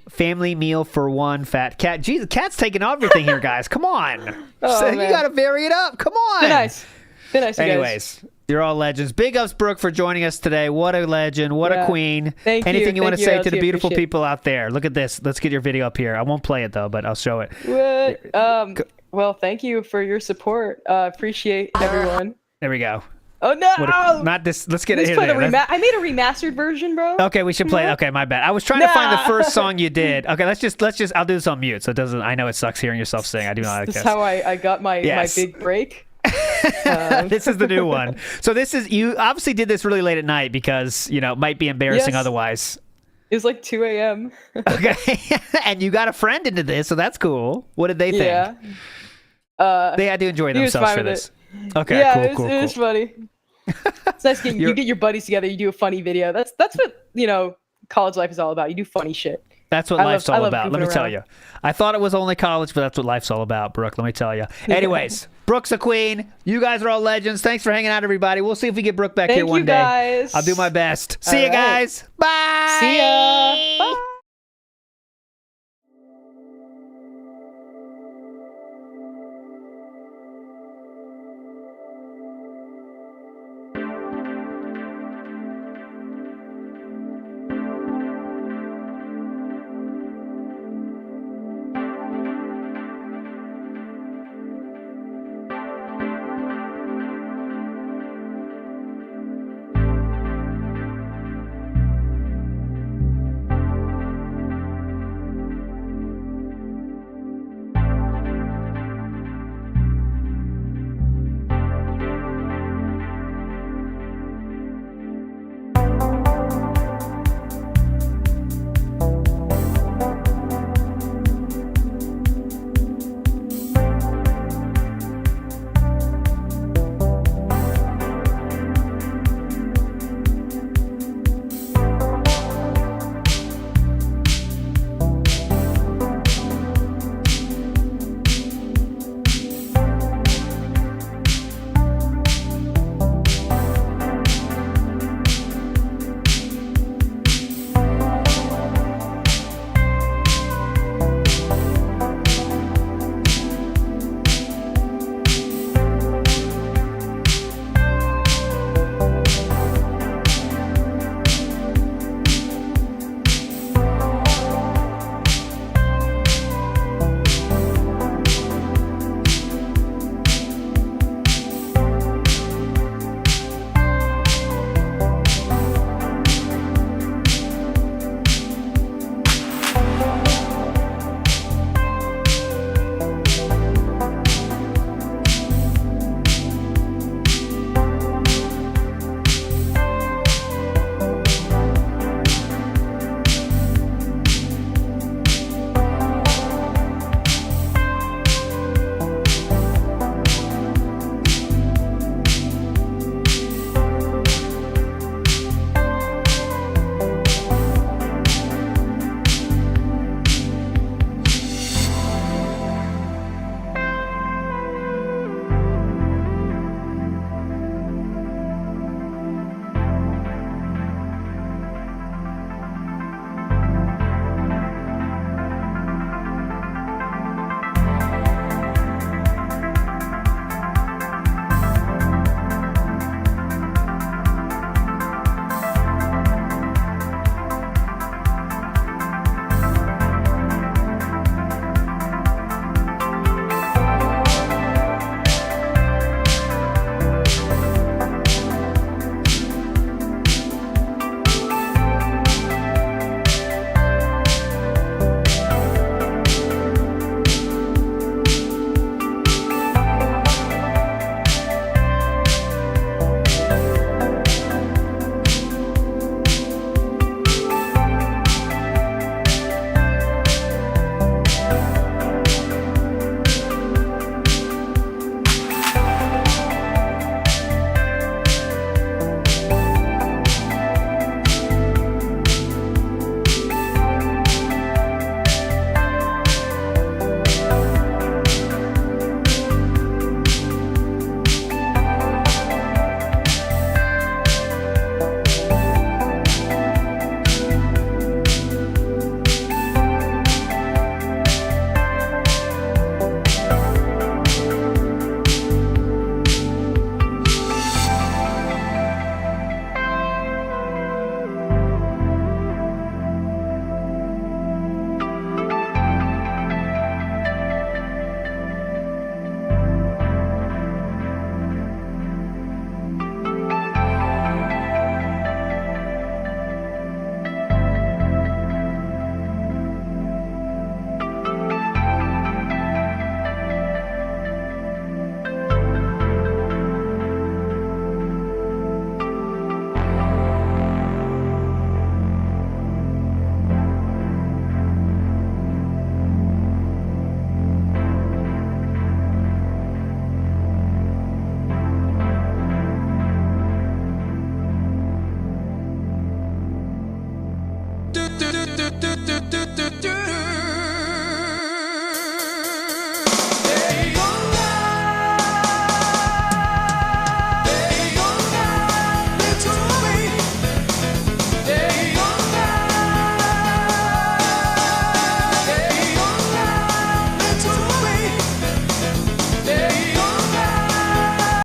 Family meal for one, fat cat. Jesus, cat's taking everything here, guys. Come on. You got to vary it up. Come on. Be nice. Anyways, you're all legends. Big ups, Brooke, for joining us today. What a legend. What a queen. Anything you want to say to the beautiful people out there? Look at this. Let's get your video up here. I won't play it, though, but I'll show it. What? Well, thank you for your support. Appreciate everyone. There we go. Oh, no. Not this. Let's get it here. I made a remastered version, bro. Okay, we should play. Okay, my bad. I was trying to find the first song you did. Okay, let's just. I'll do this on mute, so it doesn't. I know it sucks hearing yourself sing. I do not like this. This is how I got my big break. This is the new one. So you obviously did this really late at night because it might be embarrassing otherwise. It was like 2 a.m. Okay, and you got a friend into this, so that's cool. What did they think? Yeah. They had to enjoy themselves for this. Okay, yeah, cool. It was funny. It's nice you get your buddies together. You do a funny video. That's what college life is all about. You do funny shit. That's what life's all about. Let me tell you. I thought it was only college, but that's what life's all about, Brooke. Let me tell you. Anyways, Brooke's a queen. You guys are all legends. Thanks for hanging out, everybody. We'll see if we get Brooke back here one day. Thank you, guys. I'll do my best. See you guys. Bye. See ya. Bye.